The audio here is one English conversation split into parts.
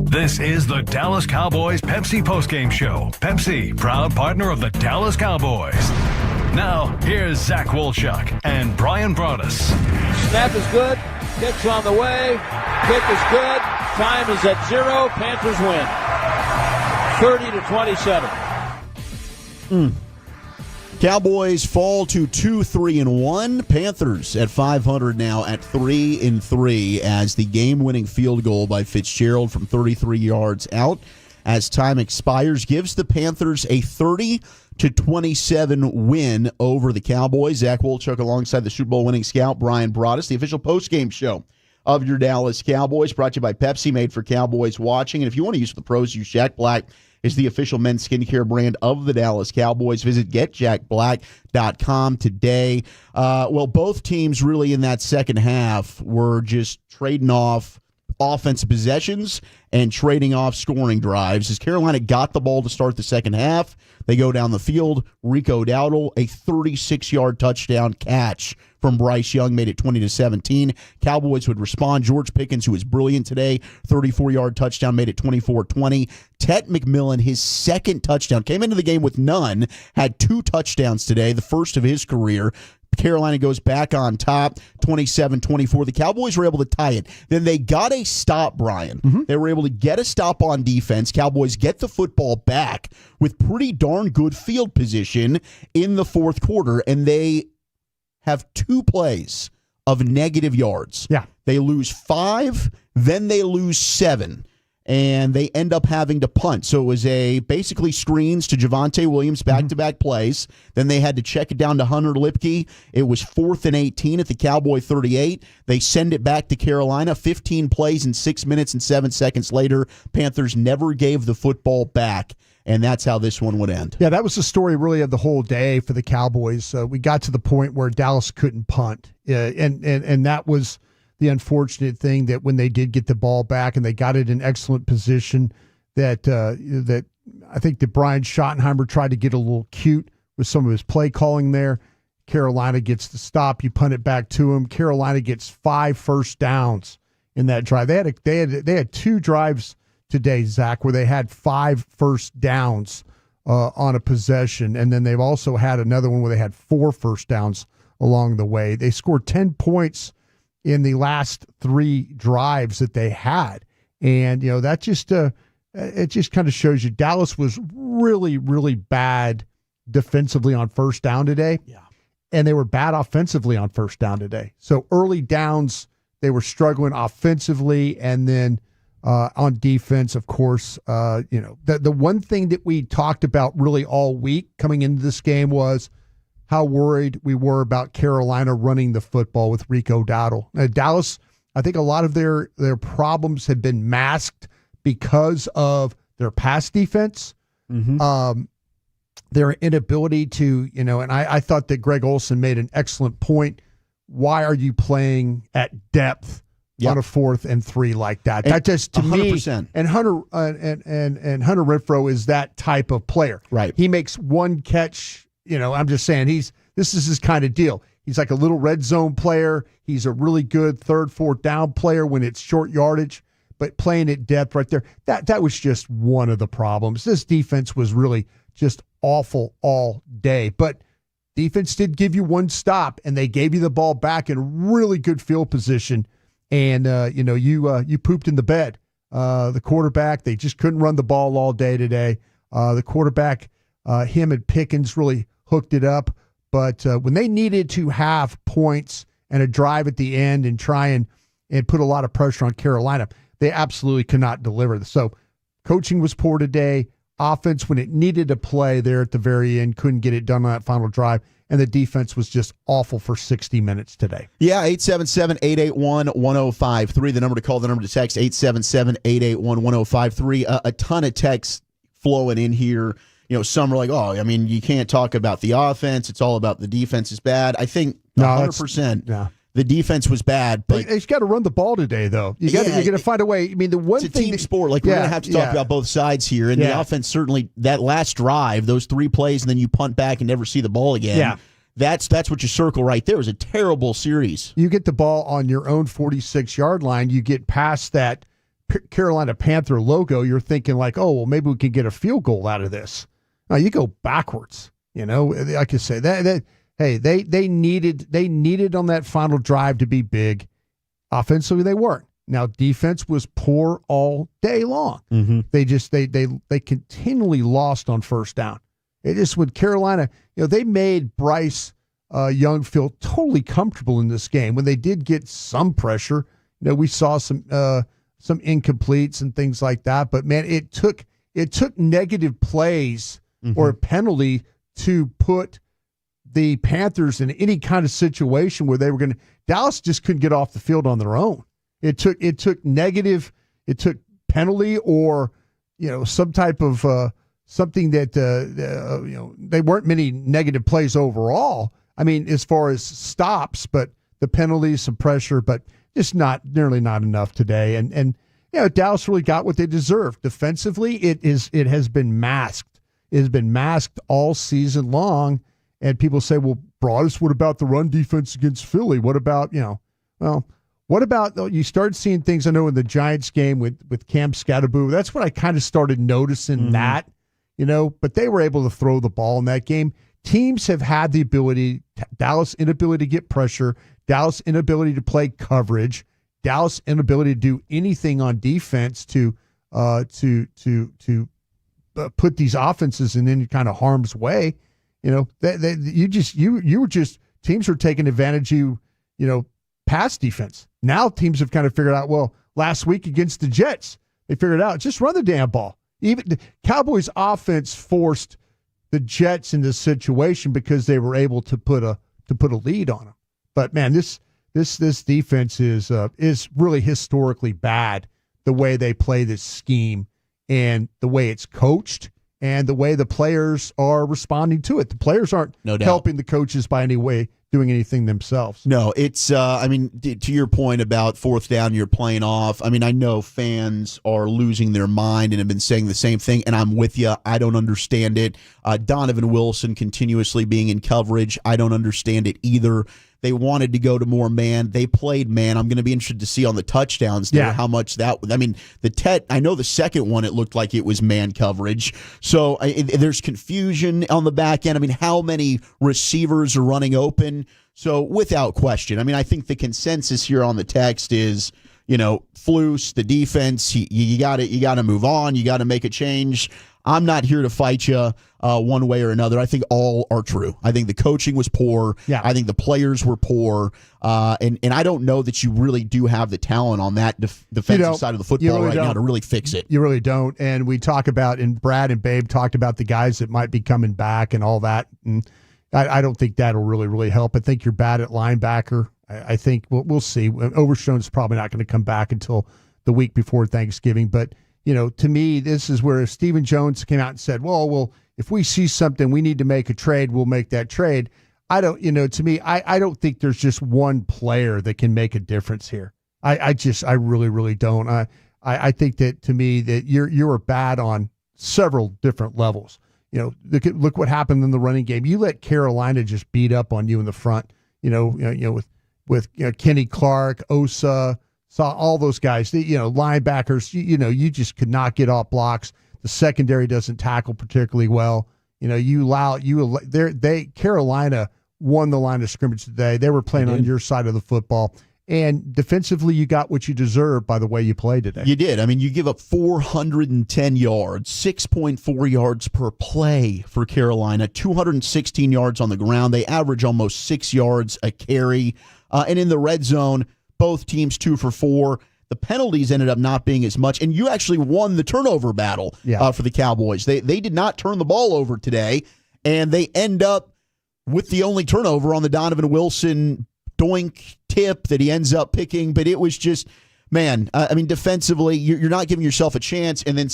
This is the Dallas Cowboys Pepsi Postgame Show. Pepsi, proud partner of the Dallas Cowboys. Now, here's Zach Wolchuk and Bryan Broaddus. Snap is good. Kick's on the way. Kick is good. Time is at 0. Panthers win. 30-27. Cowboys fall to 2-3-1. Panthers at 500 now at 3-3 as the game-winning field goal by Fitzgerald from 33 yards out as time expires gives the Panthers a 30-27 win over the Cowboys. Zach Wolchuk alongside the Super Bowl winning scout Bryan Broaddus, the official postgame show of your Dallas Cowboys, brought to you by Pepsi, made for Cowboys watching. And if you want to use the pros, use Jack Black. Is the official men's skincare brand of the Dallas Cowboys. Visit getjackblack.com today. Well, both teams really in that second half were just trading off offensive possessions and trading off scoring drives. As Carolina got the ball to start the second half, they go down the field. Rico Dowdle, a 36-yard touchdown catch from Bryce Young, made it 20-17. Cowboys would respond. George Pickens, who was brilliant today, 34-yard touchdown, made it 24-20. Tet McMillan, his second touchdown, came into the game with none, had 2 touchdowns today, the first of his career. Carolina goes back on top, 27-24. The Cowboys were able to tie it. Then they got a stop, Bryan. They were able to get a stop on defense. Cowboys get the football back with pretty darn good field position in the fourth quarter, and they have 2 plays of negative yards. Yeah. They lose 5, then they lose 7. And they end up having to punt. So it was basically screens to Javonte Williams, back-to-back plays. Then they had to check it down to Hunter Lipke. It was 4th and 18 at the Cowboy 38. They send it back to Carolina. 15 plays in 6 minutes and 7 seconds later. Panthers never gave the football back. And that's how this one would end. Yeah, that was the story really of the whole day for the Cowboys. We got to the point where Dallas couldn't punt. And that was the unfortunate thing, that when they did get the ball back and they got it in excellent position, that I think that Brian Schottenheimer tried to get a little cute with some of his play calling there. Carolina gets the stop. You punt it back to him. Carolina gets 5 first downs in that drive. They had 2 drives today, Zach, where they had 5 first downs on a possession, and then they've also had another one where they had 4 first downs along the way. They scored 10 points in the last 3 drives that they had. And, that just it just kind of shows you Dallas was really, really bad defensively on first down today. Yeah. And they were bad offensively on first down today. So early downs, they were struggling offensively. And then on defense, of course, the one thing that we talked about really all week coming into this game was how worried we were about Carolina running the football with Rico Dowdle. Now, Dallas, I think a lot of their problems have been masked because of their pass defense, their inability to, and I thought that Greg Olsen made an excellent point. Why are you playing at depth on a 4th and 3 like that? That just, to 100%. Me, and Hunter Renfrow is that type of player. Right. He makes one catch. I'm just saying this is his kind of deal. He's like a little red zone player. He's a really good 3rd, 4th down player when it's short yardage, but playing at depth right there, that was just one of the problems. This defense was really just awful all day, but defense did give you 1 stop, and they gave you the ball back in really good field position, and you pooped in the bed. The quarterback, they just couldn't run the ball all day today. The quarterback, him and Pickens really hooked it up, but when they needed to have points and a drive at the end and try and put a lot of pressure on Carolina, they absolutely could not deliver. So coaching was poor today. Offense, when it needed to play there at the very end, couldn't get it done on that final drive. And the defense was just awful for 60 minutes today. Yeah, 877-881-1053. The number to call, the number to text, 877-881-1053. A ton of texts flowing in here. Some are like, you can't talk about the offense. It's all about the defense is bad. I think 100%. The defense was bad, but they've got to run the ball today, though. You got to find a way. I mean, the one it's thing a team sport. Like, we're going to have to talk about both sides here. And the offense, certainly, that last drive, those 3 plays, and then you punt back and never see the ball again. Yeah. That's what you circle right there. It was a terrible series. You get the ball on your own 46-yard line. You get past that Carolina Panther logo, you're thinking like, oh, well, maybe we can get a field goal out of this. No, you go backwards. Like I say, they needed on that final drive to be big. Offensively, they weren't. Now, defense was poor all day long. Mm-hmm. They continually lost on first down. It just with Carolina, they made Bryce Young feel totally comfortable in this game. When they did get some pressure, we saw some incompletes and things like that. But man, it took negative plays or a penalty to put the Panthers in any kind of situation where they were Dallas just couldn't get off the field on their own. It took penalty or some type of something that they weren't many negative plays overall. I mean, as far as stops, but the penalties, some pressure, but just nearly not enough today. And Dallas really got what they deserved. Defensively, it has been masked. It has been masked all season long. And people say, well, Broadus, what about the run defense against Philly? What about, what about, you started seeing things, I know, in the Giants game with Cam Scatterboo. That's when I kind of started noticing that, but they were able to throw the ball in that game. Teams have had the ability, Dallas inability to get pressure, Dallas inability to play coverage, Dallas inability to do anything on defense to put these offenses in any kind of harm's way. Teams are taking advantage of pass defense. Now teams have kind of figured out, well, last week against the Jets, they figured out just run the damn ball. Even the Cowboys offense forced the Jets in this situation because they were able to put a lead on them. But man, this defense is really historically bad, the way they play this scheme and the way it's coached and the way the players are responding to it. The players aren't helping the coaches by any way doing anything themselves. No, it's, to your point about fourth down, you're playing off. I mean, I know fans are losing their mind and have been saying the same thing, and I'm with you. I don't understand it. Donovan Wilson continuously being in coverage. I don't understand it either. They wanted to go to more man. They played man. I'm going to be interested to see on the touchdowns there how much that. I mean, I know the second one, it looked like it was man coverage. So there's confusion on the back end. I mean, how many receivers are running open? So without question, I mean, I think the consensus here on the text is, Flus, the defense, you got to move on. You got to make a change. I'm not here to fight you one way or another. I think all are true. I think the coaching was poor. Yeah. I think the players were poor. And I don't know that you really do have the talent on that defensive side of the football really now to really fix it. You really don't. And we talk about, and Brad and Babe talked about the guys that might be coming back and all that. And I don't think that'll really, really help. I think you're bad at linebacker. I think we'll see. Overshone's probably not going to come back until the week before Thanksgiving. But to me, this is where Stephen Jones came out and said, well, if we see something we need to make a trade, we'll make that trade. I don't, to me, I don't think there's just one player that can make a difference here. I really, really don't. I think that, to me, that you're bad on several different levels. Look what happened in the running game. You let Carolina just beat up on you in the front, with Kenny Clark, Osa, saw all those guys, linebackers, you just could not get off blocks. The secondary doesn't tackle particularly well. Carolina won the line of scrimmage today. They were playing on your side of the football. And defensively, you got what you deserved by the way you played today. You did. I mean, you give up 410 yards, 6.4 yards per play for Carolina, 216 yards on the ground. They average almost 6 yards a carry. And in the red zone, both teams 2 for 4. The penalties ended up not being as much, and you actually won the turnover battle for the Cowboys. They did not turn the ball over today, and they end up with the only turnover on the Donovan Wilson doink tip that he ends up picking. But it was just, man, I mean, defensively, you're not giving yourself a chance. And then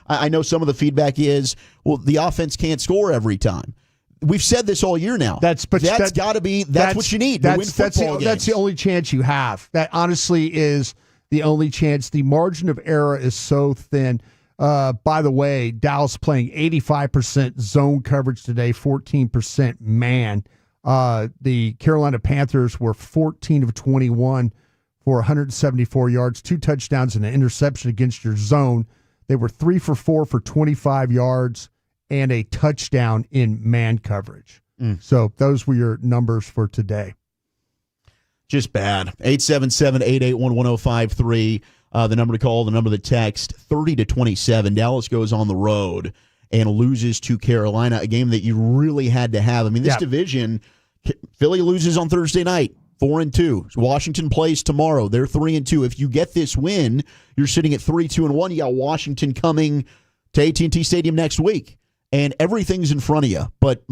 I know some of the feedback is, well, the offense can't score every time. We've said this all year now. That's what you need to win football games. That's the only chance you have. That honestly is the only chance. The margin of error is so thin. By the way, Dallas playing 85% zone coverage today, 14% man. The Carolina Panthers were 14 of 21 for 174 yards, 2 touchdowns, and an interception against your zone. They were 3 for 4 for 25 yards and a touchdown in man coverage. So those were your numbers for today. Just bad. 877-881-1053. The number to call, the number to text. 30-27. Dallas goes on the road and loses to Carolina, a game that you really had to have. I mean, this division, Philly loses on Thursday night, 4-2. Washington plays tomorrow. They're 3-2. If you get this win, you're sitting at 3-2-1. You got Washington coming to AT&T Stadium next week, and everything's in front of you. But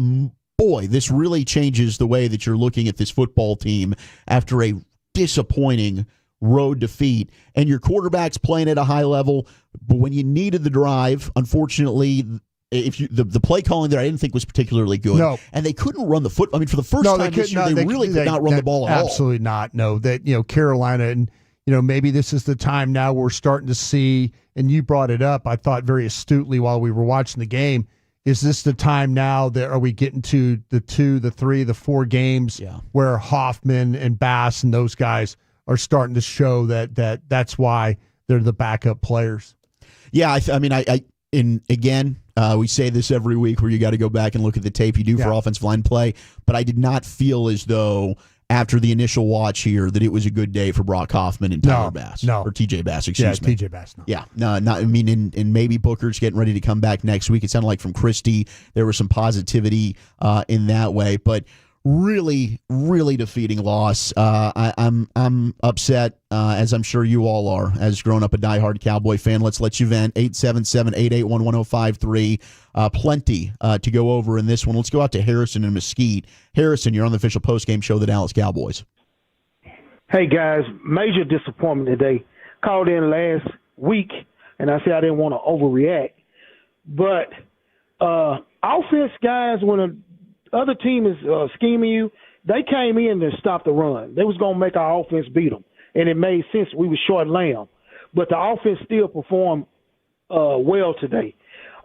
boy, this really changes the way that you're looking at this football team after a disappointing road defeat. And your quarterback's playing at a high level, but when you needed the drive, unfortunately, the play calling there I didn't think was particularly good. No. And they couldn't run the foot. I mean, for the first time this year, they really could not run the ball at all. Absolutely not. No, that Carolina, and maybe this is the time now we're starting to see, and you brought it up, I thought very astutely while we were watching the game. Is this the time now that are we getting to the 2, the 3, the 4 games where Hoffman and Bass and those guys are starting to show that's why they're the backup players? Yeah, we say this every week where you got to go back and look at the tape you do for offensive line play, but I did not feel as though after the initial watch here that it was a good day for Brock Hoffman and Tyler Bass. No. Or TJ Bass, excuse me. TJ Bass, no. Yeah, no, not, I mean, and maybe Booker's getting ready to come back next week. It sounded like from Christie there was some positivity in that way, but really, really defeating loss. I'm upset, as I'm sure you all are, as grown up a diehard Cowboy fan. Let's let you vent. 877-881-1053. Plenty to go over in this one. Let's go out to Harrison and Mesquite. Harrison, you're on the official postgame show of the Dallas Cowboys. Hey, guys, major disappointment today. Called in last week, and I said I didn't want to overreact. But offense, guys, when a other team is scheming you, they came in to stop the run. They was going to make our offense beat them, and it made sense. We were short lamb. But the offense still performed well today.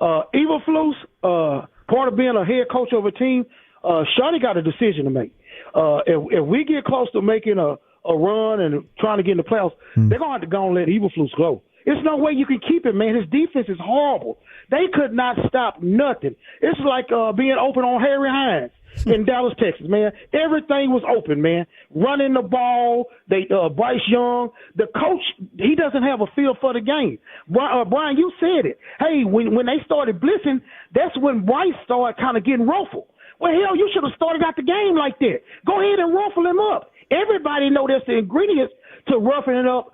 Eberflus, part of being a head coach of a team, Shotty got a decision to make. If we get close to making a run and trying to get in the playoffs, they're going to have to go and let Eberflus go. There's no way you can keep it, man. His defense is horrible. They could not stop nothing. It's like being open on Harry Hines in Dallas, Texas, man. Everything was open, man. Running the ball, Bryce Young. The coach, he doesn't have a feel for the game. Bryan, you said it. Hey, when they started blitzing, that's when Bryce started kind of getting ruffled. Well, hell, you should have started out the game like that. Go ahead and ruffle him up. Everybody know that's the ingredients to roughing up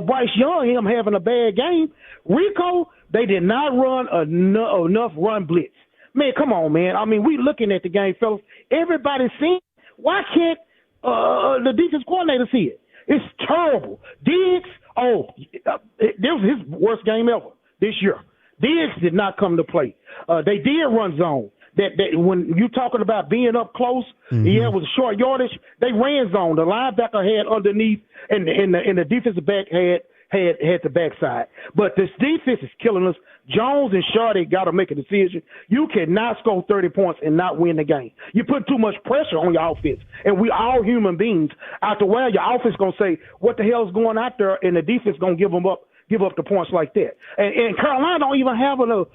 Bryce Young, him having a bad game. Rico, they did not run enough run blitz. Man, come on, man. I mean, we looking at the game, fellas. Everybody's seeing it. Why can't the defense coordinator see it? It's terrible. Diggs, this was his worst game ever this year. Diggs did not come to play. They did run zone. That when you talking about being up close, with short yardage, they ran zone. The linebacker had underneath, and the defensive back had the backside. But this defense is killing us. Jones and Shardy got to make a decision. You cannot score 30 points and not win the game. You put too much pressure on your offense, and we all human beings. After a while, your offense gonna say, "What the hell is going out there?" And the defense gonna give up the points like that. And Carolina don't even have a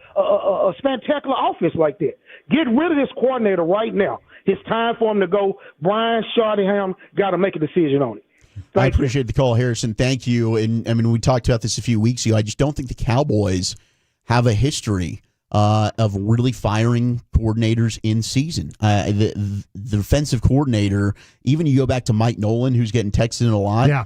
spectacular offense like that. Get rid of this coordinator right now. It's time for him to go. Bryan, Schottenheimer got to make a decision on it. I appreciate the call, Harrison. Thank you. And I mean, we talked about this a few weeks ago. I just don't think the Cowboys have a history of really firing coordinators in season. The defensive coordinator, even you go back to Mike Nolan, who's getting texted in a lot. Yeah.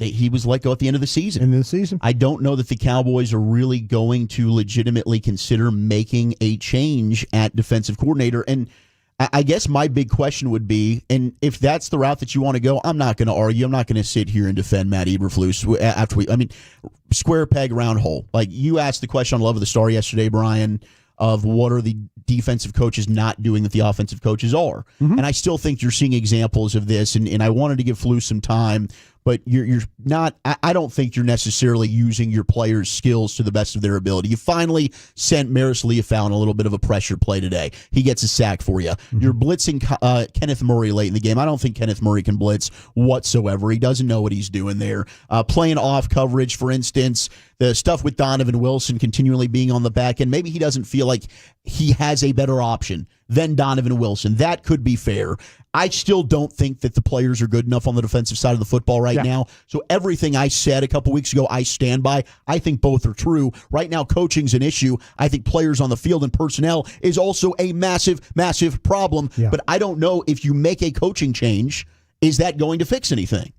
He was let go at the end of the season. I don't know that the Cowboys are really going to legitimately consider making a change at defensive coordinator. And I guess my big question would be, and if that's the route that you want to go, I'm not going to argue. I'm not going to sit here and defend Matt Eberflus after square peg, round hole. Like you asked the question on Love of the Star yesterday, Bryan, of what are the defensive coaches not doing that the offensive coaches are. And I still think you're seeing examples of this, and I wanted to give Flus some time, but you're not. I don't think you're necessarily using your players' skills to the best of their ability. You finally sent Maris Leafau on a little bit of a pressure play today. He gets a sack for you. Mm-hmm. You're blitzing Kenneth Murray late in the game. I don't think Kenneth Murray can blitz whatsoever. He doesn't know what he's doing there. Playing off coverage, for instance, the stuff with Donovan Wilson continually being on the back end. Maybe he doesn't feel like he has a better option than Donovan Wilson. That could be fair. I still don't think that the players are good enough on the defensive side of the football right now. So everything I said a couple weeks ago, I stand by. I think both are true. Right now, coaching's an issue. I think players on the field and personnel is also a massive, massive problem. Yeah. But I don't know if you make a coaching change, is that going to fix anything?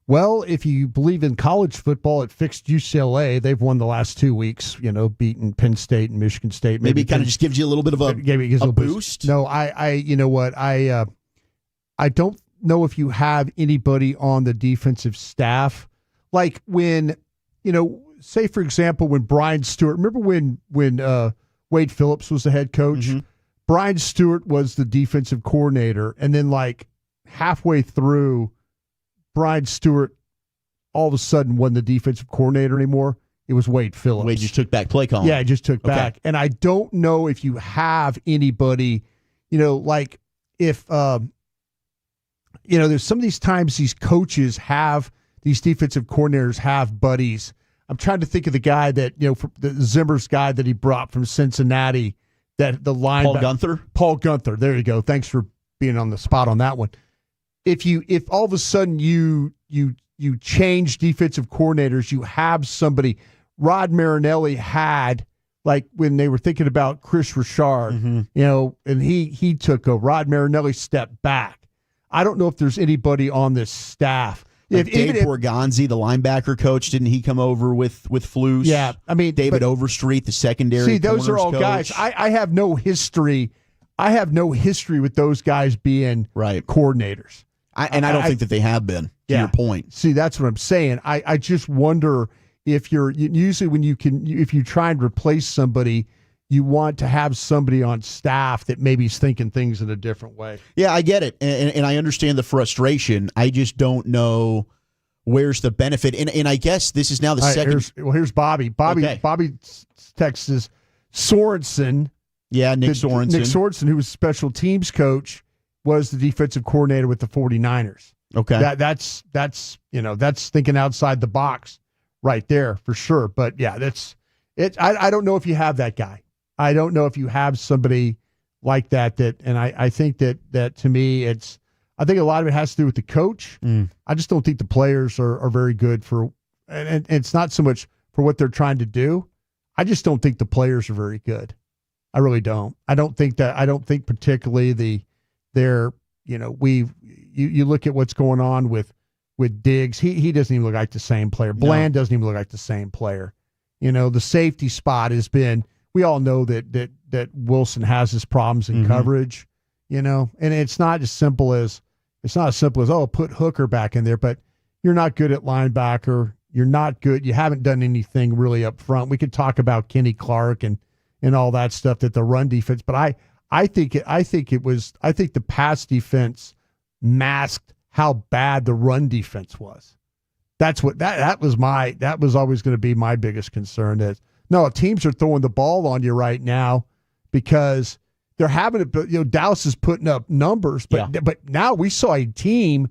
Well, if you believe in college football, it fixed UCLA. They've won the last 2 weeks, beaten Penn State and Michigan State. Maybe it kind of just gives you a little bit of a boost. No, you know what? I don't know if you have anybody on the defensive staff. Like when, say, for example, when Brian Stewart, remember when Wade Phillips was the head coach? Mm-hmm. Brian Stewart was the defensive coordinator. And then like halfway through, Brian Stewart all of a sudden wasn't the defensive coordinator anymore. It was Wade Phillips. Wade just took back play calling. Yeah, he just took back. And I don't know if you have anybody, like if, there's some of these times these coaches have, these defensive coordinators have buddies. I'm trying to think of the guy that, the Zimmer's guy that he brought from Cincinnati, that the line. Paul Gunther. There you go. Thanks for being on the spot on that one. If all of a sudden you change defensive coordinators, you have somebody. Rod Marinelli had, like when they were thinking about Chris Richard, and he took over. Rod Marinelli stepped back. I don't know if there's anybody on this staff. Like Dave Borgonzi, the linebacker coach, didn't he come over with Flus? Yeah, I mean David Overstreet, the secondary. See, those are all coach. Guys. I have no history. I have no history with those guys being coordinators. I don't think that they have been, to your point. See, that's what I'm saying. I just wonder if usually when if you try and replace somebody, you want to have somebody on staff that maybe is thinking things in a different way. Yeah, I get it. And I understand the frustration. I just don't know where's the benefit. And I guess this is now the second. Here's Bobby. Bobby texts Sorensen. Yeah, Nick Sorensen. Nick Sorensen, who was special teams coach, was the defensive coordinator with the 49ers. Okay. That's thinking outside the box right there for sure. But yeah, that's it. I don't know if you have that guy. I don't know if you have somebody like that, and I think that to me, I think a lot of it has to do with the coach. I just don't think the players are very good and it's not so much for what they're trying to do. I just don't think the players are very good. I really don't. I don't think particularly you look at what's going on with Diggs. He doesn't even look like the same player. Bland doesn't even look like the same player. The safety spot has been, we all know that Wilson has his problems in coverage, and it's not as simple as put Hooker back in there, but you're not good at linebacker. You're not good. You haven't done anything really up front. We could talk about Kenny Clark and all that stuff, that the run defense, but I think the pass defense masked how bad the run defense was. That's what that was always going to be my biggest concern is, no, teams are throwing the ball on you right now because they're having it. Dallas is putting up numbers, but now we saw a team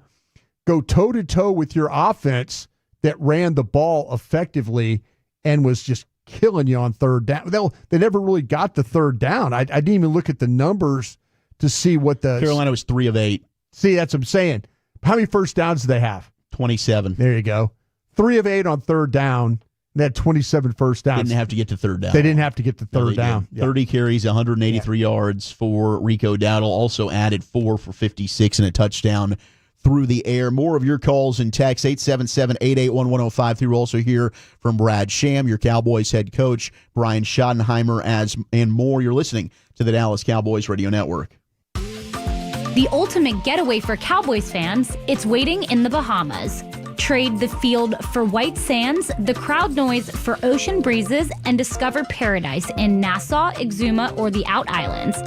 go toe to toe with your offense that ran the ball effectively and was just killing you on third down. They never really got the third down. I didn't even look at the numbers to see what the Carolina was 3 of 8. See, that's what I'm saying. How many first downs do they have? 27. There you go. 3 of 8 on third down. They had 27 first downs. Didn't have to get to third down. They didn't have to get to third down. 30 carries, 183 yards for Rico Dowdle. Also added 4 for 56 and a touchdown through the air. More of your calls and texts, 877-881-1053. We'll also hear from Brad Sham, your Cowboys head coach, Brian Schottenheimer, and more. You're listening to the Dallas Cowboys Radio Network. The ultimate getaway for Cowboys fans, it's waiting in the Bahamas. Trade the field for white sands, the crowd noise for ocean breezes, and discover paradise in Nassau, Exuma, or the Out Islands.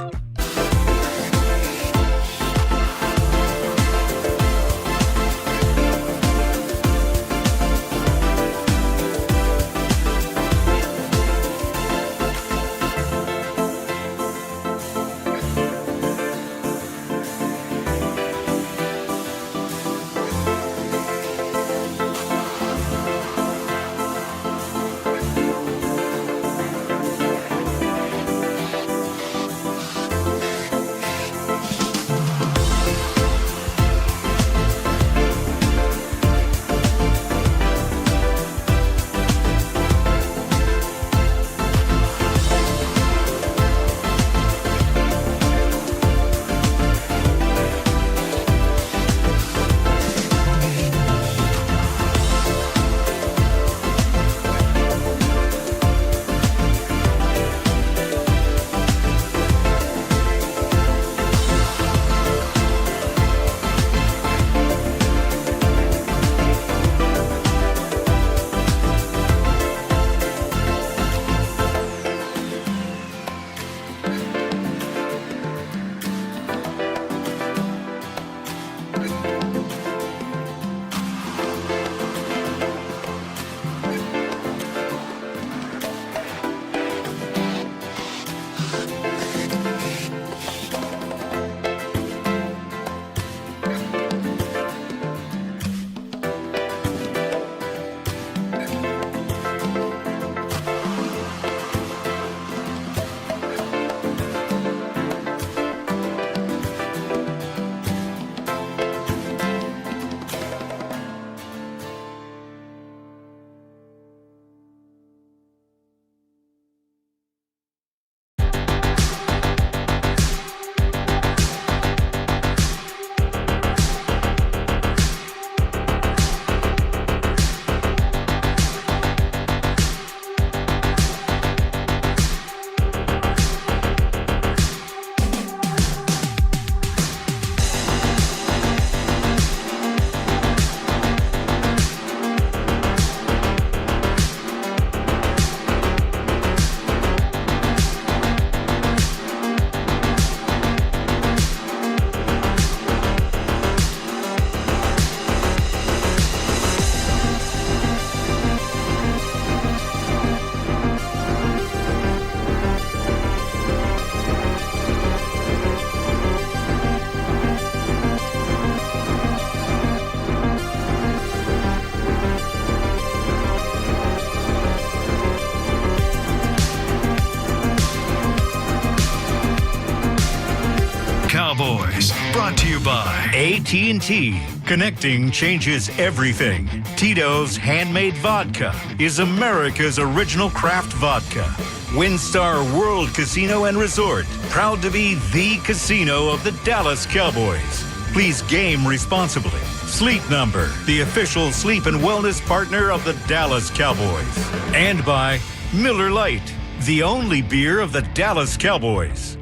Cowboys. Brought to you by AT&T. Connecting changes everything. Tito's Handmade Vodka is America's original craft vodka. WinStar World Casino and Resort. Proud to be the casino of the Dallas Cowboys. Please game responsibly. Sleep Number, the official sleep and wellness partner of the Dallas Cowboys. And by Miller Lite, the only beer of the Dallas Cowboys.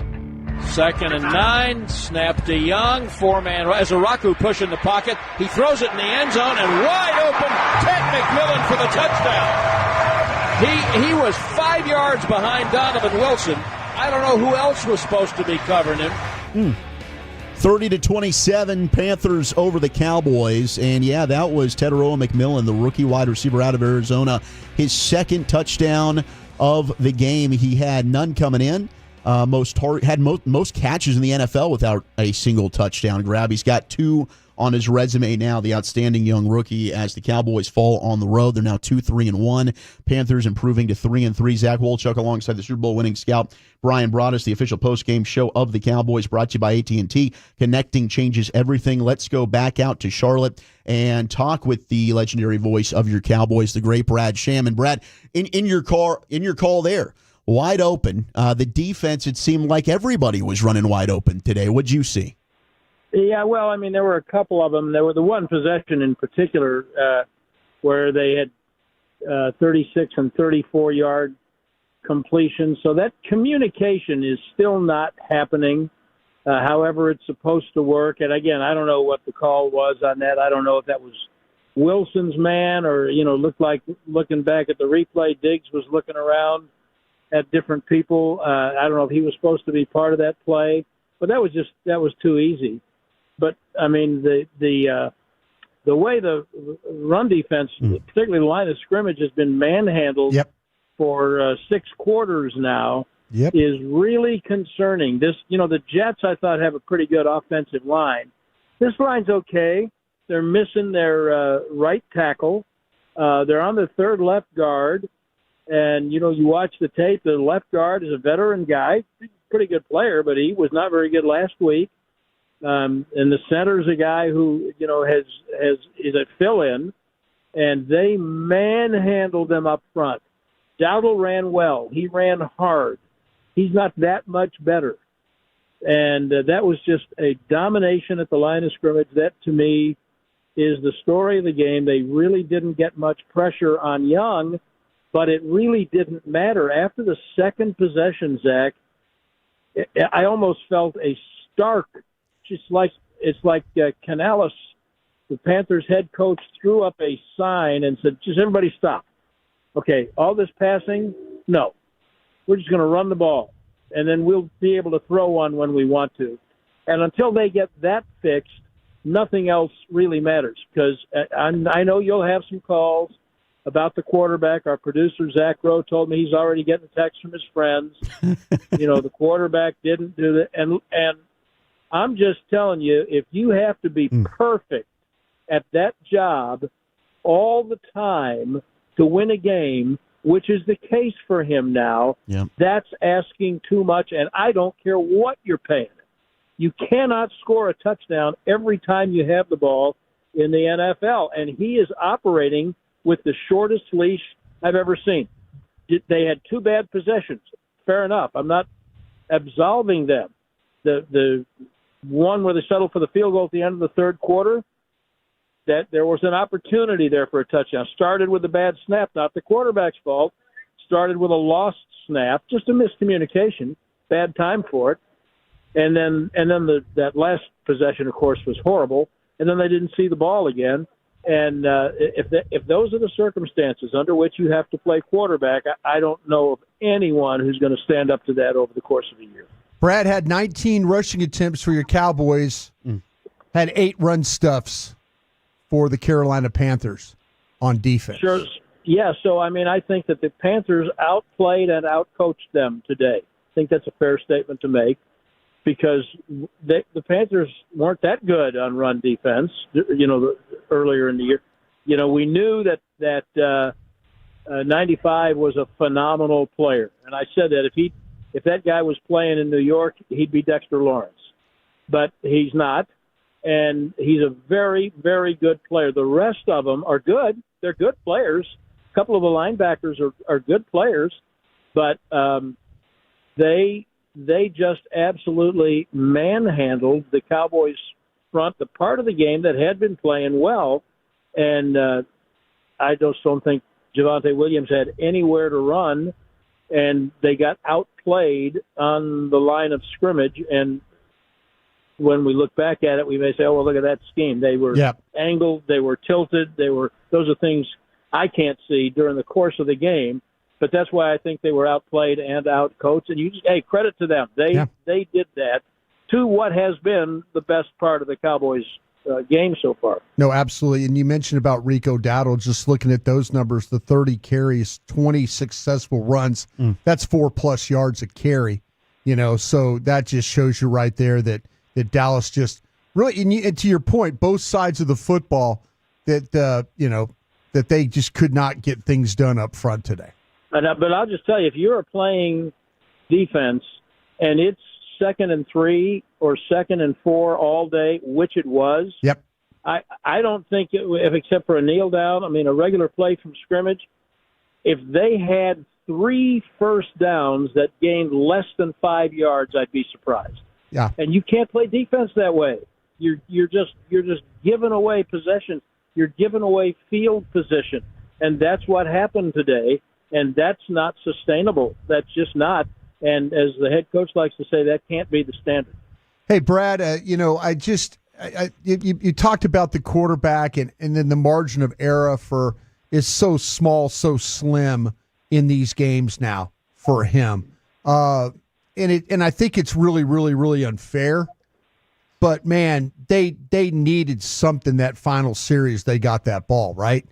2nd and 9, snap to Young, 4-man, as Araku pushing the pocket, he throws it in the end zone, and wide open, Ted McMillan for the touchdown. He was 5 yards behind Donovan Wilson. I don't know who else was supposed to be covering him. 30-27, Panthers over the Cowboys. And, yeah, that was Teteroa McMillan, the rookie wide receiver out of Arizona. His second touchdown of the game. He had none coming in. Most catches in the NFL without a single touchdown grab. He's got 2 on his resume now, the outstanding young rookie, as the Cowboys fall on the road. They're now 2-3-1. Panthers improving to 3-3. Zach Wolchuk alongside the Super Bowl winning scout Bryan Broaddus, the official postgame show of the Cowboys, brought to you by AT&T. Connecting changes everything. Let's go back out to Charlotte and talk with the legendary voice of your Cowboys, the great Brad Sham. And Brad, in your call there, wide open. The defense, it seemed like everybody was running wide open today. What'd you see? Yeah, well, I mean, there were a couple of them. There were the one possession in particular where they had 36 and 34-yard completion. So that communication is still not happening. However, it's supposed to work. And, again, I don't know what the call was on that. I don't know if that was Wilson's man or, looked like looking back at the replay, Diggs was looking around at different people. I don't know if he was supposed to be part of that play. But that was too easy. But I mean, the way the run defense, particularly the line of scrimmage, has been manhandled for 6 quarters now, is really concerning. The Jets, I thought, have a pretty good offensive line. This line's okay. They're missing their right tackle. They're on their third left guard, and you watch the tape. The left guard is a veteran guy, pretty good player, but he was not very good last week. And the center's a guy who, is a fill-in, and they manhandled them up front. Dowdle ran well. He ran hard. He's not that much better. And that was just a domination at the line of scrimmage. That, to me, is the story of the game. They really didn't get much pressure on Young, but it really didn't matter. After the second possession, Zach, I almost felt a stark. It's like Canales, the Panthers head coach, threw up a sign and said, "Just everybody stop. Okay, all this passing, no. We're just going to run the ball, and then we'll be able to throw one when we want to." And until they get that fixed, nothing else really matters, because I know you'll have some calls about the quarterback. Our producer, Zach Rowe, told me he's already getting texts from his friends. The quarterback didn't do that. And I'm just telling you, if you have to be perfect at that job all the time to win a game, which is the case for him now, that's asking too much, and I don't care what you're paying him. You cannot score a touchdown every time you have the ball in the NFL, and he is operating with the shortest leash I've ever seen. They had 2 bad possessions. Fair enough. I'm not absolving them. The one where they settled for the field goal at the end of the third quarter, that there was an opportunity there for a touchdown. Started with a bad snap, not the quarterback's fault. Started with a lost snap, just a miscommunication, bad time for it. And then that last possession, of course, was horrible. And then they didn't see the ball again. And if those are the circumstances under which you have to play quarterback, I don't know of anyone who's going to stand up to that over the course of a year. Brad had 19 rushing attempts for your Cowboys, had 8 run stuffs for the Carolina Panthers on defense. Sure. Yeah, so, I think that the Panthers outplayed and outcoached them today. I think that's a fair statement to make, because the Panthers weren't that good on run defense, earlier in the year. We knew that 95 was a phenomenal player, and I said that if that guy was playing in New York, he'd be Dexter Lawrence. but he's not. And he's a very, very good player. The rest of them are good. They're good players. A couple of the linebackers are good players, but they just absolutely manhandled the Cowboys front, the part of the game that had been playing well. And I just don't think Javonte Williams had anywhere to run, and they got outplayed on the line of scrimmage. And when we look back at it, we may say, oh, well, look at that scheme. They were angled, they were tilted, those are things I can't see during the course of the game. But that's why I think they were outplayed and outcoached. And credit to them. They did that to what has been the best part of the Cowboys game so far. No, absolutely. And you mentioned about Rico Dowdle, just looking at those numbers, the 30 carries, 20 successful runs. That's 4+ yards a carry, so that just shows you right there that Dallas just really, and to your point, both sides of the football that, that they just could not get things done up front today. But I'll just tell you, if you're playing defense and it's 2nd and 3 or 2nd and 4 all day, which it was. Yep. I don't think, except for a kneel down, a regular play from scrimmage, if they had 3 first downs that gained less than 5 yards, I'd be surprised. Yeah. And you can't play defense that way. You're just giving away possession. You're giving away field position, and that's what happened today. And that's not sustainable. That's just not. And as the head coach likes to say, that can't be the standard. Hey, Brad, you talked about the quarterback and then the margin of error is so small, so slim in these games now for him. And I think it's really, really, really unfair. But, man, they needed something that final series they got that ball, right?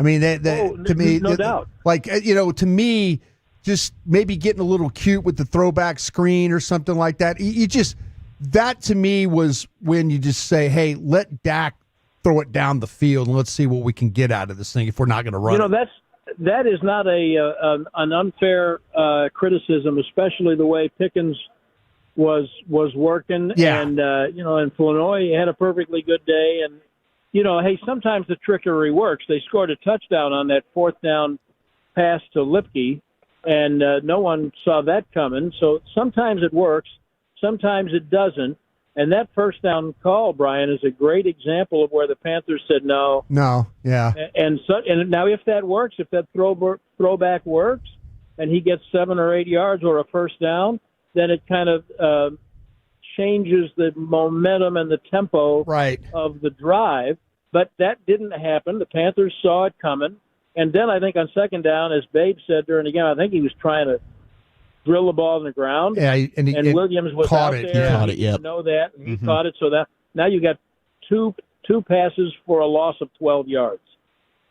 I mean, to me, no doubt. To me, just maybe getting a little cute with the throwback screen or something like that. That to me was when you just say, hey, let Dak throw it down the field and let's see what we can get out of this thing if we're not going to run it. That is not an unfair criticism, especially the way Pickens was working. Yeah. And Flournoy had a perfectly good day. And, hey, sometimes the trickery works. They scored a touchdown on that 4th down pass to Lipke, and no one saw that coming. So sometimes it works, sometimes it doesn't. And that first down call, Brian, is a great example of where the Panthers said no. No, yeah. And now if that works, if that throwback works, and he gets 7 or 8 yards or a first down, then it kind of changes the momentum and the tempo of the drive. But that didn't happen. The Panthers saw it coming. And then I think on 2nd down, as Babe said during the game, I think he was trying to drill the ball in the ground. Yeah, and Williams was out there. He caught it, yep. Know that. And he caught it. So that now you got two passes for a loss of 12 yards.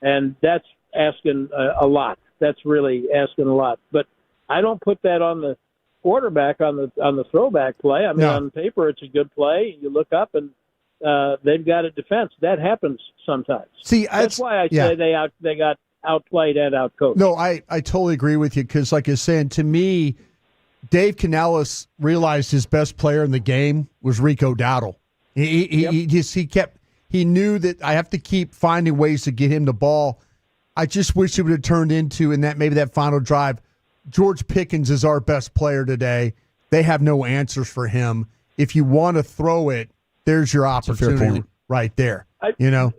And that's asking a lot. That's really asking a lot. But I don't put that on the quarterback on the throwback play. On paper, it's a good play. You look up and they've got a defense. That happens sometimes. See, that's why I say they got outplayed and outcoached. No, I totally agree with you because, like you're saying, to me, Dave Canales realized his best player in the game was Rico Dowdle. He knew that I have to keep finding ways to get him the ball. I just wish it would have turned into, in that maybe that final drive, George Pickens is our best player today. They have no answers for him. If you want to throw it, there's your opportunity right there.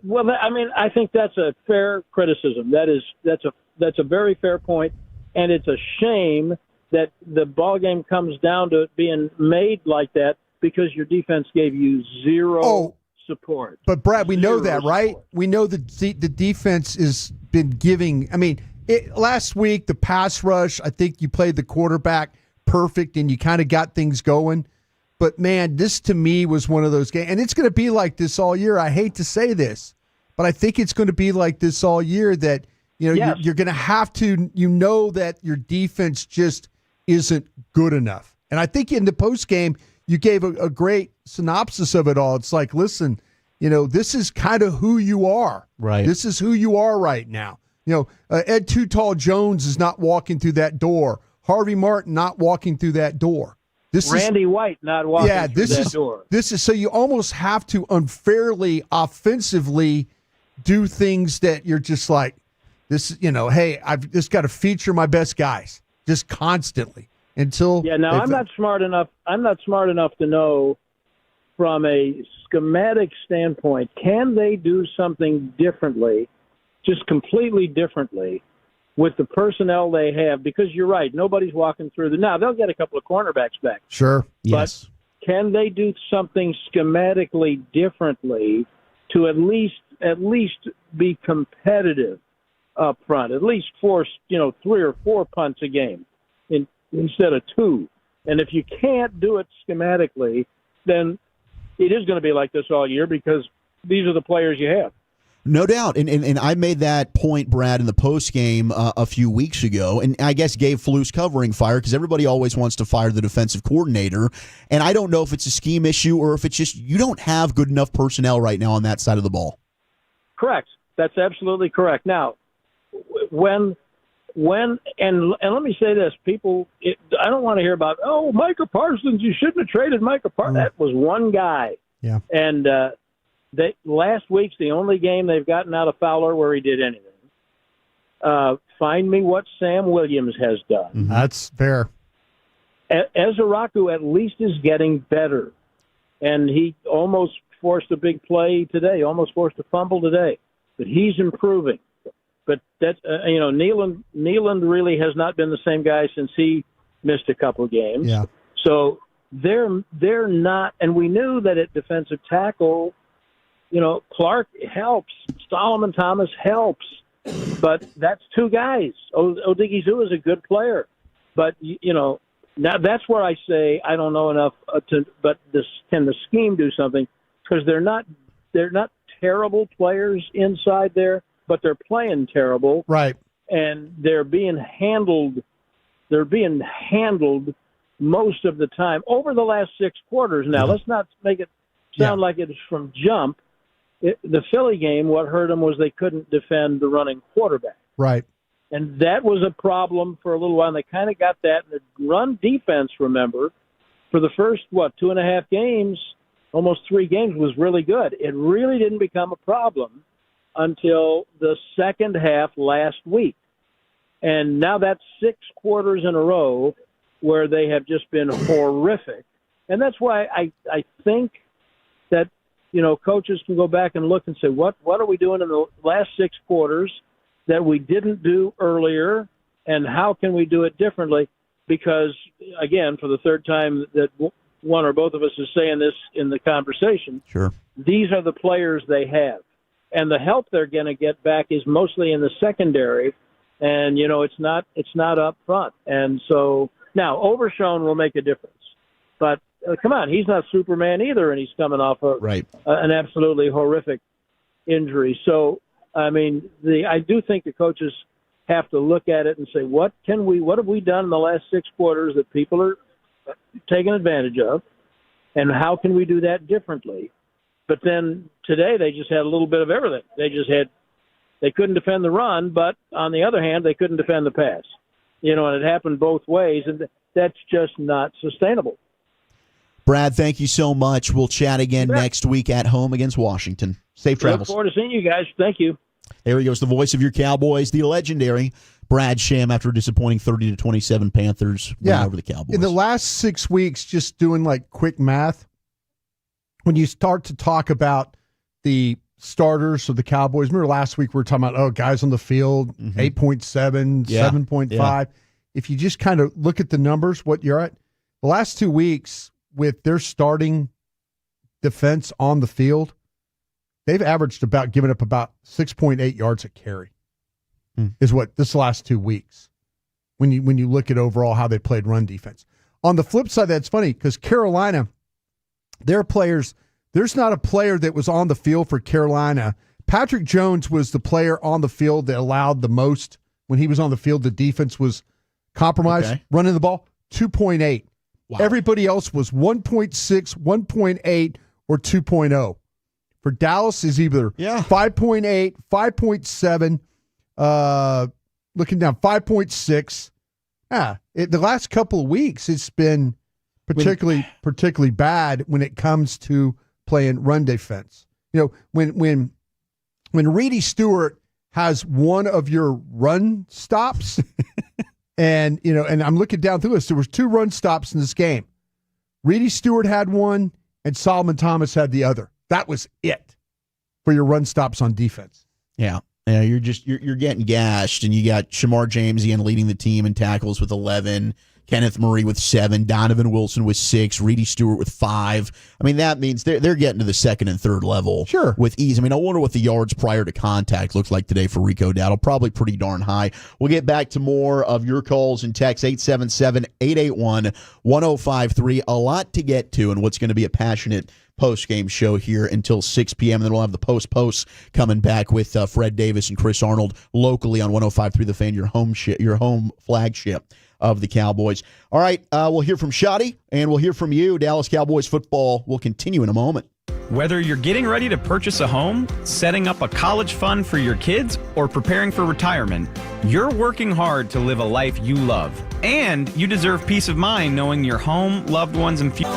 Well, I think that's a fair criticism. That's a very fair point, and it's a shame that the ball game comes down to it being made like that because your defense gave you zero support. But Brad, we know that, right? We know that the defense has been giving. Last week the pass rush. I think you played the quarterback perfect, and you kind of got things going. But, man, this to me was one of those games. And it's going to be like this all year. I hate to say this, but I think it's going to be like this all year that, you're going to have to, that your defense just isn't good enough. And I think in the postgame, you gave a great synopsis of it all. It's like, listen, this is kind of who you are. Right. This is who you are right now. Ed Too Tall Jones is not walking through that door. Harvey Martin not walking through that door. Randy White not walking through that door. This is so you almost have to unfairly offensively do things that you're just like, this, hey, I've just got to feature my best guys just constantly until. Yeah, now I'm not smart enough to know from a schematic standpoint, can they do something differently, just completely differently, with the personnel they have? Because you're right, nobody's walking through now they'll get a couple of cornerbacks back. Sure. Yes. But can they do something schematically differently to at least be competitive up front? At least force 3 or 4 punts a game instead of 2. And if you can't do it schematically, then it is going to be like this all year because these are the players you have. No doubt. And I made that point, Brad, in the postgame a few weeks ago, and I guess gave Flus covering fire because everybody always wants to fire the defensive coordinator. And I don't know if it's a scheme issue or if it's just you don't have good enough personnel right now on that side of the ball. Correct. That's absolutely correct. Now, when and let me say this, people, I don't want to hear about, Micah Parsons, you shouldn't have traded Micah Parsons. That was one guy. Yeah. And last week's the only game they've gotten out of Fowler where he did anything. Find me what Sam Williams has done. Mm-hmm. That's fair. Ezeraku at least is getting better. And he almost forced a big play today, almost forced a fumble today. But he's improving. But that Nealand really has not been the same guy since he missed a couple of games. Yeah. So they're not, and we knew that at defensive tackle, Clark helps, Solomon Thomas helps, but that's 2 guys. Odighizuwa is a good player, but now that's where I say I don't know enough but can the scheme do something? Because they're not terrible players inside there, but they're playing terrible. Right. And they're being handled most of the time over the last 6 quarters. Now, let's not make it sound like it's from jump. The Philly game, what hurt them was they couldn't defend the running quarterback. Right. And that was a problem for a little while, and they kind of got that. And the run defense, remember, for the first, 2.5 games, almost 3 games, was really good. It really didn't become a problem until the second half last week. And now that's 6 quarters in a row where they have just been horrific. And that's why I think that, coaches can go back and look and say, what are we doing in the last 6 quarters that we didn't do earlier, and how can we do it differently? Because, again, for the third time that one or both of us is saying this in the conversation, sure, these are the players they have. And the help they're going to get back is mostly in the secondary, and it's not up front. And so now Overshown will make a difference, but come on, he's not Superman either, and he's coming off an absolutely horrific injury. So I do think the coaches have to look at it and say, what have we done in the last 6 quarters that people are taking advantage of, and how can we do that differently? But then today they just had a little bit of everything. They couldn't defend the run, but on the other hand, they couldn't defend the pass. And it happened both ways, and that's just not sustainable. Brad, thank you so much. We'll chat again next week at home against Washington. Safe travels. Look forward to seeing you guys. Thank you. There he goes, the voice of your Cowboys, the legendary Brad Sham, after a disappointing 30-27 Panthers win over the Cowboys. In the last 6 weeks, just doing quick math, when you start to talk about the starters of the Cowboys, remember last week we were talking about, guys on the field, 8.7, 7.5. Yeah. If you just kind of look at the numbers, what you're at, the last 2 weeks with their starting defense on the field, they've averaged giving up about 6.8 yards a carry is what this last 2 weeks when you look at overall how they played run defense. On the flip side, that's funny because Carolina, their players, there's not a player that was on the field for Carolina. Patrick Jones was the player on the field that allowed the most when he was on the field. The defense was compromised, running the ball, 2.8. Wow. Everybody else was 1.6, 1.8, or 2.0. For Dallas is either 5.8, 5.7, looking down, 5.6. The last couple of weeks, it's been particularly bad when it comes to playing run defense. When Reedy Stewart has one of your run stops, and I'm looking down through this, there was 2 run stops in this game. Reedy Stewart had one, and Solomon Thomas had the other. That was it for your run stops on defense. Yeah. Yeah, you're getting gashed, and you got Shamar Jamesian leading the team in tackles with 11, Kenneth Murray with 7, Donovan Wilson with 6, Reedy Stewart with 5. I mean, that means they're getting to the second and third level with ease. I mean, I wonder what the yards prior to contact looks like today for Rico Dowdle. Probably pretty darn high. We'll get back to more of your calls and texts, 877-881-1053. A lot to get to, and what's going to be a passionate post-game show here until 6 p.m. And then we'll have the posts coming back with Fred Davis and Chris Arnold locally on 105.3 The Fan, your home flagship of the Cowboys. All right, we'll hear from Shotty, and we'll hear from you. Dallas Cowboys football will continue in a moment. Whether you're getting ready to purchase a home, setting up a college fund for your kids, or preparing for retirement, you're working hard to live a life you love. And you deserve peace of mind knowing your home, loved ones, and future.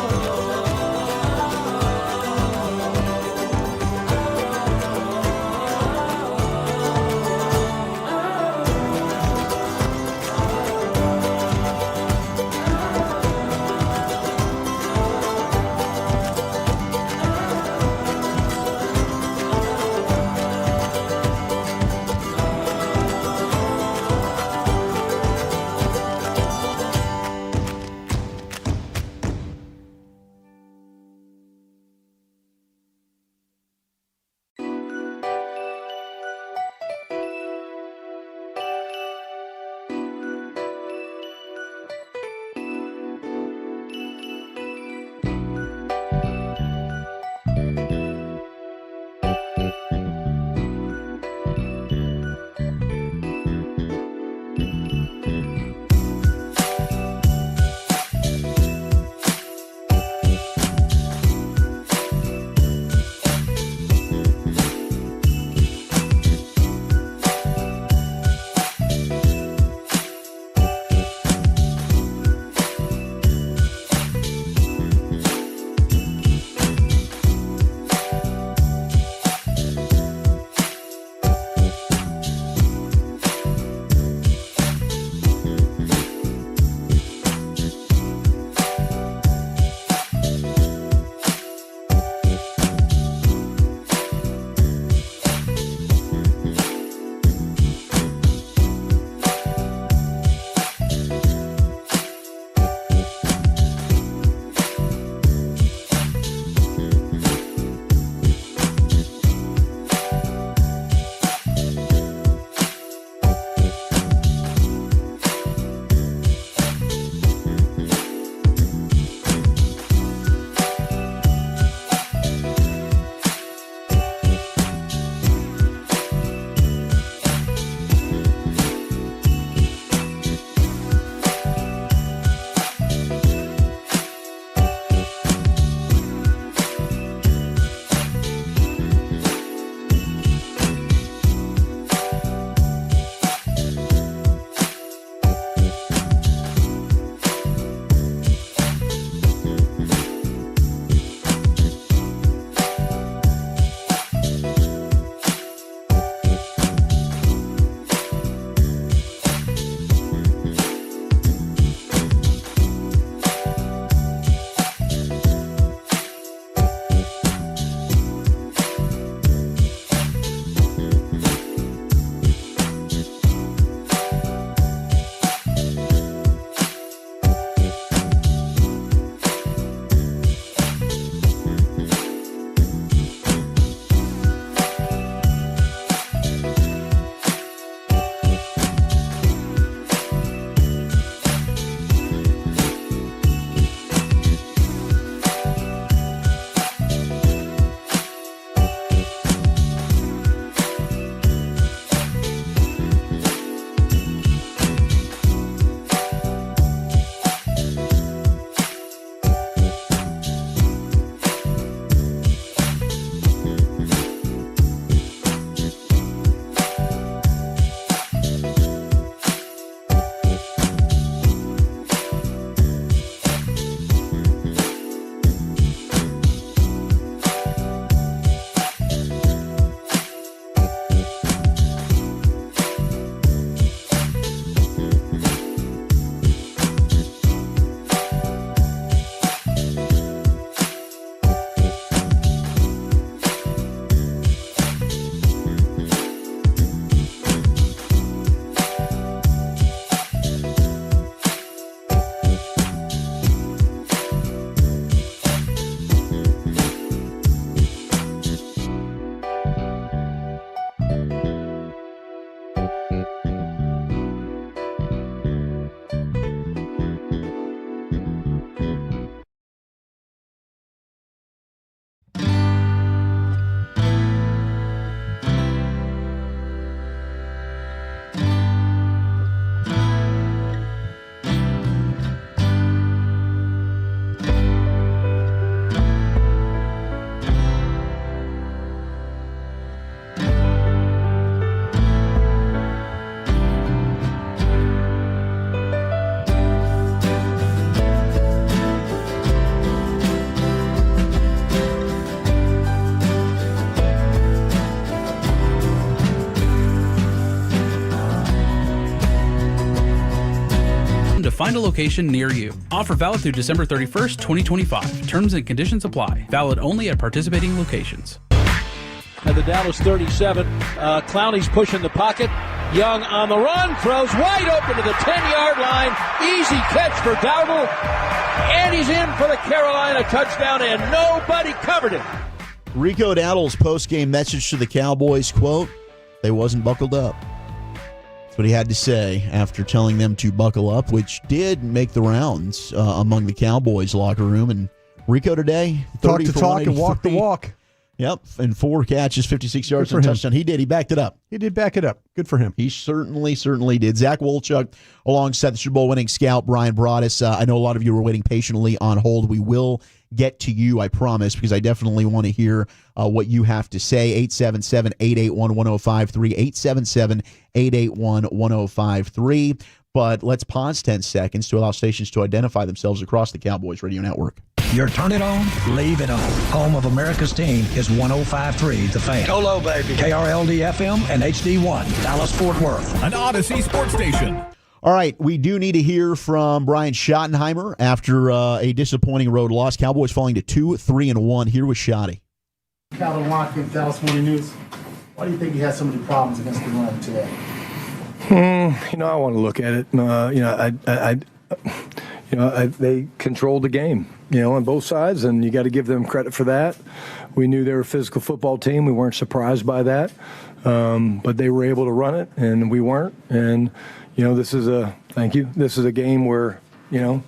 to find a location near you. Offer valid through December 31st, 2025. Terms and conditions apply. Valid only at participating locations. And the Dallas 37. Clowney's pushing the pocket. Young on the run, throws wide open to the 10-yard line. Easy catch for Dowdle. And he's in for the Carolina touchdown, and nobody covered him. Rico Dowdle's post-game message to the Cowboys, quote, "They wasn't buckled up." That's what he had to say after telling them to buckle up, which did make the rounds among the Cowboys locker room. And Rico today, talk the talk and walk the walk. Yep, and 4 catches, 56 yards and a touchdown. He did. He backed it up. He did back it up. Good for him. He certainly did. Zach Wolchuk, alongside the Super Bowl winning scout Bryan Broaddus. I know a lot of you were waiting patiently on hold. We will get to you, I promise, because I definitely want to hear what you have to say. 877-881-1053, 877-881-1053. But let's pause 10 seconds to allow stations to identify themselves across the Cowboys Radio Network. Your turn it on, leave it on. Home of America's team is 105.3 The Fan. Go low, baby. KRLD-FM and HD1, Dallas-Fort Worth. An Odyssey sports station. All right, we do need to hear from Brian Schottenheimer after a disappointing road loss. Cowboys falling to 2-3-1. Here with Schotty. Calvin Watkins, Dallas Morning News. Why do you think he had so many problems against the run today? I want to look at it. They controlled the game, on both sides, and you got to give them credit for that. We knew they were a physical football team. We weren't surprised by that, but they were able to run it, and we weren't. And this is a game where you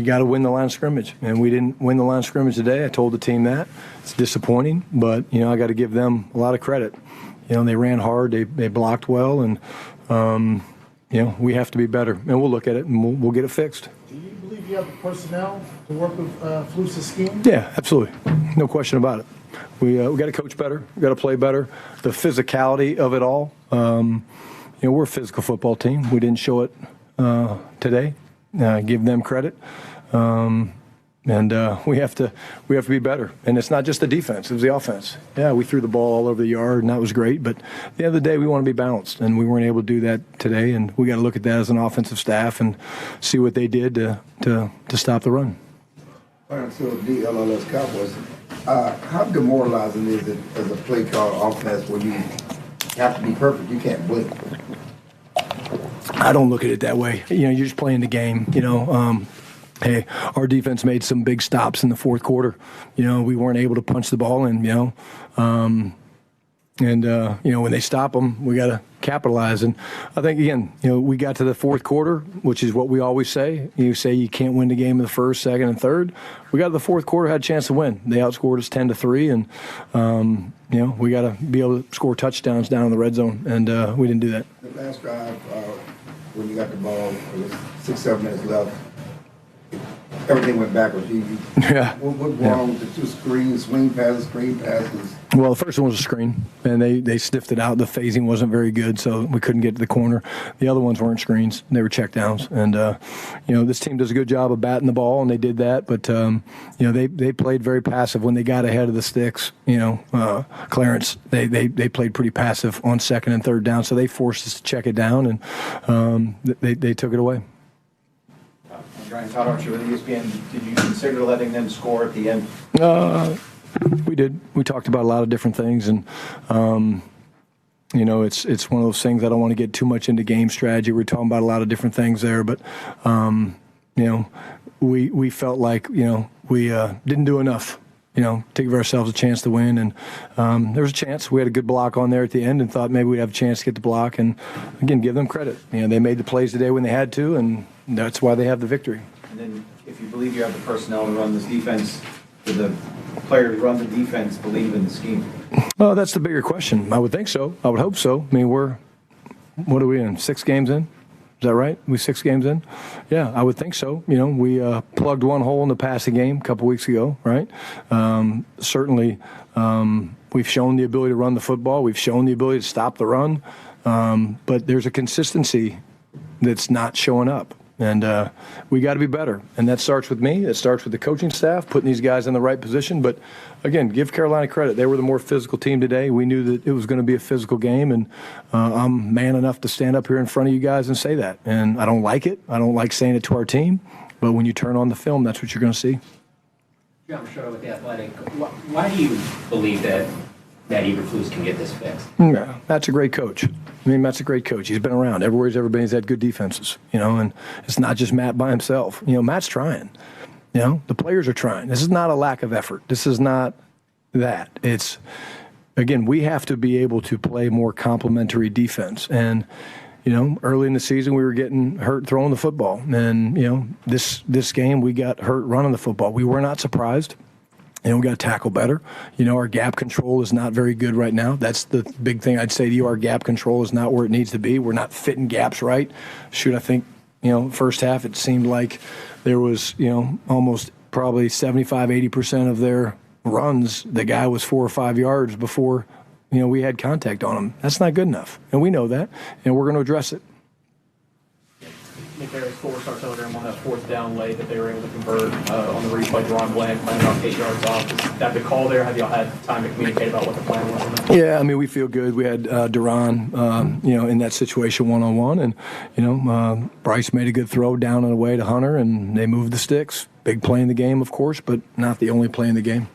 got to win the line of scrimmage, and we didn't win the line of scrimmage today. I told the team that. It's disappointing, but I got to give them a lot of credit. They ran hard, they blocked well, and we have to be better, and we'll look at it and we'll get it fixed. Do you believe you have the personnel to work with Fluce's scheme? Yeah, absolutely, no question about it. We got to coach better, we got to play better. The physicality of it all. We're a physical football team. We didn't show it today. Give them credit. And we have to be better. And it's not just the defense; it was the offense. Yeah, we threw the ball all over the yard, and that was great. But at the end of the day, we want to be balanced, and we weren't able to do that today. And we got to look at that as an offensive staff and see what they did to stop the run. All right, so DLLS Cowboys, how demoralizing is it as a play call offense when you have to be perfect? You can't blink. I don't look at it that way. You're just playing the game. Hey, our defense made some big stops in the fourth quarter. We weren't able to punch the ball in, when they stop them, we got to capitalize. And I think, again, we got to the fourth quarter, which is what we always say. You say you can't win the game in the first, second, and third. We got to the fourth quarter, had a chance to win. They outscored us 10-3, and, we got to be able to score touchdowns down in the red zone, and we didn't do that. The last drive, when you got the ball, it was 6-7 minutes left. Everything went backwards. What wrong with the two screens, swing passes, screen passes? Well, the first one was a screen, and they sniffed it out. The phasing wasn't very good, so we couldn't get to the corner. The other ones weren't screens. They were checkdowns. And, this team does a good job of batting the ball, and they did that. But, they played very passive when they got ahead of the sticks. Clarence, they played pretty passive on second and third down, so they forced us to check it down, and they took it away. Brian, Todd Archer with ESPN. Did you consider letting them score at the end? We did. We talked about a lot of different things, and it's one of those things. I don't want to get too much into game strategy. We're talking about a lot of different things there, but we felt like we didn't do enough. To give ourselves a chance to win, and there was a chance. We had a good block on there at the end, and thought maybe we'd have a chance to get the block. And again, give them credit. They made the plays today when they had to, and that's why they have the victory. And then, if you believe you have the personnel to run this defense, do the players run the defense believe in the scheme? Well, that's the bigger question. I would think so. I would hope so. I mean, what are we in? 6 games in? Is that right? We 6 games in? Yeah, I would think so. We plugged one hole in the passing game a couple weeks ago, right? Certainly, we've shown the ability to run the football. We've shown the ability to stop the run. But there's a consistency that's not showing up. And we got to be better. And that starts with me. It starts with the coaching staff, putting these guys in the right position. But, again, give Carolina credit. They were the more physical team today. We knew that it was going to be a physical game, and I'm man enough to stand up here in front of you guys and say that. And I don't like it. I don't like saying it to our team. But when you turn on the film, that's what you're going to see. John Machado with The Athletic. Why do you believe that Matt Eberflus can get this fixed? Yeah, Matt's a great coach. I mean, Matt's a great coach. He's been around. Everywhere he's ever been, he's had good defenses, and it's not just Matt by himself. Matt's trying. The players are trying. This is not a lack of effort. This is not that. It's, again, we have to be able to play more complementary defense. And, early in the season, we were getting hurt throwing the football. And, this game, we got hurt running the football. We were not surprised. We got to tackle better. Our gap control is not very good right now. That's the big thing I'd say to you. Our gap control is not where it needs to be. We're not fitting gaps right. I think, first half it seemed like there was, almost probably 75-80% of their runs, the guy was 4 or 5 yards before, we had contact on him. That's not good enough. And we know that, and we're going to address it. Nick Harris forced our telegram on that fourth down late that they were able to convert on the replay. Deron Bland playing about 8 yards off. Is that the call there? Have y'all had time to communicate about what the plan was on that? Yeah, we feel good. We had Deron, in that situation one-on-one. And, Bryce made a good throw down and away to Hunter, and they moved the sticks. Big play in the game, of course, but not the only play in the game.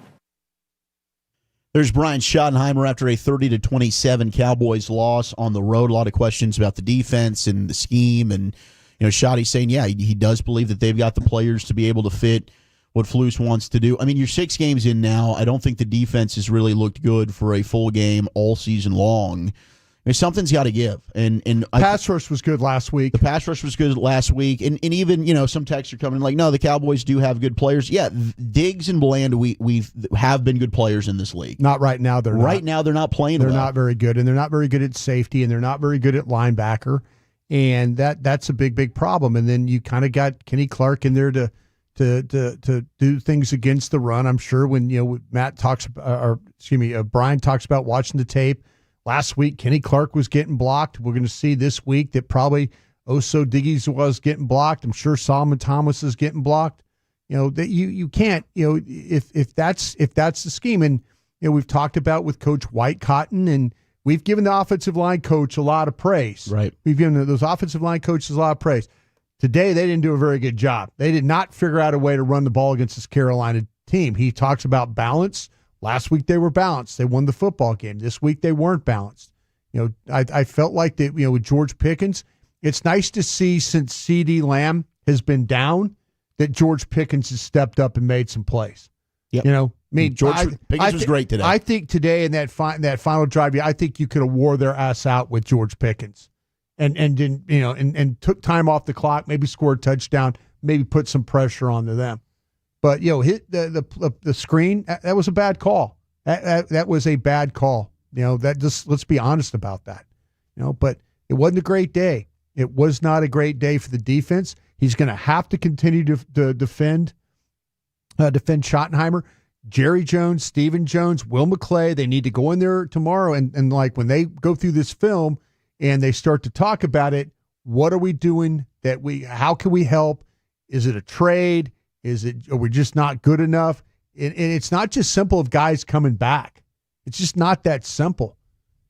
There's Bryan Schottenheimer after a 30-27 Cowboys loss on the road. A lot of questions about the defense and the scheme, and Schotty's saying, yeah, he does believe that they've got the players to be able to fit what Flus wants to do. You're 6 games in now. I don't think the defense has really looked good for a full game all season long. Something's got to give. And pass rush was good last week. The pass rush was good last week. And even, some texts are coming like, no, the Cowboys do have good players. Yeah, Diggs and Bland, we have been good players in this league. Not right now. Right now, they're not playing well. They're not very good, and they're not very good at safety, and they're not very good at linebacker. And that's a big problem. And then you kind of got Kenny Clark in there to do things against the run. I'm sure when Bryan talks about watching the tape last week, Kenny Clark was getting blocked. We're going to see this week that probably Oso Diggies was getting blocked. I'm sure Solomon Thomas is getting blocked. That you can't. If that's the scheme, and we've talked about with Coach White Cotton, and we've given the offensive line coach a lot of praise. Right. We've given those offensive line coaches a lot of praise. Today, they didn't do a very good job. They did not figure out a way to run the ball against this Carolina team. He talks about balance. Last week, they were balanced. They won the football game. This week, they weren't balanced. I felt like that, with George Pickens, it's nice to see since CeeDee Lamb has been down that George Pickens has stepped up and made some plays. Yep. George Pickens was great today. I think today in that final drive, I think you could have wore their ass out with George Pickens, and took time off the clock, maybe scored a touchdown, maybe put some pressure onto them. But hit the screen. That was a bad call. That was a bad call. Let's be honest about that. But it wasn't a great day. It was not a great day for the defense. He's going to have to continue to defend Schottenheimer. Jerry Jones, Stephen Jones, Will McClay, they need to go in there tomorrow and like when they go through this film and they start to talk about it, what are we doing how can we help? Is it a trade? Are we just not good enough? And it's not just simple of guys coming back. It's just not that simple.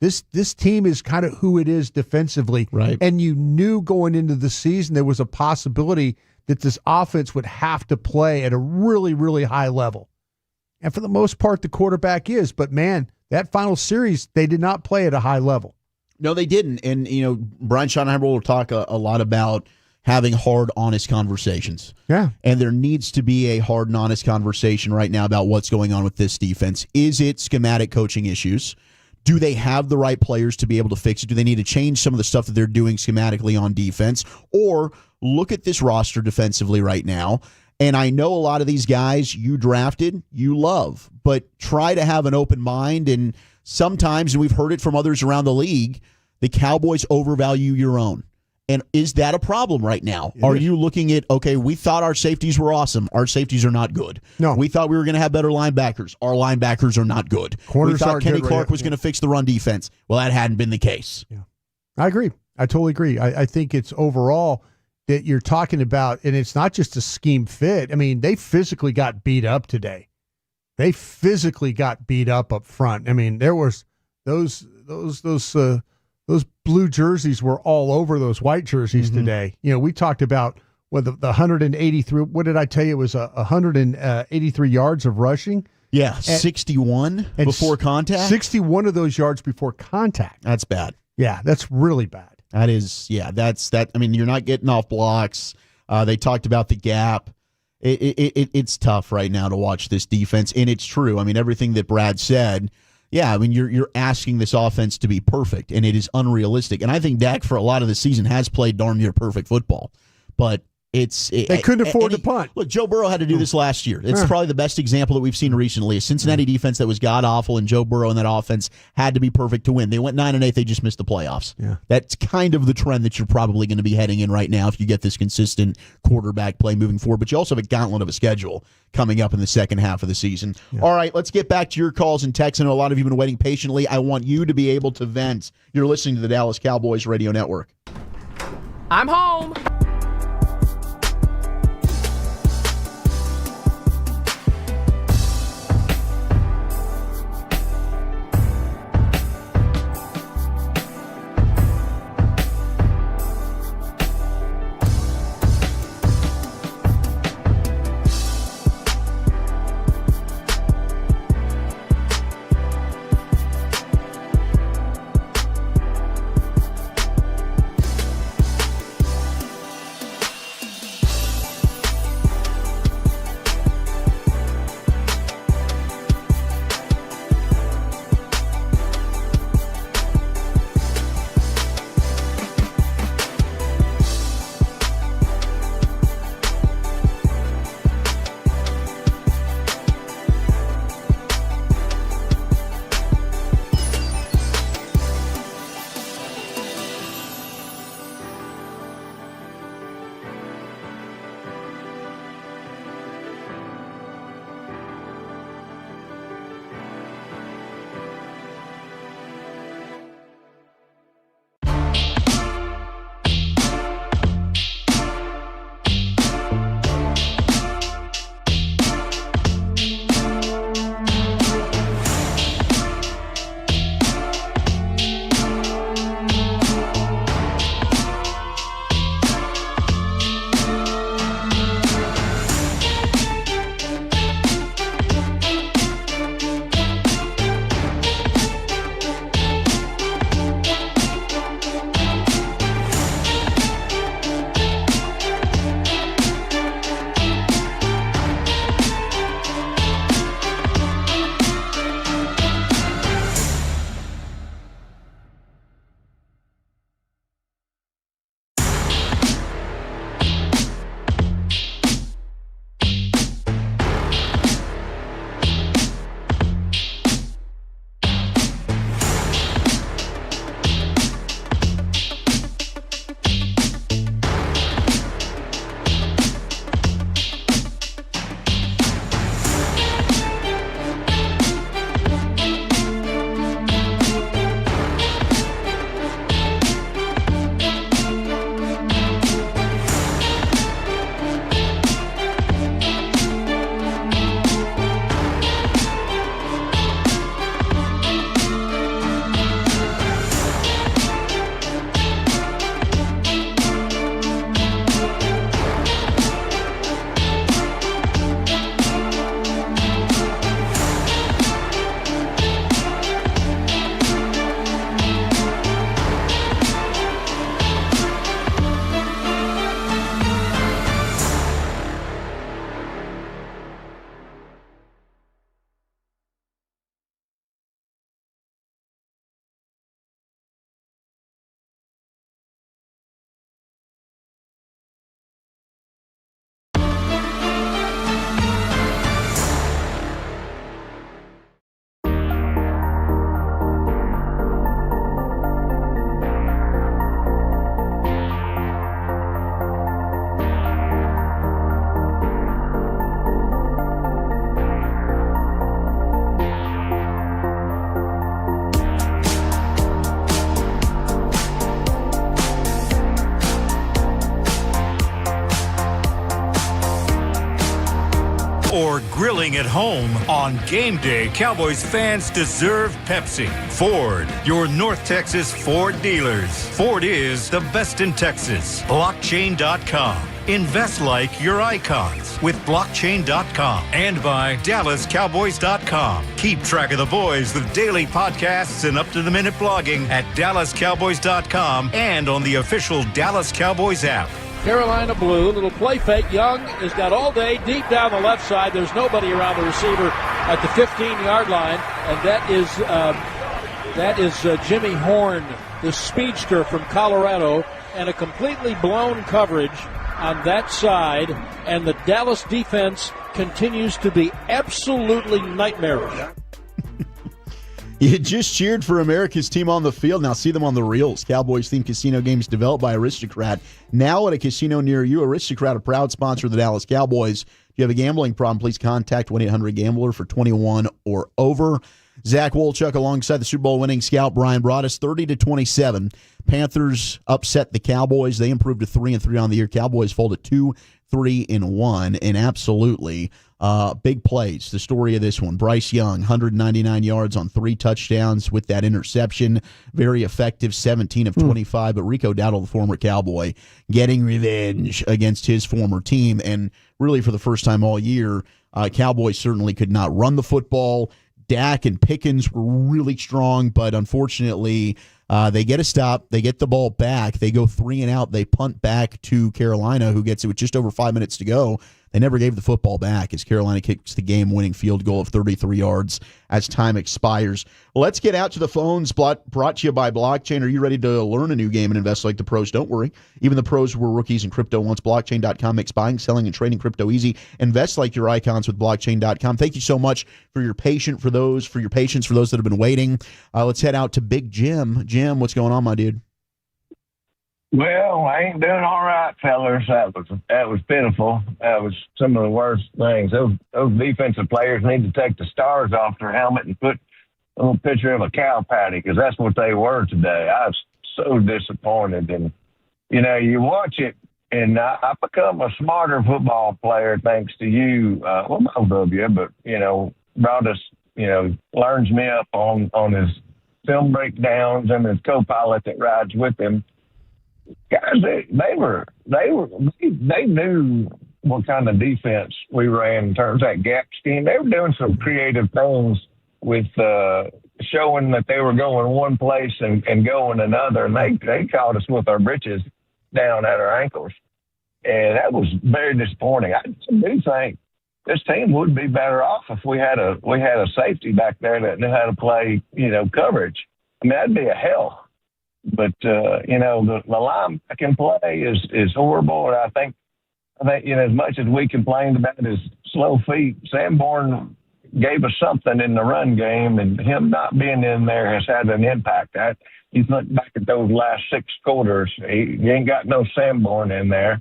This team is kind of who it is defensively. Right. And you knew going into the season there was a possibility that this offense would have to play at a really, really high level. And for the most part, the quarterback is. But, man, that final series, they did not play at a high level. No, they didn't. And, Bryan Schottenheimer will talk a lot about having hard, honest conversations. Yeah. And there needs to be a hard and honest conversation right now about what's going on with this defense. Is it schematic coaching issues? Do they have the right players to be able to fix it? Do they need to change some of the stuff that they're doing schematically on defense? Or look at this roster defensively right now. And I know a lot of these guys you drafted, you love, but try to have an open mind. And sometimes, and we've heard it from others around the league, the Cowboys overvalue your own. And is that a problem right now? Are you looking at, okay, we thought our safeties were awesome. Our safeties are not good. No. We thought we were going to have better linebackers. Our linebackers are not good. Corners we thought Kenny good, Clark was going to fix the run defense. Well, that hadn't been the case. Yeah, I agree. I totally agree. I think it's overall, that you're talking about, and it's not just a scheme fit. I mean, they physically got beat up today. They physically got beat up front. I mean, there was those blue jerseys were all over those white jerseys today. You know, we talked about the 183. What did I tell you? It was 183 yards of rushing. Yeah, 61 before contact. 61 of those yards before contact. That's bad. Yeah, that's really bad. That is, yeah, that's that. I mean, you're not getting off blocks. They talked about the gap. It's tough right now to watch this defense, and it's true. I mean, everything that Brad said. Yeah, I mean, you're asking this offense to be perfect, and it is unrealistic. And I think Dak, for a lot of the season, has played darn near perfect football, but they couldn't afford to punt. Look, Joe Burrow had to do this last year. It's probably the best example that we've seen recently. A Cincinnati defense that was god-awful, and Joe Burrow and that offense had to be perfect to win. They went 9-8. They just missed the playoffs. Yeah. That's kind of the trend that you're probably going to be heading in right now if you get this consistent quarterback play moving forward. But you also have a gauntlet of a schedule coming up in the second half of the season. Yeah. All right, let's get back to your calls and texts. I know a lot of you have been waiting patiently. I want you to be able to vent. You're listening to the Dallas Cowboys Radio Network. I'm home. or grilling at home, on game day, Cowboys fans deserve Pepsi. Ford, your North Texas Ford dealers. Ford is the best in Texas. Blockchain.com. Invest like your icons with blockchain.com and by DallasCowboys.com. Keep track of the boys with daily podcasts and up-to-the-minute blogging at DallasCowboys.com and on the official Dallas Cowboys app. Carolina blue, little play fake. Young has got all day deep down the left side. There's nobody around the receiver at the 15-yard line, and that is Jimmy Horn, the speedster from Colorado, and a completely blown coverage on that side, and the Dallas defense continues to be absolutely nightmarish. You just cheered for America's team on the field. Now see them on the reels. Cowboys-themed casino games developed by Aristocrat. Now at a casino near you. Aristocrat, a proud sponsor of the Dallas Cowboys. If you have a gambling problem, please contact 1-800-GAMBLER for 21 or over. Zach Wolchuk alongside the Super Bowl winning scout Bryan brought us 30-27. Panthers upset the Cowboys. They improved to 3-3 on the year. Cowboys fall to 2-3-1, and absolutely big plays. The story of this one: Bryce Young, 199 yards on 3 touchdowns with that interception. Very effective, 17 of 25. But Rico Dowdle, the former Cowboy, getting revenge against his former team, and really for the first time all year, Cowboys certainly could not run the football. Dak and Pickens were really strong, but unfortunately, they get a stop. They get the ball back. They go 3 and out. They punt back to Carolina, who gets it with just over 5 minutes to go. They never gave the football back as Carolina kicks the game-winning field goal of 33 yards as time expires. Let's get out to the phones. Brought to you by Blockchain. Are you ready to learn a new game and invest like the pros? Don't worry. Even the pros were rookies in crypto once. Blockchain.com makes buying, selling, and trading crypto easy. Invest like your icons with Blockchain.com. Thank you so much for your patience for those that have been waiting. Let's head out to Big Jim. Jim, what's going on, my dude? Well, I ain't doing all right, fellas. That was pitiful. That was some of the worst things. Those defensive players need to take the stars off their helmet and put a little picture of a cow patty, because that's what they were today. I was so disappointed. And, you watch it, and I've become a smarter football player thanks to you. Well, both of you, but, brought us, learns me up on his film breakdowns and his co-pilot that rides with him. Guys, they knew what kind of defense we ran in terms of that gap scheme. They were doing some creative things with showing that they were going one place and going another, and they caught us with our britches down at our ankles, and that was very disappointing. I do think this team would be better off if we had a safety back there that knew how to play, coverage. I mean, that'd be a hell. But, the line can play is horrible. And I think, as much as we complained about his slow feet, Sanborn gave us something in the run game, and him not being in there has had an impact. You look back at those last 6 quarters, he ain't got no Sanborn in there.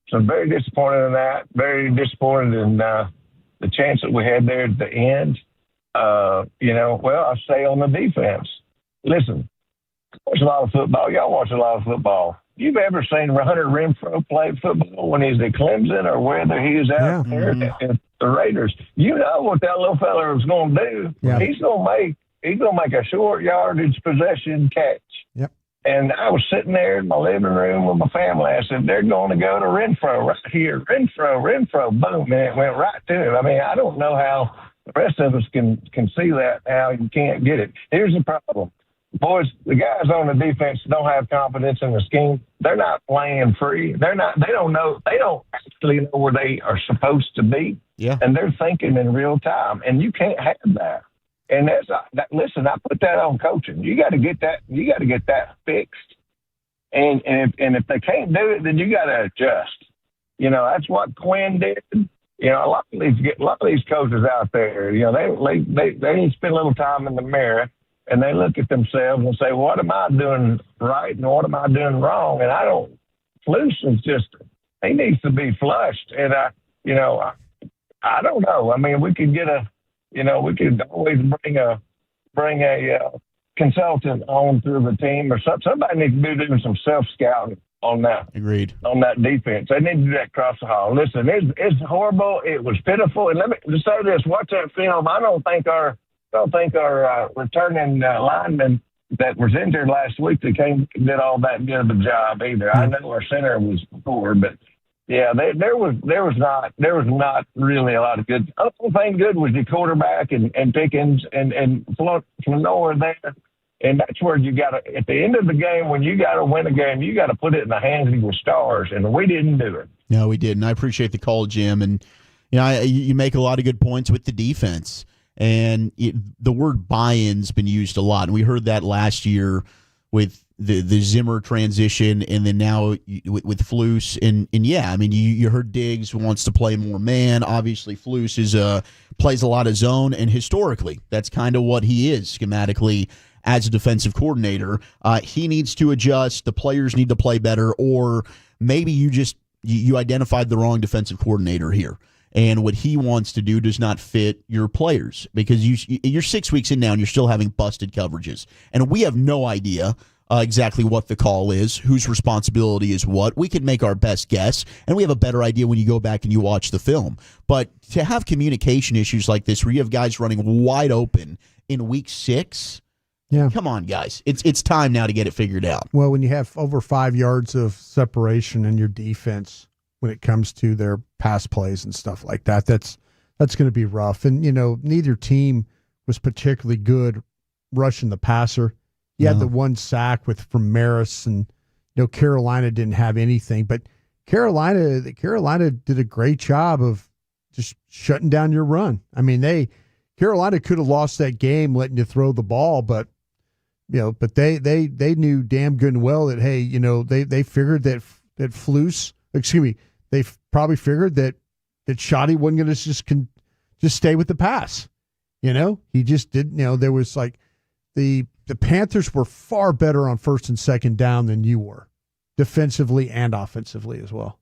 So very disappointed in that. Very disappointed in the chance that we had there at the end. I'll say on the defense. Listen, watch a lot of football. Y'all watch a lot of football. You've ever seen Hunter Renfrow play football when he's at Clemson or whether he's out there at the Raiders? You know what that little fella is going to do. Yeah. He's going to make a short yardage possession catch. Yep. And I was sitting there in my living room with my family. I said, they're going to go to Renfrow right here. Renfrow, boom, and it went right to him. I mean, I don't know how the rest of us can see that, how you can't get it. Here's the problem. Boys, the guys on the defense don't have confidence in the scheme. They're not playing free. They don't actually know where they are supposed to be. Yeah. And they're thinking in real time. And you can't have that. And listen, I put that on coaching. You got to get that fixed. And if they can't do it, then you got to adjust. That's what Quinn did. A lot of these coaches out there, they need to spend a little time in the mirror. And they look at themselves and say, what am I doing right and what am I doing wrong? And Flus is he needs to be flushed. And, I don't know. I mean, we could we could always bring a consultant on through the team or something. Somebody needs to be doing some self-scouting on that. Agreed. On that defense. They need to do that across the hall. Listen, it's horrible. It was pitiful. And let me just say this, watch that film. I don't think our returning lineman that was injured last week that did all that good of a job either. I know our center was poor, but yeah, there was not really a lot of good. The only thing good was the quarterback and Pickens and Flanoa there. And that's where you got to, at the end of the game, when you got to win a game, you got to put it in the hands of your stars, and we didn't do it. No, we didn't. I appreciate the call, Jim. And, you make a lot of good points with the defense. And the word buy-in's been used a lot. And we heard that last year with the Zimmer transition, and then now with Flus. And yeah, I mean, you heard Diggs wants to play more man. Obviously, Flus plays a lot of zone, and historically, that's kind of what he is schematically as a defensive coordinator. He needs to adjust. The players need to play better, or maybe you identified the wrong defensive coordinator here. And what he wants to do does not fit your players, because you're 6 weeks in now and you're still having busted coverages. And we have no idea exactly what the call is, whose responsibility is what. We can make our best guess, and we have a better idea when you go back and you watch the film. But to have communication issues like this, where you have guys running wide open in week 6, yeah, come on, guys. It's time now to get it figured out. Well, when you have over 5 yards of separation in your defense when it comes to their pass plays and stuff like that, that's going to be rough. And, neither team was particularly good rushing the passer. You had the one sack from Maris, and, Carolina didn't have anything. But Carolina did a great job of just shutting down your run. I mean, Carolina could have lost that game letting you throw the ball, but they knew damn good and well that, hey, they figured that Flus, they probably figured that Schotty wasn't going to just stay with the pass. He just didn't. There was like the Panthers were far better on first and second down than you were, defensively and offensively as well.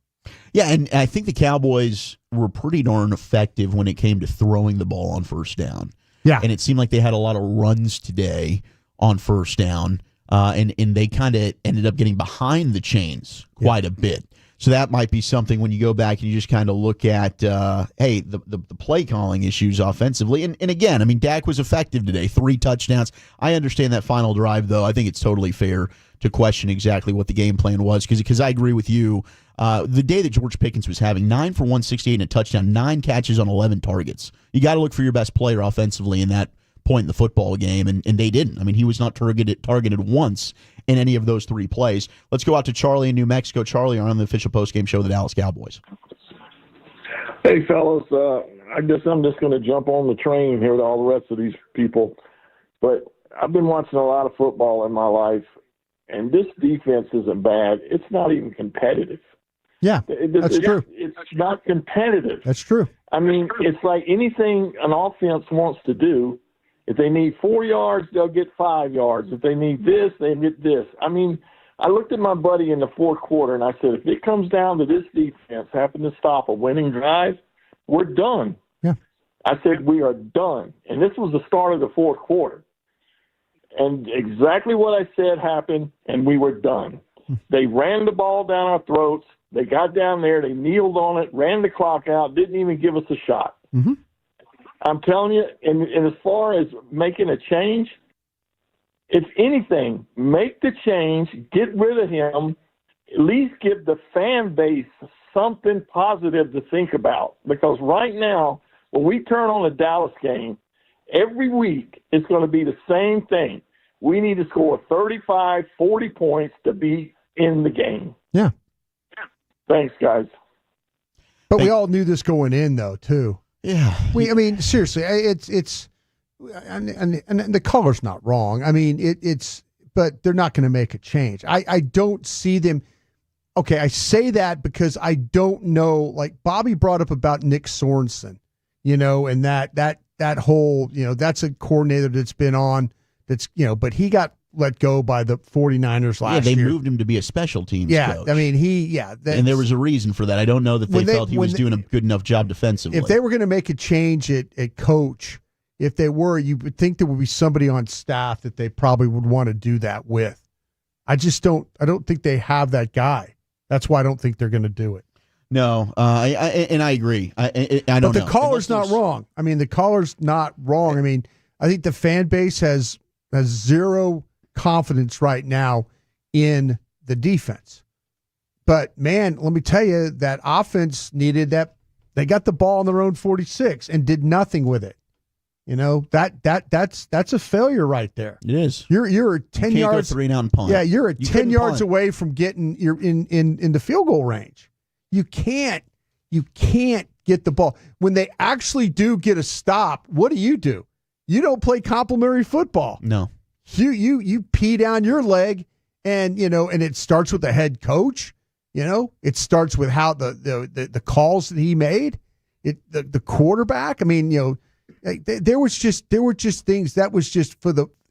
Yeah, and I think the Cowboys were pretty darn effective when it came to throwing the ball on first down. Yeah. And it seemed like they had a lot of runs today on first down, and they kind of ended up getting behind the chains quite a bit. So that might be something when you go back and you just kind of look at, the play calling issues offensively. And again, I mean, Dak was effective today, 3 touchdowns. I understand that final drive, though. I think it's totally fair to question exactly what the game plan was, because I agree with you. The day that George Pickens was having 9 for 168 and a touchdown, 9 catches on 11 targets. You got to look for your best player offensively in that point in the football game, and they didn't. I mean, he was not targeted once in any of those 3 plays. Let's go out to Charlie in New Mexico. Charlie, on the official postgame show of the Dallas Cowboys. Hey, fellas, I guess I'm just going to jump on the train here with all the rest of these people. But I've been watching a lot of football in my life, and this defense isn't bad. It's not even competitive. Yeah, that's true. It's not competitive. That's true. I mean, it's like anything an offense wants to do. If they need 4 yards, they'll get 5 yards. If they need this, they get this. I mean, I looked at my buddy in the fourth quarter, and I said, if it comes down to this defense having to stop a winning drive, we're done. Yeah. I said, we are done. And this was the start of the fourth quarter. And exactly what I said happened, and we were done. They ran the ball down our throats. They got down there. They kneeled on it, ran the clock out, didn't even give us a shot. Mm-hmm. I'm telling you, and as far as making a change, if anything, make the change, get rid of him, at least give the fan base something positive to think about. Because right now, when we turn on the Dallas game, every week it's going to be the same thing. We need to score 35, 40 points to be in the game. Yeah. Thanks, guys. But we all knew this going in, though, too. Yeah. I mean, seriously, it's and the color's not wrong. I mean, but they're not going to make a change. I don't see them. Okay, I say that because I don't know. Like Bobby brought up about Nick Sorensen, and that whole, that's a coordinator that's been on. That's but he got let go by the 49ers last year. Yeah, they moved him to be a special teams coach. I mean, and there was a reason for that. I don't know that they felt he was doing a good enough job defensively. If they were going to make a change at coach, if they were, you would think there would be somebody on staff that they probably would want to do that with. I don't think they have that guy. That's why I don't think they're going to do it. No, I agree. I don't know. But the caller's not wrong. I mean, the caller's not wrong. I mean, I think the fan base has zero confidence right now in the defense. But, man, let me tell you, that offense needed that. They got the ball on their own 46 and did nothing with it. You know, that's a failure right there. It is. You're 10 yards. Go 3 and out and punt. Yeah, you're at 10 yards punt. away from getting in the field goal range. You can't get the ball. When they actually do get a stop, what do? You don't play complimentary football. No. You pee down your leg, and and it starts with the head coach. It starts with how the calls that he made. The quarterback. I mean, there were just things that was just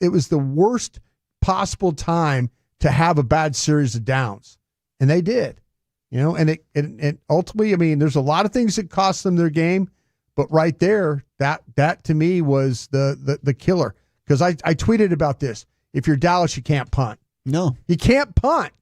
it was the worst possible time to have a bad series of downs, and they did. And it ultimately, I mean, there's a lot of things that cost them their game, but right there, that to me was the killer. Because I tweeted about this. If you're Dallas, you can't punt. No, you can't punt.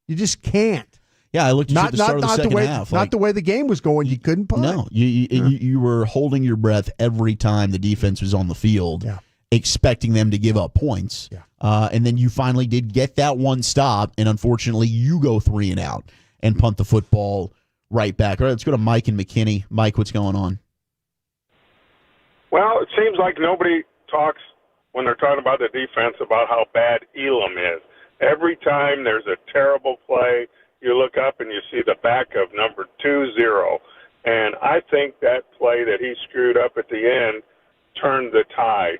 You just can't. Yeah, I looked at the start of the second half. Not the way the game was going. You couldn't punt. No, you were holding your breath every time the defense was on the field, expecting them to give up points. Yeah. And then you finally did get that one stop, and unfortunately, you go 3 and out and punt the football right back. All right, let's go to Mike and McKinney. Mike, what's going on? Well, it seems like nobody talks when they're talking about the defense about how bad Elam is. Every time there's a terrible play, you look up and you see the back of number 2-0. And I think that play that he screwed up at the end turned the tide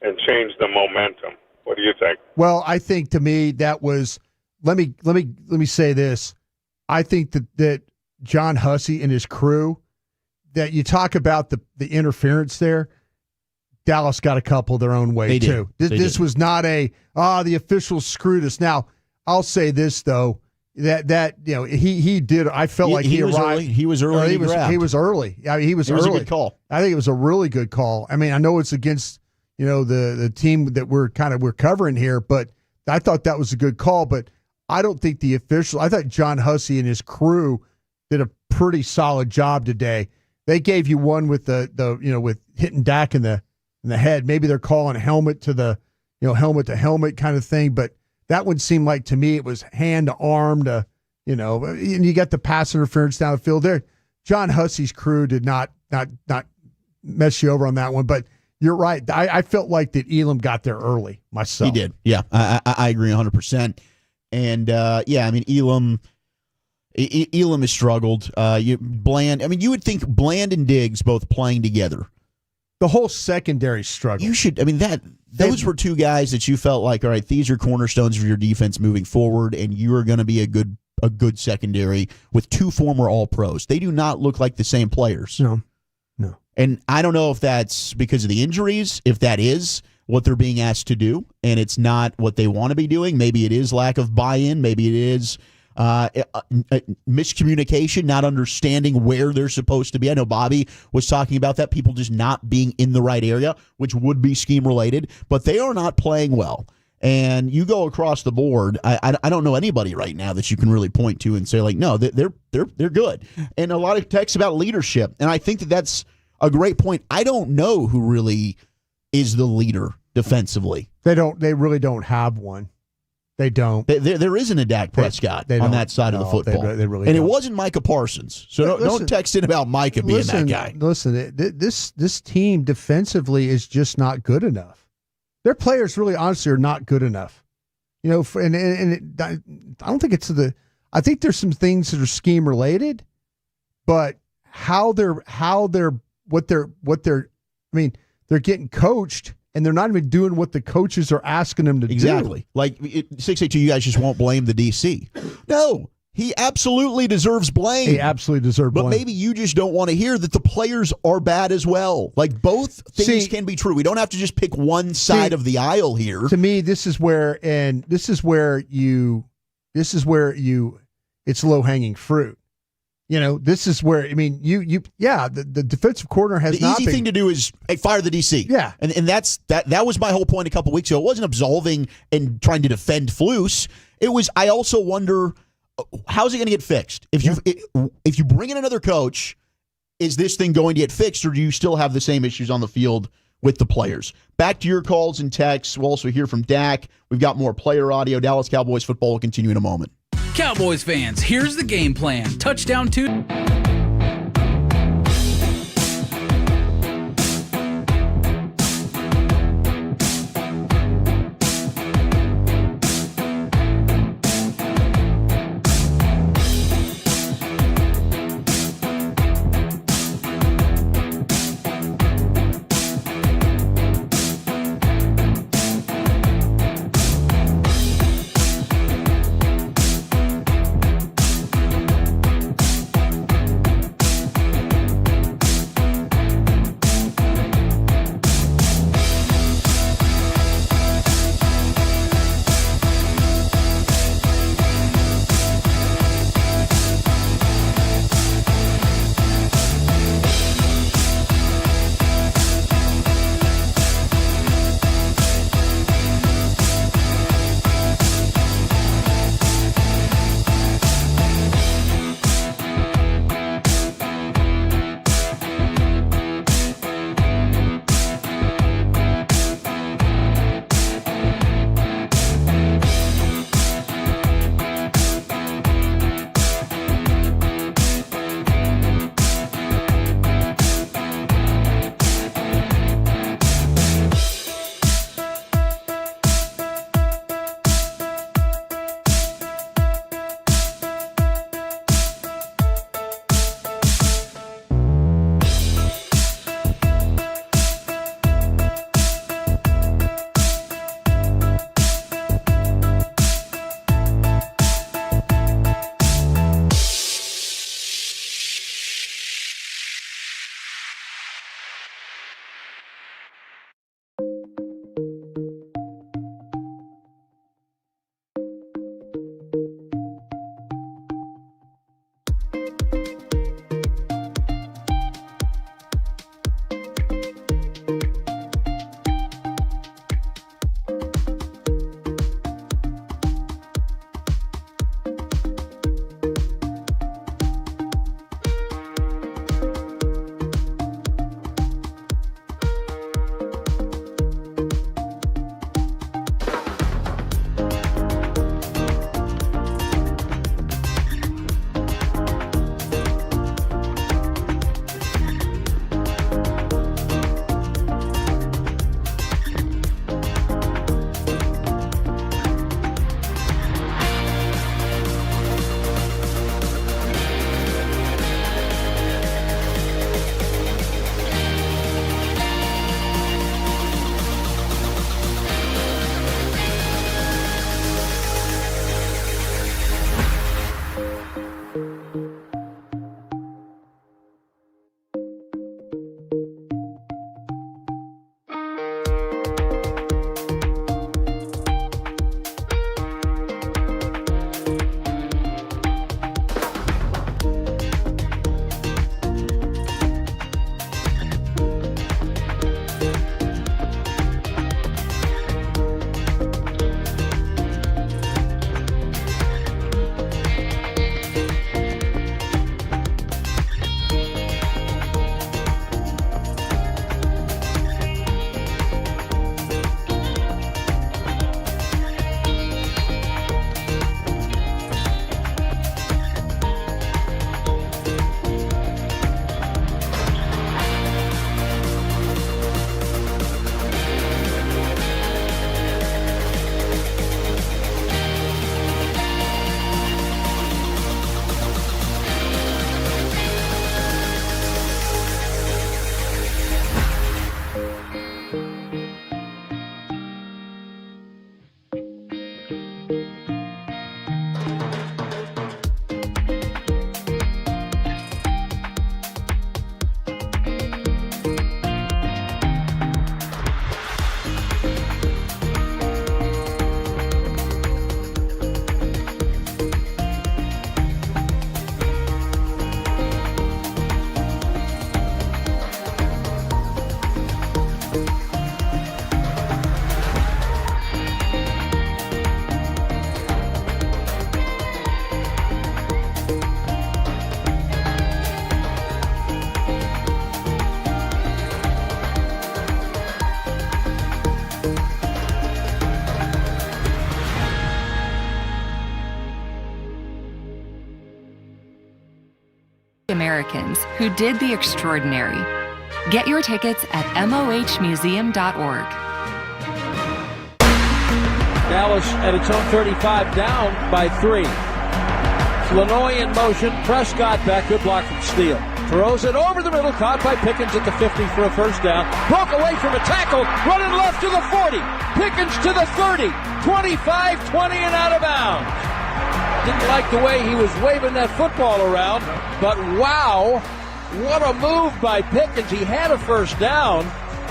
and changed the momentum. What do you think? Well, I think to me that was let me say this. I think that John Hussey and his crew, that you talk about the interference there, Dallas got a couple their own way too. This was not the officials screwed us. Now, I'll say this though, that he did. I felt like he arrived. Early. He was early. He was early. I mean, he was early. It was a good call. I think it was a really good call. I mean, I know it's against the team that we're covering here, but I thought that was a good call. But I don't think the official. I thought John Hussey and his crew did a pretty solid job today. They gave you one with with hitting Dak in the head. Maybe they're calling helmet to the helmet to helmet kind of thing, but that one seemed like to me it was hand to arm to and you got the pass interference down the field there. John Hussey's crew did not mess you over on that one, but you're right. I felt like that Elam got there early myself. He did. Yeah, I agree 100%. And I mean Elam has struggled. Bland. I mean, you would think Bland and Diggs both playing together. The whole secondary struggle. You should. I mean those were two guys that you felt like, all right, these are cornerstones of your defense moving forward, and you are going to be a good secondary with two former All-Pros. They do not look like the same players. No. And I don't know if that's because of the injuries, if that is what they're being asked to do, and it's not what they want to be doing. Maybe it is lack of buy-in. Maybe it is miscommunication, not understanding where they're supposed to be. I know Bobby was talking about that, people just not being in the right area, which would be scheme-related, but they are not playing well. And you go across the board, I don't know anybody right now that you can really point to and say, like, no, they're good. And a lot of texts about leadership, and I think that's a great point. I don't know who really is the leader defensively. They really don't have one. They don't. There isn't a Dak Prescott on that side of the football. They really and don't. It wasn't Micah Parsons. So don't text in about Micah being that guy. Listen, this team defensively is just not good enough. Their players really, honestly, are not good enough. I don't think it's I think there's some things that are scheme related, but they're getting coached. And they're not even doing what the coaches are asking them to do. Exactly. Like 682, you guys just won't blame the DC. No, he absolutely deserves blame. He absolutely deserves blame. But maybe you just don't want to hear that the players are bad as well. Like both things can be true. We don't have to just pick one side of the aisle here. To me, it's low-hanging fruit. This is where, the defensive coordinator has the easy thing to do is fire the DC. Yeah. And that was my whole point a couple weeks ago. It wasn't absolving and trying to defend Flus. It was, I also wonder, how's it going to get fixed? If you bring in another coach, is this thing going to get fixed, or do you still have the same issues on the field with the players? Back to your calls and texts. We'll also hear from Dak. We've got more player audio. Dallas Cowboys football will continue in a moment. Cowboys fans, here's the game plan. Touchdown 2. Americans who did the extraordinary. Get your tickets at mohmuseum.org. Dallas at its own 35, down by 3. Flanoy in motion. Prescott back. Good block from Steele. Throws it over the middle. Caught by Pickens at the 50 for a first down. Broke away from a tackle. Running left to the 40. Pickens to the 30. 25, 20, and out of bounds. Didn't like the way he was waving that football around. But wow, what a move by Pickens. He had a first down,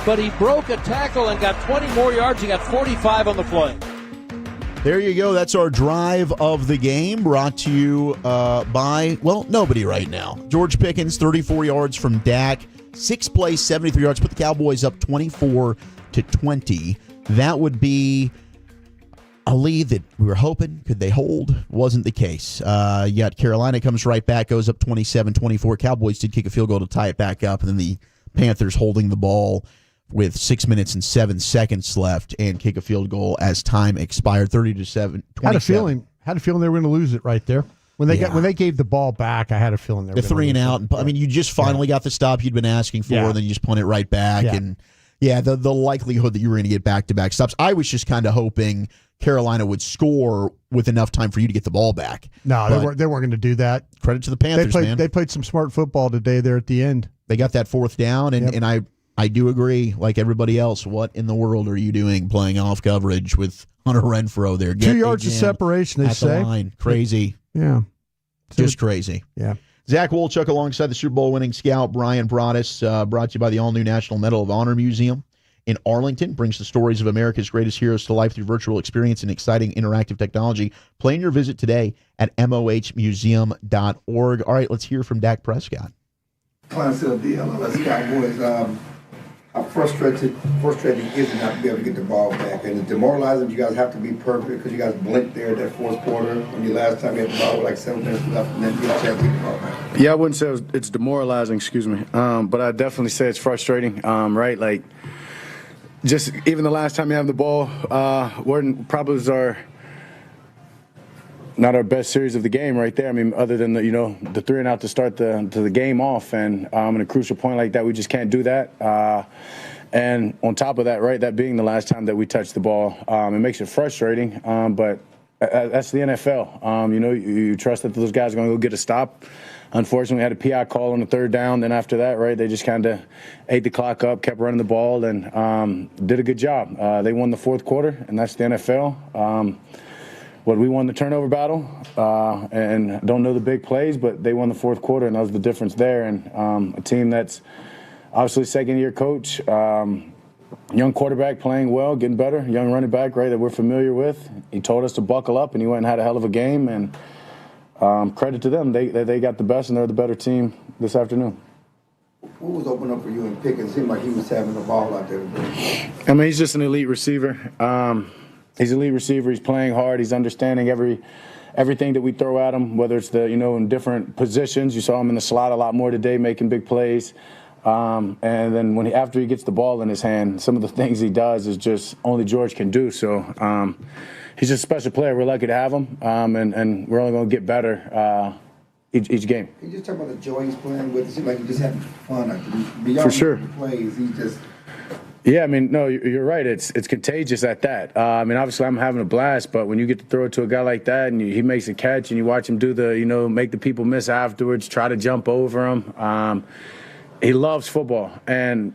but he broke a tackle and got 20 more yards. He got 45 on the play. There you go. That's our drive of the game, brought to you by, well, nobody right now. George Pickens, 34 yards from Dak, 6 plays, 73 yards, put the Cowboys up 24-20. That would be a lead that we were hoping. Could they hold? Wasn't the case. Yet Carolina comes right back, goes up 27-24. Cowboys did kick a field goal to tie it back up, and then the Panthers holding the ball with 6 minutes and 7 seconds left and kick a field goal as time expired, 30-7. Had a feeling they were going to lose it right there. When they gave the ball back, I had a feeling they were going to lose it. The 3 and out. I mean, you just finally got the stop you'd been asking for, and then you just punt it right back. Yeah. And the likelihood that you were going to get back-to-back stops. I was just kind of hoping Carolina would score with enough time for you to get the ball back. No, they weren't going to do that. Credit to the Panthers, man. They played some smart football today there at the end. They got that 4th down, and I do agree, like everybody else, what in the world are you doing playing off coverage with Hunter Renfrow there? 2 yards of separation, they say. The line. Crazy. Yeah. Just crazy. Yeah. Zach Wolchuk alongside the Super Bowl winning scout Bryan Broaddus, brought to you by the all-new National Medal of Honor Museum in Arlington. Brings the stories of America's greatest heroes to life through virtual experience and exciting interactive technology. Plan your visit today at mohmuseum.org. All right, let's hear from Dak Prescott. Trying to sell deal. Let's Cowboys. How frustrating is it not to be able to get the ball back? And it's demoralizing. You guys have to be perfect because you guys blinked there at that 4th quarter when you last time you had the ball with like 7 minutes left and then you get a chance to get the ball back. Yeah, I wouldn't say it's demoralizing, but I'd definitely say it's frustrating, right? Like, just even the last time you have the ball, probably was not our best series of the game right there. I mean, other than the 3 and out to start the game off, and in a crucial point like that, we just can't do that. And on top of that, right, that being the last time that we touched the ball, it makes it frustrating. But that's the NFL. You trust that those guys are going to go get a stop. Unfortunately, we had a PI call on the 3rd down. Then after that, right, they just kind of ate the clock up, kept running the ball, and did a good job. They won the 4th quarter, and that's the NFL. We won the turnover battle, and don't know the big plays, but they won the 4th quarter, and that was the difference there. And a team that's obviously second-year coach, young quarterback playing well, getting better, young running back, right, that we're familiar with. He told us to buckle up, and he went and had a hell of a game. And credit to them, they got the best, and they're the better team this afternoon. What was open up for you and Pickens? It seemed like he was having the ball out there today. I mean, he's just an elite receiver. He's an elite receiver. He's playing hard. He's understanding everything that we throw at him, whether it's in different positions. You saw him in the slot a lot more today, making big plays. And then after he gets the ball in his hand, some of the things he does is just only George can do. So he's just a special player. We're lucky to have him, and we're only going to get better each game. Can you just talk about the joy he's playing with? It seems like he's just having fun. Beyond For sure. The plays, he's just. Yeah, I mean, no, you're right. It's contagious at that. I mean, obviously, I'm having a blast, but when you get to throw it to a guy like that and he makes a catch and you watch him do make the people miss afterwards, try to jump over him, he loves football. And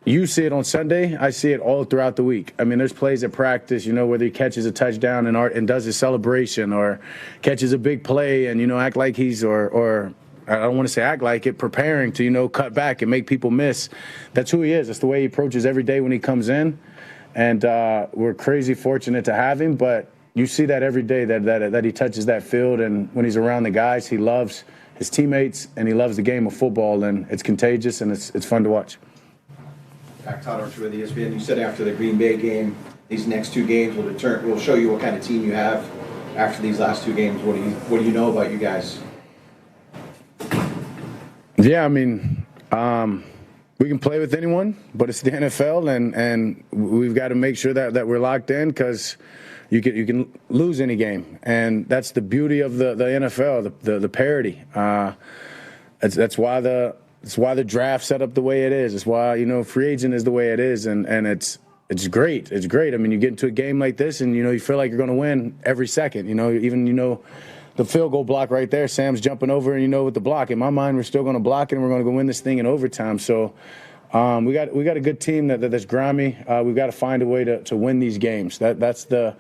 you see it on Sunday, I see it all throughout the week. I mean, there's plays at practice, whether he catches a touchdown and does his celebration or catches a big play and, act like he's or I don't want to say act like it, preparing to, cut back and make people miss. That's who he is. That's the way he approaches every day when he comes in. And we're crazy fortunate to have him, but you see that every day that he touches that field. And when he's around the guys, he loves his teammates and he loves the game of football. And it's contagious and it's fun to watch. Back Todd Archer with ESPN. You said after the Green Bay game, these next 2 games will show you what kind of team you have after these last 2 games. What do you know about you guys? Yeah, I mean, we can play with anyone, but it's the NFL, and we've got to make sure that we're locked in because you can lose any game, and that's the beauty of the NFL, the parity. that's why the draft set up the way it is. It's why free agent is the way it is, and it's great. It's great. I mean, you get into a game like this, and you feel like you're going to win every second. Even the field goal block right there. Sam's jumping over, and with the block. In my mind, we're still going to block it, and we're going to go win this thing in overtime. So. We got a good team that's grimy. We've got to find a way to win these games. That's the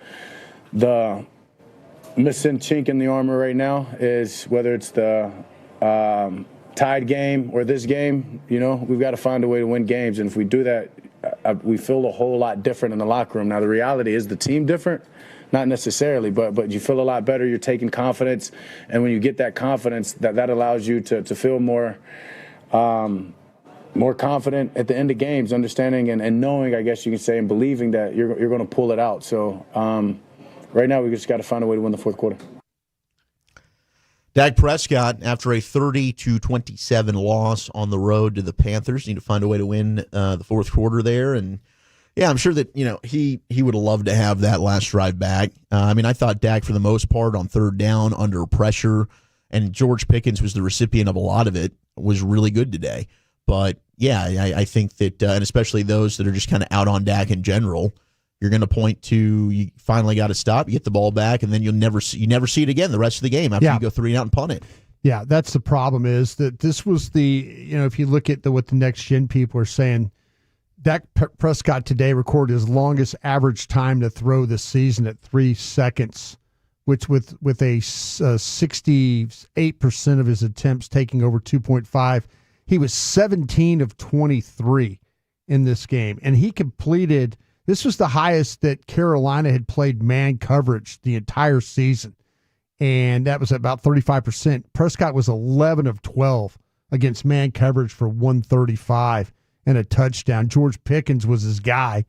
missing chink in the armor right now is whether it's the tied game or this game. We've got to find a way to win games, and if we do that, we feel a whole lot different in the locker room. Now the reality is the team different. Not necessarily, but you feel a lot better. You're taking confidence, and when you get that confidence, that allows you to feel more confident at the end of games, understanding and knowing, I guess you can say, and believing that you're going to pull it out. So right now we just got to find a way to win the fourth quarter. Dak Prescott, after a 30-27 loss on the road to the Panthers, need to find a way to win the fourth quarter there. And yeah, I'm sure that he would have loved to have that last drive back. I thought Dak, for the most part, on third down under pressure, and George Pickens was the recipient of a lot of it, was really good today. But yeah, I think that, and especially those that are just kind of out on Dak in general, you're going to point to, you finally got to stop, you get the ball back, and then you never see it again the rest of the game after you go 3 and out and punt it. Yeah, that's the problem, is that this was if you look at what the next gen people are saying, Dak Prescott today recorded his longest average time to throw this season at 3 seconds, which with a 68% of his attempts taking over 2.5. He was 17 of 23 in this game, and he completed. This was the highest that Carolina had played man coverage the entire season, and that was about 35%. Prescott was 11 of 12 against man coverage for 135 and a touchdown. George Pickens was his guy.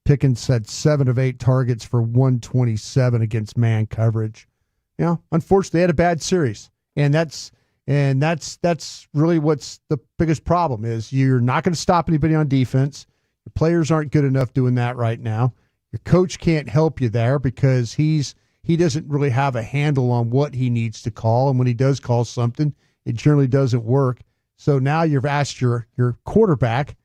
Pickens had 7 of 8 targets for 127 against man coverage. Unfortunately, they had a bad series, and that's really what's the biggest problem is you're not going to stop anybody on defense. Your players aren't good enough doing that right now. Your coach can't help you there because he doesn't really have a handle on what he needs to call, and when he does call something, it generally doesn't work. So now you've asked your quarterback,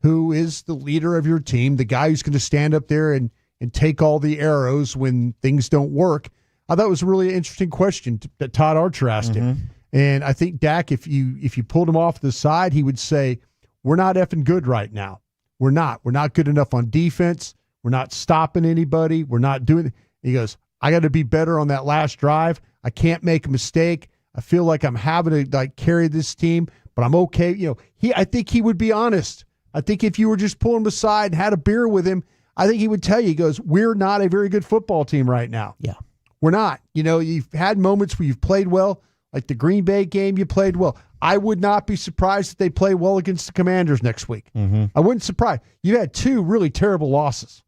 who is the leader of your team, the guy who's going to stand up there and take all the arrows when things don't work. I thought it was a really interesting question that Todd Archer asked him. And I think Dak, if you pulled him off the side, he would say, we're not effing good right now. We're not. We're not good enough on defense. We're not stopping anybody. We're not doing it. He goes, I got to be better on that last drive. I can't make a mistake. I feel like I'm having to carry this team, but I'm okay. I think he would be honest. I think if you were just pulling him aside and had a beer with him, I think he would tell you, he goes, we're not a very good football team right now. Yeah. We're not. You've had moments where you've played well. Like the Green Bay game, you played well. I would not be surprised if they play well against the Commanders next week. I wouldn't surprise. You had 2 really terrible losses.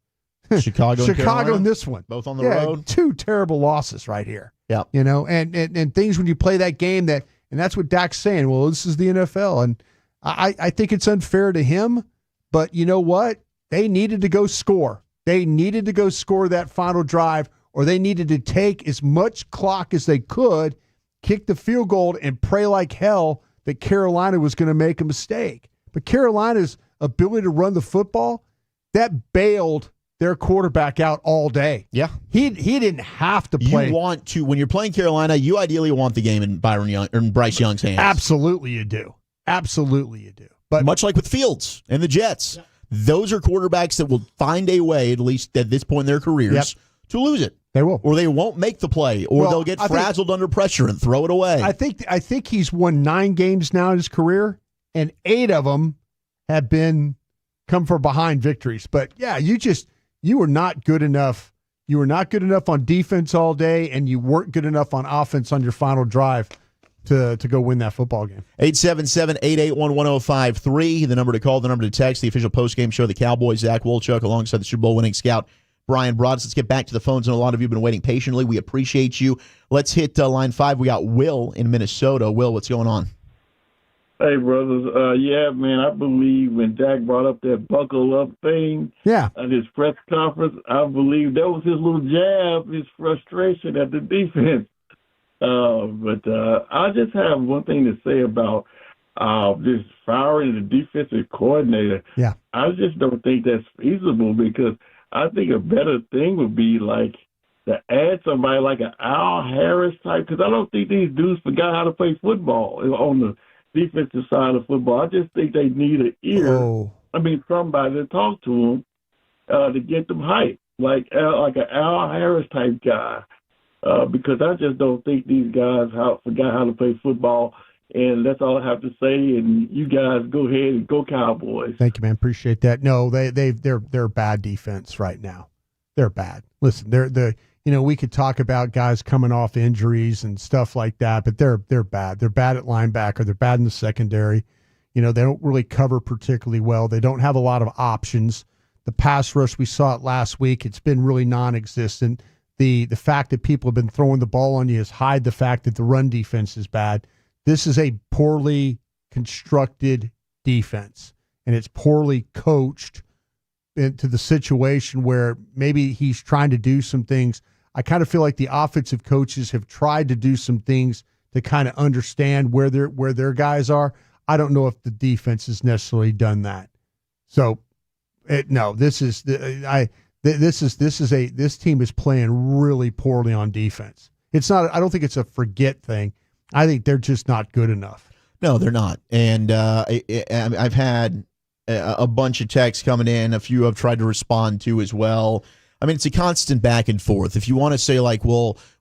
Chicago and this one. Both on the road. 2 terrible losses right here. Yeah. And things when you play that game and that's what Dak's saying. Well, this is the NFL. And I think it's unfair to him, but you know what? They needed to go score. They needed to go score that final drive, or they needed to take as much clock as they could, kick the field goal, and pray like hell that Carolina was going to make a mistake. But Carolina's ability to run the football, that bailed their quarterback out all day. Yeah. He didn't have to play. You want to, when you're playing Carolina, you ideally want the game in Bryce Young's hands. Absolutely you do. Absolutely you do. But much like with Fields and the Jets, those are quarterbacks that will find a way, at least at this point in their careers, to lose it. They will. Or they won't make the play, or they'll get frazzled under pressure and throw it away. I think he's won 9 games now in his career, and 8 of them have been come from behind victories. But yeah, you were not good enough. You were not good enough on defense all day, and you weren't good enough on offense on your final drive to go win that football game. 877-881-1053, the number to call, the number to text, the official postgame show, the Cowboys, Zach Wolchuk, alongside the Super Bowl winning scout, Bryan Broaddus. Let's get back to the phones, and a lot of you have been waiting patiently. We appreciate you. Let's hit line 5. We got Will in Minnesota. Will, what's going on? Hey, brothers. Yeah, man, I believe when Dak brought up that buckle up thing at his press conference, I believe that was his little jab, his frustration at the defense. But I just have one thing to say about this firing the defensive coordinator. Yeah. I just don't think that's feasible because I think a better thing would be like to add somebody like an Al Harris type, because I don't think these dudes forgot how to play football on the defensive side of football. I just think they need an ear. Somebody to talk to them to get them hyped, like an Al Harris type guy, because I just don't think these guys forgot how to play football. And that's all I have to say. And you guys go ahead and go Cowboys. Thank you, man. Appreciate that. No, they're bad defense right now. They're bad. Listen, we could talk about guys coming off injuries and stuff like that, but they're bad. They're bad at linebacker. They're bad in the secondary. They don't really cover particularly well. They don't have a lot of options. The pass rush, we saw it last week. It's been really non-existent. The fact that people have been throwing the ball on you has hide the fact that the run defense is bad. This is a poorly constructed defense, and it's poorly coached into the situation where maybe he's trying to do some things. I kind of feel like the offensive coaches have tried to do some things to kind of understand where their guys are. I don't know if the defense has necessarily done that. So, this team is playing really poorly on defense. It's not. I don't think it's a forget thing. I think they're just not good enough. No, they're not. And I've had a bunch of texts coming in. A few I've tried to respond to as well. It's a constant back and forth. If you want to say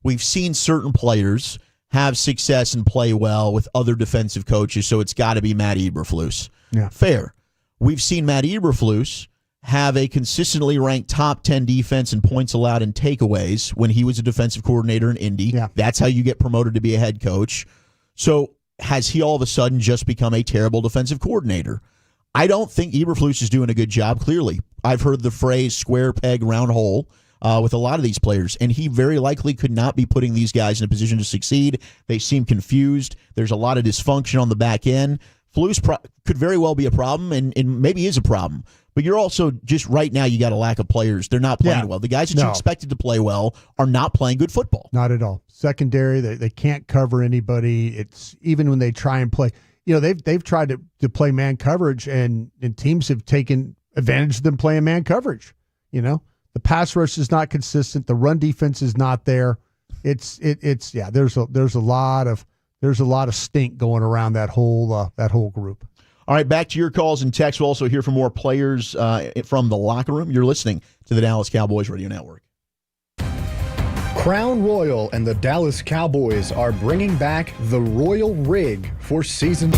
we've seen certain players have success and play well with other defensive coaches, so it's got to be Matt Eberflus. Yeah. Fair. We've seen Matt Eberflus have a consistently ranked top 10 defense in points allowed in takeaways when he was a defensive coordinator in Indy. Yeah. That's how you get promoted to be a head coach. So has he all of a sudden just become a terrible defensive coordinator? I don't think Eberflus is doing a good job, clearly. I've heard the phrase square peg, round hole with a lot of these players, and he very likely could not be putting these guys in a position to succeed. They seem confused. There's a lot of dysfunction on the back end. Flus could very well be a problem, and maybe is a problem. But you're also just right now, you got a lack of players. They're not playing well. The guys that you expected to play well are not playing good football. Not at all. Secondary, they can't cover anybody. It's even when they try and play. They've tried to play man coverage, and teams have taken advantage of them playing man coverage. The pass rush is not consistent. The run defense is not there. There's a lot of stink going around that whole group. All right, back to your calls and texts. We'll also hear from more players from the locker room. You're listening to the Dallas Cowboys Radio Network. Crown Royal and the Dallas Cowboys are bringing back the Royal Rig for season.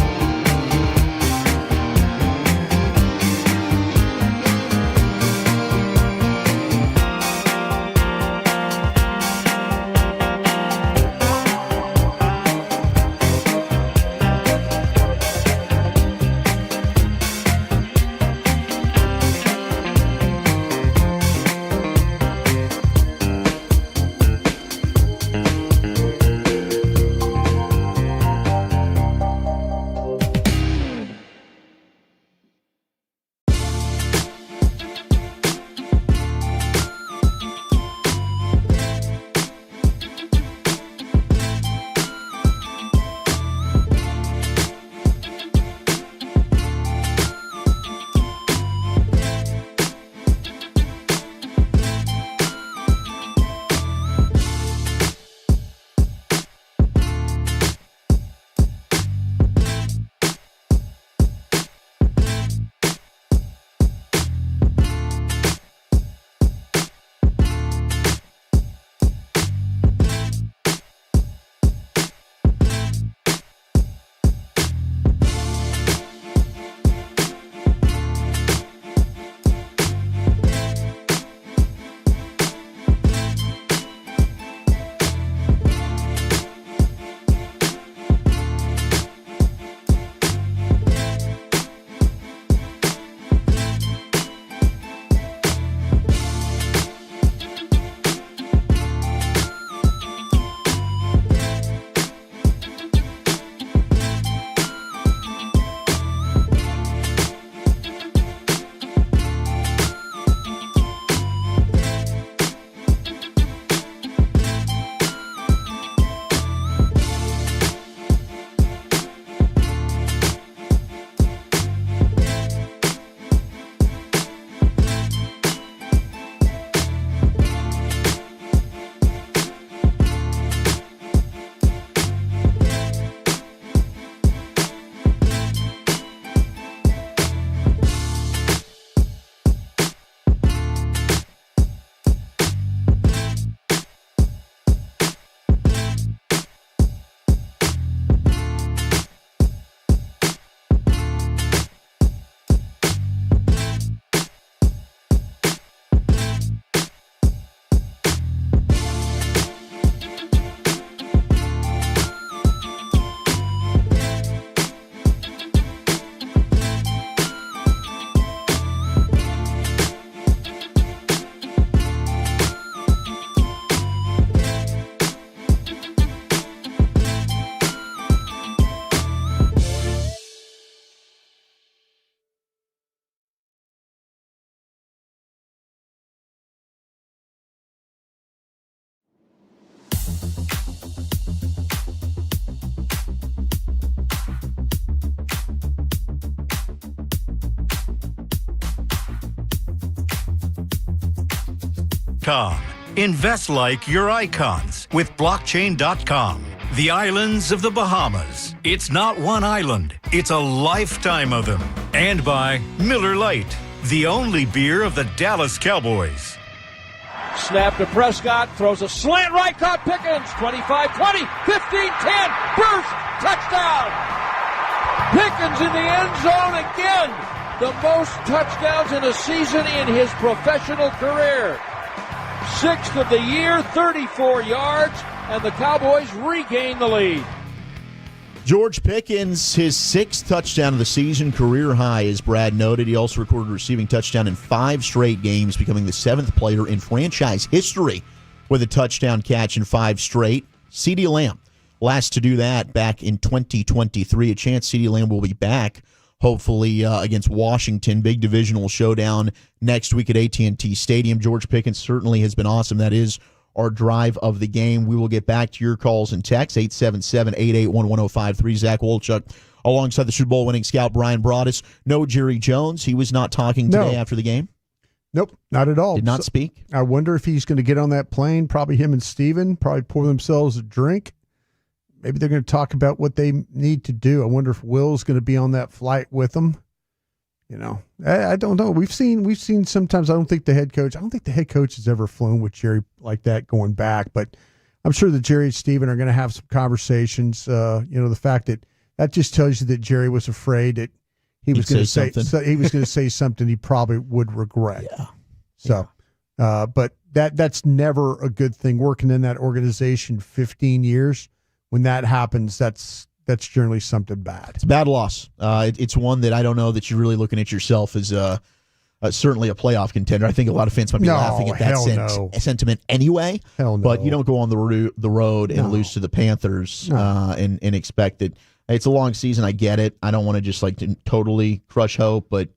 blockchain.com. Invest like your icons with blockchain.com. The islands of the Bahamas. It's not one island, it's a lifetime of them. And by Miller Lite, the only beer of the Dallas Cowboys. Snap to Prescott, throws a slant right, caught Pickens, 25, 20, 15, 10, burst, touchdown! Pickens in the end zone again, the most touchdowns in a season in his professional career. 6th of the year, 34 yards, and the Cowboys regain the lead. George Pickens, his 6th touchdown of the season, career high, as Brad noted. He also recorded a receiving touchdown in 5 straight games, becoming the 7th player in franchise history with a touchdown catch in 5 straight. CeeDee Lamb, last to do that back in 2023. A chance CeeDee Lamb will be back, hopefully, against Washington. Big divisional showdown next week at AT&T Stadium. George Pickens certainly has been awesome. That is our drive of the game. We will get back to your calls and texts, 877-881-1053. Zach Wolchuk alongside the Super Bowl winning scout Bryan Broaddus. No Jerry Jones. He was not talking today after the game. Nope, not at all. Did not speak. I wonder if he's going to get on that plane, probably him and Steven, probably pour themselves a drink. Maybe they're going to talk about what they need to do. I wonder if Will's going to be on that flight with them. You know, I don't know. We've seen sometimes. I don't think the head coach has ever flown with Jerry like that going back. But I'm sure that Jerry and Steven are going to have some conversations. The fact that just tells you that Jerry was afraid that he was going to say something he probably would regret. Yeah. So, but that's never a good thing. Working in that organization 15 years, when that happens, that's generally something bad. It's a bad loss. It's one that I don't know that you're really looking at yourself as certainly a playoff contender. I think a lot of fans might be laughing at that sentiment anyway. Hell no. But you don't go on the road and lose to the Panthers and expect it. It's a long season. I get it. I don't want to just totally crush hope, but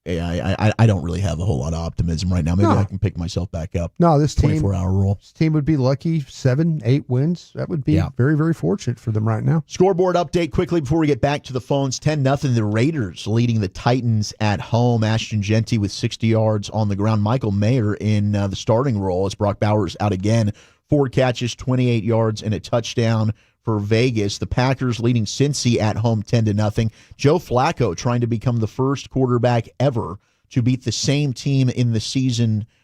I don't really have a whole lot of optimism right now. Maybe I can pick myself back up. No, this 24-hour rule. This team would be lucky 7-8 wins. That would be very, very fortunate for them right now. Scoreboard update quickly before we get back to the phones. 10-0. The Raiders leading the Titans at home. Ashton Genty with 60 yards on the ground. Michael Mayer in the starting role as Brock Bowers out again. 4 catches, 28 yards, and a touchdown for Vegas. The Packers leading Cincy at home 10-0. Joe Flacco trying to become the first quarterback ever to beat the same team in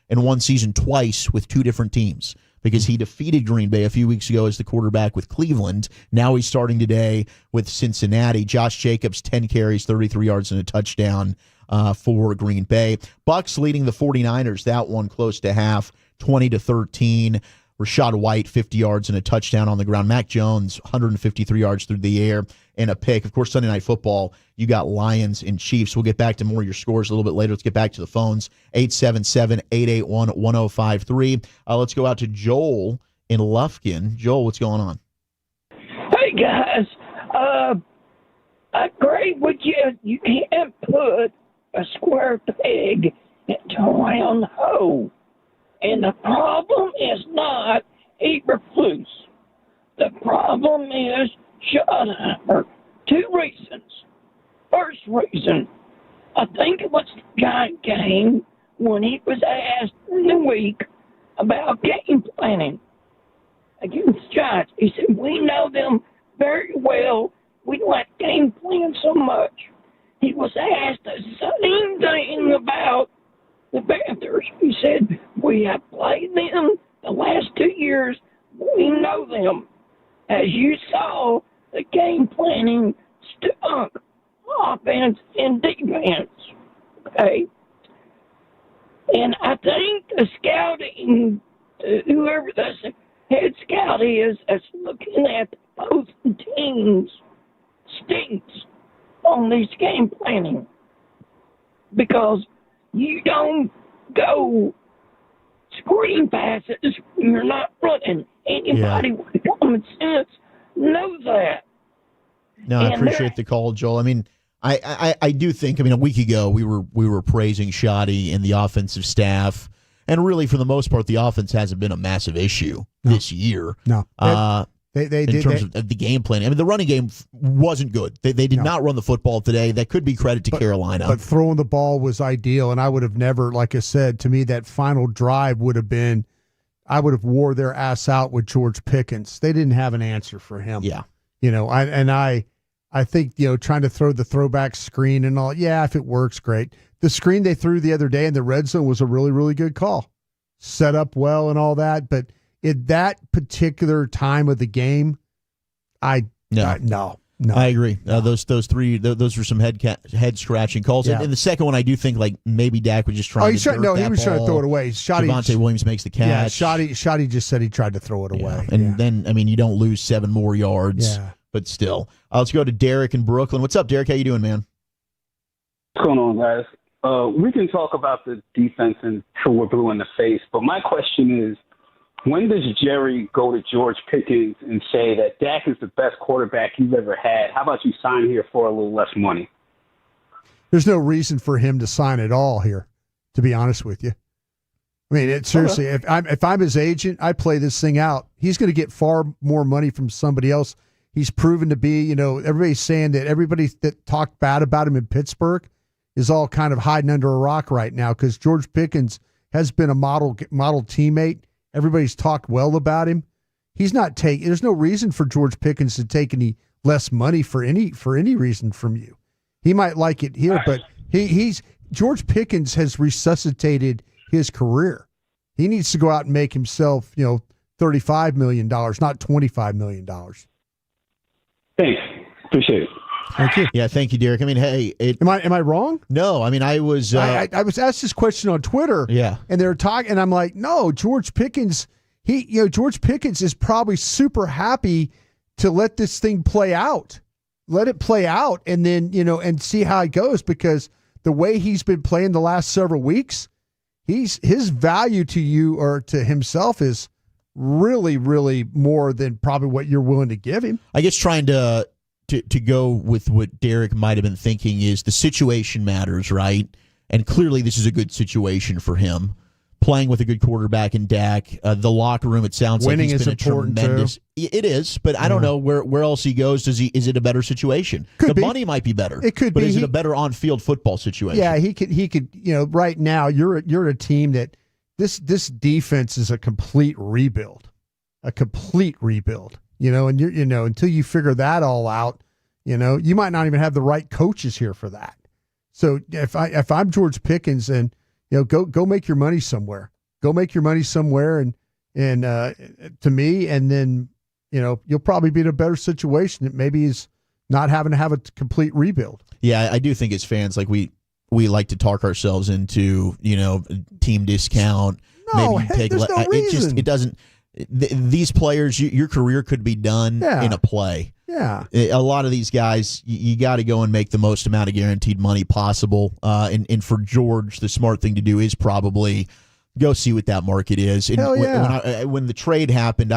one season twice with 2 different teams, because he defeated Green Bay a few weeks ago as the quarterback with Cleveland. Now he's starting today with Cincinnati. Josh Jacobs, 10 carries, 33 yards, and a touchdown for Green Bay. Bucks leading the 49ers, that one close to half, 20-13. Rashad White, 50 yards and a touchdown on the ground. Mac Jones, 153 yards through the air and a pick. Of course, Sunday Night Football, you got Lions and Chiefs. We'll get back to more of your scores a little bit later. Let's get back to the phones, 877-881-1053. Let's go out to Joel in Lufkin. Joel, what's going on? Hey, guys. I agree with you. You can't put a square peg into a round hole. And the problem is not Eberflus. The problem is Schottenheimer. 2 reasons. First reason, I think it was the Giant game when he was asked in the week about game planning against the Giants. He said, we know them very well. We don't have game plan so much. He was asked the same thing about the Panthers. He said, we have played them the last 2 years. We know them. As you saw, the game planning stunk, offense and defense. Okay? And I think the scouting, whoever the head scout is, that's looking at both teams, stinks on these game planning. Because you don't go screen passes when you're not running. Anybody with common sense knows that. No, I appreciate the call, Joel. I mean, I do think, a week ago we were praising Shoddy and the offensive staff, and really for the most part the offense hasn't been a massive issue this year. No. in terms of the game plan. I mean, the running game wasn't good. They did not run the football today. That could be credit to Carolina. But throwing the ball was ideal, and I would have never, like I said, to me, that final drive would have been, I would have wore their ass out with George Pickens. They didn't have an answer for him. Yeah. I think, trying to throw the throwback screen and all, if it works, great. The screen they threw the other day in the red zone was a really, really good call. Set up well and all that, but at that particular time of the game, no. I agree. Those three, those were some head scratching calls. Yeah. And the second one, I do think like maybe Dak was just trying. He was trying to throw it away. Javonte Williams makes the catch. Yeah, Shotty just said he tried to throw it away. And then you don't lose 7 more yards. Yeah. But still, let's go to Derek in Brooklyn. What's up, Derek? How you doing, man? What's going on, guys? We can talk about the defense and till we're blue in the face, but my question is, when does Jerry go to George Pickens and say that Dak is the best quarterback you've ever had? How about you sign here for a little less money? There's no reason for him to sign at all here, to be honest with you. I mean, seriously, if I'm his agent, I play this thing out. He's going to get far more money from somebody else. He's proven to be, everybody's saying that everybody that talked bad about him in Pittsburgh is all kind of hiding under a rock right now because George Pickens has been a model teammate. Everybody's talked well about him. He's not taking. There's no reason for George Pickens to take any less money for any reason from you. He might like it here, but George Pickens has resuscitated his career. He needs to go out and make himself, $35 million, not $25 million. Thanks. Appreciate it. Thank you. Yeah, thank you, Derek. I mean, hey, am I wrong? No, I mean, I was asked this question on Twitter. Yeah, and they were talking, and I'm like, no, George Pickens. George Pickens is probably super happy to let this thing play out, let it play out, and then and see how it goes because the way he's been playing the last several weeks, his value to you or to himself is really, really more than probably what you're willing to give him. I guess trying to go with what Derek might have been thinking is the situation matters, right? And clearly this is a good situation for him. Playing with a good quarterback in Dak, the locker room, it sounds winning like he's been is important tremendous. Too. It is, but I don't know where else he goes. Is it a better situation? The money might be better. It could but be. Is it a better on-field football situation? Yeah, he could. Right now you're a team that this defense is a complete rebuild. And you're, until you figure that all out, you might not even have the right coaches here for that. So if I'm George Pickens and, go make your money somewhere, and to me, and then, you'll probably be in a better situation that maybe is not having to have a complete rebuild. Yeah. I do think as fans, like we like to talk ourselves into, team discount. No, maybe take there's no reason. It doesn't. These players, your career could be done in a play. Yeah. A lot of these guys, you got to go and make the most amount of guaranteed money possible. And for George, the smart thing to do is probably go see what that market is. And Hell yeah. when the trade happened,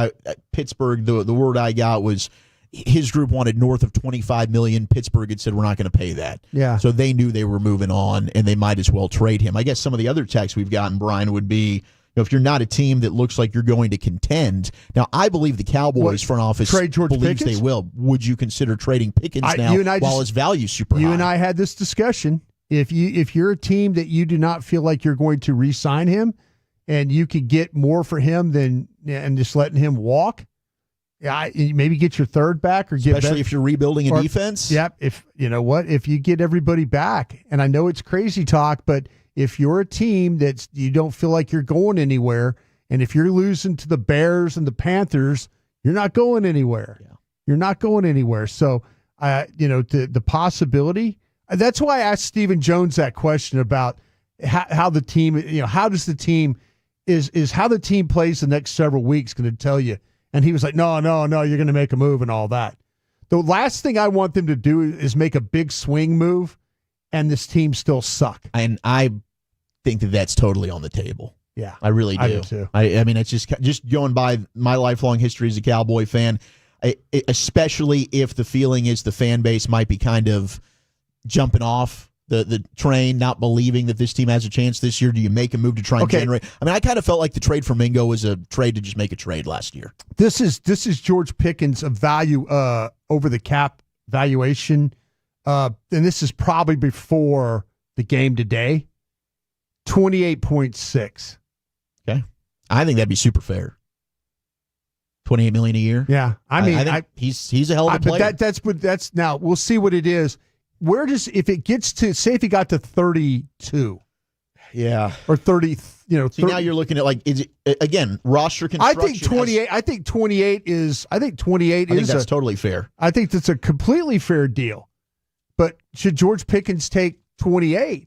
Pittsburgh, the word I got was his group wanted north of $25 million. Pittsburgh had said, we're not going to pay that. Yeah. So they knew they were moving on, and they might as well trade him. I guess some of the other texts we've gotten, Brian, would be, if you're not a team that looks like you're going to contend. Now, I believe the Cowboys front office believes they will. Would you consider trading Pickens while his value's super high? You and I had this discussion. If you're a team that you do not feel like you're going to re-sign him and you could get more for him and just letting him walk, maybe get your third back or especially if you're rebuilding a defense. Yep. If you get everybody back, and I know it's crazy talk, but if you're a team that you don't feel like you're going anywhere, and if you're losing to the Bears and the Panthers, you're not going anywhere. Yeah. You're not going anywhere. So, the possibility. That's why I asked Stephen Jones that question about how the team. How does the team is how the team plays the next several weeks going to tell you? And he was like, no, you're going to make a move and all that. The last thing I want them to do is make a big swing move, and this team still suck. And I think that's totally on the table. Yeah, I really do. I do too. I mean, it's just going by my lifelong history as a Cowboy fan, especially if the feeling is the fan base might be kind of jumping off the train, not believing that this team has a chance this year? Do you make a move to try and generate? I mean, I kind of felt like the trade for Mingo was a trade to just make a trade last year. This is George Pickens of value over the cap valuation, and this is probably before the game today. 28.6. Okay, I think that'd be super fair. $28 million a year. Yeah, I think he's a hell of a player. But that's now we'll see what it is. If it gets to, say if he got to 32, yeah, or 30, See, now you're looking at is it, again, roster construction. I think 28. I think 28 is. I think that's totally fair. I think that's a completely fair deal. But should George Pickens take 28?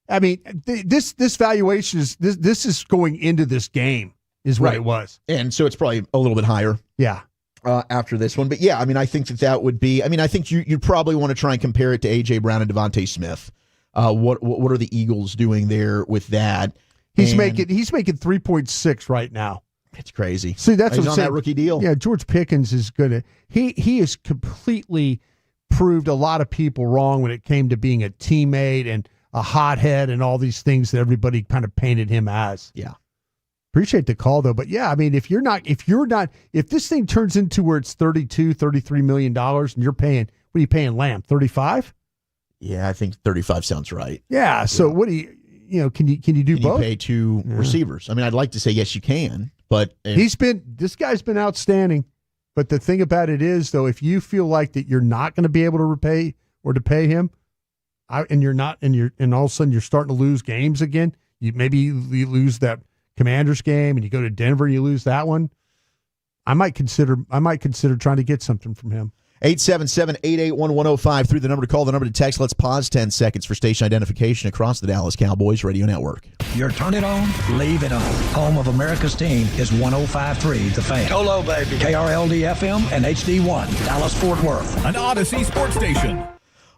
I mean, this valuation is this is going into this game is what it was, and so it's probably a little bit higher. Yeah. After this one. But yeah, I mean, I think that would be, I mean, I think you'd probably want to try and compare it to A.J. Brown and Devontae Smith. What are the Eagles doing there with that? He's making 3.6 right now. It's crazy. See, that's he's what I'm on saying. That rookie deal. Yeah, George Pickens is gonna he has completely proved a lot of people wrong when it came to being a teammate and a hothead and all these things that everybody kind of painted him as. Yeah. Appreciate the call though, but yeah, I mean, if this thing turns into where it's $33 million and you're paying, what are you paying Lamb? 35? Yeah, I think 35 sounds right. Yeah. So what do can you do both? You pay two receivers. I mean, I'd like to say yes, you can, but this guy's been outstanding. But the thing about it is though, if you feel like that you're not going to be able to repay or to pay him, and all of a sudden you're starting to lose games again, you lose that Commanders game and you go to Denver and you lose that one, I might consider trying to get something from him. 877-881-1053, the number to call, the number to text. Let's pause 10 seconds for station identification across the Dallas Cowboys Radio Network. You're turn it on, leave it on. Home of America's team is 105.3 The Fan. Hello, baby. KRLD-FM and HD1, Dallas-Fort Worth. An Odyssey sports station.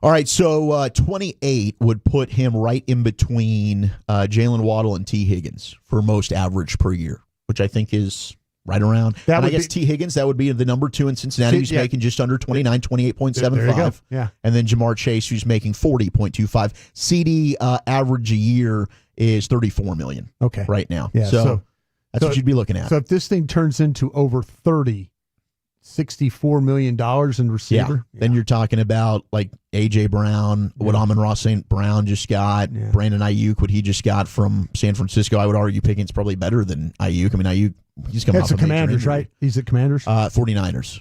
All right, so 28 would put him right in between Jalen Waddle and T. Higgins for most average per year, which I think is right around. And I guess T. Higgins, that would be the number 2 in Cincinnati, who's making just under 29, 28.75. Yeah. And then Jamar Chase, who's making 40.25. CD average a year is $34 million right now. Yeah, so that's what you'd be looking at. So if this thing turns into over 30, $64 million in receiver. Yeah. Then you're talking about like A.J. Brown, what Amon-Ra St. Brown just got, Brandon Ayuk, what he just got from San Francisco. I would argue Pickens probably better than Ayuk. I mean, Ayuk, he's coming off the Commanders, right? He's at Commanders? 49ers.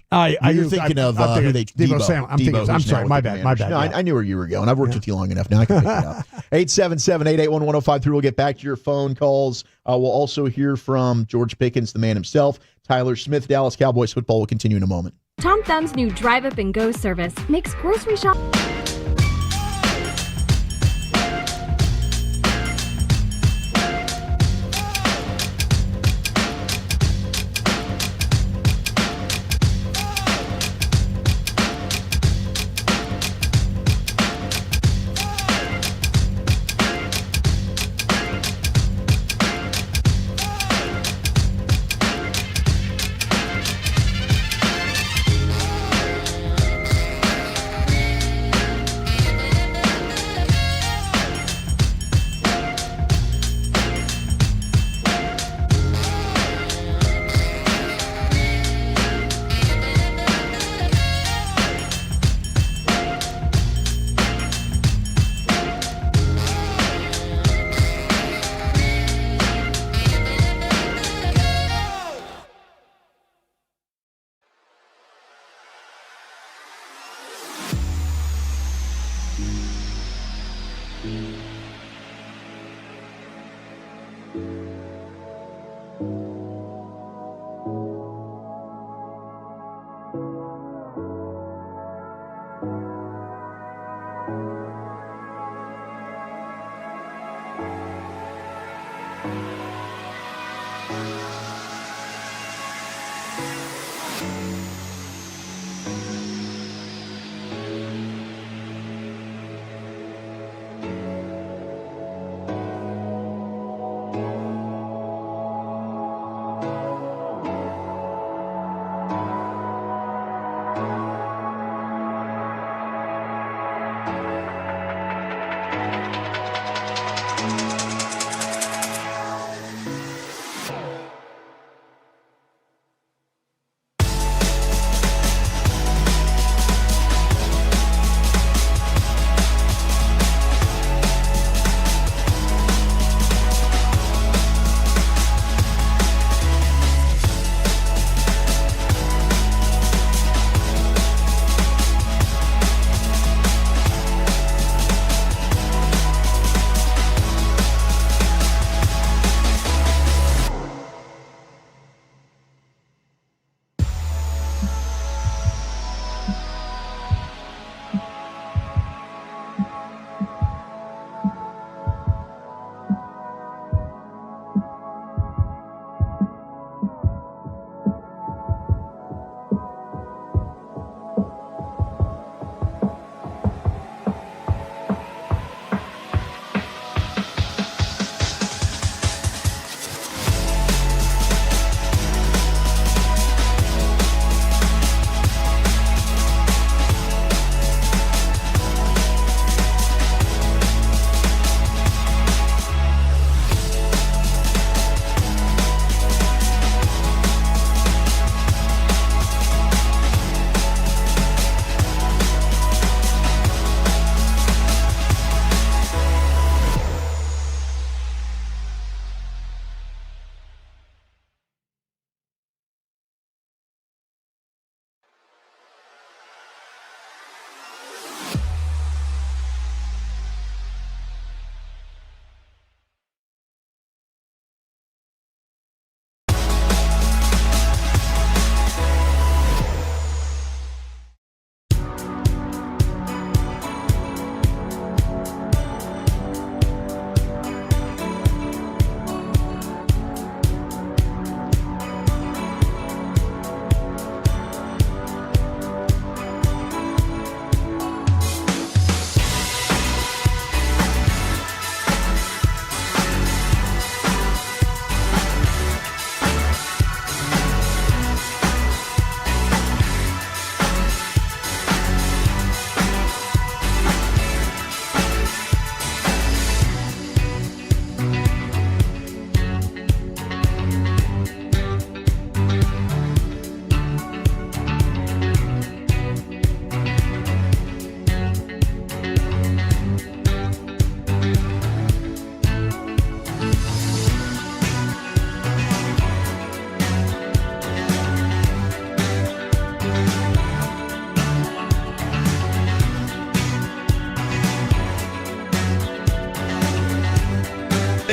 You're thinking of who they Debo. I'm sorry, my bad. No, I knew where you were going. I've worked with you long enough. Now I can pick it up. 877-881-1053. We'll get back to your phone calls. We'll also hear from George Pickens, the man himself. Tyler Smith, Dallas Cowboys football will continue in a moment. Tom Thumb's new Drive Up and Go service makes grocery shop.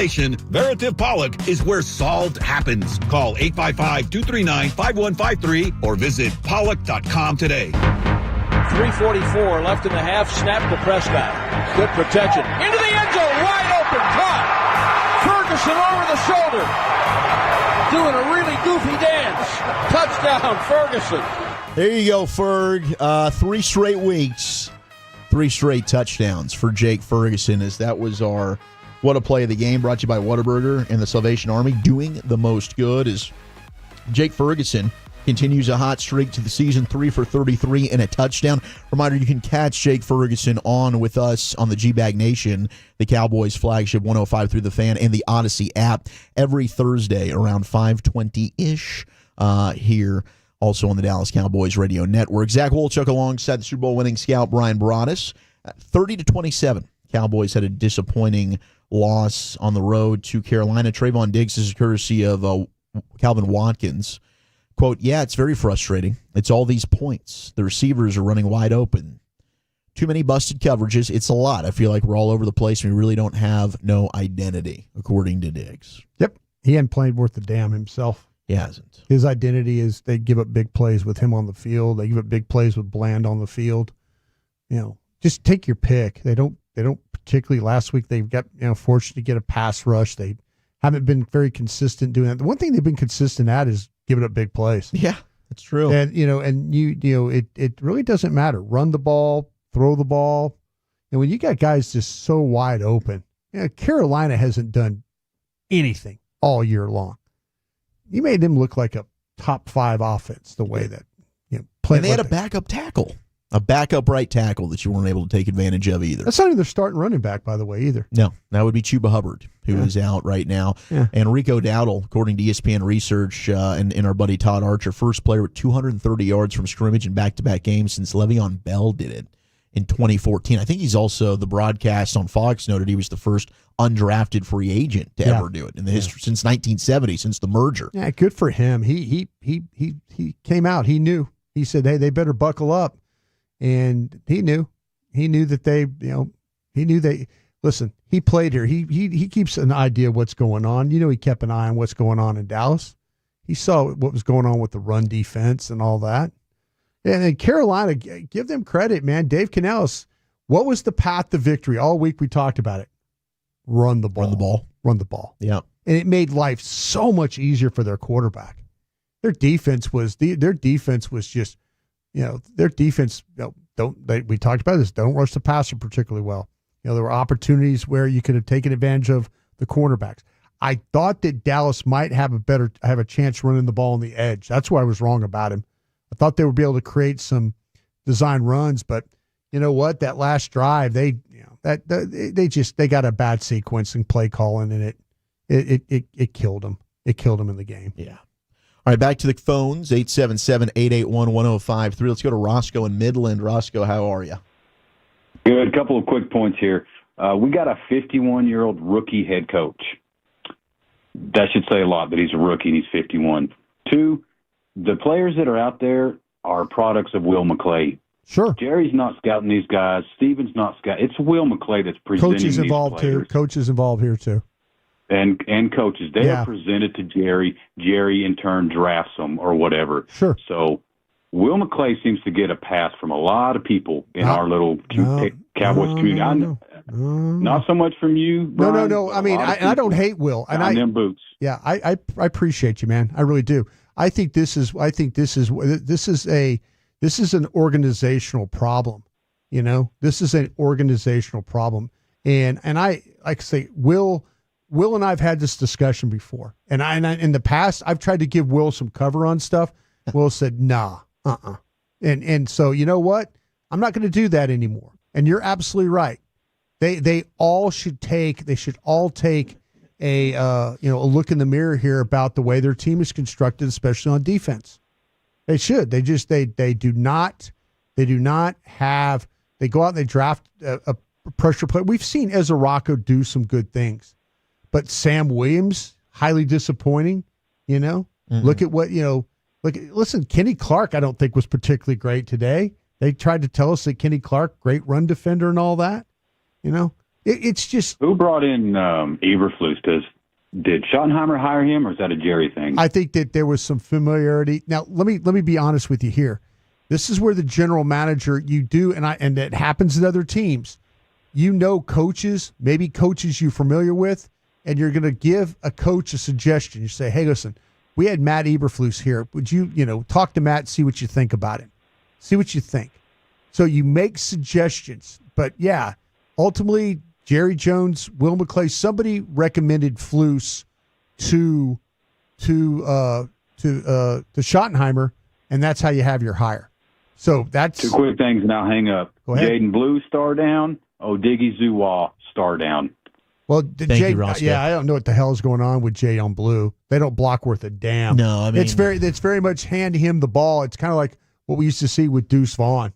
Domination, Veritiv Pollock is where solved happens. Call 855-239-5153 or visit pollock.com today. 3:44 left in the half. Snap to Prescott. Good protection. Into the end zone. Wide open. Caught. Ferguson over the shoulder. Doing a really goofy dance. Touchdown, Ferguson. There you go, Ferg. 3 straight weeks. 3 straight touchdowns for Jake Ferguson, as that was our What a Play of the Game, brought to you by Whataburger and the Salvation Army. Doing the most good as Jake Ferguson continues a hot streak to the season, 3 for 33 and a touchdown. Reminder, you can catch Jake Ferguson on with us on the G-Bag Nation, the Cowboys flagship 105 through the Fan, and the Odyssey app every Thursday around 5:20-ish here, also on the Dallas Cowboys radio network. Zach Wolchuk alongside the Super Bowl winning scout Bryan Broaddus. 30-27. Cowboys had a disappointing loss on the road to Carolina. Trayvon Diggs is courtesy of Calvin Watkins. Quote, yeah, it's very frustrating. It's all these points. The receivers are running wide open. Too many busted coverages. It's a lot. I feel like we're all over the place and we really don't have no identity, according to Diggs. Yep. He hadn't played worth a damn himself. He hasn't. His identity is they give up big plays with him on the field. They give up big plays with Bland on the field. Just take your pick. They don't particularly. Last week they got fortunate to get a pass rush. They haven't been very consistent doing that. The one thing they've been consistent at is giving up big plays. Yeah, that's true. And it really doesn't matter. Run the ball, throw the ball. And when you got guys just so wide open, Carolina hasn't done anything all year long. You made them look like a top 5 offense the way that played. And they had a backup tackle. A backup right tackle that you weren't able to take advantage of either. That's not even their starting running back, by the way, either. No, that would be Chuba Hubbard, who is out right now. Yeah. And Rico Dowdle, according to ESPN Research and our buddy Todd Archer, first player with 230 yards from scrimmage in back-to-back games since Le'Veon Bell did it in 2014. I think he's also, the broadcast on Fox noted he was the first undrafted free agent to ever do it in the history since 1970, since the merger. Yeah, good for him. He came out. He knew. He said, hey, they better buckle up. And he knew that listen, he played here. He keeps an idea of what's going on. He kept an eye on what's going on in Dallas. He saw what was going on with the run defense and all that. And then Carolina, give them credit, man. Dave Canales, what was the path to victory? All week we talked about it. Run the ball. Yeah. And it made life so much easier for their quarterback. Their defense was just, their defense, we talked about this, don't rush the passer particularly well. There were opportunities where you could have taken advantage of the cornerbacks. I thought that Dallas might have a chance running the ball on the edge. That's why I was wrong about him. I thought they would be able to create some design runs, but you know what? That last drive, they got a bad sequence and play calling, and it killed them. It killed them in the game. Yeah. All right, back to the phones, 877-881-1053. Let's go to Roscoe in Midland. Roscoe, how are you? Good. A couple of quick points here. We got a 51-year-old rookie head coach. That should say a lot that he's a rookie and he's 51. 2, the players that are out there are products of Will McClay. Sure. Jerry's not scouting these guys. Steven's not scouting. It's Will McClay that's presenting Coaches these involved players. too. Coaches involved here too. And coaches, they are presented to Jerry. Jerry, in turn, drafts them or whatever. Sure. So Will McClay seems to get a pass from a lot of people in our little Cowboys community. Not so much from you, Bryan. No. I mean, I don't hate Will. And them boots. Yeah, I appreciate you, man. I really do. I think this is an organizational problem. This is an organizational problem. And I like to say, Will and I've had this discussion before, and I in the past I've tried to give Will some cover on stuff. Will said, "Nah, and so you know what? I'm not going to do that anymore." And you're absolutely right. They all should take a look in the mirror here about the way their team is constructed, especially on defense. They should. They do not have. They go out and they draft a pressure player. We've seen Ezra Rocco do some good things. But Sam Williams, highly disappointing, Mm-hmm. Look at what, listen, Kenny Clark, I don't think was particularly great today. They tried to tell us that Kenny Clark, great run defender and all that. It's just who brought in Eberflus? Did Schottenheimer hire him, or is that a Jerry thing? I think that there was some familiarity. Now, let me be honest with you here. This is where the general manager, you do, and it happens at other teams. You know coaches, maybe coaches you're familiar with, and you're going to give a coach a suggestion. You say, hey, listen, we had Matt Eberflus here. Would you talk to Matt, see what you think about it? See what you think. So you make suggestions. But, yeah, ultimately, Jerry Jones, Will McClay, somebody recommended Flus to Schottenheimer, and that's how you have your hire. So that's 2 quick things, and I'll hang up. Go ahead. Jaden Blue, star down. Diggy Zuwa, star down. Well, Thank you, Roscoe. Yeah, I don't know what the hell is going on with Jay on Blue. They don't block worth a damn. No, I mean it's very much hand him the ball. It's kind of like what we used to see with Deuce Vaughn.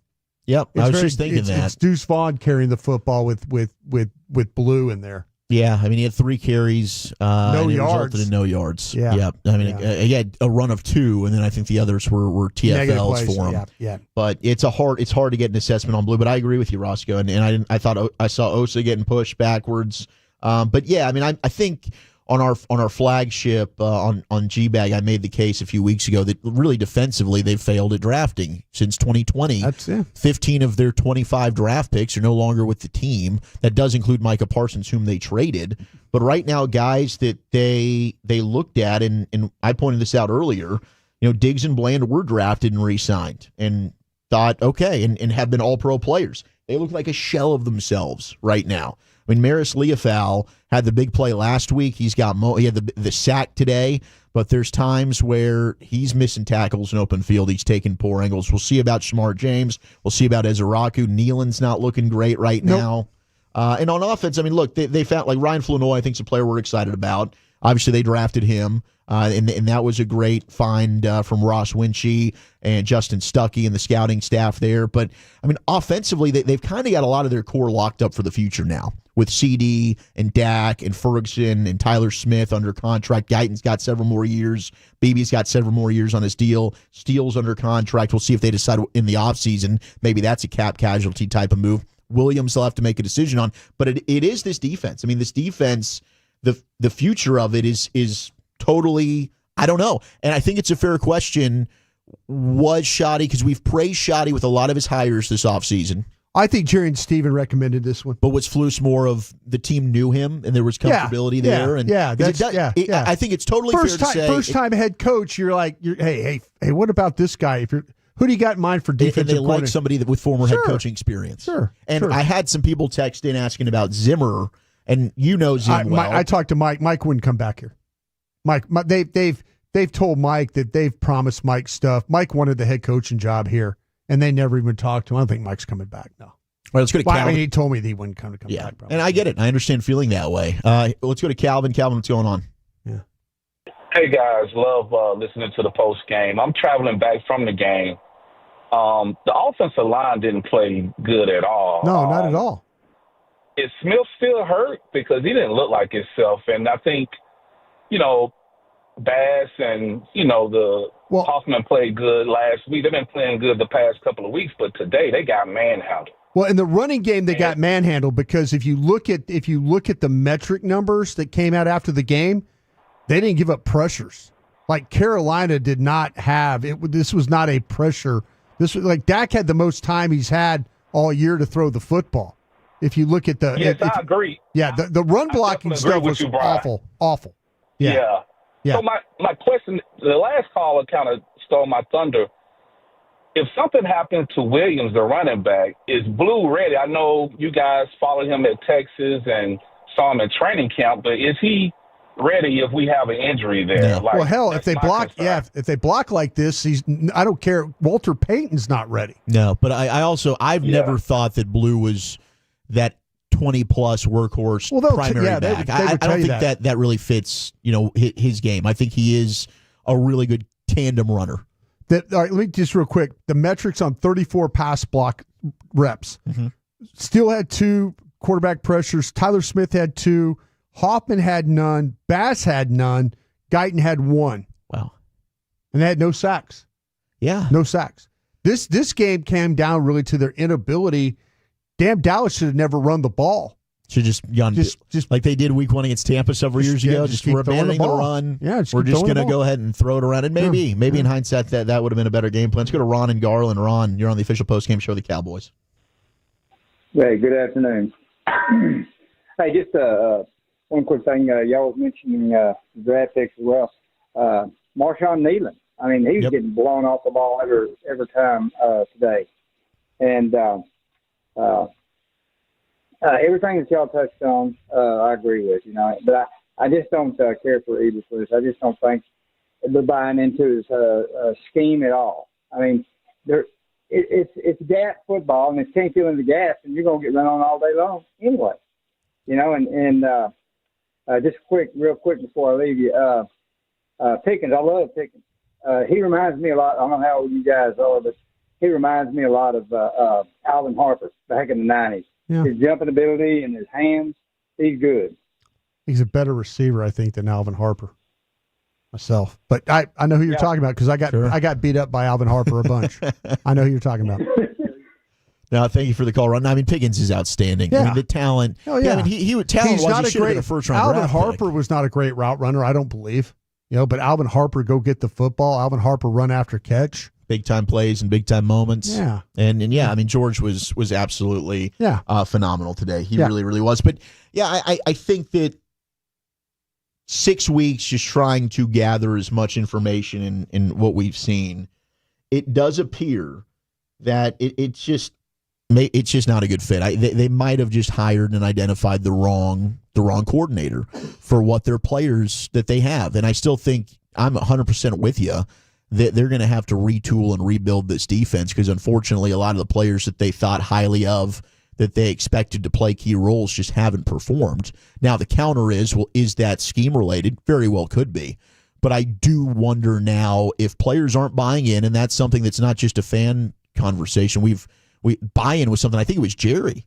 Yep, I was just thinking that. It's Deuce Vaughn carrying the football with Blue in there. Yeah, I mean, he had 3 carries. No and it yards. resulted in no yards. Yeah. Yep. I mean, he had a run of 2, and then I think the others were TFLs for him. Yeah. But it's hard to get an assessment on Blue. But I agree with you, Roscoe. And I thought I saw Osa getting pushed backwards. But yeah, I mean, I think on our flagship on G-Bag, I made the case a few weeks ago that really defensively they've failed at drafting since 2020. That's it. 15 of their 25 draft picks are no longer with the team. That does include Micah Parsons, whom they traded. But right now, guys that they looked at, and I pointed this out earlier, Diggs and Bland were drafted and re-signed and thought, okay, and have been all-pro players. They look like a shell of themselves right now. I mean, Maris Leofau had the big play last week. He had the sack today, but there's times where he's missing tackles in open field. He's taking poor angles. We'll see about Shamar James. We'll see about Ezeraku. Nealon's not looking great right now. And on offense, I mean, look, they found, like, Ryan Flanoy, I think, is a player we're excited about. Obviously, they drafted him, and that was a great find from Ross Winchie and Justin Stuckey and the scouting staff there. But, I mean, offensively, they've kind of got a lot of their core locked up for the future now with CD and Dak and Ferguson and Tyler Smith under contract. Guyton's got several more years. Beebe's got several more years on his deal. Steele's under contract. We'll see if they decide in the offseason. Maybe that's a cap casualty type of move. Williams will have to make a decision on. But it is this defense. I mean, this defense, the future of it is totally, I don't know. And I think it's a fair question. Was Schotty, because we've praised Schotty with a lot of his hires this offseason. I think Jerry and Steven recommended this one. But was Flus more of the team knew him and there was comfortability there? I think it's totally fair to say. First-time head coach, you're like, hey, what about this guy? Who do you got in mind for defensive and they coordinator? like somebody with former head coaching experience. Sure. And I had some people text in asking about Zimmer, and Zim well. I talked to Mike. Mike wouldn't come back here. Mike, they've told Mike that they've promised Mike stuff. Mike wanted the head coaching job here, and they never even talked to him. I don't think Mike's coming back, no. All right, let's go to Calvin. I mean, he told me that he wouldn't come back. Probably. And I get it. I understand feeling that way. Let's go to Calvin. Calvin, what's going on? Yeah. Hey, guys. Love listening to the post game. I'm traveling back from the game. The offensive line didn't play good at all. No, not at all. Is Smith still hurt? Because he didn't look like himself. And I think, Bass and, Hoffman played good last week. They've been playing good the past couple of weeks, but today they got manhandled. Well, in the running game, they got manhandled because if you look at the metric numbers that came out after the game, they didn't give up pressures. Like Carolina did not have it. This was not a pressure. This was like Dak had the most time he's had all year to throw the football. If you look at the I agree. Yeah, the run blocking stuff was awful. Yeah. So my question, the last caller kind of stole my thunder. If something happened to Williams, the running back, is Blue ready? I know you guys followed him at Texas and saw him in training camp, but is he ready if we have an injury there? No. Like, well, hell, if they block, if they block like this, I don't care. Walter Payton's not ready. No, but I've never thought that Blue was that 20-plus workhorse primary back. I don't think that really fits, his game. I think he is a really good tandem runner. All right, let me just real quick. The metrics on 34 pass block reps. Mm-hmm. Steele had 2 quarterback pressures. Tyler Smith had 2. Hoffman had none. Bass had none. Guyton had 1. Wow. And they had no sacks. Yeah. No sacks. This game came down really to their inability. Damn, Dallas should have never run the ball Should just like they did week 1 against Tampa several years ago. Just we're abandoning the run. Yeah, we're just going to go ahead and throw it around. And maybe in hindsight that would have been a better game plan. Let's go to Ron in Garland. Ron, you're on the official postgame show of the Cowboys. Hey, good afternoon. Hey, just one quick thing. Y'all was mentioning draft picks as well. Marshawn Nealon. I mean, he was getting blown off the ball every time today. And everything that y'all touched on, I agree with, But I just don't care for Eberflus. I just don't think they're buying into his scheme at all. I mean, it's gas football, and if you can't fill in the gas, then you're going to get run on all day long anyway. Just real quick before I leave you, Pickens, I love Pickens. He reminds me a lot. I don't know how old you guys are, but he reminds me a lot of Alvin Harper back in the 90s. Yeah. His jumping ability and his hands, he's good. He's a better receiver, I think, than Alvin Harper myself. But I know who you're talking about because I got beat up by Alvin Harper a bunch. I know who you're talking about. No, thank you for the call, Ron. I mean, Pickens is outstanding. Yeah. I mean, the talent. Oh, yeah. I mean, he would talent He's wise. not He a should have great been a first-round Alvin draft Harper pick. was not a great route runner, I don't believe. But Alvin Harper go get the football. Alvin Harper run after catch. Big time plays and big time moments. Yeah. And I mean, George was absolutely phenomenal today. He really, really was. But yeah, I think that 6 weeks just trying to gather as much information in what we've seen, it does appear that it's just not a good fit. They might have just hired and identified the wrong coordinator for what their players that they have. And I still think I'm 100% with you that they're going to have to retool and rebuild this defense because unfortunately a lot of the players that they thought highly of that they expected to play key roles just haven't performed. Now the counter is, well, is that scheme related? Very well could be. But I do wonder now if players aren't buying in, and that's something that's not just a fan conversation. Buy-in was something, I think it was Jerry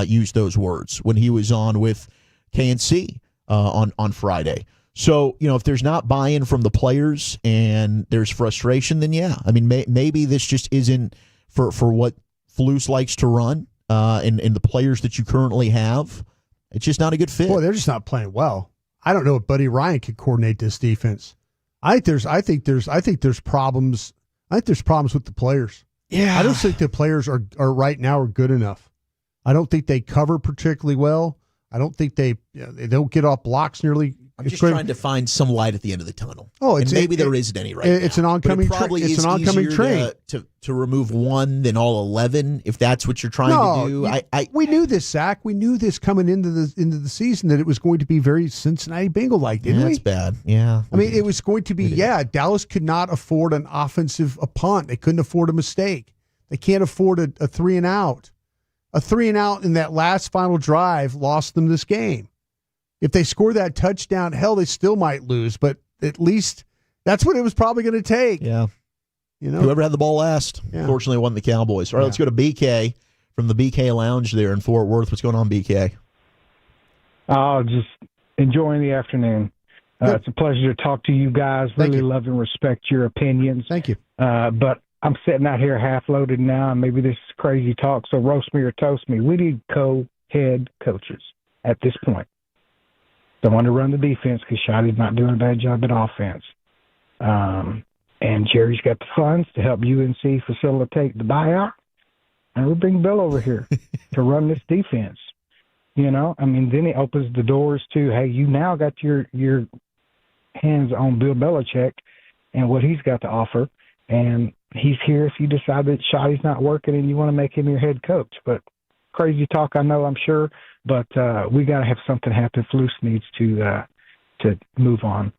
used those words when he was on with KNC on Friday. So, if there's not buy-in from the players and there's frustration, then I mean, maybe this just isn't for what Flus likes to run and the players that you currently have. It's just not a good fit. Boy, they're just not playing well. I don't know if Buddy Ryan could coordinate this defense. I think there's problems. I think there's problems with the players. Yeah. I don't think the players are right now are good enough. I don't think they cover particularly well. I don't think they don't get off blocks nearly. I'm just trying to find some light at the end of the tunnel. Oh, maybe there isn't any right now. It's an oncoming train. It's an oncoming train. To remove one than all 11, if that's what you're trying to do. We knew this, Zach. We knew this coming into the season that it was going to be very Cincinnati Bengal-like, didn't we? That's bad. Yeah. I mean, it was going to be, Dallas could not afford an offensive punt. They couldn't afford a mistake. They can't afford a 3-and-out. A 3-and-out in that last final drive lost them this game. If they score that touchdown, hell, they still might lose, but at least that's what it was probably going to take. Yeah. Whoever had the ball last, unfortunately, won the Cowboys. All right, let's go to BK from the BK Lounge there in Fort Worth. What's going on, BK? Oh, just enjoying the afternoon. It's a pleasure to talk to you guys. Really love and respect your opinions. Thank you. But I'm sitting out here half-loaded now, and maybe this is crazy talk, so roast me or toast me. We need co-head coaches at this point. Don't want to run the defense because Schotty's not doing a bad job at offense. And Jerry's got the funds to help UNC facilitate the buyout. And we'll bring Bill over here to run this defense. I mean, then it opens the doors to, hey, you now got your hands on Bill Belichick and what he's got to offer. And he's here if you decide that Schotty's not working and you want to make him your head coach. But crazy talk, I know, I'm sure. But we got to have something happen. Flus needs to move on.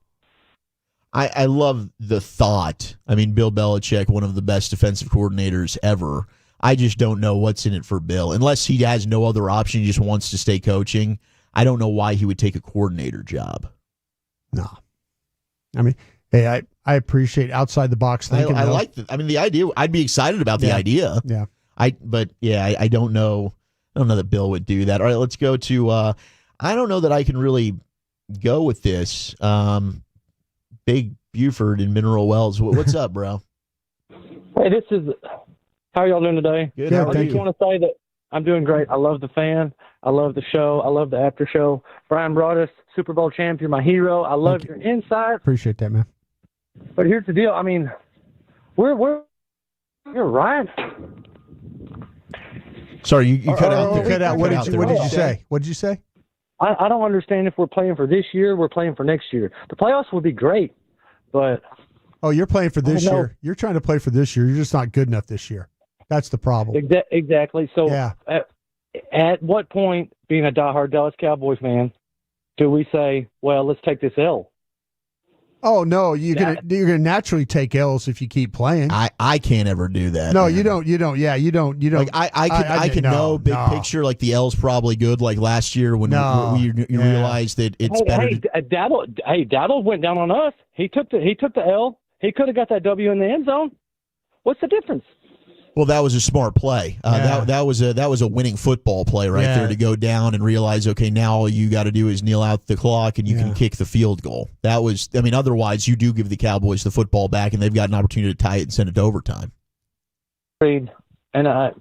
I love the thought. I mean, Bill Belichick, one of the best defensive coordinators ever. I just don't know what's in it for Bill. Unless he has no other option, he just wants to stay coaching. I don't know why he would take a coordinator job. No. I mean, hey, I appreciate outside the box thinking. I like the idea. I'd be excited about the idea. Yeah. I don't know. I don't know that Bill would do that. All right, let's go to I don't know that I can really go with this. Big Buford in Mineral Wells. What's up, bro? Hey, how are y'all doing today? Good. How are you? I I'm doing great. I love the fan. I love the show. I love the after show. Bryan brought us Super Bowl champ. You're my hero. I love your insight. Appreciate that, man. But here's the deal. I mean, you're right. Sorry, you cut out there. Cut out. What did you say? What did you say? I don't understand if we're playing for this year, we're playing for next year. The playoffs would be great, but... Oh, you're playing for this year. You're trying to play for this year. You're just not good enough this year. That's the problem. Exactly. So at what point, being a diehard Dallas Cowboys fan, do we say, well, let's take this L? Oh, no, you're gonna naturally take L's if you keep playing. I can't ever do that. No, man. you don't. Like I can know big picture. Like the L's probably good. Like last year when you realize that it's better. Dowdle went down on us. He took the L. He could have got that W in the end zone. What's the difference? Well, that was a smart play. That was a winning football play there to go down and realize, okay, now all you got to do is kneel out the clock and you can kick the field goal. Otherwise you do give the Cowboys the football back and they've got an opportunity to tie it and send it to overtime. And I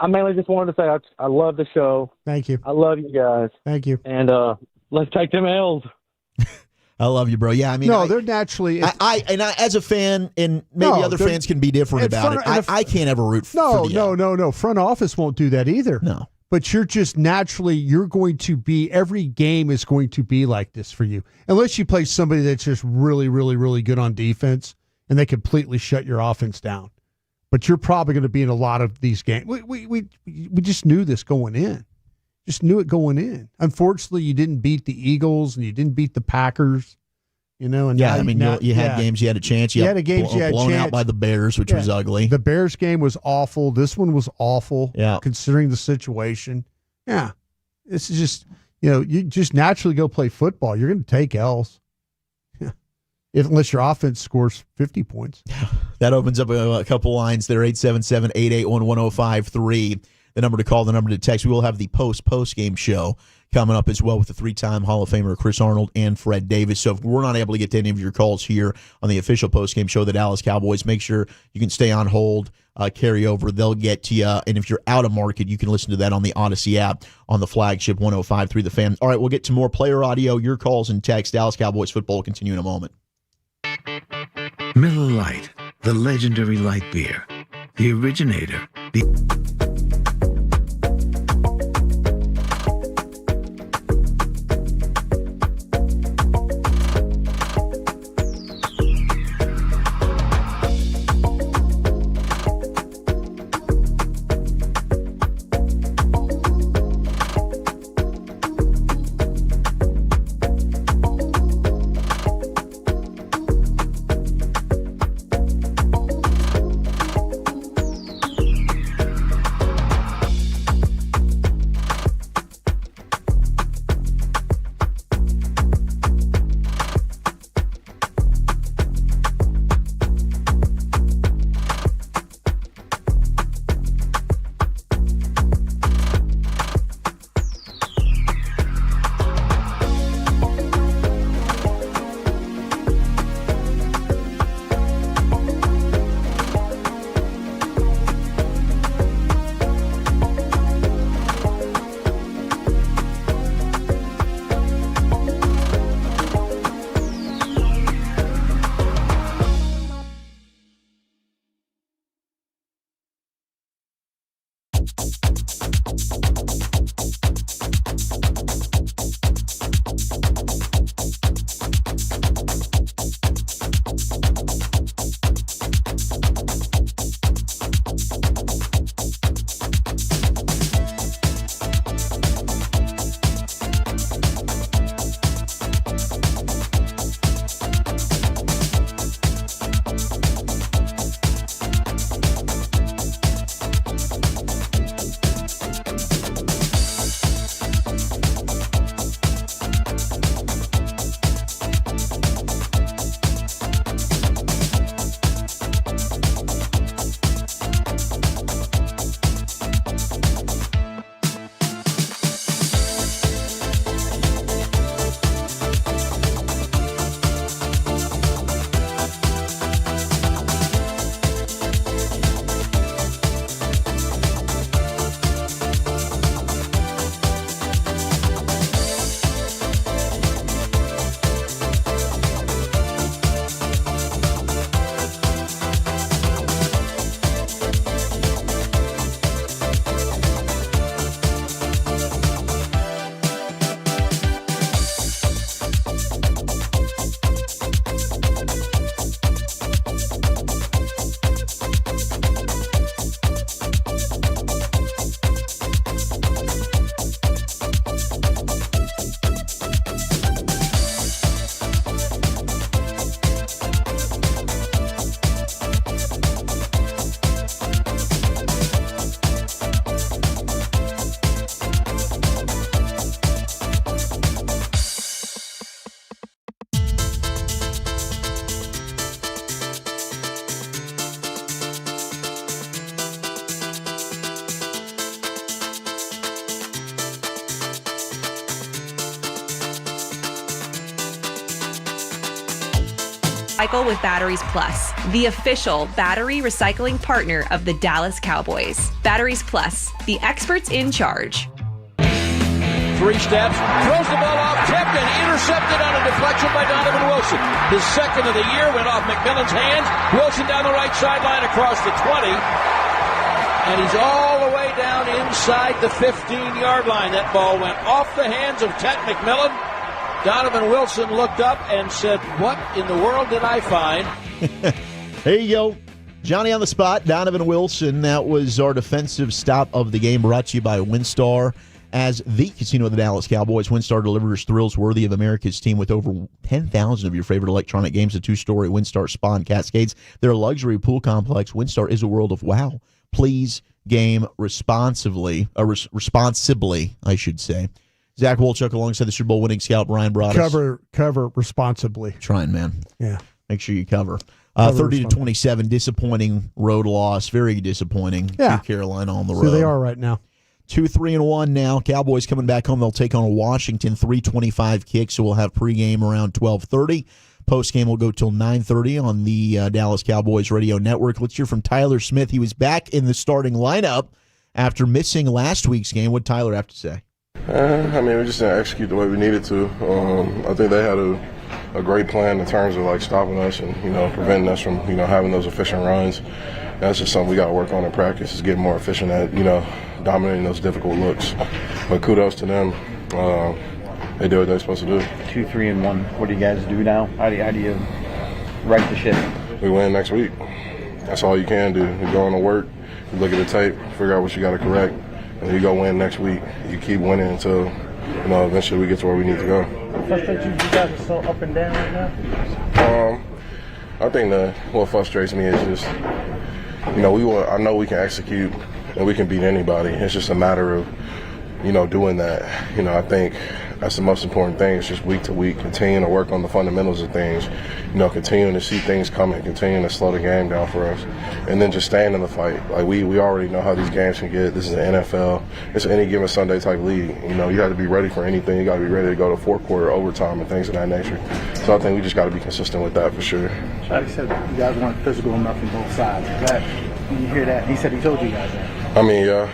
mainly just wanted to say I love the show. Thank you. I love you guys. Thank you. And let's take them L's. I love you, bro. Yeah, they're naturally. As a fan, and maybe other fans can be different about it. I can't ever root for the No. Front office won't do that either. No. But you're just naturally, every game is going to be like this for you. Unless you play somebody that's just really, really, really good on defense and they completely shut your offense down. But you're probably going to be in a lot of these games. We just knew this going in. Just knew it going in. Unfortunately, you didn't beat the Eagles and you didn't beat the Packers. And you had games, you had a chance. You had a game, you had blown out by the Bears, which was ugly. The Bears game was awful. This one was awful. Yeah, considering the situation. Yeah, this is just you just naturally go play football. You're going to take L's. Yeah, unless your offense scores 50 points. That opens up a couple lines there. 877-881-1053. The number to call, the number to text. We will have the post-game show coming up as well with the three-time Hall of Famer Chris Arnold and Fred Davis. So if we're not able to get to any of your calls here on the official post-game show, the Dallas Cowboys, make sure you can stay on hold, carry over. They'll get to you. And if you're out of market, you can listen to that on the Odyssey app on the flagship 105.3 The Fan. All right, we'll get to more player audio, your calls, and text. Dallas Cowboys football will continue in a moment. Miller Lite, the legendary light beer, the originator, Recycle with Batteries Plus, the official battery recycling partner of the Dallas Cowboys. Batteries Plus, the experts in charge. 3 steps, throws the ball off, tipped and intercepted on a deflection by Donovan Wilson. His second of the year went off McMillan's hands. Wilson down the right sideline across the 20. And he's all the way down inside the 15-yard line. That ball went off the hands of Ted McMillan. Donovan Wilson looked up and said, "What in the world did I find?" There you go. Johnny on the spot, Donovan Wilson. That was our defensive stop of the game, brought to you by WinStar. As the casino of the Dallas Cowboys, WinStar delivers thrills worthy of America's team with over 10,000 of your favorite electronic games. A 2-story WinStar spa in Cascades. Their luxury pool complex, WinStar, is a world of wow. Please game responsibly, I should say. Zach Wolchuk alongside the Super Bowl winning scout Bryan Broaddus. Cover responsibly. Trying, man. Yeah. Make sure you cover. 30-27, disappointing road loss. Very disappointing. Yeah. To Carolina on the road. So they are right now. 2-3-1 now. Cowboys coming back home. They'll take on Washington. 3:25 kick, so we'll have pregame around 12:30. Postgame will go till 9:30 on the Dallas Cowboys radio network. Let's hear from Tyler Smith. He was back in the starting lineup after missing last week's game. What did Tyler have to say? I mean, we just didn't execute the way we needed to. I think they had a great plan in terms of like stopping us and preventing us from having those efficient runs. That's just something we got to work on in practice, is getting more efficient at dominating those difficult looks. But kudos to them. They do what they're supposed to do. 2-3-1. What do you guys do now? How do you right the ship? We win next week. That's all you can do. You go on to work, you look at the tape, figure out what you got to correct, and then you go win next week. You keep winning until eventually we get to where we need to go. What frustrates you guys are so up and down right now? I think what frustrates me is just I know we can execute and we can beat anybody. It's just a matter of doing that. I think that's the most important thing. It's just week to week, continuing to work on the fundamentals of things, continuing to see things coming, continuing to slow the game down for us, and then just staying in the fight. Like we already know how these games can get. This is the NFL. It's an any given Sunday type league. You have to be ready for anything. You got to be ready to go to fourth quarter overtime and things of that nature. So I think we just got to be consistent with that for sure. Shotty said you guys weren't physical enough on both sides. When you hear that, he said he told you guys that. I mean, yeah.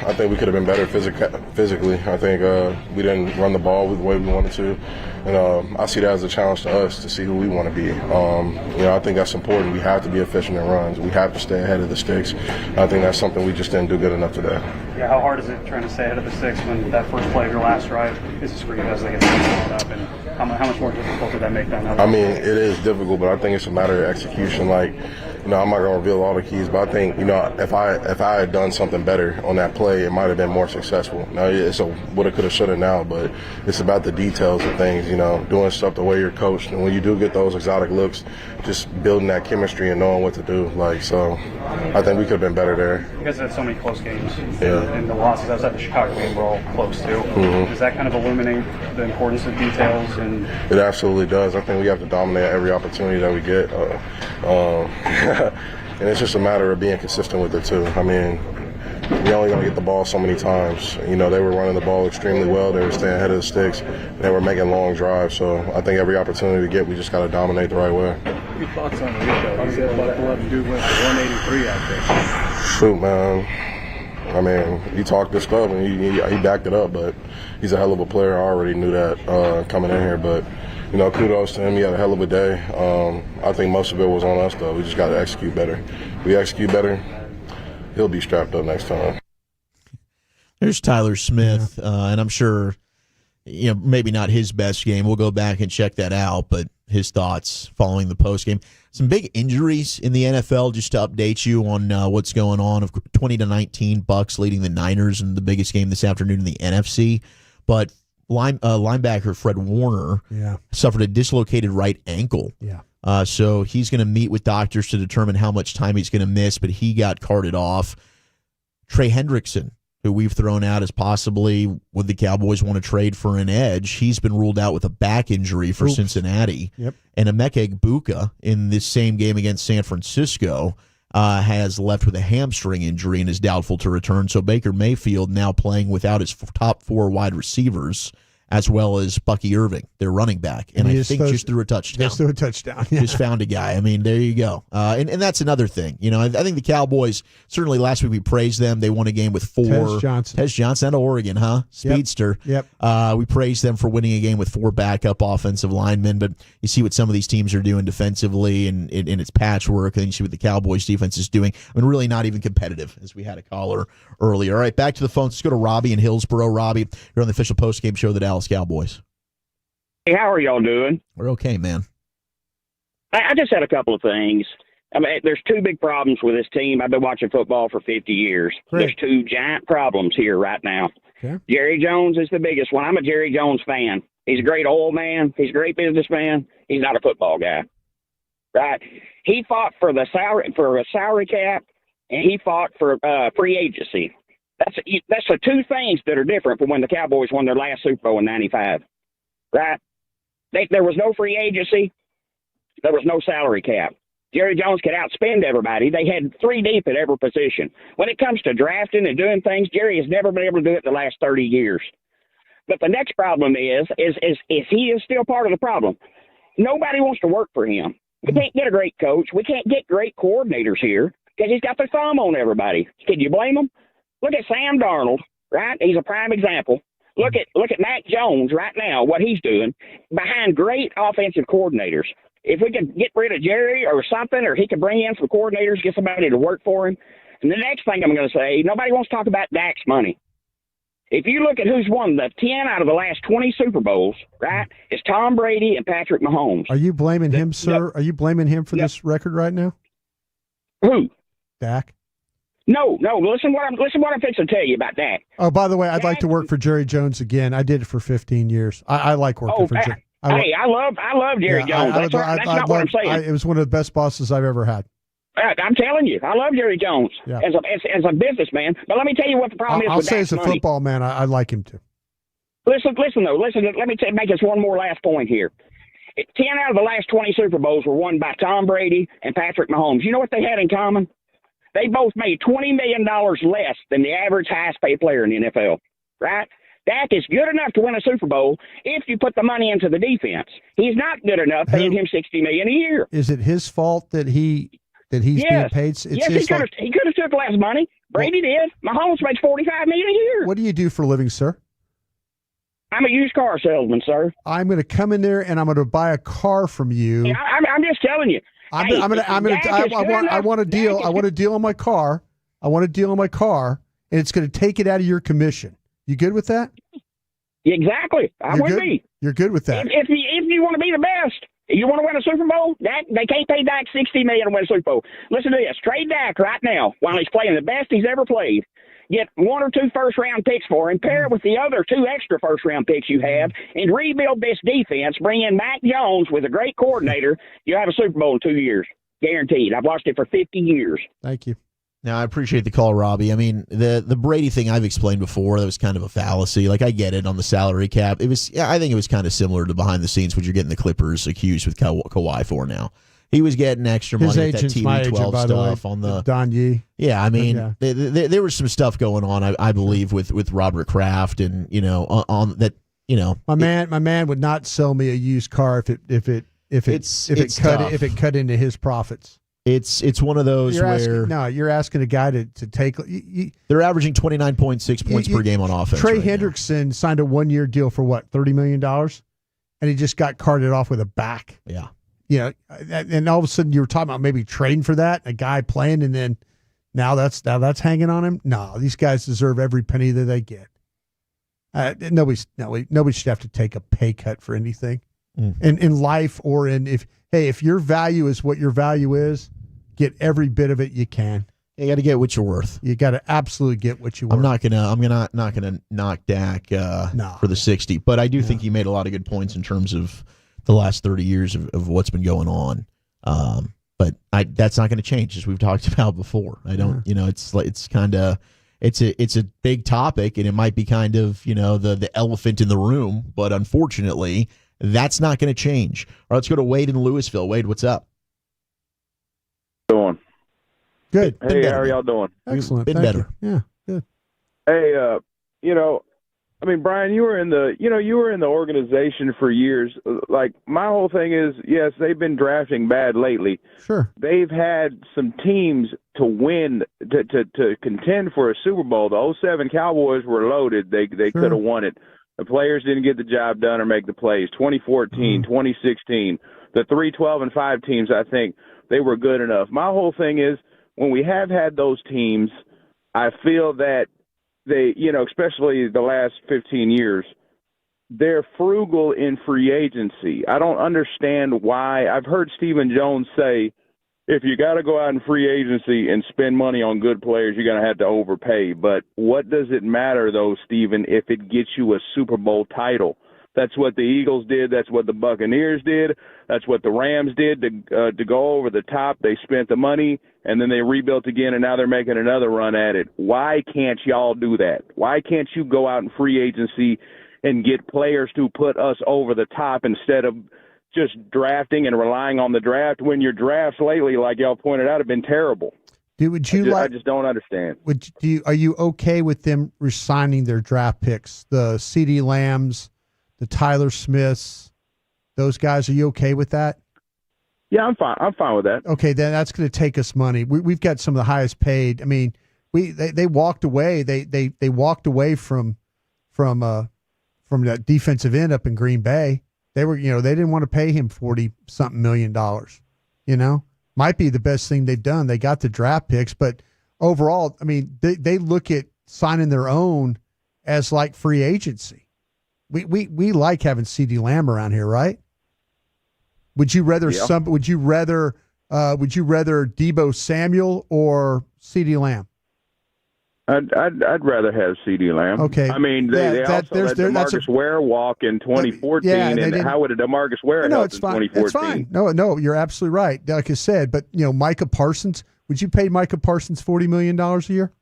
I think we could have been better physically. I think we didn't run the ball the way we wanted to. And I see that as a challenge to us to see who we want to be. I think that's important. We have to be efficient in runs. We have to stay ahead of the sticks. I think that's something we just didn't do good enough today. Yeah, how hard is it trying to stay ahead of the sticks when that first play of your last drive is a screen as they get blown up? And how much more difficult did that make that? I mean, it is difficult, but I think it's a matter of execution. Like, I'm not going to reveal all the keys, but I think, if I had done something better on that play, it might have been more successful. Now, it's a woulda, coulda, shoulda now, but it's about the details of things, doing stuff the way you're coached. And when you do get those exotic looks, just building that chemistry and knowing what to do. So I think we could have been better there. You guys had so many close games. Yeah. And the losses outside the Chicago game were all close, too. Mm-hmm. Does that kind of illuminate the importance of details? And it absolutely does. I think we have to dominate every opportunity that we get. And it's just a matter of being consistent with it, too. I mean, we're only going to get the ball so many times. They were running the ball extremely well. They were staying ahead of the sticks. They were making long drives. So I think every opportunity we get, we just got to dominate the right way. Your thoughts on Rico? He said Buck 11 dude went for 183 out there. Shoot, man. I mean, he talked this stuff and he backed it up, but he's a hell of a player. I already knew that coming in here, but kudos to him. He had a hell of a day. I think most of it was on us, though. We just got to execute better. We execute better, he'll be strapped up next time. There's Tyler Smith, and I'm sure, maybe not his best game. We'll go back and check that out, but his thoughts following the postgame. Some big injuries in the NFL, just to update you on what's going on. Of 20-19, Bucs leading the Niners in the biggest game this afternoon in the NFC. But linebacker Fred Warner suffered a dislocated right ankle. Yeah. So he's going to meet with doctors to determine how much time he's going to miss, but he got carted off. Trey Hendrickson, who we've thrown out as possibly would the Cowboys want to trade for an edge, he's been ruled out with a back injury for Cincinnati. Yep. And Emeka Egbuka in this same game against San Francisco has left with a hamstring injury and is doubtful to return. So Baker Mayfield now playing without his top 4 wide receivers as well as Bucky Irving, their running back. And I think just threw a touchdown. Just threw a touchdown. Yeah. Just found a guy. I mean, there you go. And that's another thing. I think the Cowboys, certainly last week we praised them. They won a game with 4. Tez Johnson out of Oregon, huh? Speedster. Yep. We praised them for winning a game with 4 backup offensive linemen. But you see what some of these teams are doing defensively, and it's patchwork. And you see what the Cowboys defense is doing. I mean, really not even competitive, as we had a caller earlier. All right, back to the phones. Let's go to Robbie in Hillsboro. Robbie, you're on the official postgame show of the Dallas Cowboys. Hey, how are y'all doing? We're okay, man. I just had a couple of things. I mean, there's 2 big problems with this team. I've been watching football for 50 years. Great. There's 2 giant problems here right now. Okay. Jerry Jones is the biggest one. I'm a Jerry Jones fan. He's a great old man. He's a great businessman. He's not a football guy. Right? He fought for a salary cap, and he fought for free agency. That's the 2 things that are different from when the Cowboys won their last Super Bowl in '95. Right? There was no free agency. There was no salary cap. Jerry Jones could outspend everybody. They had 3 deep at every position. When it comes to drafting and doing things, Jerry has never been able to do it the last 30 years. But the next problem is he is still part of the problem. Nobody wants to work for him. We can't get a great coach. We can't get great coordinators here because he's got their thumb on everybody. Can you blame him? Look at Sam Darnold, right? He's a prime example. Look at Mac Jones right now, what he's doing behind great offensive coordinators. If we could get rid of Jerry or something, or he could bring in some coordinators, get somebody to work for him. And the next thing I'm going to say, nobody wants to talk about Dak's money. If you look at who's won the 10 out of the last 20 Super Bowls, right, it's Tom Brady and Patrick Mahomes. Are you blaming him, sir? Are you blaming him for this record right now? Who? Dak? No. Listen what I'm fixing to tell you about Dak. Oh, by the way, I'd like to work for Jerry Jones again. I did it for 15 years. I like working for Jerry. I love Jerry Jones. That's not what I'm saying. It was one of the best bosses I've ever had. I'm telling you, I love Jerry Jones as a businessman. But let me tell you what the problem is with Dak's money. I'll say as a football man, I like him too. Listen. Let me make this one more last point here. 10 out of the last 20 Super Bowls were won by Tom Brady and Patrick Mahomes. You know what they had in common? They both made $20 million less than the average highest-paid player in the NFL, right? Dak is good enough to win a Super Bowl if you put the money into the defense. He's not good enough paying him $60 million a year. Is it his fault that he's being paid? He could have took less money. Brady did. Mahomes makes $45 million a year. What do you do for a living, sir? I'm a used car salesman, sir. I'm going to come in there and I'm going to buy a car from you. Yeah, I'm just telling you. I want a deal. I want a deal on my car. And it's going to take it out of your commission. You good with that? Exactly. I would be. You're good with that. If you want to be the best, you want to win a Super Bowl, they can't pay Dak $60 million to win a Super Bowl. Listen to this. Trade Dak right now while he's playing the best he's ever played. Get 1 or 2 first-round picks for him, pair it with the other 2 extra first-round picks you have, and rebuild this defense. Bring in Mac Jones with a great coordinator. You'll have a Super Bowl in 2 years. Guaranteed. I've watched it for 50 years. Thank you. Now, I appreciate the call, Robbie. I mean, the Brady thing I've explained before, that was kind of a fallacy. Like, I get it on the salary cap. I think it was kind of similar to behind the scenes, what you're getting the Clippers accused with Kawhi for now. He was getting extra money with that TV12 stuff on the Don Yee. Yeah, I mean, there was some stuff going on, I believe, with Robert Kraft, and on that. My man would not sell me a used car if it cut into his profits. It's one of those you're asking a guy to take. They're averaging 29.6 points per game on offense. Trey Hendrickson signed a 1-year deal for what, $30 million, and he just got carted off with a back. Yeah. And all of a sudden you were talking about maybe trading for that, a guy playing, and then now that's hanging on him. No, these guys deserve every penny that they get. Nobody should have to take a pay cut for anything in life or if your value is what your value is, get every bit of it you can. You got to get what you're worth. You got to absolutely get what you're worth. I'm not gonna knock Dak for the 60, but I do think he made a lot of good points in terms of the last 30 years of what's been going on. But that's not going to change, as we've talked about before. I don't, it's kind of, it's a big topic, and it might be kind of, the elephant in the room, but unfortunately, that's not going to change. All right, let's go to Wade in Louisville. Wade, what's up? Doing good. Hey, how are y'all doing? Excellent. Been better. Yeah, good. Hey, I mean, Bryan, you were in the organization for years. Like, my whole thing is, yes, they've been drafting bad lately. Sure. They've had some teams to win, to contend for a Super Bowl. The 07 Cowboys were loaded. They could have won it. The players didn't get the job done or make the plays. 2014, 2016, the 3-12-5 teams, I think they were good enough. My whole thing is, when we have had those teams, I feel that they, especially the last 15 years, they're frugal in free agency. I don't understand why. I've heard Stephen Jones say, if you got to go out in free agency and spend money on good players, you're going to have to overpay. But what does it matter, though, Stephen, if it gets you a Super Bowl title? That's what the Eagles did. That's what the Buccaneers did. That's what the Rams did to go over the top. They spent the money, and then they rebuilt again, and now they're making another run at it. Why can't y'all do that? Why can't you go out in free agency and get players to put us over the top instead of just drafting and relying on the draft when your drafts lately, like y'all pointed out, have been terrible? I just don't understand. Are you okay with them resigning their draft picks, the CeeDee Lambs, the Tyler Smiths, those guys? Are you okay with that? Yeah, I'm fine. I'm fine with that. Okay, then that's going to take us money. We've got some of the highest paid. I mean, they walked away. They walked away from that defensive end up in Green Bay. They were, they didn't want to pay him $40-something million. Might be the best thing they've done. They got the draft picks, but overall, I mean, they look at signing their own as like free agency. We like having CeeDee Lamb around here, right? Would you rather Would you rather Deebo Samuel or CeeDee Lamb? I'd rather have CeeDee Lamb. Okay. I mean, they also let DeMarcus Ware walk in 2014, and how would a DeMarcus Ware help in 2014? It's fine. No, you're absolutely right. Like I said, but Micah Parsons. Would you pay Micah Parsons $40 million a year?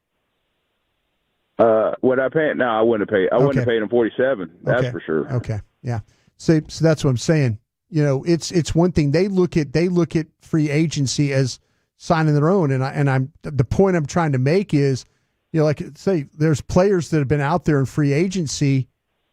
Would I pay it? No, I wouldn't have paid. I wouldn't have paid him 47. That's for sure. Okay. Yeah. So that's what I'm saying. It's one thing. They look at free agency as signing their own, and the point I'm trying to make is, like say there's players that have been out there in free agency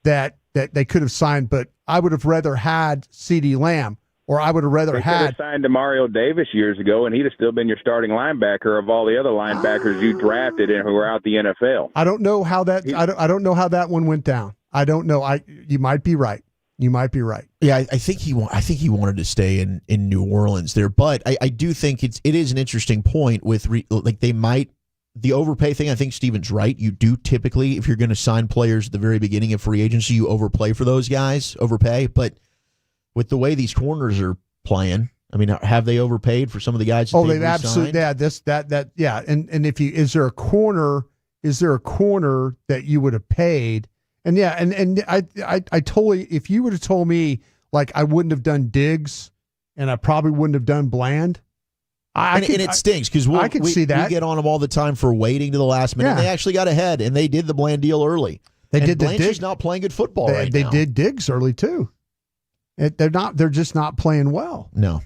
that they could have signed, but I would have rather had CeeDee Lamb, or I would have rather had signed Demario Davis years ago, and he'd have still been your starting linebacker of all the other linebackers you drafted and who were out the NFL. I don't know how that. I don't know how that one went down. I don't know. You might be right. You might be right. Yeah, I think he wanted to stay in New Orleans there, but I do think it is an interesting point with they might. The overpay thing, I think Steven's right. You do typically, if you're going to sign players at the very beginning of free agency, you overpay for those guys, overpay. But with the way these corners are playing, I mean, have they overpaid for some of the guys that they've absolutely, yeah. And if is there a corner that you would have paid? And yeah, and I totally, if you would have told me, like, I wouldn't have done Diggs and I probably wouldn't have done Bland. And it stinks because I can see that. We get on them all the time for waiting to the last minute. Yeah. They actually got ahead, and they did the Bland deal early. Bland's just not playing good football right now. They did Diggs early too. They're just not playing well. No.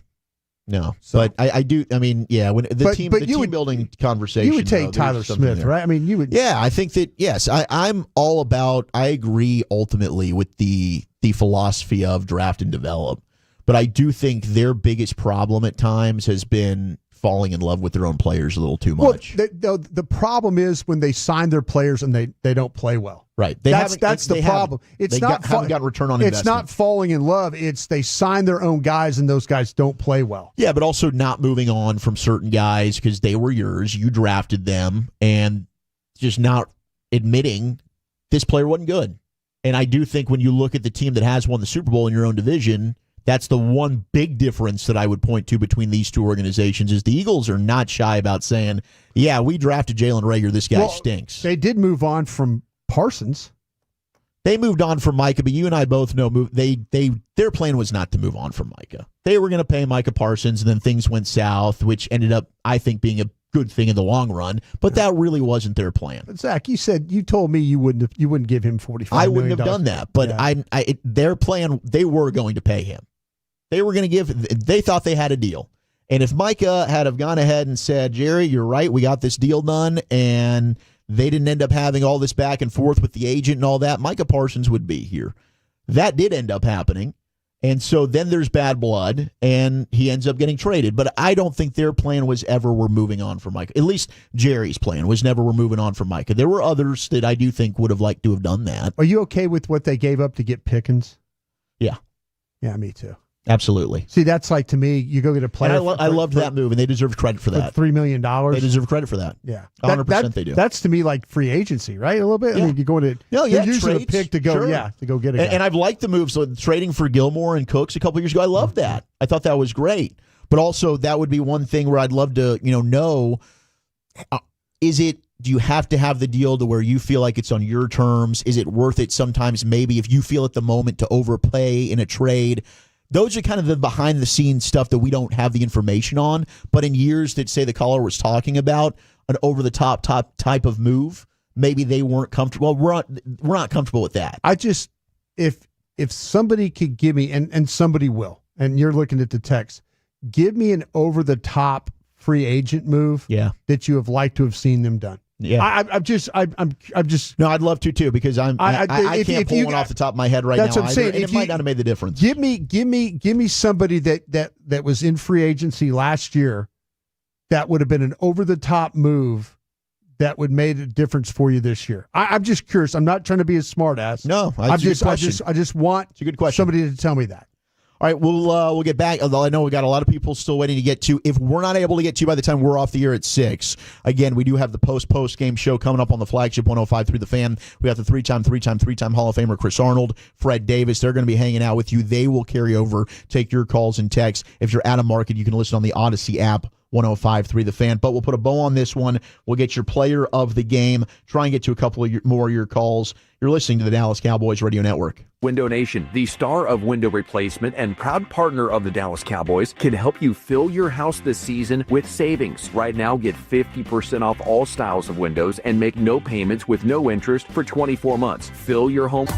So, but I do. I mean, yeah. When the team building conversation, you would take Tyler Smith, right? I mean, you would. Yeah, I think that. Yes, I'm all about. I agree ultimately with the philosophy of draft and develop. But I do think their biggest problem at times has been falling in love with their own players a little too much. Well, the problem is when they sign their players and they don't play well. Right. That's the problem. It's not haven't got return on investment. It's not falling in love. It's they sign their own guys and those guys don't play well. Yeah, but also not moving on from certain guys because they were yours. You drafted them and just not admitting this player wasn't good. And I do think when you look at the team that has won the Super Bowl in your own division, that's the one big difference that I would point to between these two organizations is the Eagles are not shy about saying, yeah, we drafted Jalen Reagor. This guy stinks. They did move on from Parsons. They moved on from Micah, but you and I both know their plan was not to move on from Micah. They were going to pay Micah Parsons, and then things went south, which ended up, I think, being a good thing in the long run. But that really wasn't their plan. But Zach, you told me you wouldn't give him $45 million. I wouldn't have done that, but their plan, they were going to pay him. They were going to they thought they had a deal. And if Micah had have gone ahead and said, Jerry, you're right, we got this deal done, and they didn't end up having all this back and forth with the agent and all that, Micah Parsons would be here. That did end up happening. And so then there's bad blood, and he ends up getting traded. But I don't think their plan was ever we're moving on from Micah. At least Jerry's plan was never we're moving on from Micah. There were others that I do think would have liked to have done that. Are you okay with what they gave up to get Pickens? Yeah. Yeah, me too. Absolutely. See, that's like, to me, you go get a player. And I loved that move, and they deserve credit for that. $3 million. They deserve credit for that. Yeah. 100% they do. That's, to me, like free agency, right? A little bit? Yeah. I mean, you're going to you're using a pick to go, sure. to go get a guy. And I've liked the moves. So trading for Gilmore and Cooks a couple years ago, I loved that. I thought that was great. But also, that would be one thing where I'd love to, know, do you have to have the deal to where you feel like it's on your terms? Is it worth it sometimes, maybe, if you feel at the moment to overpay in a trade? Those are kind of the behind-the-scenes stuff that we don't have the information on. But in years that, say, the caller was talking about, an over-the-top type of move, maybe they weren't comfortable. Well, we're not comfortable with that. I just, if somebody could give me, and somebody will, and you're looking at the text, give me an over-the-top free agent move that you have liked to have seen them done. Yeah, I'm just. No, I'd love to too, because I can't pull one off the top of my head right now. That's what I'm saying. And it might not have made the difference. Give me somebody that was in free agency last year that would have been an over the top move that would made a difference for you this year. I'm just curious. I'm not trying to be a smart ass. No, I just want it's a good question. Somebody to tell me that. All right, we'll get back. Although I know we got a lot of people still waiting to get to. If we're not able to get to you by the time we're off the air at 6, again, we do have the post game show coming up on the flagship 105.3 The Fan. We got the three-time Hall of Famer Chris Arnold, Fred Davis. They're going to be hanging out with you. They will carry over, take your calls and texts. If you're out of market, you can listen on the Odyssey app. 105.3 The Fan. But we'll put a bow on this one. We'll get your player of the game. Try and get to a couple of more of your calls. You're listening to the Dallas Cowboys Radio Network. Window Nation, the star of window replacement and proud partner of the Dallas Cowboys, can help you fill your house this season with savings. Right now, get 50% off all styles of windows and make no payments with no interest for 24 months. Fill your home.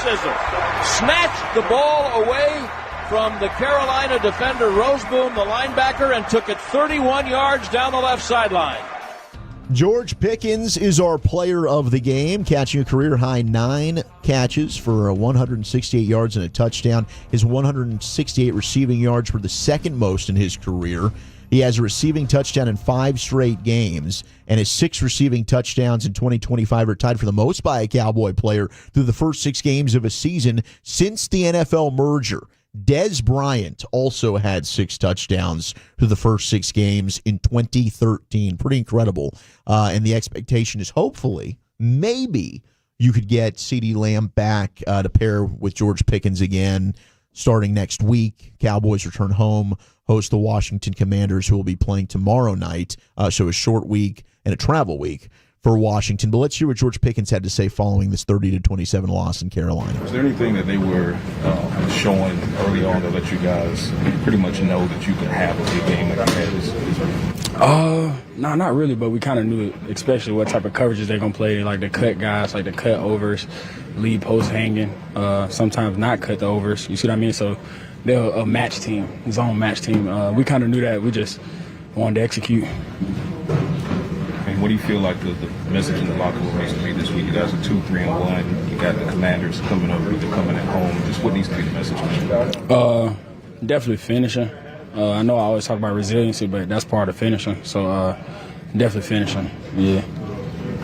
athleticism. Snatched the ball away from the Carolina defender, Roseboom, the linebacker, and took it 31 yards down the left sideline. George Pickens is our player of the game, catching a career-high 9 catches for 168 yards and a touchdown. His 168 receiving yards were the second most in his career. He has a receiving touchdown in 5 straight games, and his 6 receiving touchdowns in 2025 are tied for the most by a Cowboy player through the first 6 games of a season since the NFL merger. Dez Bryant also had 6 touchdowns through the first 6 games in 2013. Pretty incredible. And the expectation is hopefully, maybe, you could get CeeDee Lamb back to pair with George Pickens again starting next week. Cowboys return home, host the Washington Commanders, who will be playing tomorrow night. So a short week and a travel week for Washington. But let's hear what George Pickens had to say following this 30-27 loss in Carolina. Was there anything that they were showing early on that let you guys pretty much know that you could have a big game like you had this week? No, not really, but we kind of knew especially what type of coverages they're going to play, like the cut guys, like the cut overs, lead post hanging, sometimes not cut the overs. You see what I mean? So they're a match team, zone match team. We kind of knew that. We just wanted to execute. And what do you feel like the message in the locker room needs to be this week? You guys are 2-3-1. You got the Commanders coming over, they're coming at home. Just what needs to be the message? Definitely finishing. I know I always talk about resiliency, but that's part of finishing. So definitely finishing. Yeah.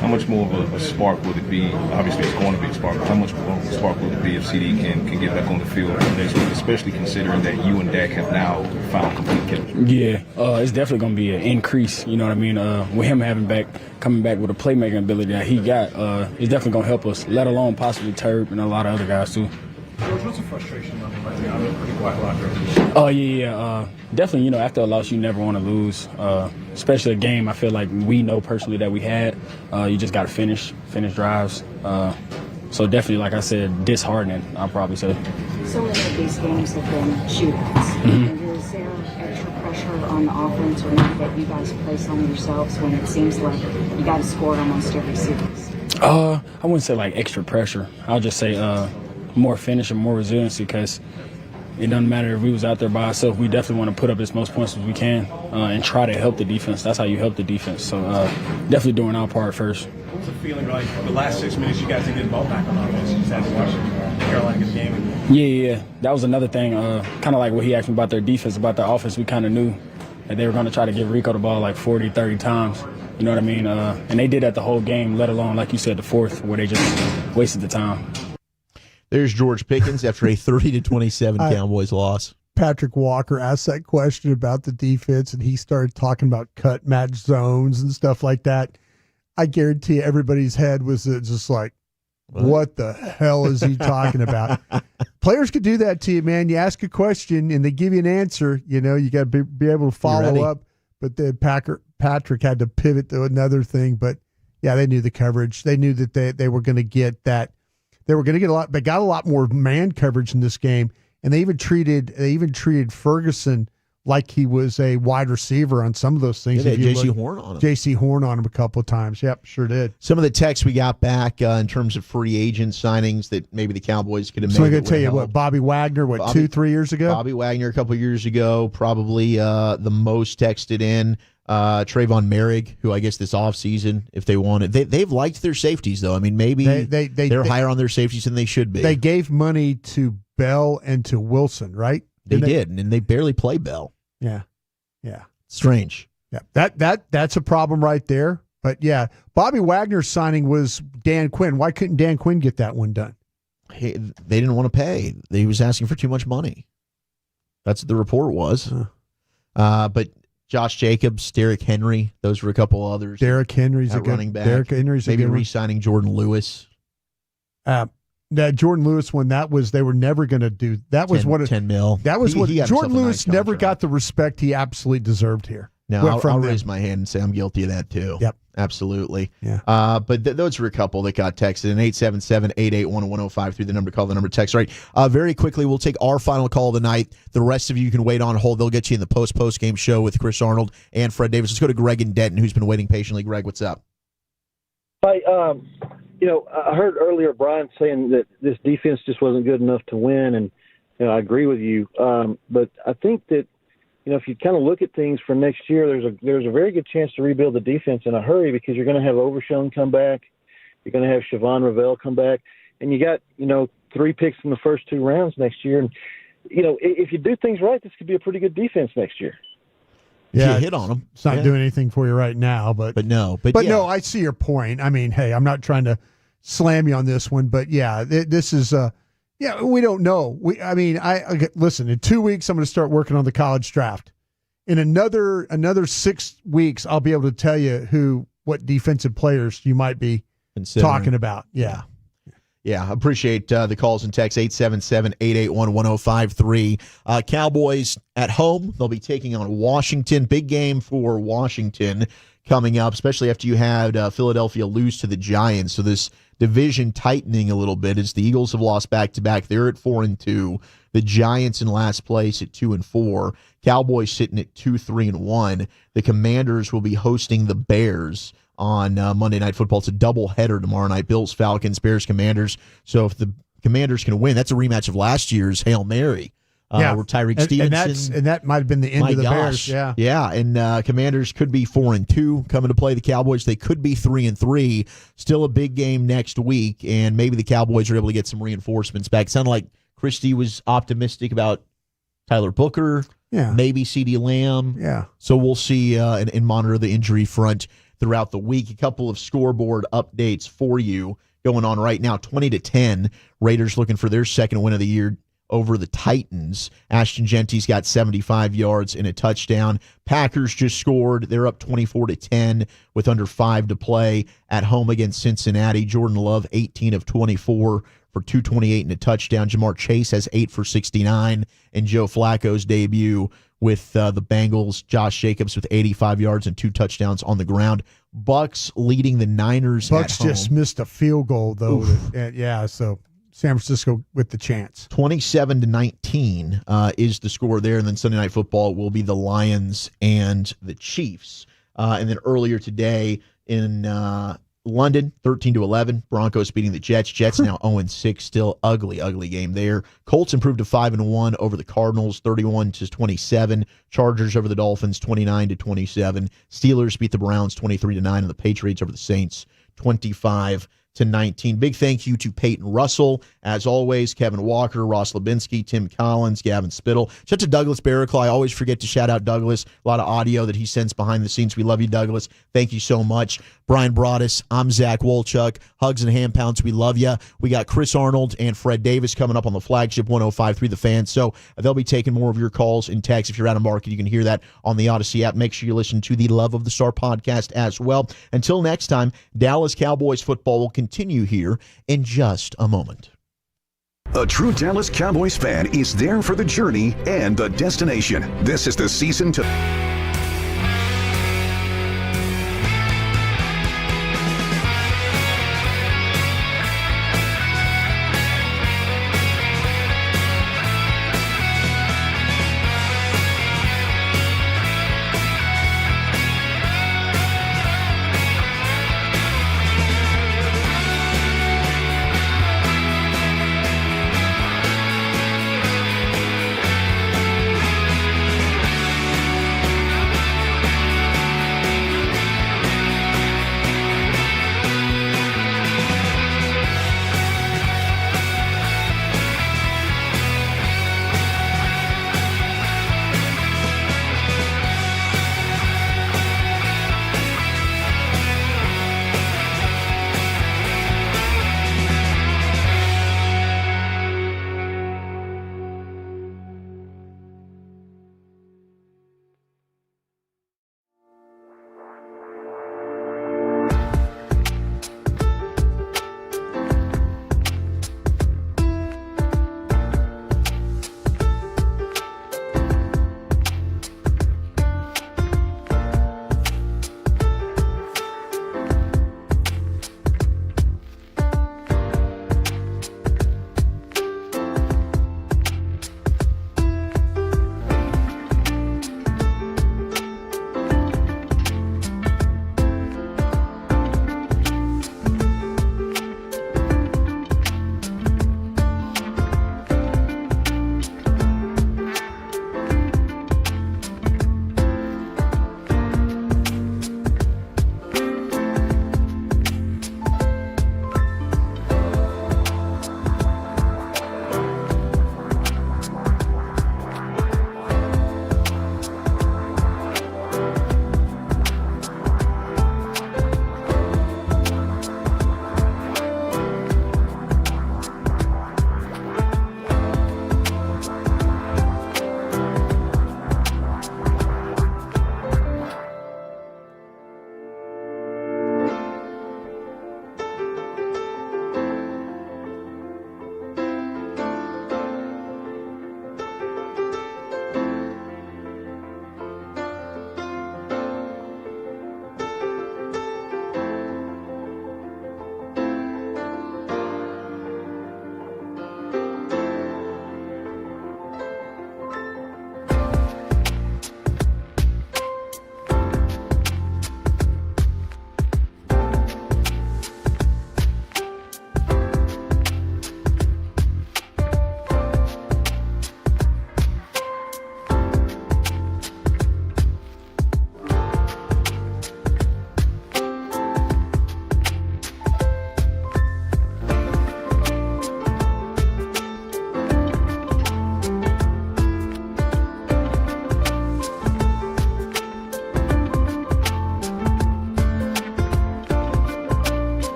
How much more of a spark would it be? Obviously, it's going to be a spark. But how much more of a spark would it be if CD can get back on the field next week, especially considering that you and Dak have now found complete chemistry? Yeah, it's definitely going to be an increase. You know what I mean? With him coming back with a playmaking ability that he got, it's definitely going to help us. Let alone possibly Turb and a lot of other guys too. George, what's the frustration level right now? I'm pretty quiet locker. Oh yeah. Definitely. After a loss, you never want to lose. Especially a game. I feel like we know personally that we had. You just got to finish drives. So definitely, like I said, disheartening. I'll probably say. So many of these games have been shootouts. Mm-hmm. Is there extra pressure on the offense or not that you guys place on yourselves when it seems like you got to score almost every series? I wouldn't say like extra pressure. I'll just say more finish and more resiliency, because it doesn't matter if we was out there by ourselves. We definitely want to put up as most points as we can and try to help the defense. That's how you help the defense. So definitely doing our part first. What was the feeling like the last 6 minutes you guys didn't get the ball back on offense? You just had to watch Carolina get the game? Yeah. That was another thing. Kind of like what he asked me about their defense, about their offense. We kind of knew that they were going to try to give Rico the ball like 40, 30 times. You know what I mean? And they did that the whole game, let alone, like you said, the fourth, where they just wasted the time. There's George Pickens after a 30-27 Cowboys loss. Patrick Walker asked that question about the defense, and he started talking about cut match zones and stuff like that. I guarantee you everybody's head was just like, what the hell is he talking about? Players could do that to you, man. You ask a question, and they give you an answer. You got to be able to follow up. But then Patrick had to pivot to another thing. But, yeah, they knew the coverage. They knew that they were going to get that. They were going to get a lot. They got a lot more man coverage in this game, and they even treated Ferguson like he was a wide receiver on some of those things. Yeah, J.C. Horn on him. J.C. Horn on him a couple of times. Yep, sure did. Some of the texts we got back in terms of free agent signings that maybe the Cowboys could have made. So I'm going to tell you what, Bobby Wagner, 2-3 years ago? Bobby Wagner a couple of years ago, probably the most texted in. Trayvon Merrick, who I guess this offseason, if they wanted, they've liked their safeties though. I mean, maybe they're higher on their safeties than they should be. They gave money to Bell and to Wilson, right? They did, and they barely play Bell. Yeah. Strange. Yeah, that's a problem right there. But yeah, Bobby Wagner's signing was Dan Quinn. Why couldn't Dan Quinn get that one done? They didn't want to pay. He was asking for too much money. That's what the report was. But Josh Jacobs, Derrick Henry, those were a couple others. Derrick Henry's a good running back. Derrick Henry's maybe a good re-signing Jordan Lewis. That Jordan Lewis one, they were never going to do. That was 10 mil. That was Jordan Lewis never got the respect he absolutely deserved here. Now I'll raise my hand and say I'm guilty of that too. Yep, absolutely. Yeah. But those were a couple that got texted. And 877-881-1053, the number to call, the number to text. Right. Very quickly, we'll take our final call of the night. The rest of you can wait on hold. They'll get you in the post-game show with Chris Arnold and Fred Davis. Let's go to Greg in Denton, who's been waiting patiently. Greg, what's up? Hey, I heard earlier Bryan saying that this defense just wasn't good enough to win, and I agree with you. But I think that if you kind of look at things for next year, there's a very good chance to rebuild the defense in a hurry because you're going to have Overshown come back, you're going to have Siobhan Ravel come back, and you got 3 picks in the first 2 rounds next year. And if you do things right, this could be a pretty good defense next year. Yeah, you hit on them. It's not doing anything for you right now, but no, I see your point. I mean, hey, I'm not trying to slam you on this one, but yeah, this is we don't know. Listen, in 2 weeks I'm going to start working on the college draft. In another 6 weeks, I'll be able to tell you what defensive players you might be talking about. Yeah. Yeah, appreciate the calls and texts, 877-881-1053. Cowboys at home. They'll be taking on Washington. Big game for Washington coming up, especially after you had Philadelphia lose to the Giants. So this division tightening a little bit as the Eagles have lost back-to-back. They're at 4-2. The Giants in last place at 2-4. Cowboys sitting at 2-3-1. The Commanders will be hosting the Bears on Monday Night Football. It's a doubleheader tomorrow night. Bills, Falcons, Bears, Commanders. So if the Commanders can win, that's a rematch of last year's Hail Mary. Where Tyreek Stevenson. And that might have been the end of the Bears. Yeah. Yeah, and Commanders could be 4-2 coming to play the Cowboys. They could be 3-3. Still a big game next week, and maybe the Cowboys are able to get some reinforcements back. It sounded like Christie was optimistic about Tyler Booker, maybe CeeDee Lamb. Yeah. So we'll see and monitor the injury front throughout the week. A couple of scoreboard updates for you going on right now. 20-10. Raiders looking for their second win of the year over the Titans. Ashton Genty's got 75 yards and a touchdown. Packers just scored. They're up 24-10 with under 5 to play at home against Cincinnati. Jordan Love, 18 of 24 for 228 and a touchdown. Jamar Chase has 8 for 69. And Joe Flacco's debut with the Bengals. Josh Jacobs with 85 yards and 2 touchdowns on the ground. Bucks leading the Niners Bucks at home. just missed a field goal, though. So San Francisco with the chance. 27-19 is the score there. And then Sunday Night Football will be the Lions and the Chiefs. And then earlier today in London, 13-11. Broncos beating the Jets. Jets now 0-6. Still ugly game there. Colts improved to 5-1 over the Cardinals, 31-27. Chargers over the Dolphins, 29-27. Steelers beat the Browns 23-9, and the Patriots over the Saints, 25-19. Big thank you to Peyton Russell, as always, Kevin Walker, Ross Lubinsky, Tim Collins, Gavin Spittle. Shout out to Douglas Barraclaw. I always forget to shout out Douglas. A lot of audio that he sends behind the scenes. We love you, Douglas. Thank you so much. Brian Broaddus, I'm Zach Wolchuk. Hugs and hand pounds. We love you. We got Chris Arnold and Fred Davis coming up on the flagship 105.3 The Fan. So they'll be taking more of your calls and texts. If you're out of market, you can hear that on the Odyssey app. Make sure you listen to the Love of the Star podcast as well. Until next time, Dallas Cowboys football will continue here in just a moment. A true Dallas Cowboys fan is there for the journey and the destination. This is the season to...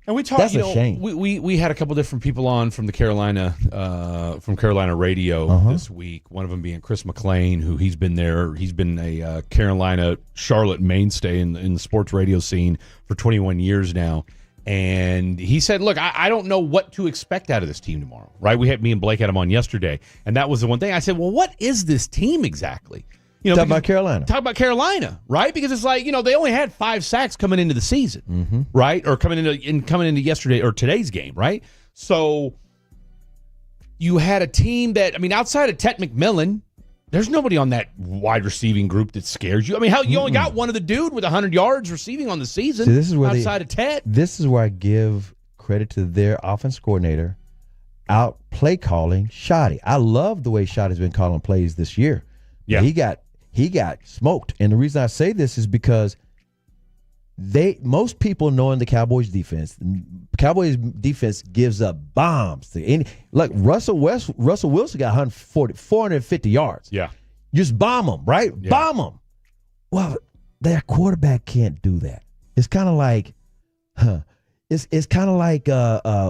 And we talked. That's a shame. We had a couple different people on from the Carolina radio this week. One of them being Chris McClain, who he's been there. He's been a Carolina Charlotte mainstay in the sports radio scene for 21 years now. And he said, "Look, I don't know what to expect out of this team tomorrow." Right? Me and Blake had him on yesterday, and that was the one thing I said. Well, what is this team exactly? Talk about Carolina. Talk about Carolina, right? Because it's like, they only had 5 sacks coming into the season, right? Or coming into yesterday or today's game, right? So you had a team that, outside of Ted McMillan, there's nobody on that wide receiving group that scares you. Hell, you only got one of the dude with 100 yards receiving on the season. See, this is where outside of Ted. This is where I give credit to their offense coordinator, out play calling Schotty. I love the way Schotty's been calling plays this year. Yeah, he got smoked. And the reason I say this is because most people knowing the Cowboys defense gives up bombs to any. Like Russell Wilson got 450 yards. Yeah. Just bomb them, right? Yeah. Bomb them. Well, their quarterback can't do that. It's kind of like, it's kind of like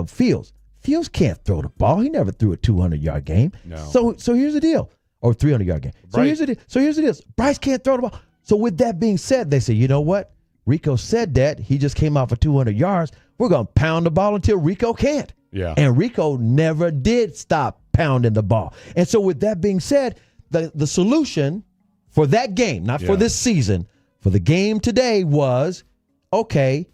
Fields. Fields can't throw the ball. He never threw a 200-yard game. No. So here's the deal. Or 300-yard game. So right. here's the deal. Bryce can't throw the ball. So with that being said, they say, you know what? Rico said that. He just came off of 200 yards. We're going to pound the ball until Rico can't. Yeah. And Rico never did stop pounding the ball. And so with that being said, the solution for that game, not for this season, for the game today was, okay,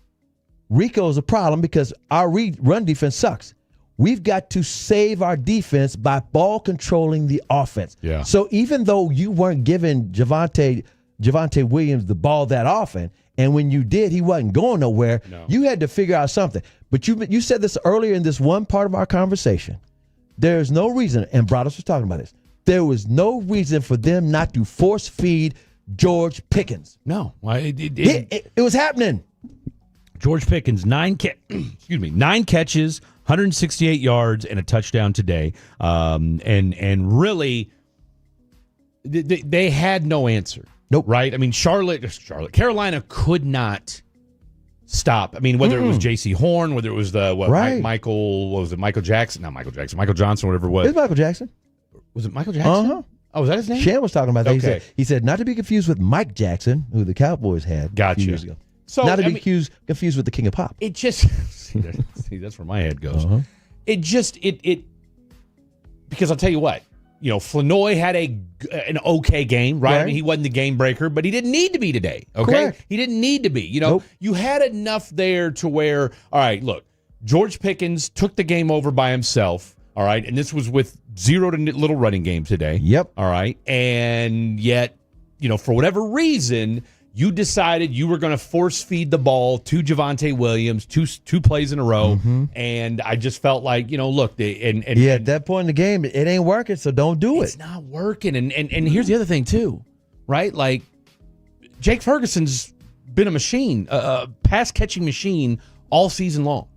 Rico's a problem because our run defense sucks. We've got to save our defense by ball controlling the offense. Yeah. So even though you weren't giving Javonte Williams the ball that often, and when you did, he wasn't going nowhere, you had to figure out something. But you said this earlier in this one part of our conversation. There's no reason, and Broaddus was talking about this, there was no reason for them not to force feed George Pickens. No. It was happening. George Pickens, 9 catches, 168 yards, and a touchdown today. And really, they had no answer. Nope. Right? Carolina could not stop. Whether it was J.C. Horn, whether it was Michael Jackson? Not Michael Jackson. Michael Johnson, whatever it was. It was Michael Jackson. Was it Michael Jackson? Uh-huh. Oh, was that his name? Sham was talking about that. Okay. He said not to be confused with Mike Jackson, who the Cowboys had a few years ago. So, not to be confused with the King of Pop. It just see that's where my head goes. Uh-huh. It because I'll tell you what, Flanoy had an okay game, right? He wasn't the game breaker, but he didn't need to be today. Okay, correct. He didn't need to be. Nope. You had enough there to where, all right, look, George Pickens took the game over by himself. All right, and this was with 0 to little running game today. Yep. All right, and yet, for whatever reason, you decided you were going to force feed the ball to Javonte Williams two plays in a row, and I just felt like, look, at that point in the game, it ain't working, so don't do it. It's not working, and here's the other thing too, right? Like Jake Ferguson's been a machine, a pass catching machine all season long.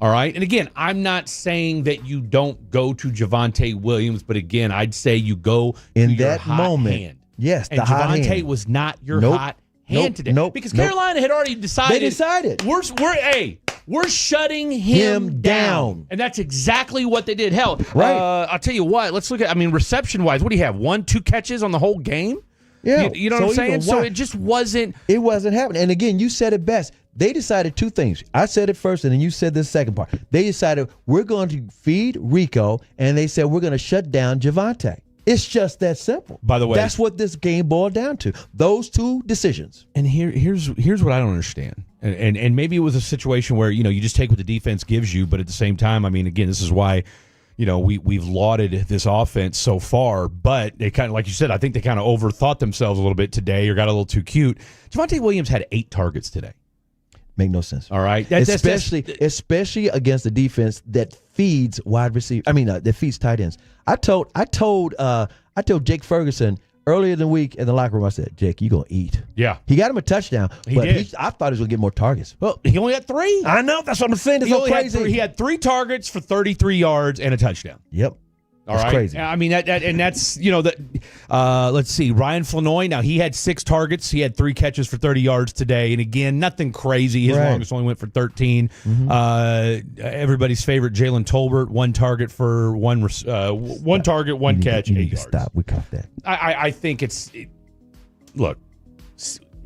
All right, and again, I'm not saying that you don't go to Javonte Williams, but again, I'd say you go in to your that hot moment. hand. Yes, and the hot Javonte hand was not your hot hand today. Because Carolina had already decided. They decided. We're shutting him down. And that's exactly what they did. Hell, right. I'll tell you what, let's look at, reception-wise, what do you have? 1-2 catches on the whole game? Yeah. You know what I'm saying? So it just wasn't. It wasn't happening. And again, you said it best. They decided two things. I said it first, and then you said the second part. They decided we're going to feed Rico, and they said we're going to shut down Javonte. It's just that simple. By the way, that's what this game boiled down to. Those two decisions. And here's what I don't understand. And maybe it was a situation where, you just take what the defense gives you, but at the same time, again, this is why, we've lauded this offense so far, but they kind of, like you said, I think they kind of overthought themselves a little bit today or got a little too cute. Javonte Williams had 8 targets today. Make no sense. All right. Especially against a defense that feeds wide receiver. That feeds tight ends. I told Jake Ferguson earlier in the week in the locker room, I said, Jake, you're going to eat. Yeah. He got him a touchdown, but I thought he was going to get more targets. Well, he only had 3. I know. That's what I'm saying. It's so crazy. He had 3 targets for 33 yards and a touchdown. Yep. All right. Crazy. I mean, that's, let's see. Ryan Flanoy, now he had 6 targets. He had 3 catches for 30 yards today. And again, nothing crazy. His longest only went for 13. Mm-hmm. Everybody's favorite, Jalen Tolbert, 1 target for 1 target, 1 catch, 8 yards. Stop. We caught that. I think look,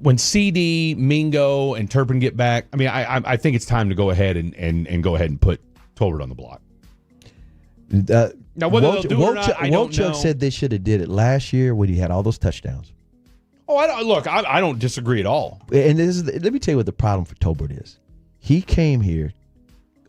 when CD, Mingo, and Turpin get back, I mean, I think it's time to go ahead and go ahead and put Tolbert on the block. Now, whether they'll do it or not, I don't know. Wolchuk said they should have did it last year when he had all those touchdowns. Oh, I don't disagree at all. And let me tell you what the problem for Tolbert is. He came here,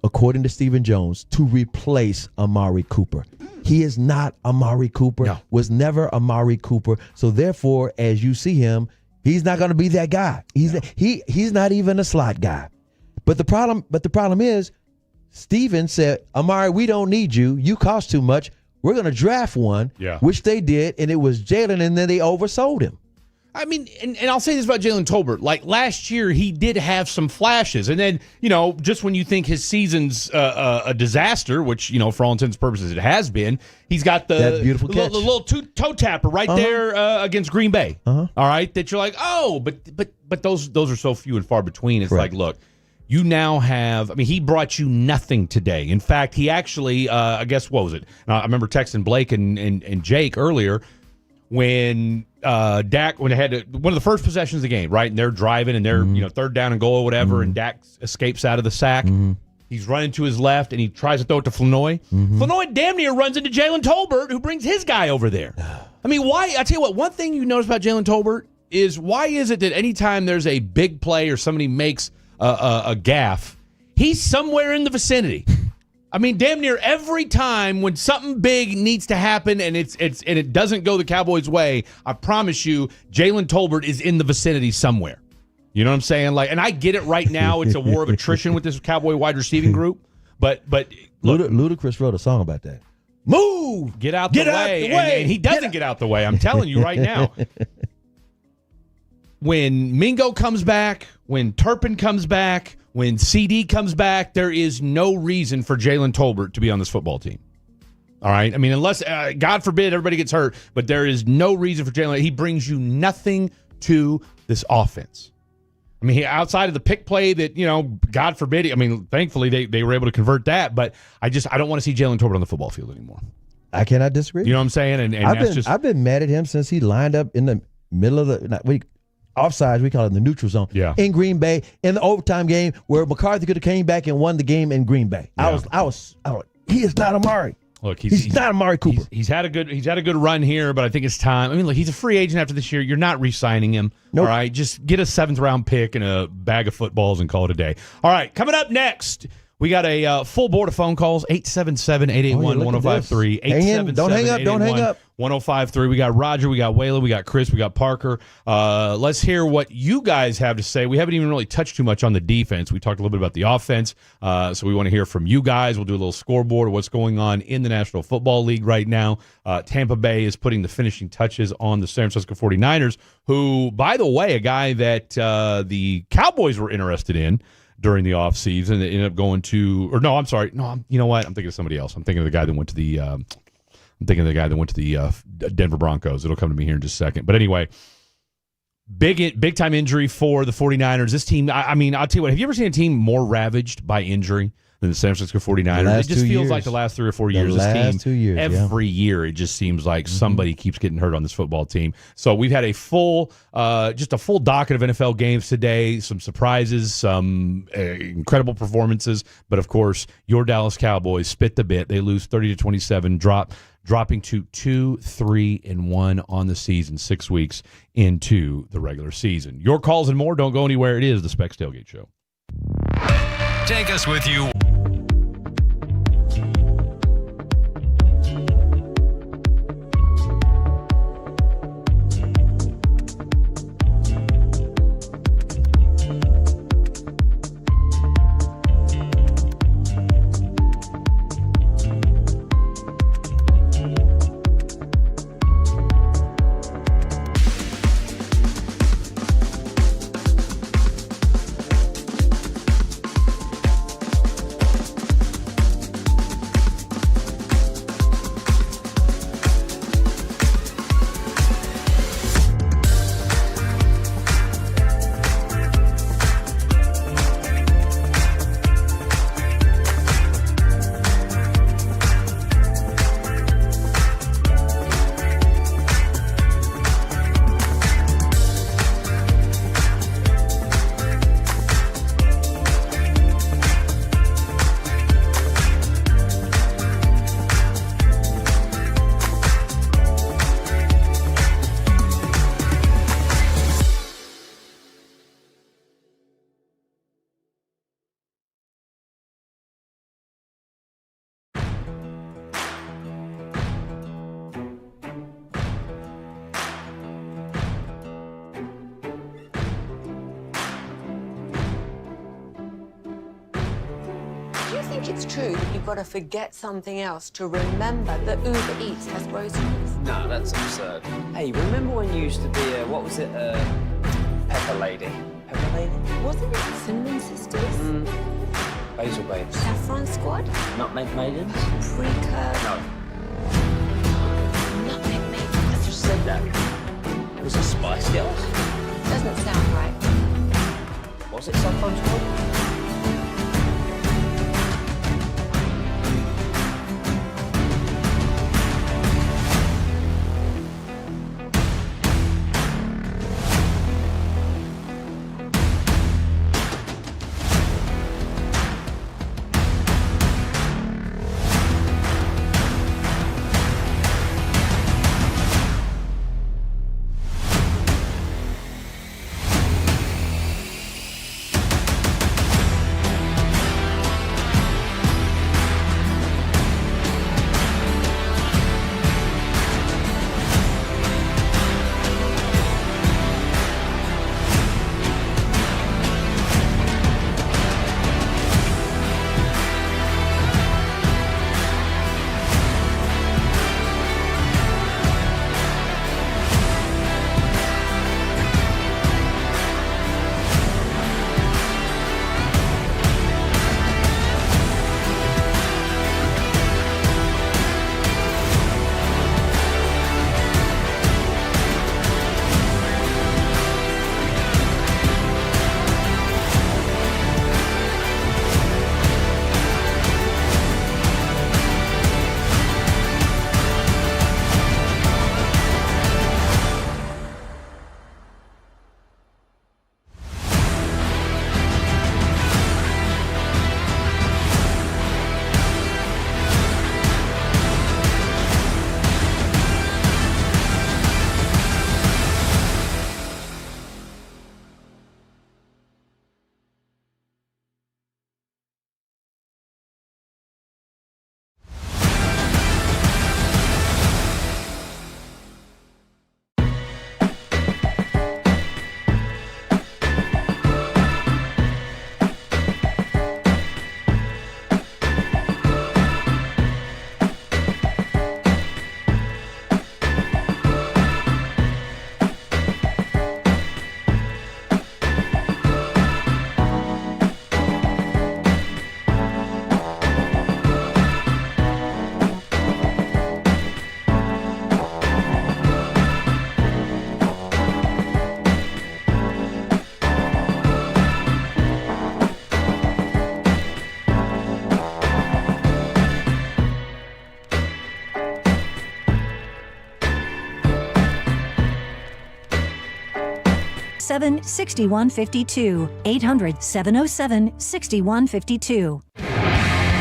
according to Stephen Jones, to replace Amari Cooper. He is not Amari Cooper. No. Was never Amari Cooper. So therefore, as you see him, he's not going to be that guy. He's not even a slot guy. But the problem is, Steven said, Amari, we don't need you. You cost too much. We're going to draft one, which they did, and it was Jalen, and then they oversold him. I mean, and I'll say this about Jalen Tolbert. Like, last year, he did have some flashes. And then, just when you think his season's a disaster, which, for all intents and purposes it has been, he's got that beautiful catch. The little toe tapper right there against Green Bay. All right? That you're like, oh, but those are so few and far between. It's like, look. You now have, he brought you nothing today. In fact, he actually, I guess, what was it? I remember texting Blake and Jake earlier when Dak, when they had one of the first possessions of the game, right? And they're driving and they're, third down and goal or whatever, and Dak escapes out of the sack. He's running to his left and he tries to throw it to Flanoy. Flanoy damn near runs into Jalen Tolbert, who brings his guy over there. I mean, why? I tell you what, one thing you notice about Jalen Tolbert is why is it that anytime there's a big play or somebody makes a gaffe, he's somewhere in the vicinity. I mean, damn near every time when something big needs to happen and it doesn't go the Cowboys' way, I promise you, Jalen Tolbert is in the vicinity somewhere. You know what I'm saying? Like, and I get it right now. It's a war of attrition with this Cowboy wide receiving group. But look, Ludacris wrote a song about that. Move, get out the way. And he doesn't get out the way. I'm telling you right now. When Mingo comes back, when Turpin comes back, when CD comes back, there is no reason for Jalen Tolbert to be on this football team. All right? I mean, unless, God forbid, everybody gets hurt, but there is no reason for Jalen. He brings you nothing to this offense. I mean, outside of the pick play that, God forbid, thankfully they were able to convert that, but I don't want to see Jalen Tolbert on the football field anymore. I cannot disagree. You know what I'm saying? And I've been mad at him since he lined up in the middle of the offsides, we call it the neutral zone, in Green Bay, in the overtime game where McCarthy could have came back and won the game in Green Bay. I was he is not Amari. Look, he's not Amari Cooper. He's had a good run here, but I think it's time. I mean, look, he's a free agent after this year. You're not re-signing him. Nope. All right, just get a 7th round pick and a bag of footballs and call it a day. All right, coming up next, we got a full board of phone calls, 877-881-1053. Don't hang up. Don't hang up. 1053. We got Roger, we got Waylon, we got Chris, we got Parker. Let's hear what you guys have to say. We haven't even really touched too much on the defense. We talked a little bit about the offense, so we want to hear from you guys. We'll do a little scoreboard of what's going on in the National Football League right now. Tampa Bay is putting the finishing touches on the San Francisco 49ers, who, by the way, a guy that the Cowboys were interested in during the offseason. They ended up going to, or no, I'm sorry. No, you know what? I'm thinking of somebody else. I'm thinking of the guy that went to the Denver Broncos. It'll come to me here in just a second. But anyway, big time injury for the 49ers. This team, I'll tell you what, have you ever seen a team more ravaged by injury than the San Francisco 49ers? It just feels like the last 3 or 4 years. This team, 2 years, every year, it just seems like somebody keeps getting hurt on this football team. So we've had a full docket of NFL games today, some surprises, some incredible performances, but of course, your Dallas Cowboys spit the bit. They lose 30-27, dropping to 2-3-1 on the season, 6 weeks into the regular season. Your calls and more, don't go anywhere. It is the Specs Tailgate Show. Take us with you. you think it's true that you've got to forget something else to remember that Uber Eats has groceries? No, that's absurd. Hey, remember when you used to be Pepper Lady? Pepper Lady? Wasn't it Cinnamon Sisters? Basil Babes. Saffron Squad? Nutmeg Maidens? Pre-curd? No. Nutmeg Maidens? I just said that. Was it Spice Girls? Doesn't sound right. Was it Saffron Squad?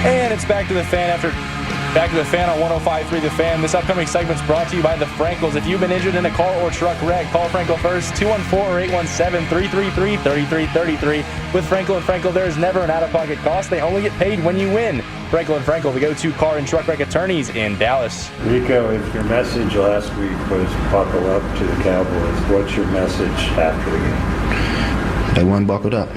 And it's back to the fan on 105.3 The Fan. This upcoming segment's brought to you by the Frankels. If you've been injured in a car or truck wreck, call Frankel first, 214 or 817-333-3333. With Frankel and Frankel, there is never an out-of-pocket cost. They only get paid when you win. Frankel and Frankel, the go-to car and truck wreck attorneys in Dallas. Rico, if your message last week was buckle up to the Cowboys, what's your message after the game? They weren't buckled up.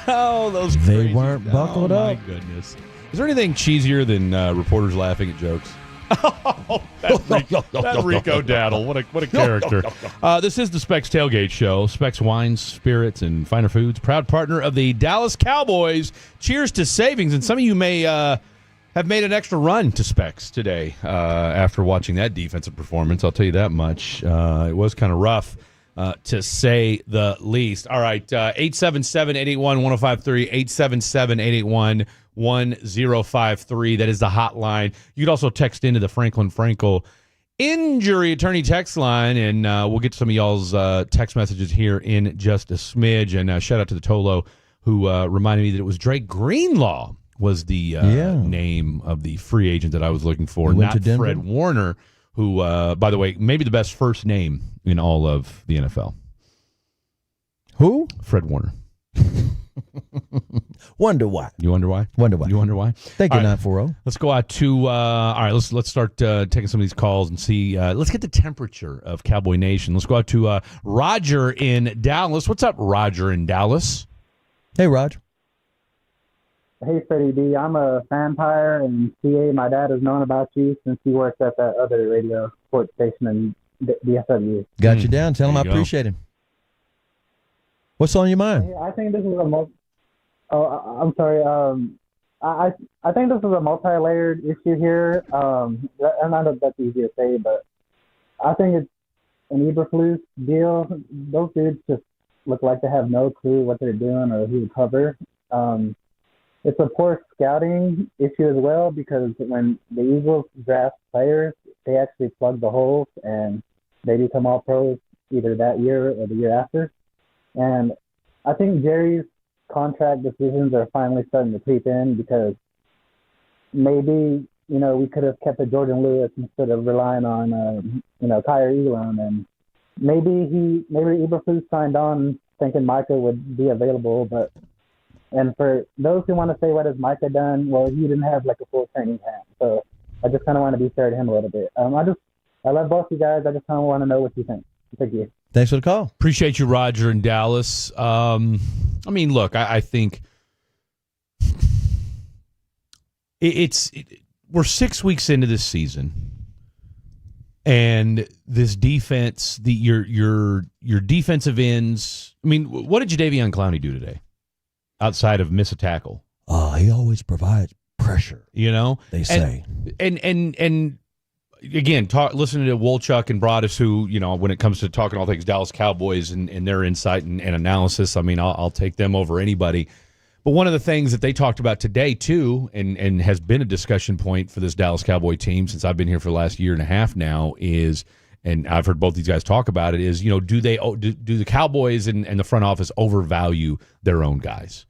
Oh, those they weren't buckled up. Oh, my goodness. Is there anything cheesier than reporters laughing at jokes? That Rico Dowdle. What a character. This is the Specs Tailgate Show. Specs Wines, Spirits, and Finer Foods. Proud partner of the Dallas Cowboys. Cheers to savings. And some of you may have made an extra run to Specs today after watching that defensive performance. I'll tell you that much. It was kind of rough. To say the least. All right, 877-881-1053, 877-881-1053. That is the hotline. You can also text into the Franklin Frankel injury attorney text line, and we'll get some of y'all's text messages here in just a smidge. And shout out to the Tolo who reminded me that it was Drake Greenlaw was the name of the free agent that I was looking for, not Fred Warner, who, by the way, maybe the best first name in all of the NFL. Who? Fred Warner. Wonder why. You wonder why? Wonder why. You wonder why? Thank you, 940. Let's go out to, all right, let's start taking some of these calls and see. Let's get the temperature of Cowboy Nation. Let's go out to Roger in Dallas. What's up, Roger in Dallas? Hey, Roger. Hey, Freddie D. I'm a vampire, and CA, my dad has known about you since he worked at that other radio sports station in DFW. Got you down. Tell him I appreciate him. What's on your mind? Hey, I think this is I'm sorry. I think this is a multi-layered issue here. And I know that's easy to say, but I think it's an Eberflus deal. Those dudes just look like they have no clue what they're doing or who to cover. It's a poor scouting issue as well, because when the Eagles draft players, they actually plug the holes and they become all pros either that year or the year after. And I think Jerry's contract decisions are finally starting to creep in, because maybe, we could have kept a Jordan Lewis instead of relying on, Kyrie Elam. And maybe Eberflus signed on thinking Micah would be available, and for those who want to say, what has Micah done? Well, he didn't have like a full training camp. So I just kind of want to be fair to him a little bit. I love both you guys. I just kind of want to know what you think. Thank you. Thanks for the call. Appreciate you, Roger in Dallas. Look, I think we're 6 weeks into this season, and this defense, your defensive ends. I mean, what did Jadeveon Clowney do today, outside of miss a tackle? He always provides pressure. They say, and again, listening to Wolchuk and Broadus, who, when it comes to talking all things Dallas Cowboys and their insight and analysis, I mean, I'll take them over anybody. But one of the things that they talked about today, too, and has been a discussion point for this Dallas Cowboy team since I've been here for the last year and a half now is, and I've heard both these guys talk about it, is, do the Cowboys and the front office overvalue their own guys?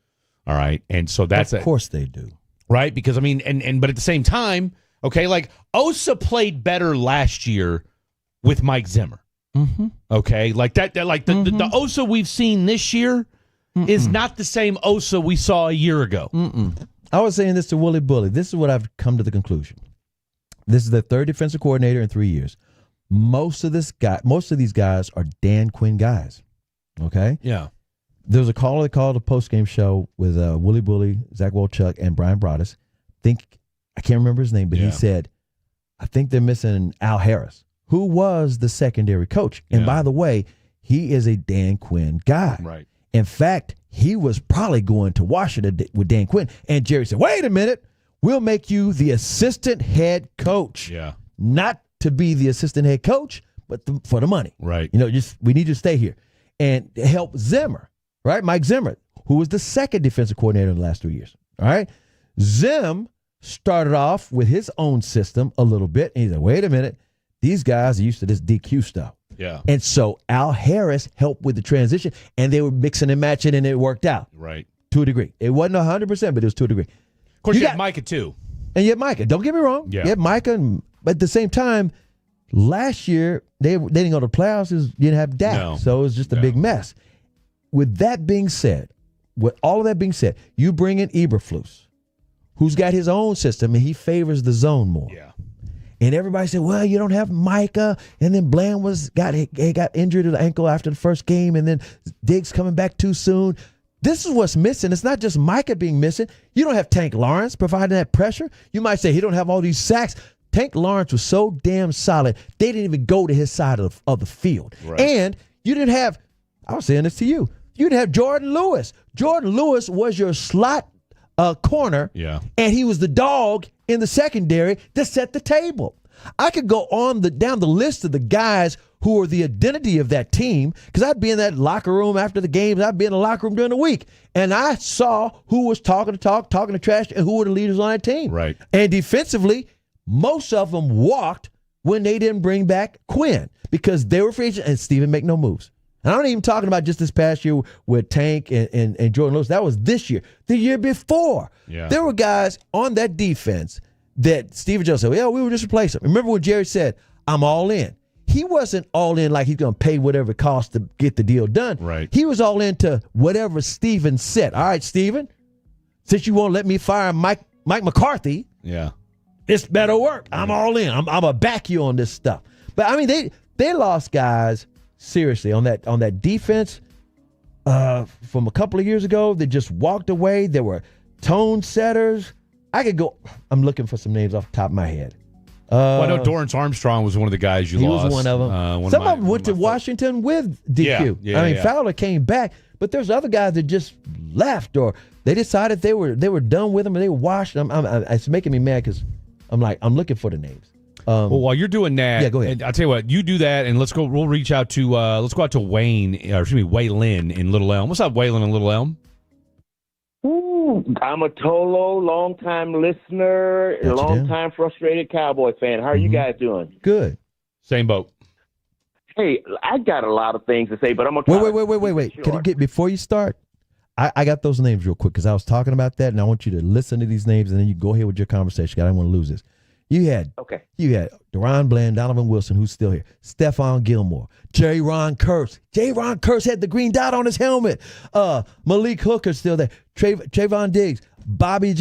All right. And so that's of course they do. Right? Because, I mean, but at the same time, okay, like Osa played better last year with Mike Zimmer. Mm-hmm. Okay, like the Osa we've seen this year is not the same Osa we saw a year ago. I was saying this to Willie Bully. This is what I've come to the conclusion. This is the third defensive coordinator in 3 years. Most of these guys are Dan Quinn guys. Okay? Yeah. There was a caller that called a postgame show with Willie Bully, Zach Wolchuk, and Brian Broadus. I can't remember his name, but he said, I think they're missing Al Harris, who was the secondary coach. And by the way, he is a Dan Quinn guy. Right. In fact, he was probably going to Washington with Dan Quinn. And Jerry said, wait a minute, we'll make you the assistant head coach. Yeah. Not to be the assistant head coach, but for the money. Right. We need you to stay here. And help Zimmer, right? Mike Zimmer, who was the second defensive coordinator in the last 3 years. All right. Zim started off with his own system a little bit. And he said, wait a minute, these guys are used to this DQ stuff. Yeah. And so Al Harris helped with the transition, and they were mixing and matching, and it worked out. Right. To a degree. It wasn't 100%, but it was to a degree. Of course, you got Micah, too. And you had Micah. Don't get me wrong. Yeah. You had Micah, but at the same time, last year, they didn't go to the playoffs. You didn't have Dak. No. So it was just a big mess. With that being said, you bring in Eberflus, who's got his own system, and he favors the zone more. Yeah. And everybody said, well, you don't have Micah. And then Bland got injured at the ankle after the first game, and then Diggs coming back too soon. This is what's missing. It's not just Micah being missing. You don't have Tank Lawrence providing that pressure. You might say he don't have all these sacks. Tank Lawrence was so damn solid, they didn't even go to his side of the field. Right. And you didn't have, I was saying this to you, you didn't have Jordan Lewis. Jordan Lewis was your slot corner, and he was the dog in the secondary that set the table. I could go down the list of the guys who are the identity of that team, because I'd be in that locker room after the games. I'd be in the locker room during the week, and I saw who was talking to trash, and who were the leaders on that team. Right. And defensively, most of them walked when they didn't bring back Quinn, because they were free agents, and Steven make no moves. And I'm not even talking about just this past year with Tank and Jordan Lewis. That was this year. The year before. Yeah. There were guys on that defense that Steven Jones said, we were just replacing. Remember when Jerry said, I'm all in? He wasn't all in like he's going to pay whatever it costs to get the deal done. Right. He was all into whatever Steven said. All right, Steven, since you won't let me fire Mike McCarthy, this better work. I'm all in. I'm going to back you on this stuff. But, I mean, they lost guys, seriously, on that defense from a couple of years ago that just walked away. They were tone setters. I could go. I'm looking for some names off the top of my head. Well, I know Dorrance Armstrong was one of the guys you lost. He was one of them. Some of them went to Washington with DQ. Yeah, Fowler came back, but there's other guys that just left or they decided they were done with him and they were washed. It's making me mad because I'm looking for the names. Well, while you're doing that, go ahead. I'll tell you what, you do that, and let's go. We'll reach out to Waylon in Little Elm. What's up, Waylon in Little Elm? Ooh, I'm a Tolo, long-time listener, long-time frustrated Cowboy fan. How are you guys doing? Good. Same boat. Hey, I got a lot of things to say, but I'm going to Wait. Can you before you start, I got those names real quick because I was talking about that, and I want you to listen to these names, and then you go ahead with your conversation. I don't want to lose this. You had Deron Bland, Donovan Wilson, who's still here, Stephon Gilmore, J-Ron Kearse. J-Ron Kearse had the green dot on his helmet. Malik Hooker's still there. Trayvon Diggs, Buddy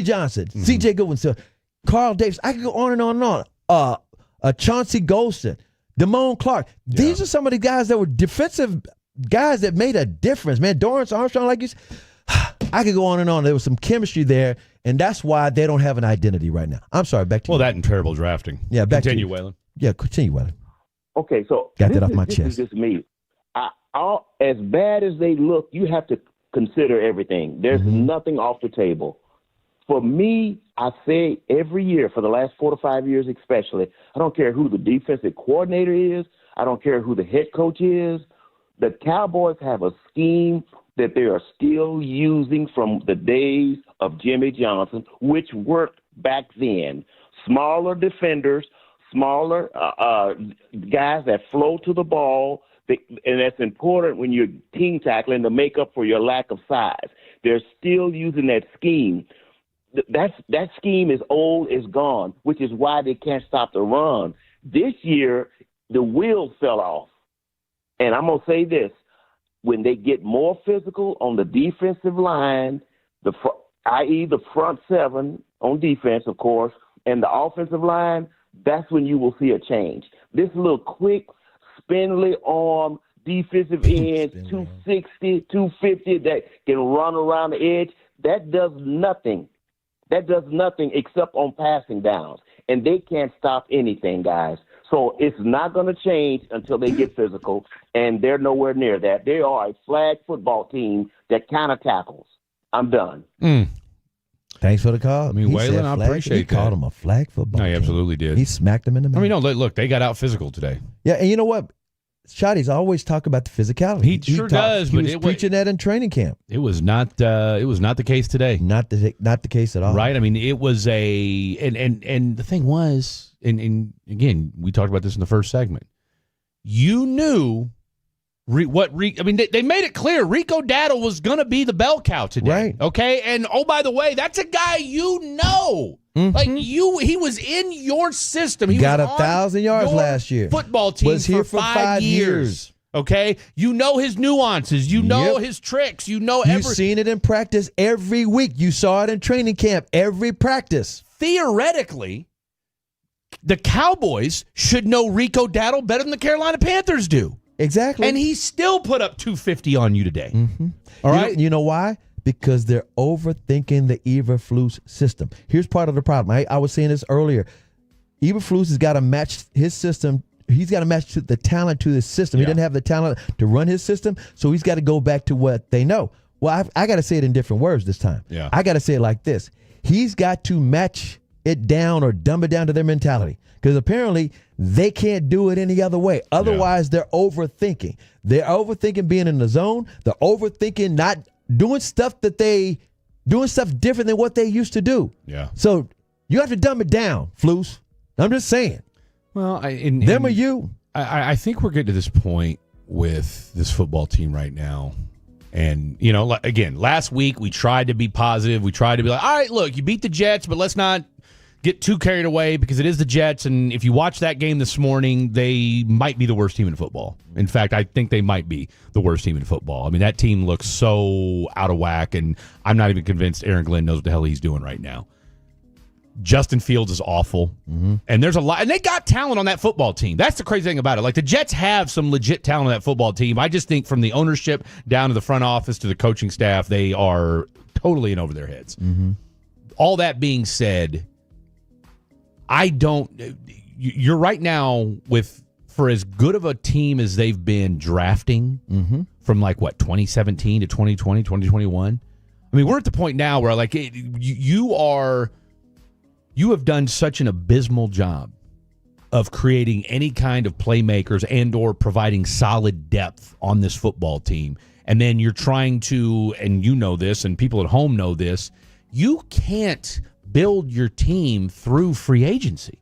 Johnson, C.J. Goodwin still. Carl Davis. I could go on and on and on. Chauncey Golston, Damone Clark. These are some of the guys that were defensive guys that made a difference, man. Dorrance Armstrong, like you said. I could go on and on. There was some chemistry there, and that's why they don't have an identity right now. I'm sorry, back to you. Well, that and terrible drafting. Yeah, continue, Waylon. Yeah, continue, Waylon. Okay, so got that off my chest. This is just me. As bad as they look, you have to consider everything. There's nothing off the table. For me, I say every year, for the last 4 to 5 years especially, I don't care who the defensive coordinator is. I don't care who the head coach is. The Cowboys have a scheme that they are still using from the days of Jimmy Johnson, which worked back then. Smaller defenders, smaller guys that flow to the ball, and that's important when you're team tackling to make up for your lack of size. They're still using that scheme. That scheme is old, is gone, which is why they can't stop the run. This year, the wheels fell off. And I'm going to say this. When they get more physical on the defensive line, i.e. the front seven on defense, of course, and the offensive line, that's when you will see a change. This little quick, spindly arm defensive ends, 260, 250 that can run around the edge, that does nothing. That does nothing except on passing downs. And they can't stop anything, guys. So it's not going to change until they get physical, and they're nowhere near that. They are a flag football team that kind of tackles. I'm done. Thanks for the call. I mean, Waylon, I appreciate that. He called him a flag football No, he team. absolutely did. He smacked him in the mouth. I mean, no, look, they got out physical today. Yeah, and you know what? Shotty's always talk about the physicality. He sure does, He but was preaching that in training camp. It was not the case today. Not the case at all. Right? I mean, it was and the thing was, and again, we talked about this in the first segment. You knew they made it clear Rico Dowdle was going to be the bell cow today. Right. Okay? And oh, by the way, that's a guy you know. Like he was in your system. He got was 1,000 yards last year. Football team was here for 5 years. Okay, you know his nuances. You know his tricks. You know You've seen it in practice every week. You saw it in training camp every practice. Theoretically, the Cowboys should know Rico Dowdle better than the Carolina Panthers do. Exactly. And he still put up 250 on you today. All right. You know why? Because they're overthinking the Eberflus system. Here's part of the problem. I was saying this earlier. Eberflus has got to match his system. He's got to match the talent to his system. He didn't have the talent to run his system, so he's got to go back to what they know. Well, I got to say it in different words this time. Yeah. I got to say it like this. He's got to match it down or dumb it down to their mentality, because apparently they can't do it any other way. Otherwise, they're overthinking. They're overthinking being in the zone. They're overthinking not doing stuff different than what they used to do. Yeah. So you have to dumb it down, Flus. I'm just saying. Well, them or you. I think we're getting to this point with this football team right now. And, you know, again, last week we tried to be positive. We tried to be like, all right, look, you beat the Jets, but let's not get too carried away because it is the Jets. And if you watch that game this morning, they might be the worst team in football. In fact, I think they might be the worst team in football. I mean, that team looks so out of whack, and I'm not even convinced Aaron Glenn knows what the hell he's doing right now. Justin Fields is awful. And there's a lot, and they got talent on that football team. That's the crazy thing about it. Like, the Jets have some legit talent on that football team. I just think from the ownership down to the front office to the coaching staff, they are totally in over their heads. Mm-hmm. All that being said, you're right now for as good of a team as they've been drafting from 2017 to 2020, 2021. I mean, we're at the point now where you have done such an abysmal job of creating any kind of playmakers and or providing solid depth on this football team. And then you're trying to, and you know this, and people at home know this, you can't build your team through free agency.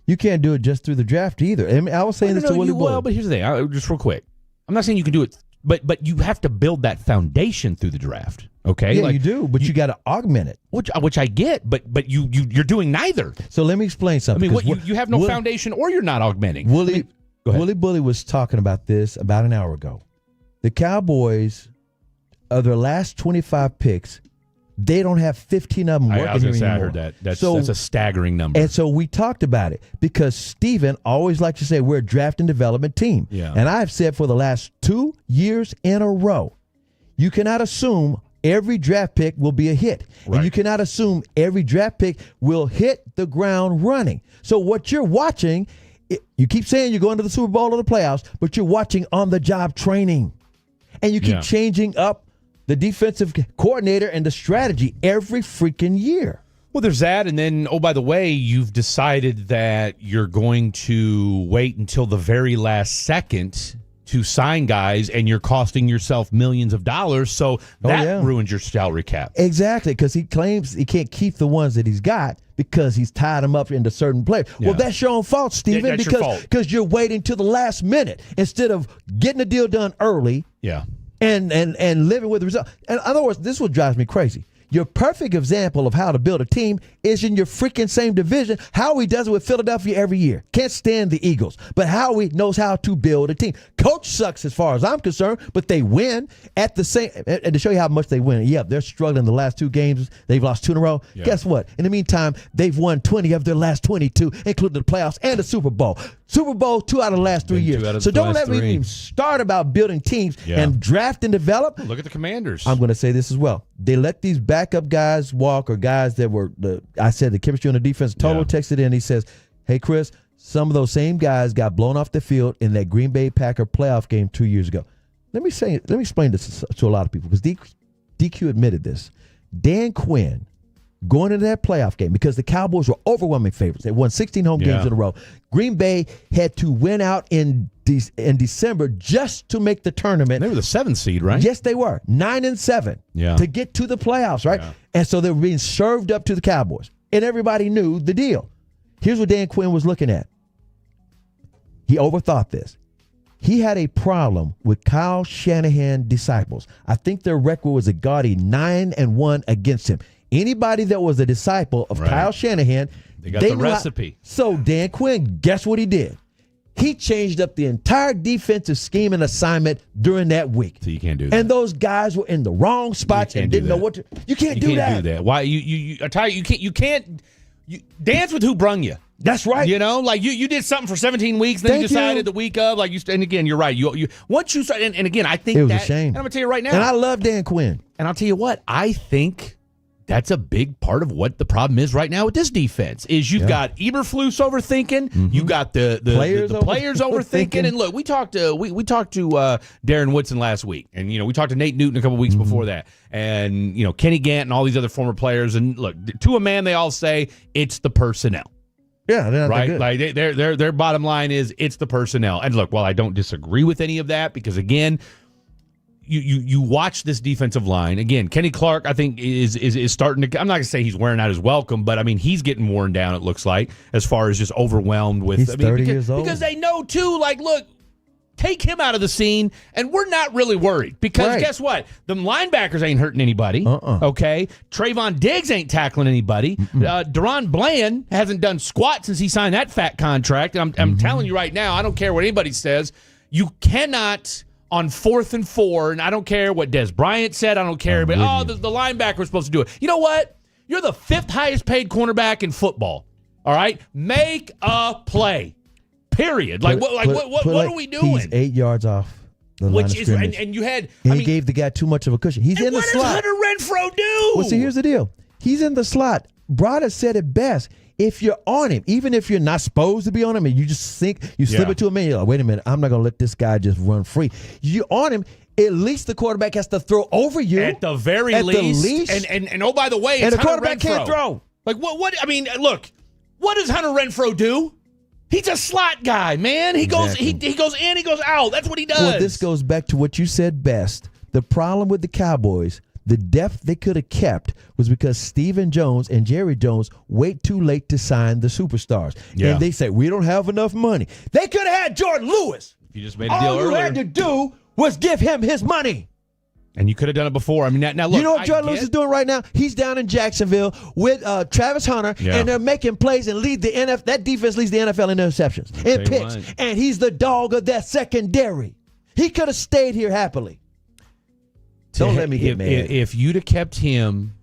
You can't do it just through the draft either. I mean, I was saying this to Willie Bull. Well, but here's the thing, just real quick. I'm not saying you can do it, but you have to build that foundation through the draft. Okay, yeah, you do, but you got to augment it, which I get, but you're doing neither. So let me explain something. I mean, you have no foundation, or you're not augmenting. Willie Bully was talking about this about an hour ago. The Cowboys, of their last 25 picks, they don't have 15 of them working here anymore. I heard that. That's a staggering number. And so we talked about it because Steven always likes to say we're a draft and development team. Yeah. And I've said for the last 2 years in a row, you cannot assume every draft pick will be a hit. Right. And you cannot assume every draft pick will hit the ground running. So what you're watching, you keep saying you're going to the Super Bowl or the playoffs, but you're watching on-the-job training. And you keep changing up the defensive coordinator and the strategy every freaking year. Well, there's that. And then, oh, by the way, you've decided that you're going to wait until the very last second to sign guys, and you're costing yourself millions of dollars. So that ruins your salary cap. Exactly, because he claims he can't keep the ones that he's got because he's tied them up into certain players. Yeah. Well, that's your own fault, Steven, because you're waiting till the last minute instead of getting the deal done early. Yeah. And living with the result. In other words, this is what drives me crazy. Your perfect example of how to build a team is in your freaking same division. Howie does it with Philadelphia every year. Can't stand the Eagles, but Howie knows how to build a team. Coach sucks as far as I'm concerned, but they win at the same. And to show you how much they win, they're struggling the last 2 games. They've lost 2 in a row. Yeah. Guess what? In the meantime, they've won 20 of their last 22, including the playoffs and the Super Bowl. Super Bowl 2 out of the last 3 years. So don't let me even start about building teams and draft and develop. Look at the Commanders. I'm going to say this as well. They let these backup guys walk, or guys that were the chemistry on the defense. Toto texted in. He says, "Hey Chris, some of those same guys got blown off the field in that Green Bay Packer playoff game 2 years ago." Let me explain this to a lot of people because DQ admitted this. Dan Quinn going into that playoff game because the Cowboys were overwhelming favorites. They won 16 home games in a row. Green Bay had to win out in December just to make the tournament. They were the 7th seed, right? Yes, they were. 9-7 to get to the playoffs, right? Yeah. And so they were being served up to the Cowboys. And everybody knew the deal. Here's what Dan Quinn was looking at. He overthought this. He had a problem with Kyle Shanahan disciples. I think their record was a gaudy 9-1 against him. Anybody that was a disciple of Kyle Shanahan, they got the recipe. So Dan Quinn, guess what he did? He changed up the entire defensive scheme and assignment during that week. So you can't do that. And those guys were in the wrong spots and didn't know what to. You can't do that. Why I tell you can't dance with who brung you. That's right. You know, like you did something for 17 weeks, then you decided the week of, and again, you're right. You once you start, and again, I think it was that, a shame. and I'm gonna tell you right now, and I love Dan Quinn. And I'll tell you what, I think that's a big part of what the problem is right now with this defense is you've got Eberflus overthinking, you got the players overthinking, and look, we talked to Darren Woodson last week, and we talked to Nate Newton a couple weeks before that, and Kenny Gant and all these other former players, and look, to a man, they all say it's the personnel. Yeah, they're right. Good. Like their bottom line is it's the personnel. And look, while I don't disagree with any of that, because again, you watch this defensive line again. Kenny Clark, I think, is starting to. I'm not gonna say he's wearing out his welcome, but I mean he's getting worn down. It looks like as far as just overwhelmed with. He's 30 years old because they know too. Like, look. Take him out of the scene, and we're not really worried because guess what? The linebackers ain't hurting anybody. Okay, Trayvon Diggs ain't tackling anybody. Deron Bland hasn't done squat since he signed that fat contract. And I'm telling you right now, I don't care what anybody says. You cannot on 4th and 4, and I don't care what Des Bryant said. I don't care, but the linebacker was supposed to do it. You know what? You're the 5th highest paid cornerback in football. All right, make a play. Period. Like what are we doing? He's 8 yards off. Which is, and you had, he gave the guy too much of a cushion. He's in the slot. What does Hunter Renfrow do? Well, see, here's the deal. He's in the slot. Brada said it best. If you're on him, even if you're not supposed to be on him, and you just think, you slip it to him, and you're like, wait a minute, I'm not going to let this guy just run free. You're on him. At least the quarterback has to throw over you. At the very least. And oh, by the way, and it's the quarterback Hunter Renfrow. can't throw. Like, what? I mean, look, what does Hunter Renfrow do? He's a slot guy, man. He goes in, he goes out. That's what he does. Well, this goes back to what you said best. The problem with the Cowboys, the depth they could have kept was because Stephen Jones and Jerry Jones wait too late to sign the superstars. Yeah. And they say, we don't have enough money. They could have had Jordan Lewis. You just made a deal earlier. All you had to do was give him his money. And you could have done it before. I mean, now look. You know what Jordan Lewis is doing right now? He's down in Jacksonville with Travis Hunter, and they're making plays and lead the NFL. That defense leads the NFL in interceptions and picks. And he's the dog of that secondary. He could have stayed here happily. Don't let me get mad. If you'd have kept him,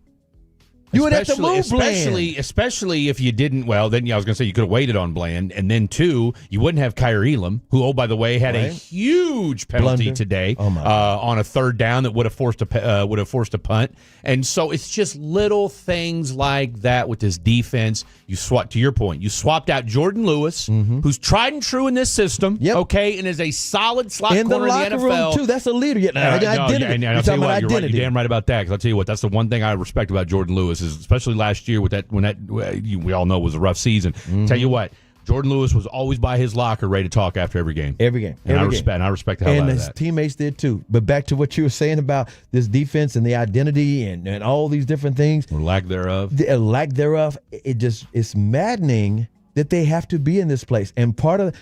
you would have to move Bland. Especially if you didn't. Well, then I was going to say you could have waited on Bland, and then two, you wouldn't have Kyrie Elam, who, oh by the way, had a huge penalty today on a third down that would have forced a punt. And so it's just little things like that with this defense. You to your point, you swapped out Jordan Lewis, who's tried and true in this system, okay, and is a solid slot in corner the in the locker NFL. room too. That's a leader. Identity. I'll tell you what, you're damn right about that. Because I'll tell you what, that's the one thing I respect about Jordan Lewis is, especially last year with that we all know it was a rough season. Tell you what, Jordan Lewis was always by his locker, ready to talk after every game. And I respect the hell out of that. And his teammates did too. But back to what you were saying about this defense and the identity and all these different things, or lack thereof. It's maddening that they have to be in this place. And part of,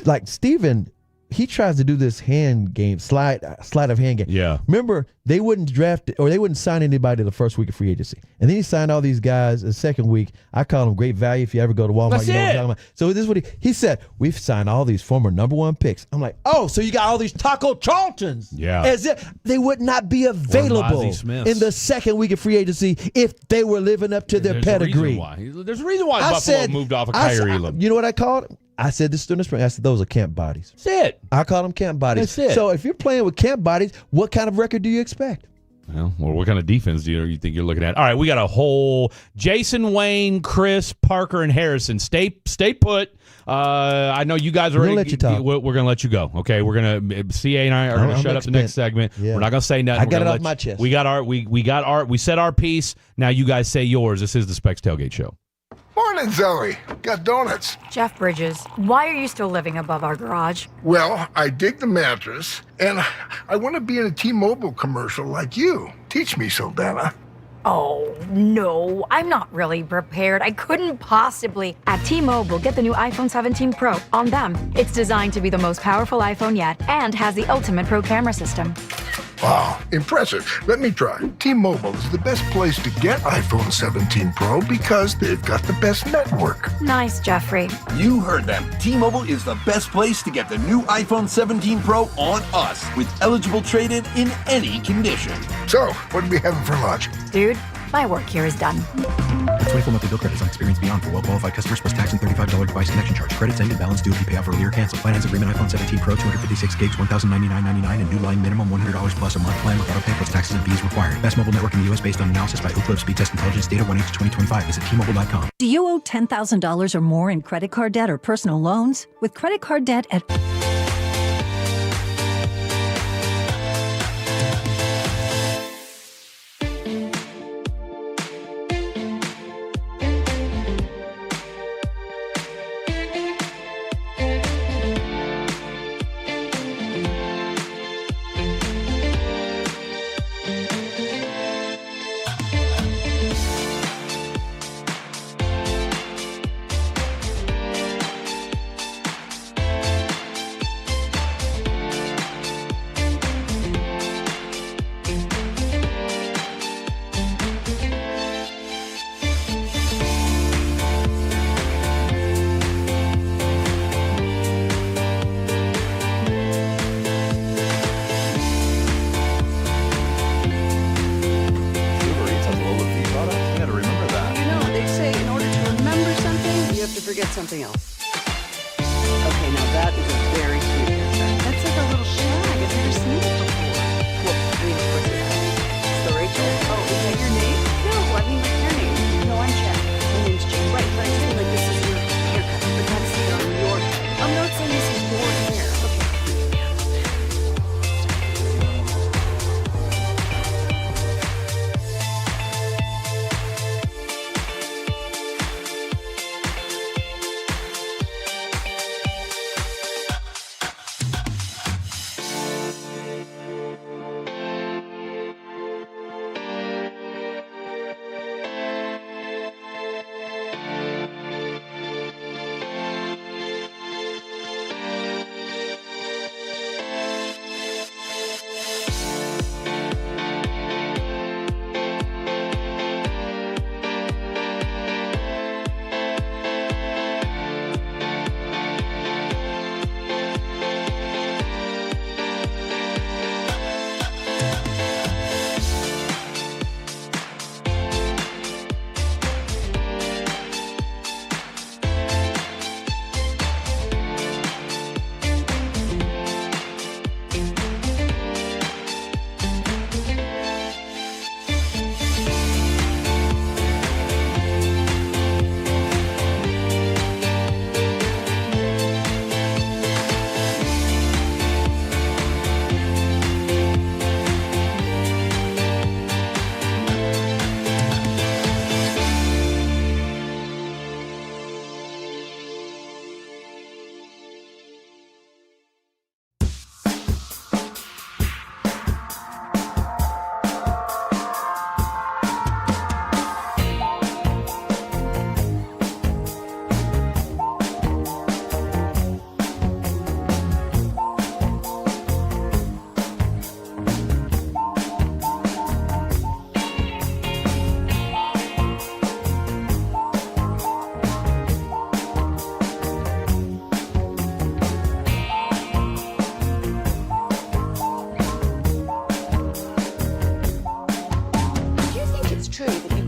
like Steven, he tries to do this hand game, slide of hand game. Yeah. Remember, they wouldn't draft or they wouldn't sign anybody the first week of free agency. And then he signed all these guys the second week. I call them great value if you ever go to Walmart. That's you know it. what I'm talking about. So this is what he said, we've signed all these former number one picks. I'm like, oh, so you got all these Taco Charltons. Yeah. As if they would not be available in the second week of free agency if they were living up to their pedigree. There's a reason why Buffalo moved off of Kyrie Elam. You know what I called it? I said this during the spring. I said those are camp bodies. That's it. I call them camp bodies. That's it. So if you're playing with camp bodies, what kind of record do you expect? Well, what kind of defense do you think you're looking at? All right, we got a whole Jason, Wayne, Chris, Parker, and Harrison. Stay put. I know you guys are ready. Let you talk. We're going to let you go. Okay, we're going to CA and I are going to shut up the next segment. Yeah. We're not going to say nothing. I got it off my chest. We said our piece. Now you guys say yours. This is the Specs Tailgate Show. Morning, Zoe. Got donuts. Jeff Bridges, why are you still living above our garage? Well, I dig the mattress, and I want to be in a T-Mobile commercial like you. Teach me, Saldana. Oh, no, I'm not really prepared. I couldn't possibly. At T-Mobile, get the new iPhone 17 Pro. On them, it's designed to be the most powerful iPhone yet and has the ultimate pro camera system. Wow, impressive. Let me try. T-Mobile is the best place to get iPhone 17 Pro because they've got the best network. Nice, Jeffrey. You heard them. T-Mobile is the best place to get the new iPhone 17 Pro on us with eligible trade-in in any condition. So, what are we having for lunch? Dude, my work here is done. 24 monthly bill credits on experience beyond for well-qualified customers plus tax and $35 device connection charge. Credits end and balance due if you pay off earlier. Cancel. Finance agreement iPhone 17 Pro 256 gigs, $1,099.99 and new line minimum $100 plus a month plan with auto pay plus taxes and fees required. Best mobile network in the U.S. based on analysis by Ookla Speed Test Intelligence data 1/8/2025. Visit T-Mobile.com. Do you owe $10,000 or more in credit card debt or personal loans? With credit card debt at something else. Okay, now that is a very cute haircut. That's like a little shag.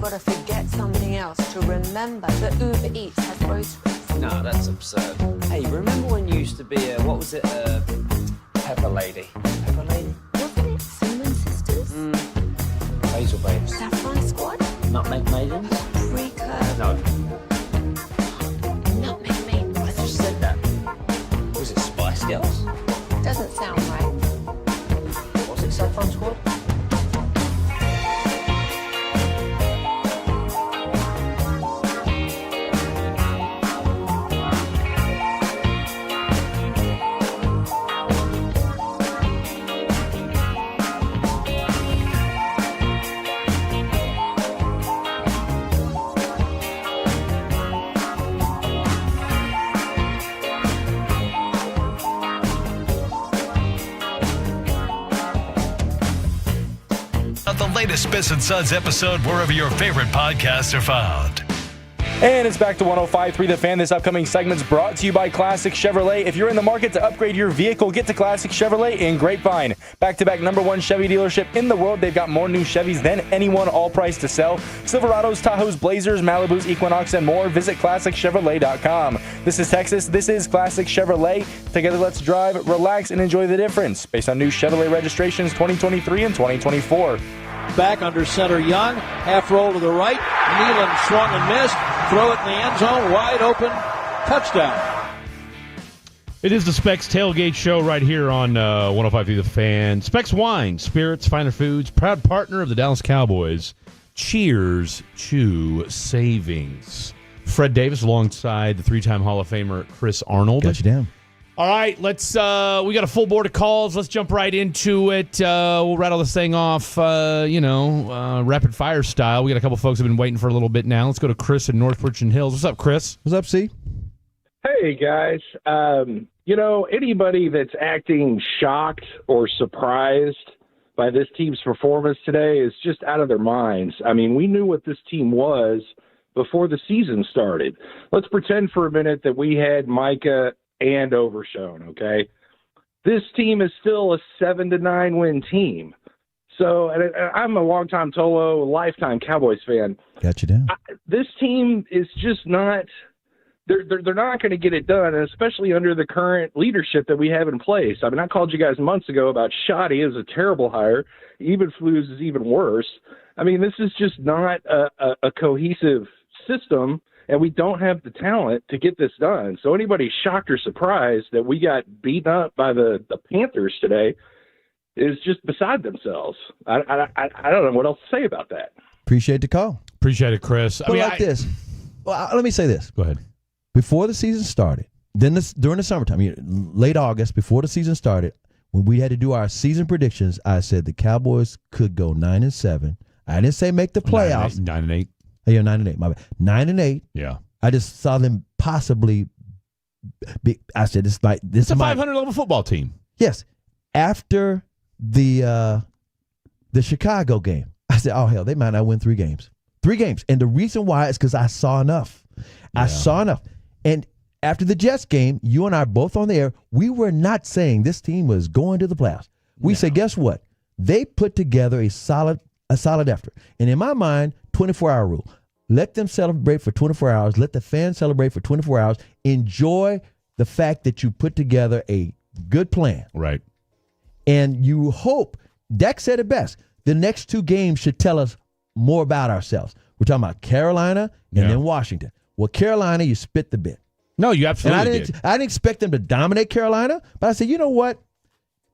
gotta forget something else to remember that Uber Eats has groceries. No, that's absurd. Hey, remember when you used to be what was it, Pepper Lady? Pepper Lady? Wasn't it Cinnamon Sisters? Basil Babes. Saffron Squad? Nutmeg Maidens? Pre-curve? No. Nutmeg Maidens? I just said that. Was it Spice Girls? Doesn't sound right. Was it Saffron Squad? The latest Spiss and Suds episode wherever your favorite podcasts are found. And it's back to 105.3 The Fan. This upcoming segment's brought to you by Classic Chevrolet. If you're in the market to upgrade your vehicle, get to Classic Chevrolet in Grapevine. Back-to-back #1 Chevy dealership in the world. They've got more new Chevys than anyone, all priced to sell. Silverados, Tahoes, Blazers, Malibus, Equinox, and more. Visit ClassicChevrolet.com. This is Texas. This is Classic Chevrolet. Together, let's drive, relax, and enjoy the difference. Based on new Chevrolet registrations 2023 and 2024. Back under center Young. Half roll to the right. Nealon swung and missed. Throw it in the end zone. Wide open. Touchdown. It is the Specs Tailgate Show right here on 105.3 The Fan. Specs Wine, Spirits, Finer Foods, proud partner of the Dallas Cowboys. Cheers to savings. Fred Davis alongside the three-time Hall of Famer Chris Arnold. Got you down. All right, let's. We got a full board of calls. Let's jump right into it. We'll rattle this thing off, rapid fire style. We got a couple folks who have been waiting for a little bit now. Let's go to Chris in North Richland Hills. What's up, Chris? What's up, C? Hey, guys. Anybody that's acting shocked or surprised by this team's performance today is just out of their minds. I mean, we knew what this team was before the season started. Let's pretend for a minute that we had Micah and Overshown, okay? This team is still a 7-9 win team. So, and I'm a longtime Tolo, lifetime Cowboys fan. Got you down. This team is just not they're not going to get it done, and especially under the current leadership that we have in place. I mean, I called you guys months ago about Shoddy as a terrible hire. Eberflus is even worse. I mean, this is just not a cohesive system, and we don't have the talent to get this done. So anybody shocked or surprised that we got beaten up by the Panthers today is just beside themselves. I don't know what else to say about that. Appreciate the call. Appreciate it, Chris. This. Well, let me say this. Go ahead. Before the season started, during the summertime, late August, before the season started, when we had to do our season predictions, I said the Cowboys could go 9-7. I didn't say make the playoffs. 9-8. Yeah, 9-8. My bad. 9-8. Yeah. I just saw them possibly. I said this It's a 500 level football team. Yes. After the Chicago game, I said, oh hell, they might not win 3 games. 3 games, and the reason why is because I saw enough. I saw enough. And after the Jets game, you and I both on the air, we were not saying this team was going to the playoffs. We said, guess what? They put together a solid effort. And in my mind, 24-hour rule. Let them celebrate for 24 hours. Let the fans celebrate for 24 hours. Enjoy the fact that you put together a good plan. Right. And you hope, Dak said it best, the next 2 games should tell us more about ourselves. We're talking about Carolina and then Washington. Well, Carolina, you spit the bit. No, you absolutely did. I didn't expect them to dominate Carolina, but I said, you know what?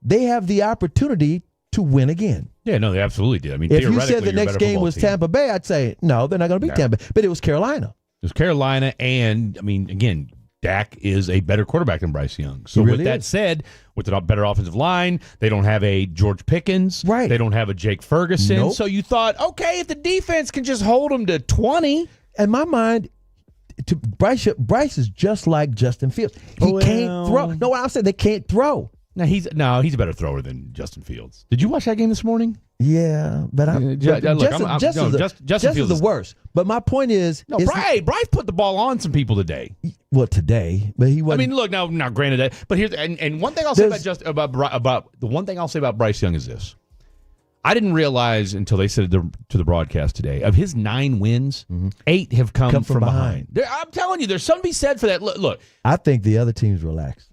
They have the opportunity to win again. Yeah, no, they absolutely did. I mean, if you said the next game was Tampa Bay, I'd say, no, they're not going to beat Tampa Bay. But it was Carolina. It was Carolina, and, I mean, again, Dak is a better quarterback than Bryce Young. So with that said, with a better offensive line, they don't have a George Pickens. Right. They don't have a Jake Ferguson. Nope. So you thought, okay, if the defense can just hold them to 20. In my mind, Bryce is just like Justin Fields. He can't throw. No, I said they can't throw. No, he's a better thrower than Justin Fields. Did you watch that game this morning? Yeah, but Justin is the worst. But my point is, Bryce put the ball on some people today. Well, today, but he wasn't. I mean, look, now granted, but here's and one thing I'll say about the one thing I'll say about Bryce Young is this: I didn't realize until they said it to the broadcast today, of his 9 wins, 8 have come from behind. I'm telling you, there's something to be said for that. Look, I think the other teams relax.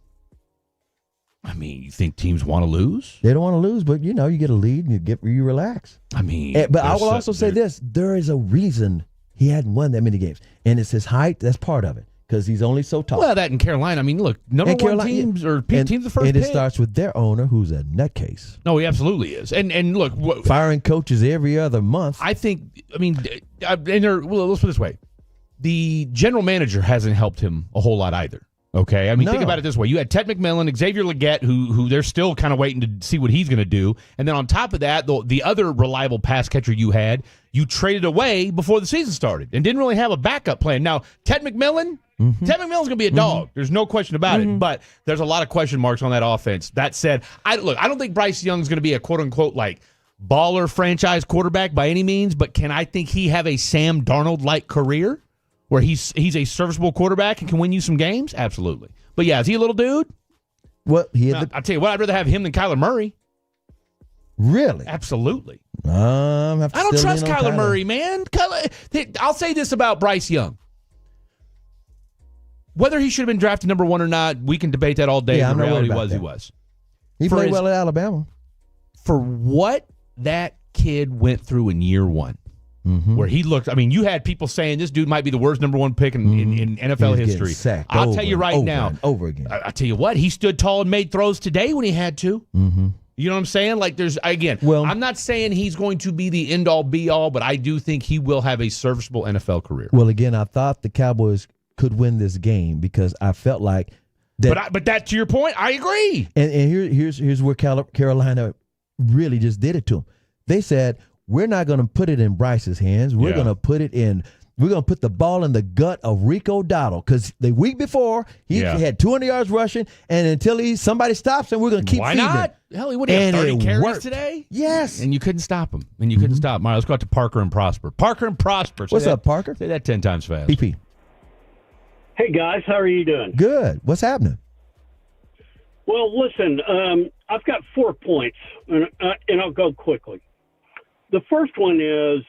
I mean, you think teams want to lose? They don't want to lose, but you get a lead and you relax. I mean, but I will also say this: there is a reason he hadn't won that many games, and it's his height. That's part of it because he's only so tall. Well, that in Carolina. I mean, look, number one teams or teams the first and pick. It starts with their owner, who's a nutcase. No, he absolutely is. And look, firing coaches every other month. I think. I mean, let's put it this way: the general manager hasn't helped him a whole lot either. Okay, I mean, think about it this way: you had Ted McMillan, Xavier Legette, who they're still kind of waiting to see what he's going to do, and then on top of that, the other reliable pass catcher you had, you traded away before the season started and didn't really have a backup plan. Now, Ted McMillan's going to be a dog. There's no question about it. But there's a lot of question marks on that offense. That said, I don't think Bryce Young's going to be a quote unquote like baller franchise quarterback by any means. But can I think he have a Sam Darnold like career? Where he's a serviceable quarterback and can win you some games? Absolutely. But yeah, is he a little dude? Well, I'll tell you what, I'd rather have him than Kyler Murray. Really? Absolutely. I don't trust Kyler Murray, man. I'll say this about Bryce Young. Whether he should have been drafted number 1 or not, we can debate that all day. Yeah, the reality was he was. He played well at Alabama. For what that kid went through in year 1. Where he looked, I mean, you had people saying this dude might be the worst number 1 pick in NFL history. I'll tell you right now, over again. I'll tell you what, he stood tall and made throws today when he had to. You know what I'm saying? Like, I'm not saying he's going to be the end all be all, but I do think he will have a serviceable NFL career. Well, again, I thought the Cowboys could win this game because I felt like that. But that, to your point, I agree. And here's where Carolina really just did it to him. They said, we're not going to put it in Bryce's hands. We're going to put the ball in the gut of Rico Dowdle because the week before he had 200 yards rushing, and until somebody stops him, we're going to keep feeding him. Why not? Hell, he would have 30 carries today. Yes. And you couldn't stop him. All right, let's go out to Parker and Prosper. Parker and Prosper. What's up, Parker? Say that 10 times fast. PP. Hey, guys. How are you doing? Good. What's happening? Well, listen, I've got 4 points, and I'll go quickly. The first one is,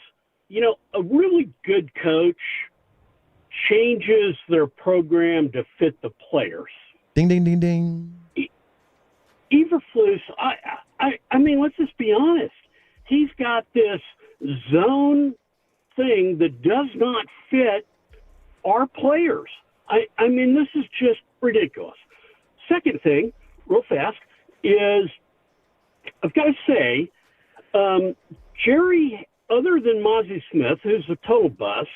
a really good coach changes their program to fit the players. Ding, ding, ding, ding. Eberflus, I mean, let's just be honest. He's got this zone thing that does not fit our players. I mean, this is just ridiculous. Second thing, real fast, is I've got to say, Jerry, other than Mozzie Smith, who's a total bust,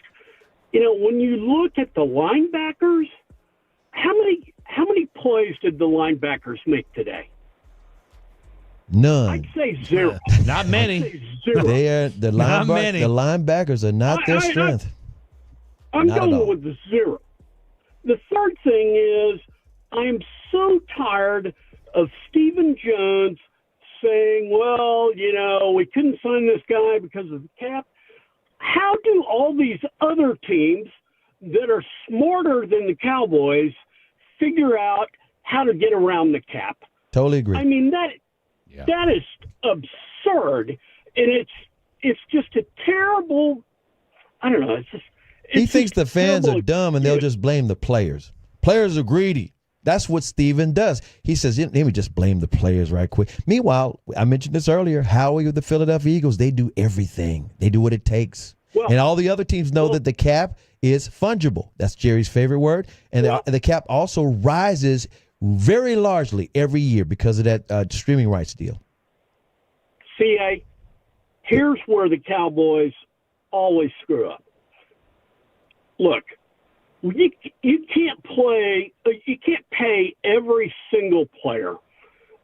when you look at the linebackers, how many plays did the linebackers make today? None. I'd say 0. Not many. The linebackers are not their strength. I'm going with the 0. The third thing is I am so tired of Stephen Jones saying, well, we couldn't sign this guy because of the cap. How do all these other teams that are smarter than the Cowboys figure out how to get around the cap? Totally agree. I mean, that is absurd, and it's just a terrible. I don't know. He thinks the fans are dumb and they'll just blame the players. Players are greedy. That's what Steven does. He says, let me just blame the players right quick. Meanwhile, I mentioned this earlier, Howie with the Philadelphia Eagles, they do everything. They do what it takes. And all the other teams know that the cap is fungible. That's Jerry's favorite word. And the cap also rises very largely every year because of that streaming rights deal. CA, here's where the Cowboys always screw up. Look, you can't pay every single player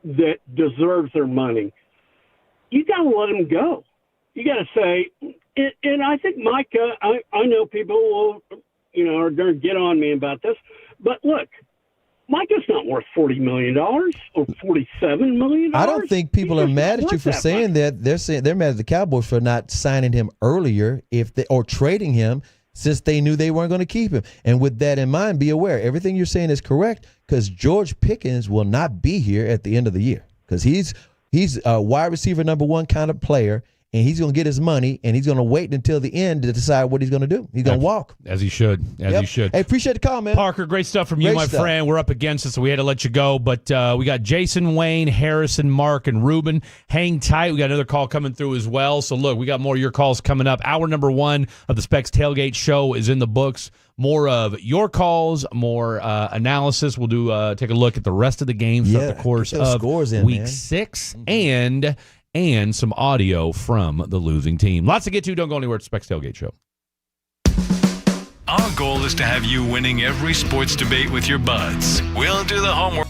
that deserves their money. You got to let them go. You got to say, and I think Micah, I know people will, are going to get on me about this, but look, Micah's not worth $40 million or $47 million. I don't think people are mad at you for saying that. They're mad at the Cowboys for not signing him earlier or trading him since they knew they weren't going to keep him. And with that in mind, be aware, everything you're saying is correct because George Pickens will not be here at the end of the year because he's He's a wide receiver number one kind of player, and he's going to get his money, and he's going to wait until the end to decide what he's going to do. He's going to walk. As he should. As he should. Hey, appreciate the call, man. Parker, great stuff from you, my friend. We're up against it, so we had to let you go. But we got Jason, Wayne, Harrison, Mark, and Ruben. Hang tight. We got another call coming through as well. So, look, we got more of your calls coming up. Hour number 1 of the Specs Tailgate Show is in the books. More of your calls, more analysis. We'll do take a look at the rest of the games throughout the course of Week 6 and some audio from the losing team. Lots to get to. Don't go anywhere. It's Specs Tailgate Show. Our goal is to have you winning every sports debate with your buds. We'll do the homework.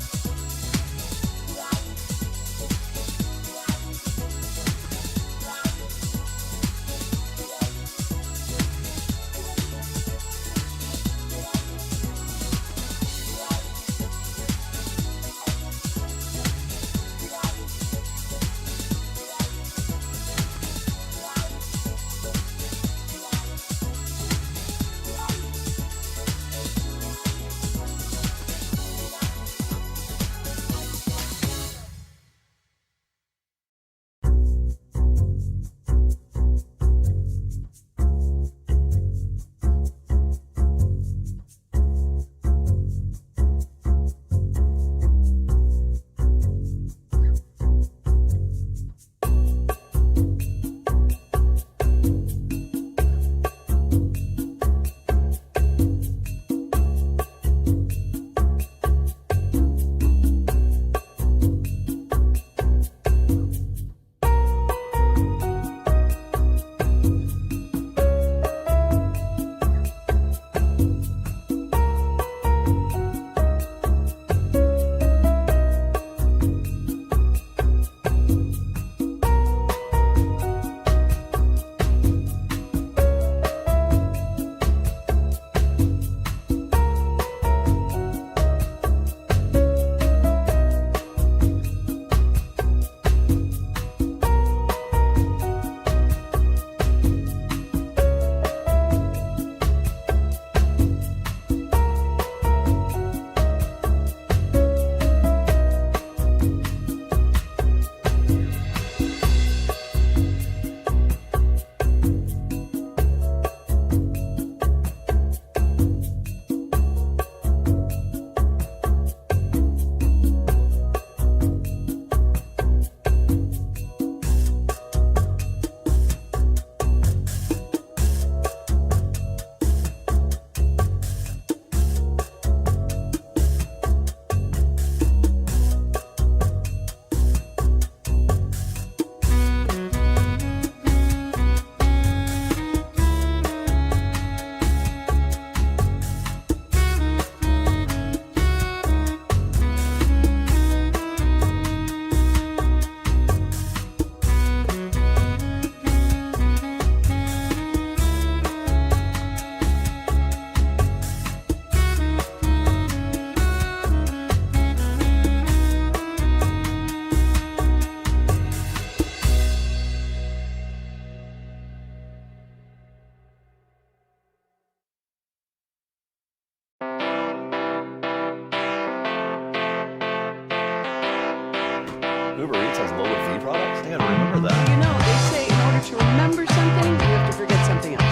Uber Eats has low V products? I gotta remember that. You know, they say in order to remember something, you have to forget something else.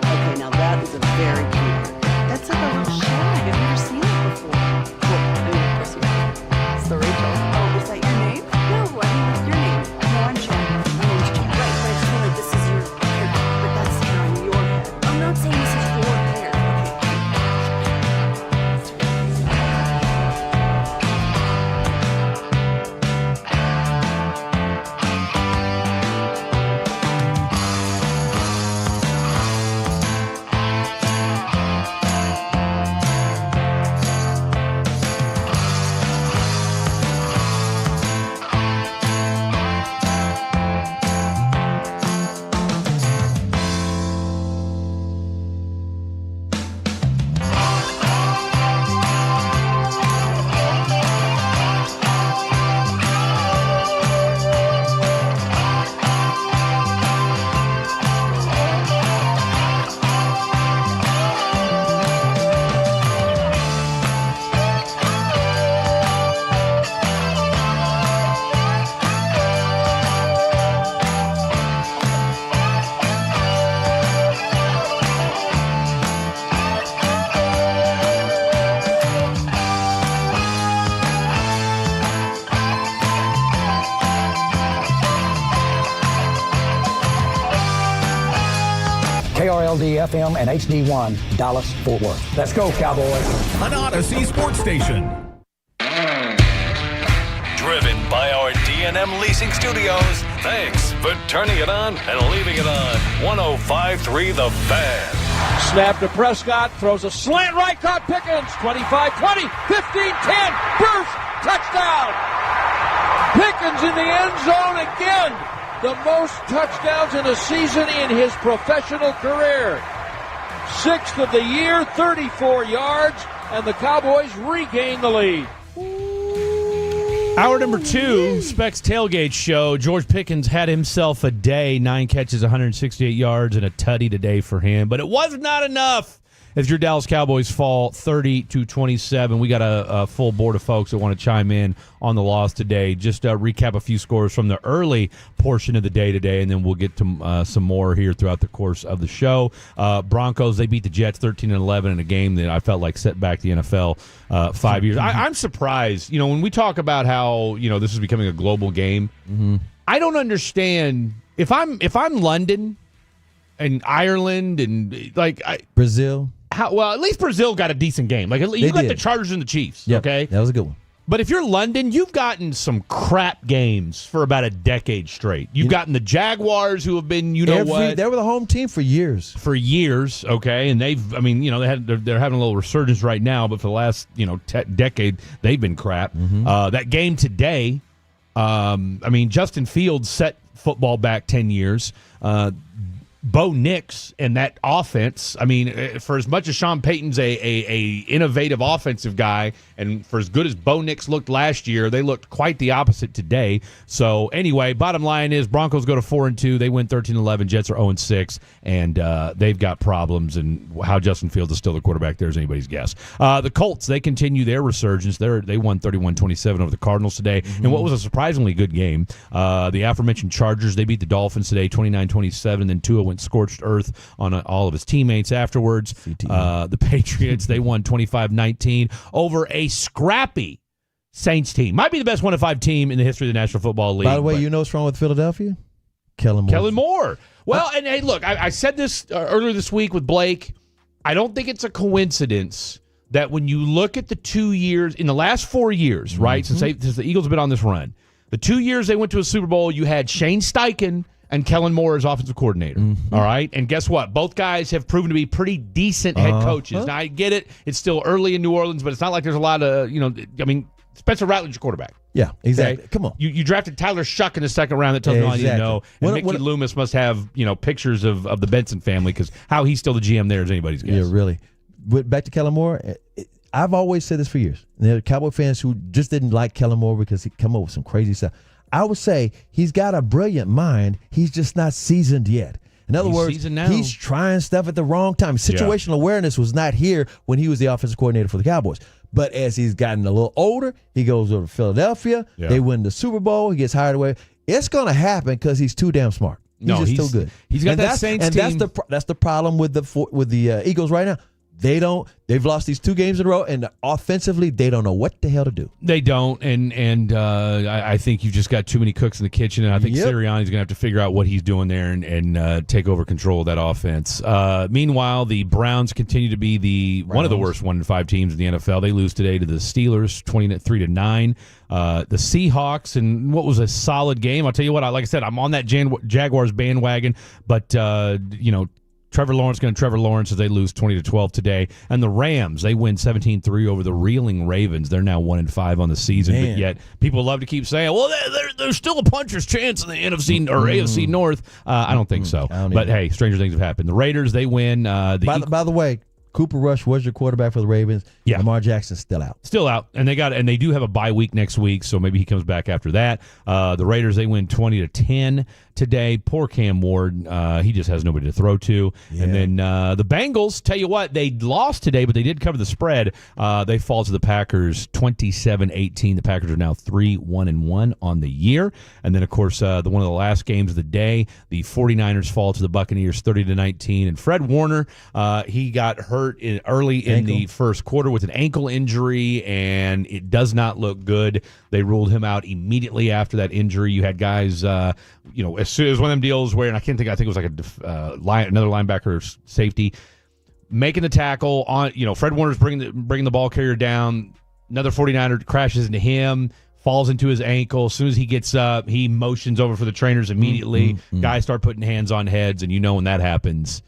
Okay, now that is a very cute word. That's like a little shag. I've never seen it before. Well, I mean, of course you have. It's the Rachel. Oh, is that your name? No, I mean, what's your name? No, I'm Sham. My name's Sham. Right, but I just feel like this is your hair. But that's hair on your head. I'm not saying this is your hair. Okay. KRLD-FM and HD1, Dallas-Fort Worth. Let's go, Cowboys. An Odyssey sports station. Driven by our D&M Leasing Studios. Thanks for turning it on and leaving it on. 105.3 The Fan. Snap to Prescott, throws a slant right, caught Pickens, 25, 20, 15, 10, burst, touchdown! Pickens in the end zone again, the most touchdowns in a season in his professional career. 6th of the year, 34 yards, and the Cowboys regain the lead. Hour number 2, Specs Tailgate Show. George Pickens had himself a day. 9 catches, 168 yards, and a tutty today for him. But it was not enough as your Dallas Cowboys fall 30-27. We got a full board of folks that want to chime in on the loss today. Just recap a few scores from the early portion of the day today, and then we'll get to some more here throughout the course of the show. Broncos, they beat the Jets 13-11 in a game that I felt like set back the NFL 5 years. I'm surprised. You know, when we talk about how, you know, this is becoming a global game, I don't understand. If I'm London and Ireland and Brazil. Well, at least Brazil got a decent game. Like you got the Chargers and the Chiefs. Yep, okay, that was a good one. But if you're London, you've gotten some crap games for about a decade straight. You've gotten the Jaguars, who have been, what? They were the home team for years. Okay, and they've, I mean, you know, they're having a little resurgence right now, but for the last, decade, they've been crap. That game today, I mean, Justin Fields set football back 10 years. Bo Nix and that offense, I mean, for as much as Sean Payton's a innovative offensive guy, and for as good as Bo Nix looked last year, they looked quite the opposite today. So anyway, bottom line is Broncos go to 4-2. They win 13-11. Jets are 0-6, and they've got problems, and how Justin Fields is still the quarterback there is anybody's guess. The Colts, they continue their resurgence. They won 31-27 over the Cardinals today, and what was a surprisingly good game. The aforementioned Chargers, they beat the Dolphins today 29-27, then Tua went scorched earth on all of his teammates afterwards. The Patriots, they won 25-19 over a scrappy Saints team. Might be the best 1-5 team in the history of the National Football League. By the way, you know what's wrong with Philadelphia? Kellen Moore. Well, and hey, look, I said this earlier this week with Blake. I don't think it's a coincidence that when you look at the 2 years, in the last 4 years, right, since the Eagles have been on this run, the 2 years they went to a Super Bowl, you had Shane Steichen and Kellen Moore as offensive coordinator. All right? And guess what? Both guys have proven to be pretty decent head coaches. Now, I get it. It's still early in New Orleans, but it's not like there's a lot of, I mean, Spencer Rattler's your quarterback. Yeah, exactly. Okay? Come on. You drafted Tyler Shuck in the second round. That tells me all I need to know. And Mickey Loomis must have, pictures of the Benson family, because how he's still the GM there is anybody's guess. Yeah, really. But back to Kellen Moore, I've always said this for years. There are Cowboy fans who just didn't like Kellen Moore because he come up with some crazy stuff. I would say he's got a brilliant mind. He's just not seasoned yet. In other words, he's trying stuff at the wrong time. Situational awareness was not here when he was the offensive coordinator for the Cowboys. But as he's gotten a little older, he goes over to Philadelphia. Yeah. They win the Super Bowl. He gets hired away. It's going to happen because he's too damn smart. He's just too good. He's got that Saints team. That's the problem with the Eagles right now. They've lost these 2 games in a row, and offensively, they don't know what the hell to do. They don't, and I think you've just got too many cooks in the kitchen, and I think Sirianni's going to have to figure out what he's doing there and take over control of that offense. Meanwhile, the Browns continue to be one of the worst 1-5 teams in the NFL. They lose today to the Steelers, 23-9. The Seahawks, and what was a solid game. I'll tell you what, like I said, I'm on that Jaguars bandwagon, but Trevor Lawrence going to Trevor Lawrence as they lose 20-12 today. And the Rams, they win 17-3 over the reeling Ravens. They're now 1-5 on the season, but yet people love to keep saying, well, there's still a puncher's chance in the NFC or AFC North. I don't think so. But hey, stranger things have happened. The Raiders, they win. By the way, Cooper Rush was your quarterback for the Ravens. Yeah. Lamar Jackson's still out. And they do have a bye week next week, so maybe he comes back after that. The Raiders, they win 20-10 today. Poor Cam Ward. He just has nobody to throw to. Yeah. And then the Bengals, tell you what, they lost today, but they did cover the spread. They fall to the Packers 27-18. The Packers are now 3-1-1 on the year. And then, of course, one of the last games of the day, the 49ers fall to the Buccaneers 30-19. And Fred Warner, he got hurt early in the first quarter with an ankle injury, and it does not look good. They ruled him out immediately after that injury. You had guys, as soon as one of them deals where, and I think it was like another linebacker safety, making the tackle on, Fred Warner's bringing the ball carrier down. Another 49er crashes into him, falls into his ankle. As soon as he gets up, he motions over for the trainers immediately. Guys start putting hands on heads, and when that happens,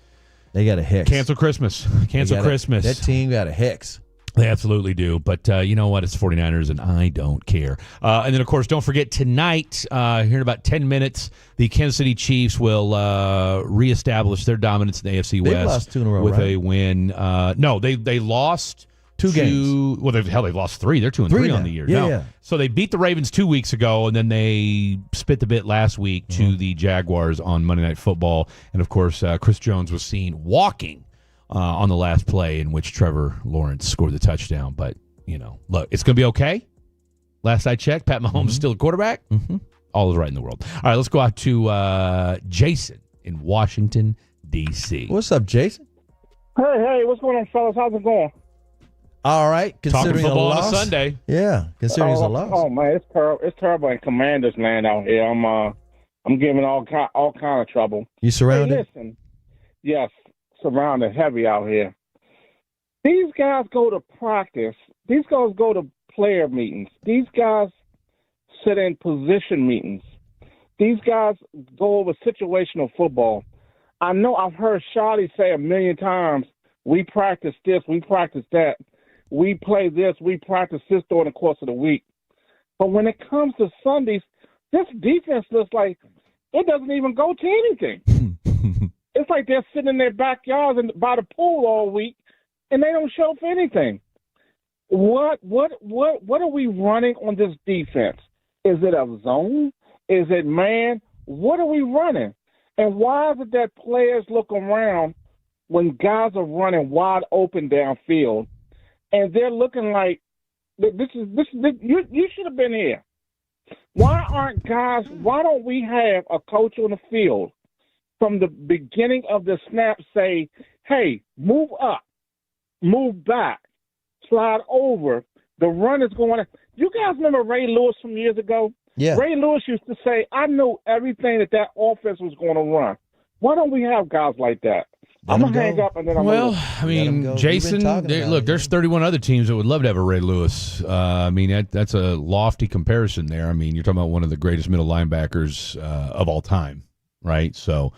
they got a hex. Cancel Christmas. Christmas. That team got a hex. They absolutely do. But you know what? It's 49ers, and I don't care. And then, of course, don't forget tonight, here in about 10 minutes, the Kansas City Chiefs will reestablish their dominance in the AFC West. They lost 2 in a row, with right? a win. No, they lost 2 games. Well, they've lost 3. They're 2-3 on the year. Yeah. So they beat the Ravens 2 weeks ago, and then they spit the bit last week to the Jaguars on Monday Night Football. And, of course, Chris Jones was seen walking on the last play in which Trevor Lawrence scored the touchdown. But, look, it's going to be okay. Last I checked, Pat Mahomes is still a quarterback. All is right in the world. All right, let's go out to Jason in Washington, D.C. What's up, Jason? Hey, what's going on, fellas? How's it going? All right, considering Talking football a loss on a Sunday. Yeah, considering it's a loss. Oh man, it's terrible. It's terrible in Commanders land out here. I'm giving all kind of trouble. You surrounded? Hey, listen, yes, surrounded heavy out here. These guys go to practice. These guys go to player meetings. These guys sit in position meetings. These guys go over situational football. I know I've heard Shotty say a million times, we practice this, we practice that. We play this, we practice this during the course of the week. But when it comes to Sundays, this defense looks like it doesn't even go to anything. It's like they're sitting in their backyards and by the pool all week, and they don't show for anything. What are we running on this defense? Is it a zone? Is it man? What are we running? And why is it that players look around when guys are running wide open downfield, and they're looking like this is you should have been here. Why don't we have a coach on the field from the beginning of the snap say, hey, move up, move back, slide over, the run is going on. You guys remember Ray Lewis from years ago? Yeah. Ray Lewis used to say, I knew everything that offense was going to run. Why don't we have guys like that? I'm going to hang up and then I'm going to... I mean, Jason, there's 31 other teams that would love to have a Ray Lewis. That's a lofty comparison there. I mean, you're talking about one of the greatest middle linebackers of all time, right? So,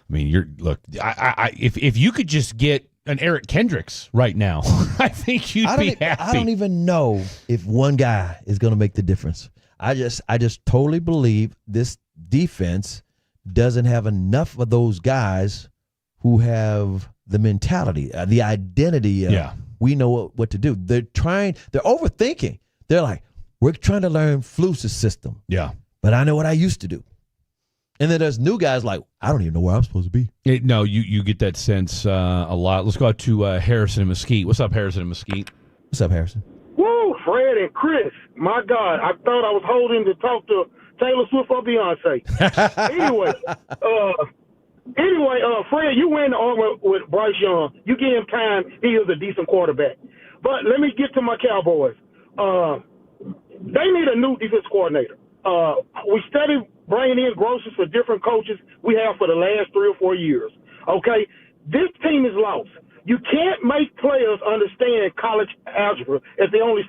I mean, if you could just get an Eric Kendricks right now, I think you'd be happy. I don't even know if one guy is going to make the difference. I just totally believe this defense doesn't have enough of those guys who have the mentality, the identity of we know what to do. They're overthinking. They're like, we're trying to learn Fluce's system. Yeah. But I know what I used to do. And then there's new guys like, I don't even know where I'm supposed to be. You get that sense a lot. Let's go out to Harrison and Mesquite. What's up, Harrison and Mesquite? What's up, Harrison? Woo, Fred and Chris. My God, I thought I was holding to talk to Taylor Swift or Beyonce. Anyway, Fred, you win the argument with Bryce Young. You give him time, he is a decent quarterback. But let me get to my Cowboys. They need a new defense coordinator. We studied bringing in groceries for different coaches we have for the last 3 or 4 years. Okay? This team is lost. You can't make players understand college algebra if they only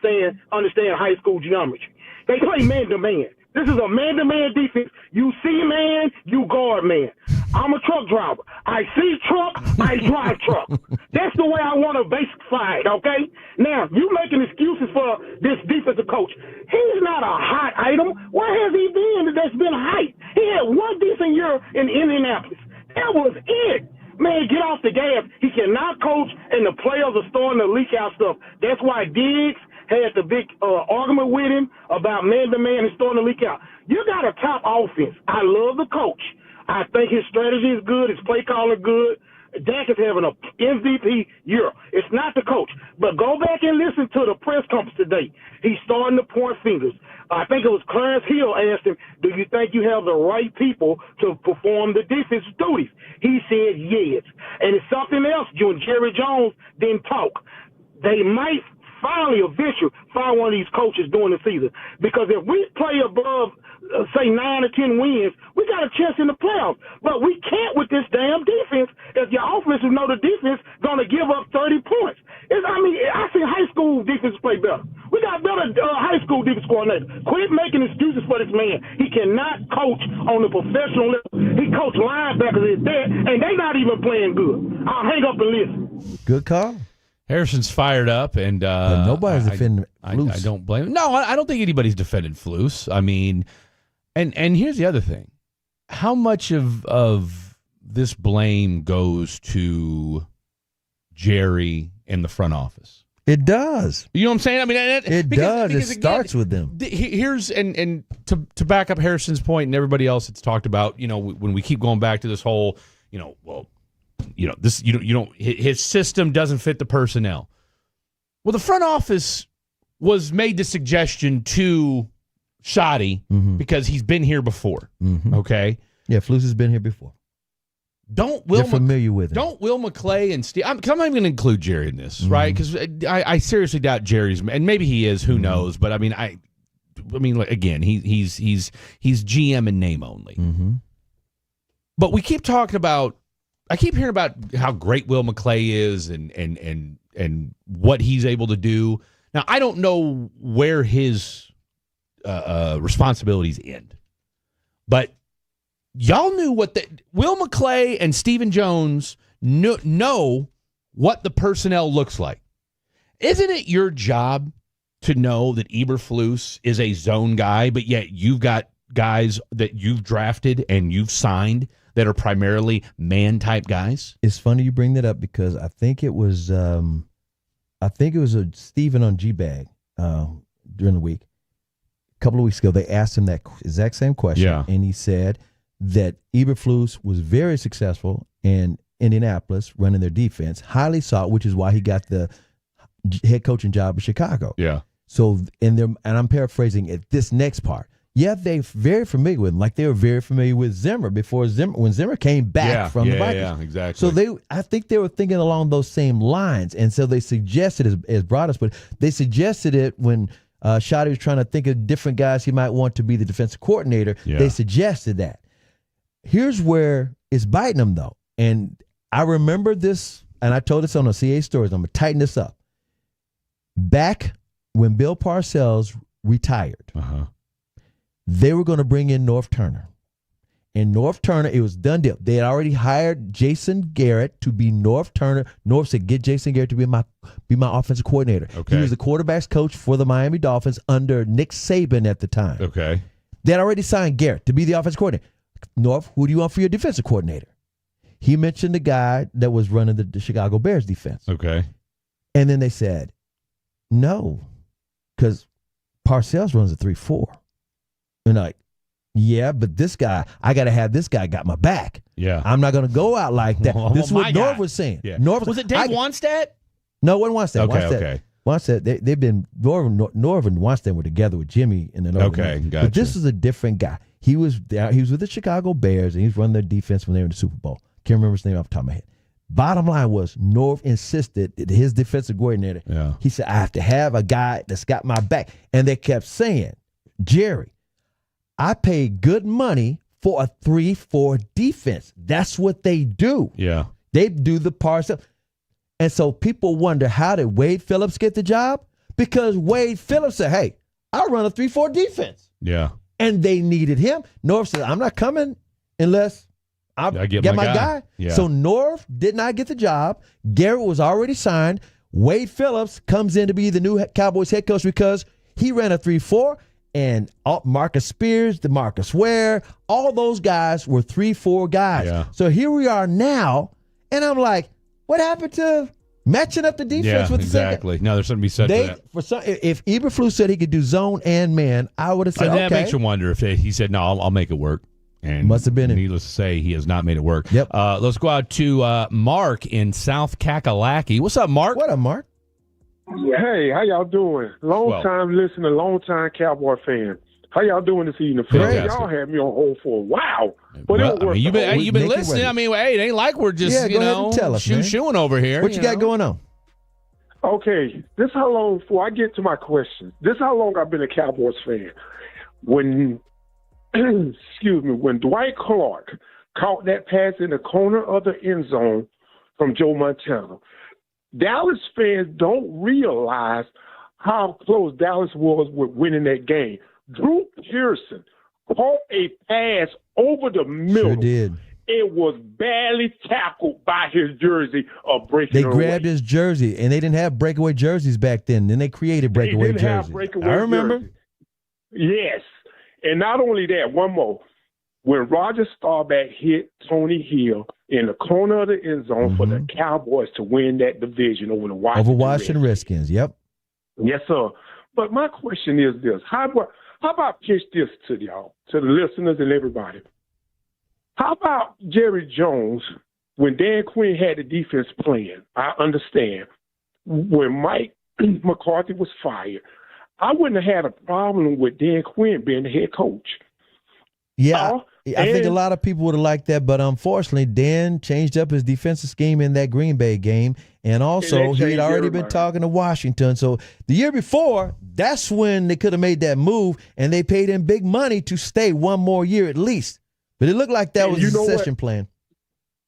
understand high school geometry. They play man-to-man. This is a man-to-man defense. You see man, you guard man. I'm a truck driver. I see truck, I drive truck. That's the way I want a basic fight, okay? Now, you making excuses for this defensive coach. He's not a hot item. Where has he been that's been hyped? He had one decent year in Indianapolis. That was it. Man, get off the gas. He cannot coach, and the players are starting to leak out stuff. That's why Diggs had the big argument with him about man-to-man and starting to leak out. You got a top offense. I love the coach. I think his strategy is good. His play caller good. Dak is having an MVP year. It's not the coach. But go back and listen to the press conference today. He's starting to point fingers. I think it was Clarence Hill asked him, do you think you have the right people to perform the defensive duties? He said yes. And it's something else. You and Jerry Jones didn't talk. They might finally eventually find one of these coaches during the season. Because if we play above, say, 9 or 10 wins, we got a chance in the playoffs. But we can't with this damn defense if your offenses know the defense going to give up 30 points. I see high school defense play better. We got better high school defense coordinator. Quit making excuses for this man. He cannot coach on the professional level. He coached linebackers at that, and they not even playing good. I'll hang up and listen. Good call. Harrison's fired up, and nobody's defending Flus. I don't blame him. No, I don't think anybody's defended Flus. I mean, and here's the other thing: how much of this blame goes to Jerry and the front office? It does. You know what I'm saying? I mean, it does. It starts with them. Here's and to back up Harrison's point and everybody else that's talked about. You know, when we keep going back to this whole, this you don't his system doesn't fit the personnel. Well, the front office was made the suggestion to Schotty because he's been here before. Okay. Yeah, Flus has been here before. They're familiar with him. Don't Will McClay and Steve. I'm not even going to include Jerry in this, right? Because I seriously doubt Jerry's, and maybe he is. Who knows? But I mean, like, again, he's GM in name only. But we keep talking about. I keep hearing about how great Will McClay is and what he's able to do. Now, I don't know where his responsibilities end, but y'all knew what Will McClay and Stephen Jones know what the personnel looks like. Isn't it your job to know that Eberflus is a zone guy, but yet you've got guys that you've drafted and you've signed that are primarily man-type guys? It's funny you bring that up because I think it was a Stephen on G-Bag during the week. A couple of weeks ago, they asked him that exact same question, and he said that Eberflus was very successful in Indianapolis running their defense, highly sought, which is why he got the head coaching job in Chicago. Yeah. So, and I'm paraphrasing at this next part. Yeah, they're very familiar with him, like they were very familiar with Zimmer when Zimmer came back from the Vikings. Yeah, exactly. So I think they were thinking along those same lines, and so they suggested, as Broadus, but they suggested it when Schotty was trying to think of different guys he might want to be the defensive coordinator. Yeah. They suggested that. Here's where it's biting them, though. And I remember this, and I told this on the CA Stories. I'm going to tighten this up. Back when Bill Parcells retired, they were going to bring in Norv Turner. And Norv Turner, it was done deal. They had already hired Jason Garrett to be Norv Turner. Norv said, get Jason Garrett to be my offensive coordinator. Okay. He was the quarterback's coach for the Miami Dolphins under Nick Saban at the time. Okay. They had already signed Garrett to be the offensive coordinator. Norv, who do you want for your defensive coordinator? He mentioned the guy that was running the Chicago Bears defense. Okay. And then they said, no, because Parcells runs a 3-4. And like, yeah, but this guy, I got to have this guy got my back. Yeah. I'm not going to go out like that. Well, this is what my Norv was saying. Yeah. Norv Was it Dave Wannstedt? No, it wasn't Wannstedt. Okay. Wannstedt, they've been, Norv and Wannstedt were together with Jimmy in the Norv. Okay, gotcha. But this is a different guy. He was with the Chicago Bears, and he's running their defense when they were in the Super Bowl. Can't remember his name off the top of my head. Bottom line was, Norv insisted that his defensive coordinator, he said, I have to have a guy that's got my back. And they kept saying, Jerry, I pay good money for a 3-4 defense. That's what they do. Yeah. They do the parcel. And so people wonder, how did Wade Phillips get the job? Because Wade Phillips said, hey, I run a 3-4 defense. Yeah. And they needed him. Norv said, I'm not coming unless I get my guy. Yeah. So Norv did not get the job. Garrett was already signed. Wade Phillips comes in to be the new Cowboys head coach because he ran a 3-4. And Marcus Spears, DeMarcus Ware, all those guys were 3-4 guys. Yeah. So here we are now, and I'm like, what happened to matching up the defense with the exactly. No, there's something to be said for that. If Eberflus said he could do zone and man, I would have said, okay. That makes you wonder if he said, no, I'll make it work. And must have been him. Needless to say, he has not made it work. Yep. Let's go out to Mark in South Kakalaki. What's up, Mark? What up, Mark? Hey, how y'all doing? Long time listener, long time Cowboy fan. How y'all doing this evening? Y'all had me on hold for a while. But you've been listening. I mean, hey, it ain't like we're just, tell us, shooing over here. What you got going on? Okay, this how long, before I get to my question, this how long I've been a Cowboys fan. When, when Dwight Clark caught that pass in the corner of the end zone from Joe Montana, Dallas fans don't realize how close Dallas was with winning that game. Drew Pearson caught a pass over the middle. Sure did. It was barely tackled by his jersey or breaking They grabbed his jersey, and they didn't have breakaway jerseys back then. Then they created breakaway jerseys. I remember. Jersey. Yes. And not only that, one more. When Roger Staubach hit Tony Hill in the corner of the end zone for the Cowboys to win that division over the Washington Redskins. Yep. Yes, sir. But my question is this. How about pitch this to y'all, to the listeners and everybody? How about Jerry Jones, when Dan Quinn had the defense playing? I understand. When Mike McCarthy was fired, I wouldn't have had a problem with Dan Quinn being the head coach. Yeah, I think a lot of people would have liked that, but unfortunately, Dan changed up his defensive scheme in that Green Bay game, and also he had already been talking to Washington. So the year before, that's when they could have made that move, and they paid him big money to stay one more year at least. But it looked like that was a succession plan.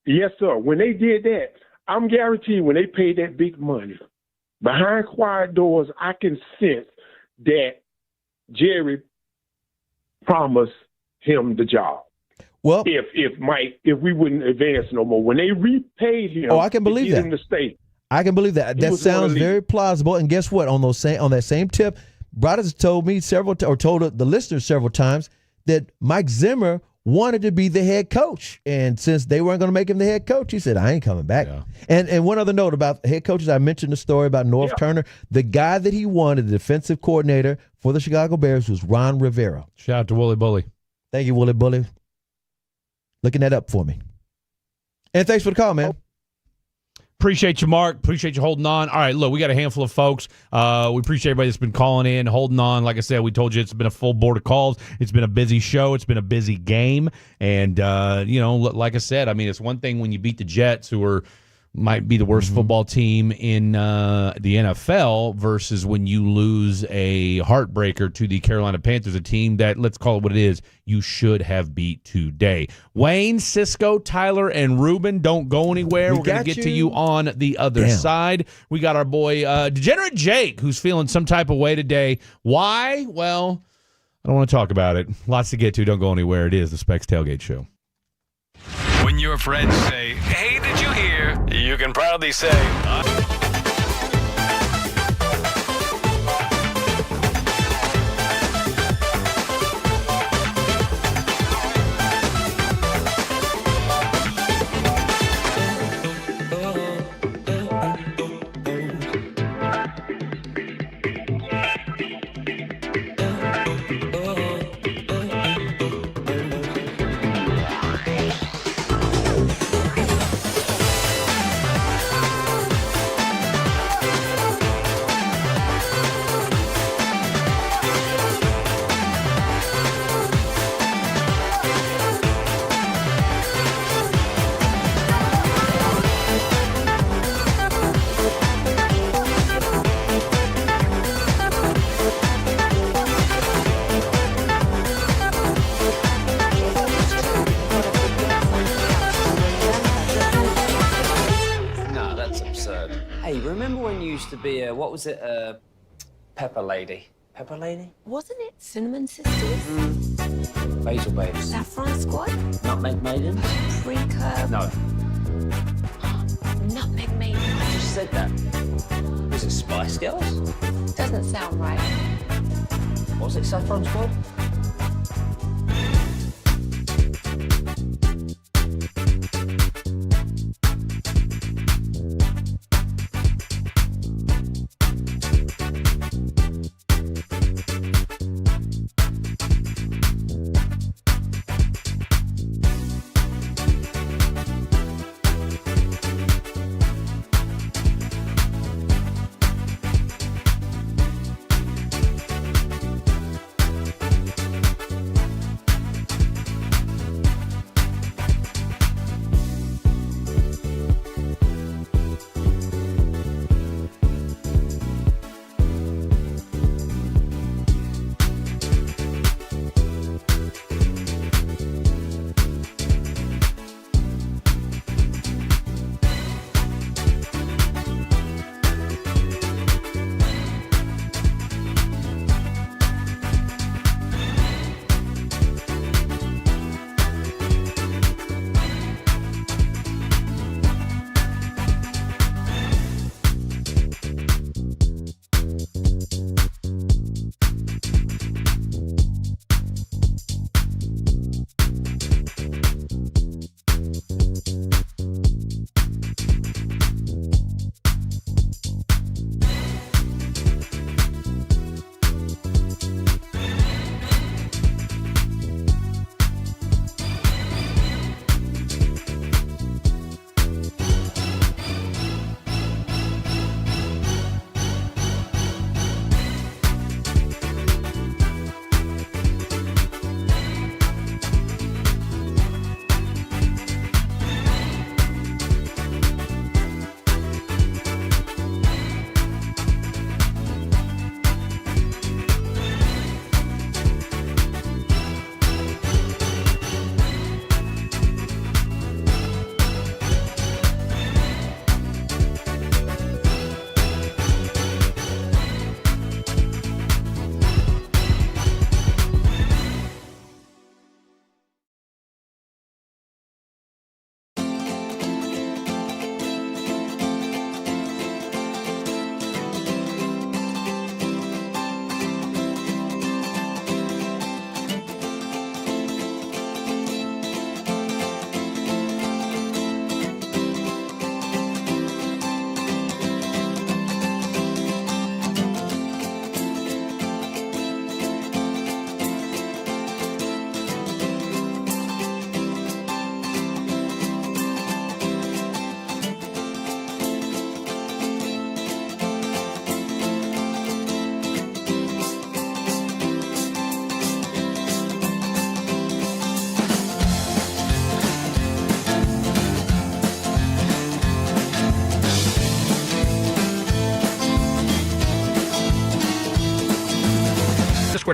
Yes, sir. When they did that, I'm guaranteed when they paid that big money, behind quiet doors, I can sense that Jerry promised him the job. Well, if we wouldn't advance no more, when they repaid him, I can believe that. Him to stay, I can believe that. That sounds very plausible. And guess what? On that same tip, Brothers told me told the listeners several times that Mike Zimmer wanted to be the head coach, and since they weren't going to make him the head coach, he said, "I ain't coming back." Yeah. And one other note about head coaches, I mentioned the story about North Turner. The guy that he wanted, the defensive coordinator for the Chicago Bears, was Ron Rivera. Shout out to Wooly Bully. Thank you, Wooly Bully. Looking that up for me. And thanks for the call, man. Appreciate you, Mark. Appreciate you holding on. All right, look, we got a handful of folks. We appreciate everybody that's been calling in, holding on. Like I said, we told you it's been a full board of calls. It's been a busy show. It's been a busy game. And, like I said, I mean, it's one thing when you beat the Jets, who might be the worst football team in the NFL, versus when you lose a heartbreaker to the Carolina Panthers, a team that, let's call it what it is, you should have beat today. Wayne, Cisco, Tyler, and Ruben, don't go anywhere. We're going to get to you on the other side. We got our boy Degenerate Jake, who's feeling some type of way today. Why? Well, I don't want to talk about it. Lots to get to. Don't go anywhere. It is the Specs Tailgate Show. When your friends say, "Hey, did you hear?" you can proudly say, to be a, what was it, Pepper Lady. Pepper Lady? Wasn't it Cinnamon Sisters? Basil Babes. Saffron Squad? Nutmeg Maidens? Pre-curb? No. Nutmeg Maidens. I just said that. Was it Spice Girls? Doesn't sound right. Was it Saffron Squad?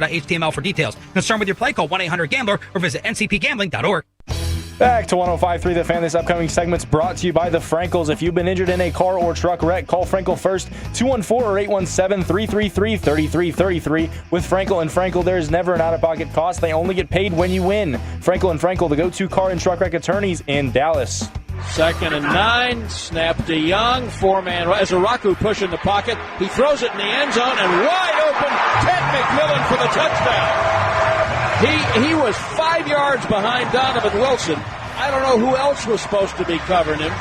underscore.html for details. Concerned with your play, call 1-800-GAMBLER or visit ncpgambling.org. Back to 105.3 The Fan. This upcoming segment's brought to you by the Frankels. If you've been injured in a car or truck wreck, call Frankel first, 214 or 817-333-3333. With Frankel and Frankel, there is never an out-of-pocket cost. They only get paid when you win. Frankel and Frankel, the go-to car and truck wreck attorneys in Dallas. 2nd and 9, snap to Young, 4-man, as Araku push in the pocket, he throws it in the end zone, and wide open, Ted McMillan for the touchdown. He was 5 yards behind Donovan Wilson. I don't know who else was supposed to be covering him.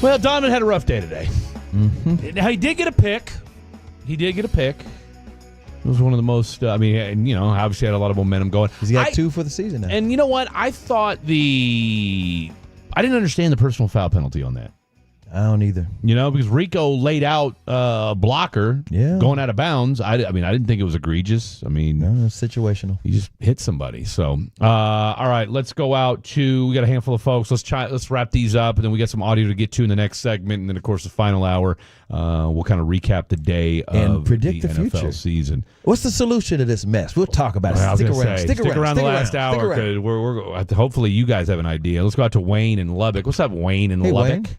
Well, Donovan had a rough day today. Now, he did get a pick. It was one of the most, obviously had a lot of momentum going. He's got 2 for the season now. And you know what? I didn't understand the personal foul penalty on that. I don't either. Because Rico laid out a blocker going out of bounds. I didn't think it was egregious. No, it's situational. He just hit somebody. So, all right, let's go out to, we got a handful of folks. Let's wrap these up, and then we got some audio to get to in the next segment. And then, of course, the final hour, we'll kind of recap the day and predict the NFL future season. What's the solution to this mess? We'll talk about it. Stick around the last hour, because we're hopefully you guys have an idea. Let's go out to Wayne in Lubbock. What's up, Wayne in Lubbock? Wayne.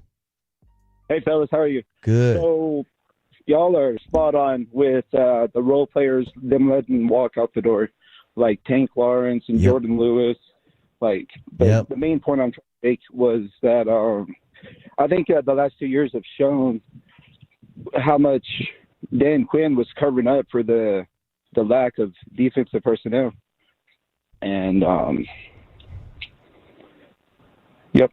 Hey, fellas, how are you? Good. So, y'all are spot on with the role players, them letting walk out the door, like Tank Lawrence and Jordan Lewis. The main point I'm trying to make was that I think the last 2 years have shown how much Dan Quinn was covering up for the lack of defensive personnel. And, yep.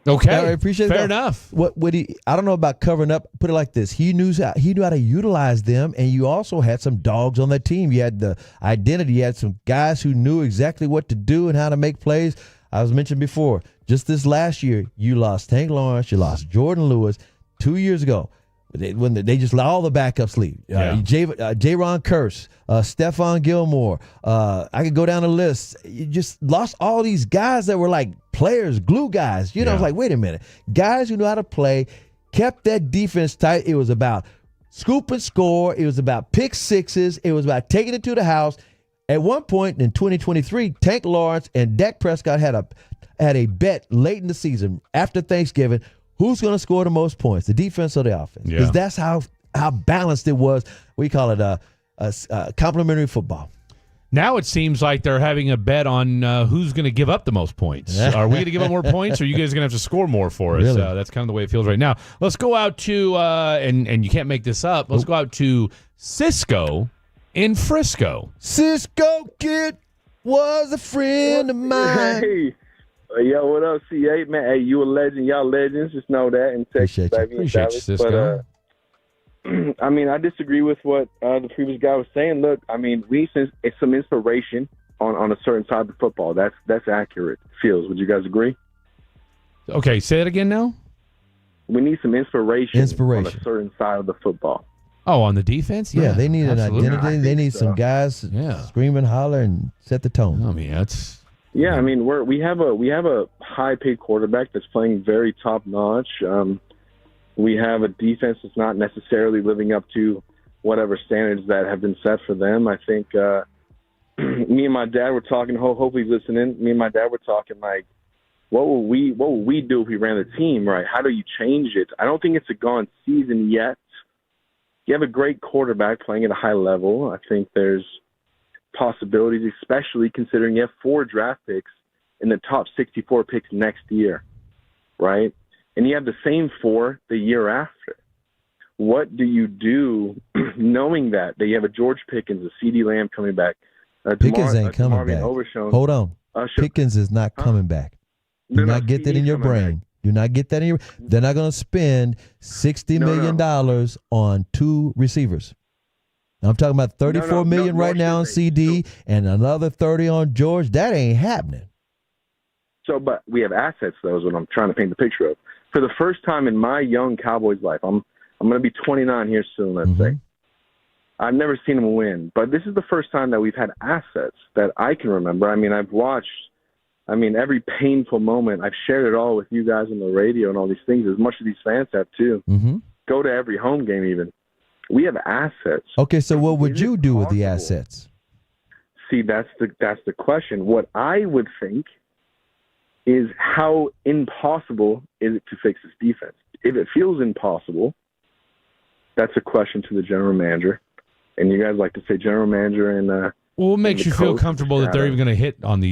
Okay, I appreciate fair that. enough. I don't know about covering up. Put it like this: he knew how to utilize them, and you also had some dogs on that team. You had the identity. You had some guys who knew exactly what to do and how to make plays. I was mentioned before. Just this last year, you lost Tank Lawrence, you lost Jordan Lewis. 2 years ago, when they just let all the backups leave. Jaron Kearse, Stephon Gilmore. I could go down the list. You just lost all these guys that were like players, glue guys. It's like, wait a minute. Guys who know how to play, kept that defense tight. It was about scoop and score. It was about pick sixes. It was about taking it to the house. At one point in 2023, Tank Lawrence and Dak Prescott had a bet late in the season after Thanksgiving. Who's going to score the most points, the defense or the offense? Because that's how balanced it was. We call it a complementary football. Now it seems like they're having a bet on who's going to give up the most points. Are we going to give up more points, or are you guys going to have to score more for us? Really? That's kind of the way it feels right now. Let's go out to, and you can't make this up, let's go out to Cisco in Frisco. Cisco Kid was a friend of mine. Hey. Yo, what up, C8, man? Hey, you a legend. Y'all legends. Just know that. In Texas, baby. Appreciate you, Cisco. But, I disagree with what the previous guy was saying. Look, we need some inspiration on a certain side of the football. That's accurate. Feels. Would you guys agree? Okay, say it again now. We need some inspiration on a certain side of the football. Oh, on the defense? Yeah, they need absolutely. an identity. They need some guys screaming, holler, and set the tone. That's... Yeah, we have a high-paid quarterback that's playing very top-notch. We have a defense that's not necessarily living up to whatever standards that have been set for them. I think me and my dad were talking. Hopefully he's listening. Me and my dad were talking like, what would we do if we ran the team right? How do you change it? I don't think it's a gone season yet. You have a great quarterback playing at a high level. I think there's possibilities, especially considering you have 4 draft picks in the top 64 picks next year, right? And you have the same 4 the year after. What do you do knowing that you have a George Pickens, a CD Lamb coming back? Pickens ain't coming back. Hold on. Pickens is not coming back. Do not get that in your brain. Do not get that in your. They're not going to spend $60 million on 2 receivers. I'm talking about $34 million right now on CD and another 30 on George. That ain't happening. So, but we have assets, though, is what I'm trying to paint the picture of. For the first time in my young Cowboys life, I'm going to be 29 here soon, let's say. I've never seen them win, but this is the first time that we've had assets that I can remember. I've watched, every painful moment. I've shared it all with you guys on the radio and all these things, as much as these fans have, too. Go to every home game, even. We have assets. Okay, so what would you do with the assets? See, that's the question. What I would think is how impossible is it to fix this defense? If it feels impossible, that's a question to the general manager. And you guys like to say general manager and well, what makes you feel comfortable that they're even going to hit on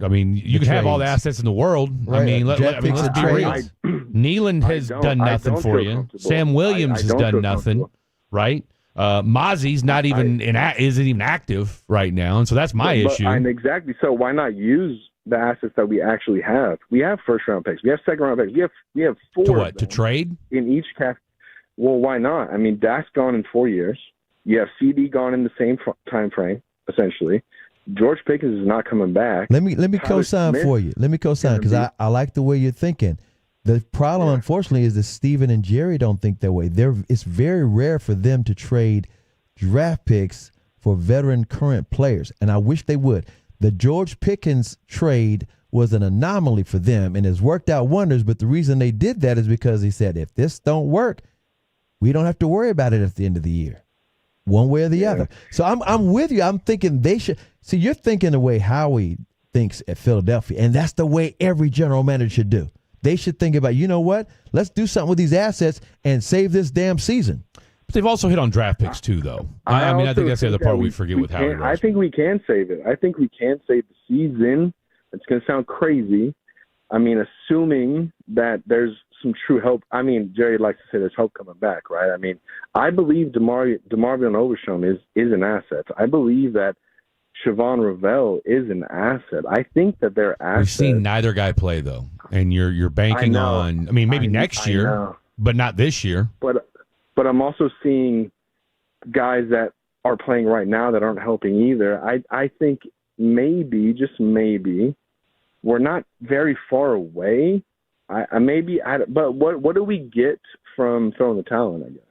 I mean, you can have all the assets in the world. Right. I mean, let's be real. Nealon has done nothing for you. Sam Williams has done nothing, right? Mozzie's not even isn't even active right now, and so that's my issue. And exactly. So why not use the assets that we actually have? We have first-round picks. We have second-round picks. We have 4 to what, to trade in each cast. Well, why not? I mean, Dak's gone in 4 years. You have CD gone in the same time frame, essentially. George Pickens is not coming back. Let me co-sign for you. Let me co-sign because I like the way you're thinking. The problem, unfortunately, is that Steven and Jerry don't think that way. It's very rare for them to trade draft picks for veteran current players, and I wish they would. The George Pickens trade was an anomaly for them, and has worked out wonders, but the reason they did that is because he said, if this don't work, we don't have to worry about it at the end of the year, one way or the other. So I'm with you. I'm thinking they should – see, you're thinking the way Howie thinks at Philadelphia, and that's the way every general manager should do. They should think about, you know what? Let's do something with these assets and save this damn season. But they've also hit on draft picks too, though. I mean, I think that's the other part we forget with Howie. I think we can save it. I think we can save the season. It's going to sound crazy. I mean, assuming that there's some true help. I mean, Jerry likes to say there's hope coming back, right? I mean, I believe DeMarvion Overshown is an asset. I believe that Siobhan Ravel is an asset. I think that they're assets. We've seen neither guy play, though, and you're banking on. I mean, maybe next year, but not this year. But I'm also seeing guys that are playing right now that aren't helping either. I think maybe, just maybe, we're not very far away. But what do we get from throwing the towel in, I guess?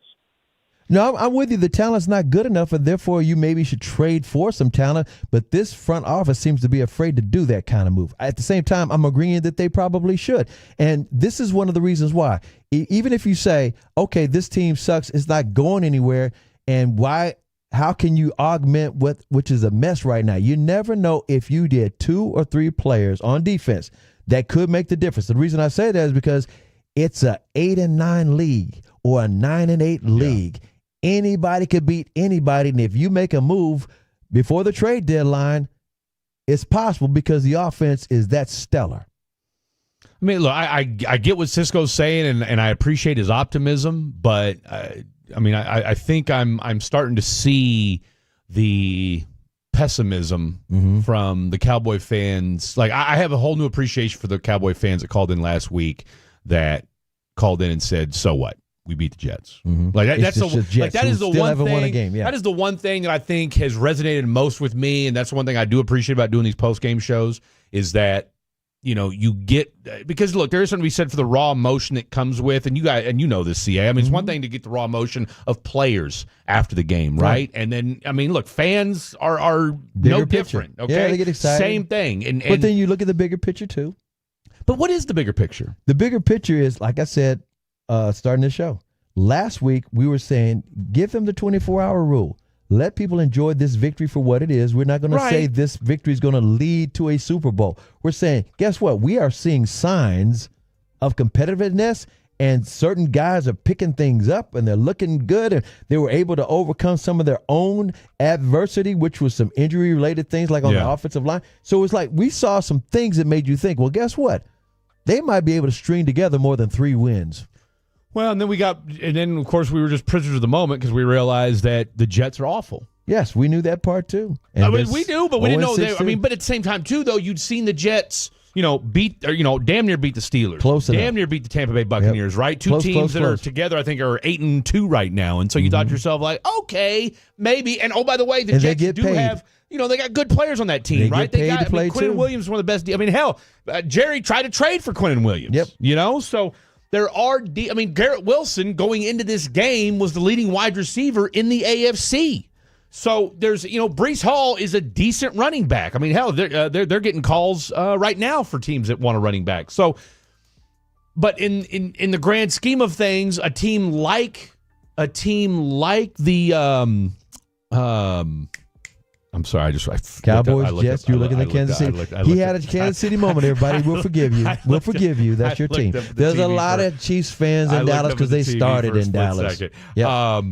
No, I'm with you. The talent's not good enough, and therefore you maybe should trade for some talent. But this front office seems to be afraid to do that kind of move. At the same time, I'm agreeing that they probably should. And this is one of the reasons why. Even if you say, okay, this team sucks, it's not going anywhere, and how can you augment which is a mess right now? You never know if you get 2 or 3 players on defense that could make the difference. The reason I say that is because it's a 8-9 league or a 9-8 league. Anybody could beat anybody, and if you make a move before the trade deadline, it's possible because the offense is that stellar. I mean, look, I get what Cisco's saying, and I appreciate his optimism, but I think I'm starting to see the pessimism from the Cowboy fans. Like, I have a whole new appreciation for the Cowboy fans that called in last week that called in and said, "So what? We beat the Jets." Like that, that is the one thing. That is the one thing that I think has resonated most with me, and that's the one thing I do appreciate about doing these post-game shows is that you get, because look, there is something to be said for the raw emotion that comes with, and you know this, CA. I mean, it's one thing to get the raw emotion of players after the game, right? And then, I mean, look, fans are no different. Okay, yeah, they get excited. Same thing. But then you look at the bigger picture too. But what is the bigger picture? The bigger picture is, like I said, starting the show last week, we were saying give them the 24-hour rule. Let people enjoy this victory for what it is. We're not going to say this victory is going to lead to a Super Bowl. We're saying, guess what? We are seeing signs of competitiveness, and certain guys are picking things up, and they're looking good, and they were able to overcome some of their own adversity, which was some injury-related things like on the offensive line. So it's like we saw some things that made you think, well, guess what? They might be able to string together more than 3 wins. Well, and then of course we were just prisoners of the moment because we realized that the Jets are awful. Yes, we knew that part too. And we do, but we didn't know that. I mean, but at the same time too, though, you'd seen the Jets, beat or damn near beat the Steelers, damn near beat the Tampa Bay Buccaneers, right? Two teams that are together, I think, are 8-2 right now, and so you thought to yourself like, okay, maybe. And oh, by the way, the Jets do have. They got good players on that team, right? They got Quinnen Williams, one of the best. I mean, hell, Jerry tried to trade for Quinnen Williams. Yep. So. There are, Garrett Wilson going into this game was the leading wide receiver in the AFC. So there's, Breece Hall is a decent running back. I mean, hell, they're getting calls right now for teams that want a running back. So, but in the grand scheme of things, a team like a team like the I'm sorry, Cowboys, Jets. You look at the Kansas City. He had a Kansas City moment. Everybody, we'll forgive you. We'll forgive you. That's your team. There's a lot of Chiefs fans in Dallas because they started in Dallas. Yeah.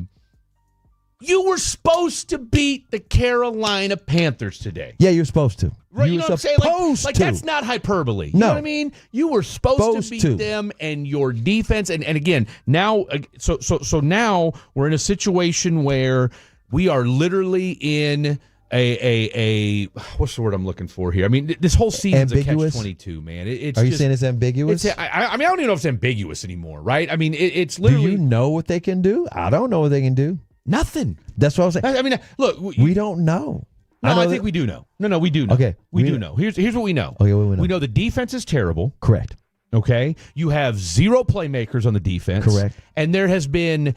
You were supposed to beat the Carolina Panthers today. Yeah, you're supposed to. Right, you know what I'm saying? Like that's not hyperbole. You know what I mean? You were supposed to beat them, and your defense. And again, now, so now we're in a situation where we are literally in a what's the word I'm looking for here? I mean, this whole season's ambiguous? a catch-22, man. Are you saying it's ambiguous? I mean, I don't even know if it's ambiguous anymore, right? I mean, it's literally. Do you know what they can do? I don't know what they can do. Nothing. That's what I was saying. I mean, look, we don't know. No, I think we do know. No, we do know. Okay, we do know. Here's what we know. Okay, what we know. We know the defense is terrible. Correct. Okay, you have zero playmakers on the defense. Correct. And there has been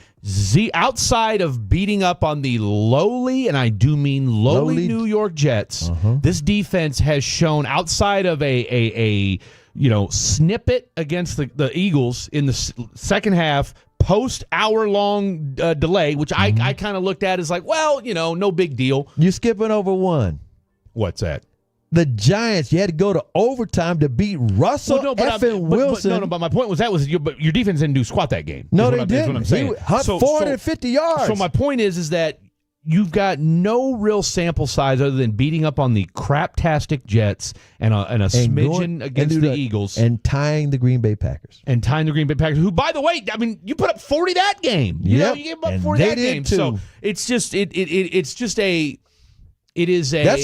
outside of beating up on the lowly, and I do mean lowly New York Jets. This defense has shown outside of a snippet against the Eagles in the second half. Post-hour-long delay, which I kind of looked at as like, well, no big deal. You're skipping over one. What's that? The Giants, you had to go to overtime to beat Russell Wilson. But my point was but your defense didn't do squat that game. No, they didn't. That's what I'm saying. Hunt 450 yards. So my point is that you've got no real sample size other than beating up on the craptastic Jets and a smidgen against the Eagles. And tying the Green Bay Packers. Who, by the way, I mean, you put up 40 that game. You gave up 40 that game. Too. So it's just That's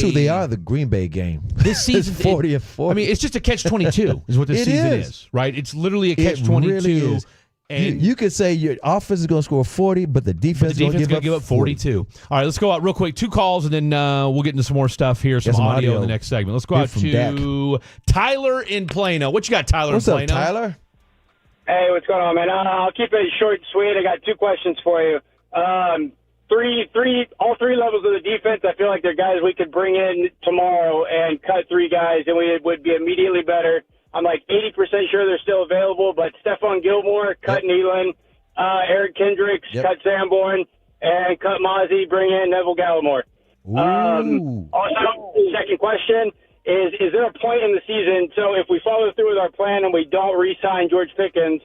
who they are, the Green Bay game. This season 40 and 40. I mean, it's just a catch-22 is what this season is, right? It's literally a catch-22. Really is. And you could say your offense is going to score 40, but the defense is going to give up 42. All right, let's go out real quick. 2 calls, and then we'll get into some more stuff here, some audio in the next segment. Let's go out to Tyler in Plano. What you got, Tyler in Plano? What's up, Tyler? Hey, what's going on, man? I'll keep it short and sweet. I got 2 questions for you. All three levels of the defense, I feel like they're guys we could bring in tomorrow and cut 3 guys, and we would be immediately better. I'm like 80% sure they're still available, but Stephon Gilmore, cut Nealon, Eric Kendricks, cut Sanborn, and cut Mozzie, bring in Neville Gallimore. Also, second question is there a point in the season, so if we follow through with our plan and we don't re-sign George Pickens,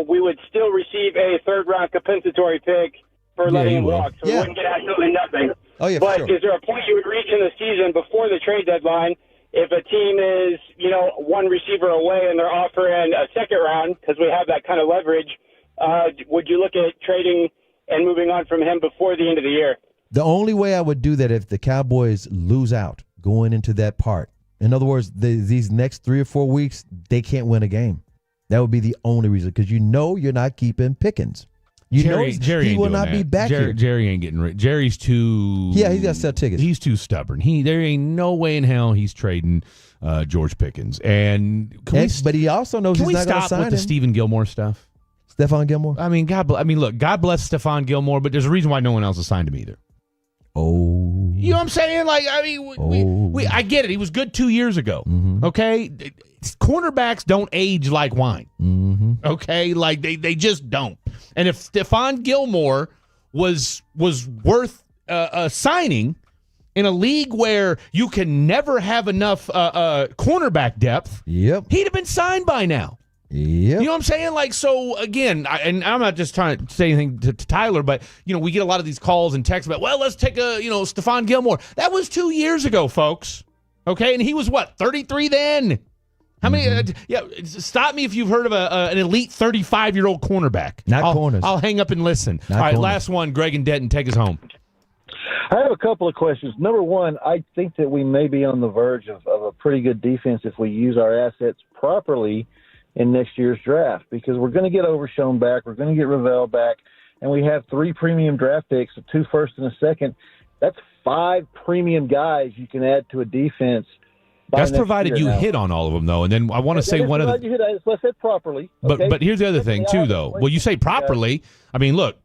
we would still receive a third-round compensatory pick for letting him walk, so we wouldn't get absolutely nothing. But is there a point you would reach in the season before the trade deadline if a team is, one receiver away and they're offering a second round, because we have that kind of leverage, would you look at trading and moving on from him before the end of the year? The only way I would do that if the Cowboys lose out going into that part. In other words, these next 3 or 4 weeks, they can't win a game. That would be the only reason, because you're not keeping Pickens. Jerry he will not be back here. Jerry ain't getting rid. Jerry's too. Yeah, he's got to sell tickets. He's too stubborn. There ain't no way in hell he's trading George Pickens. But he also knows he's not going to sign him. Can we stop with the Stephen Gilmore stuff? Stephon Gilmore. I mean, God bless Stephon Gilmore, but there's a reason why no one else has signed him either. Oh, you know what I'm saying? Like, I mean, I get it. He was good 2 years ago. Okay, cornerbacks don't age like wine. Okay, like they just don't. And if Stephon Gilmore was worth signing in a league where you can never have enough cornerback depth, he'd have been signed by now. You know what I'm saying? Like, so again, and I'm not just trying to say anything to Tyler, but we get a lot of these calls and texts about, well, let's take Stephon Gilmore. That was 2 years ago, folks. Okay, and he was what, 33 then? How many? Stop me if you've heard of an elite 35-year-old cornerback. Corners. I'll hang up and listen. All right, last one. Greg and Denton, take us home. I have a couple of questions. Number one, I think that we may be on the verge of a pretty good defense if we use our assets properly in next year's draft, because we're going to get Overshown back, we're going to get Ravel back, and we have 3 premium draft picks, 2 first and a second. That's 5 premium guys you can add to a defense. That's provided you hit on all of them, though. And then I want to say one of the. Let's hit properly. Okay? But here's the other thing too, though. Well, you say properly. I mean, look,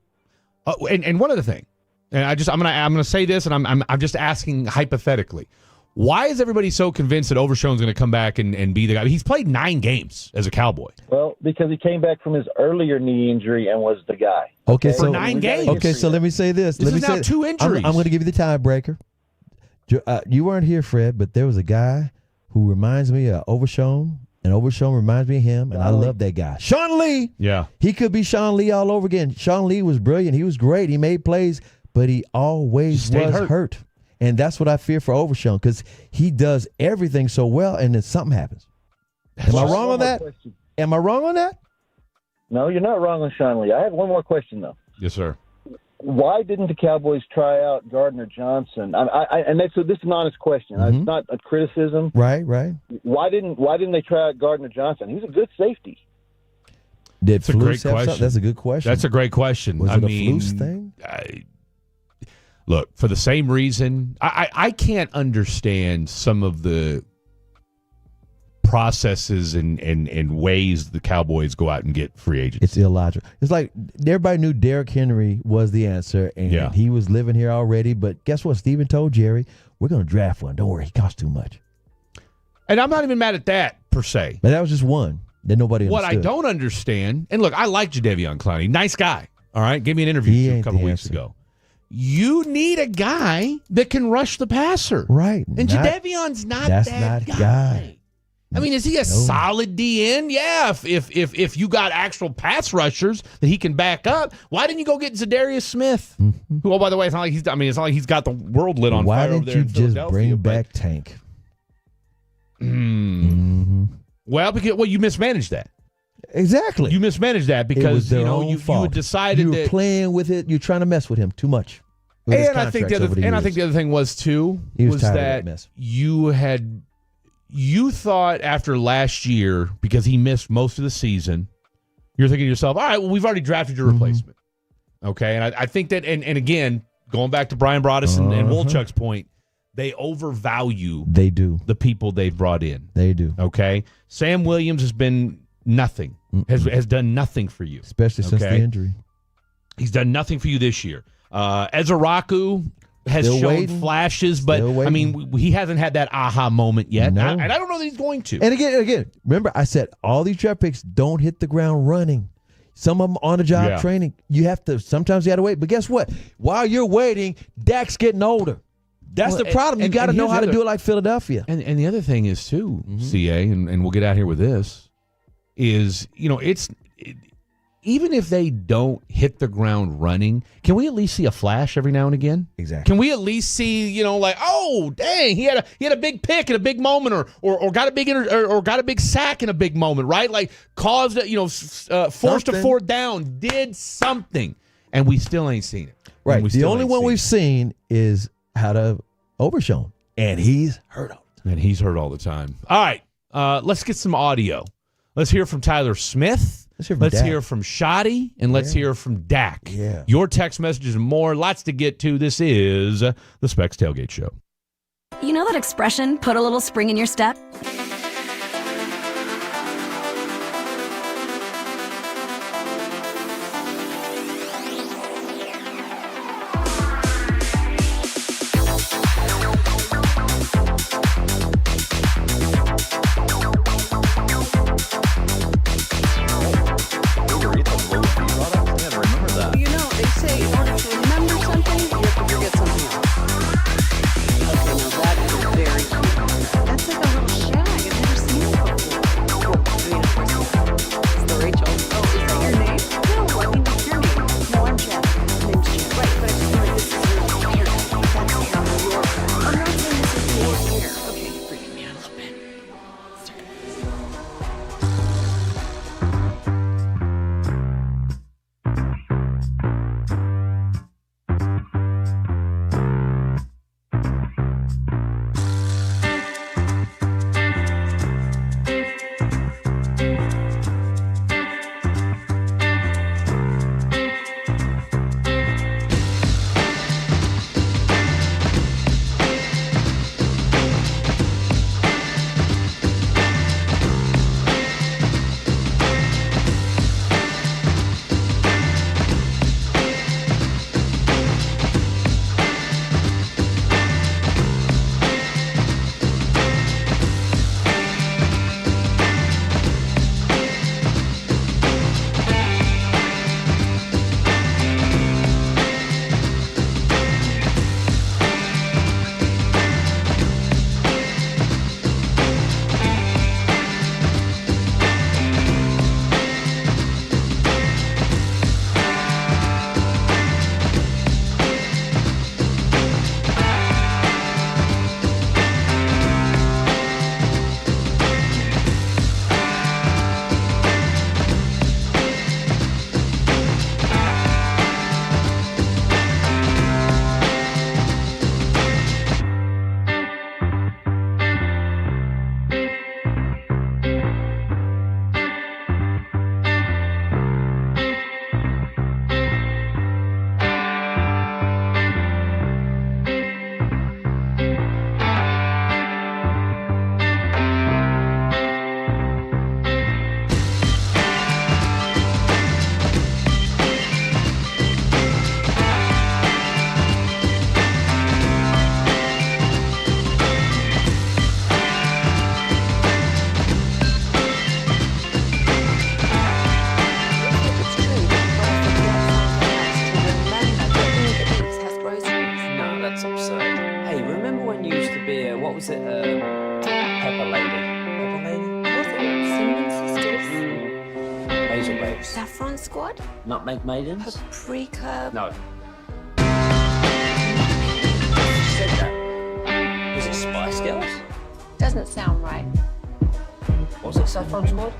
and one other thing, and I'm gonna say this, and I'm just asking hypothetically, Why is everybody so convinced that Overshown's going to come back and be the guy? He's played 9 games as a Cowboy. Well, because he came back from his earlier knee injury and was the guy. Okay, For 9 games. Okay, so let me say this. This is now 2 injuries. I'm going to give you the tiebreaker. You weren't here, Fred, but there was a guy who reminds me of Overshown, and Overshown reminds me of him, and I love that guy. Sean Lee. Yeah. He could be Sean Lee all over again. Sean Lee was brilliant. He was great. He made plays, but he always was hurt. And that's what I fear for Overshown, because he does everything so well, and then something happens. Am I wrong on that? Am I wrong on that? No, you're not wrong on Sean Lee. I have one more question, though. Yes, sir. Why didn't the Cowboys try out Gardner Johnson? This is an honest question. It's not a criticism. Right. Why didn't they try out Gardner Johnson? He's a good safety. Did That's a great question. That's a good question. That's a great question. Was it a Flus thing? Look, for the same reason, I can't understand some of the processes and ways the Cowboys go out and get free agents. It's illogical. It's like everybody knew Derrick Henry was the answer, and he was living here already. But guess what? Steven told Jerry, we're going to draft one. Don't worry, he costs too much. And I'm not even mad at that, per se. But that was just one that nobody understood. What I don't understand, and look, I like Jadeveon Clowney. Nice guy. All right? Gave me an interview a couple weeks ago. You need a guy that can rush the passer. Right. And Jadeveon's not that guy. I mean, is he a solid DN? Yeah, if you got actual pass rushers that he can back up, why didn't you go get Zadarius Smith? Who, oh, by the way, it's not like he's got the world lit on fire over there in Philadelphia. Why didn't you just bring back Tank? Well, you mismanaged that. Exactly. You mismanaged that because you had decided that you were playing with it. You're trying to mess with him too much. And I think the other thing was too was that you thought after last year, because he missed most of the season, you're thinking to yourself, all right, well, we've already drafted your replacement. Okay, and I think that, and again, going back to Brian Broaddus and Wolchuk's point, they overvalue the people they've brought in. They do. Okay? Sam Williams has been nothing, has done nothing for you. Especially since the injury. He's done nothing for you this year. Ezeraku has shown flashes, but I mean, he hasn't had that aha moment yet. No. And I don't know that he's going to. And again, remember I said all these draft picks don't hit the ground running. Some of them on the job training. Sometimes you got to wait. But guess what? While you're waiting, Dak's getting older. That's the problem. You got to know how to do it like Philadelphia. And the other thing is too, CA, and we'll get out here with this, is even if they don't hit the ground running, can we at least see a flash every now and again? Exactly. Can we at least see, like, oh, dang, he had a big pick in a big moment, or got a big or got a big sack in a big moment, right? Like caused forced a fourth down, did something, and we still ain't seen it. Right. The only one we've seen is out of Overshown, and he's hurt all the time. And he's hurt all the time. All right, let's get some audio. Let's hear from Tyler Smith. Let's hear from Shotty, and let's hear from Dak. Yeah. Your text messages and more. Lots to get to. This is the Specs Tailgate Show. You know that expression, put a little spring in your step? That's like a little shag. squad? Nutmeg maidens? Paprika? No. Who said that? Was it Spice Girls? Doesn't sound right. Was it Saffron Squad?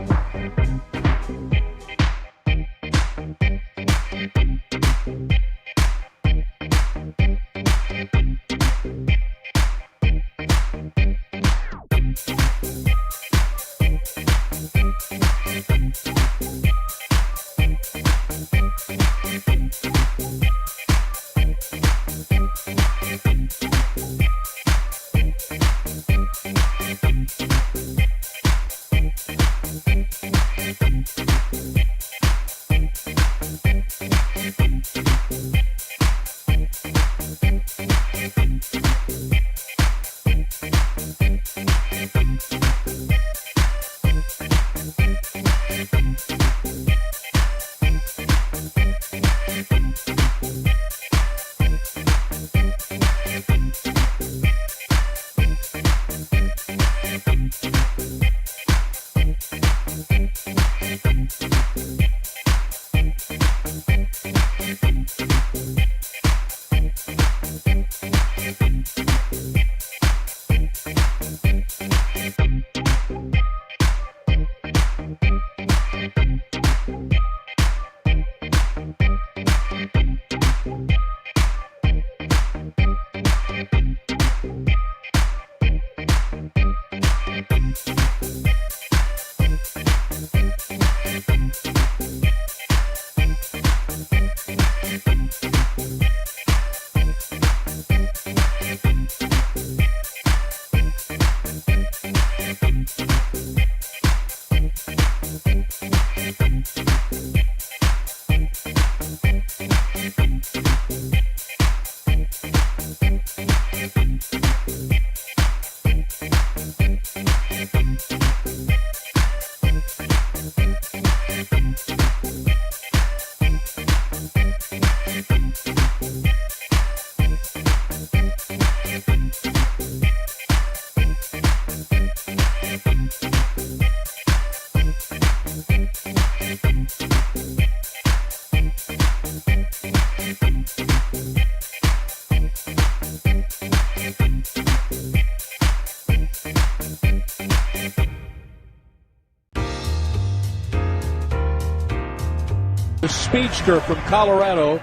The speedster from Colorado.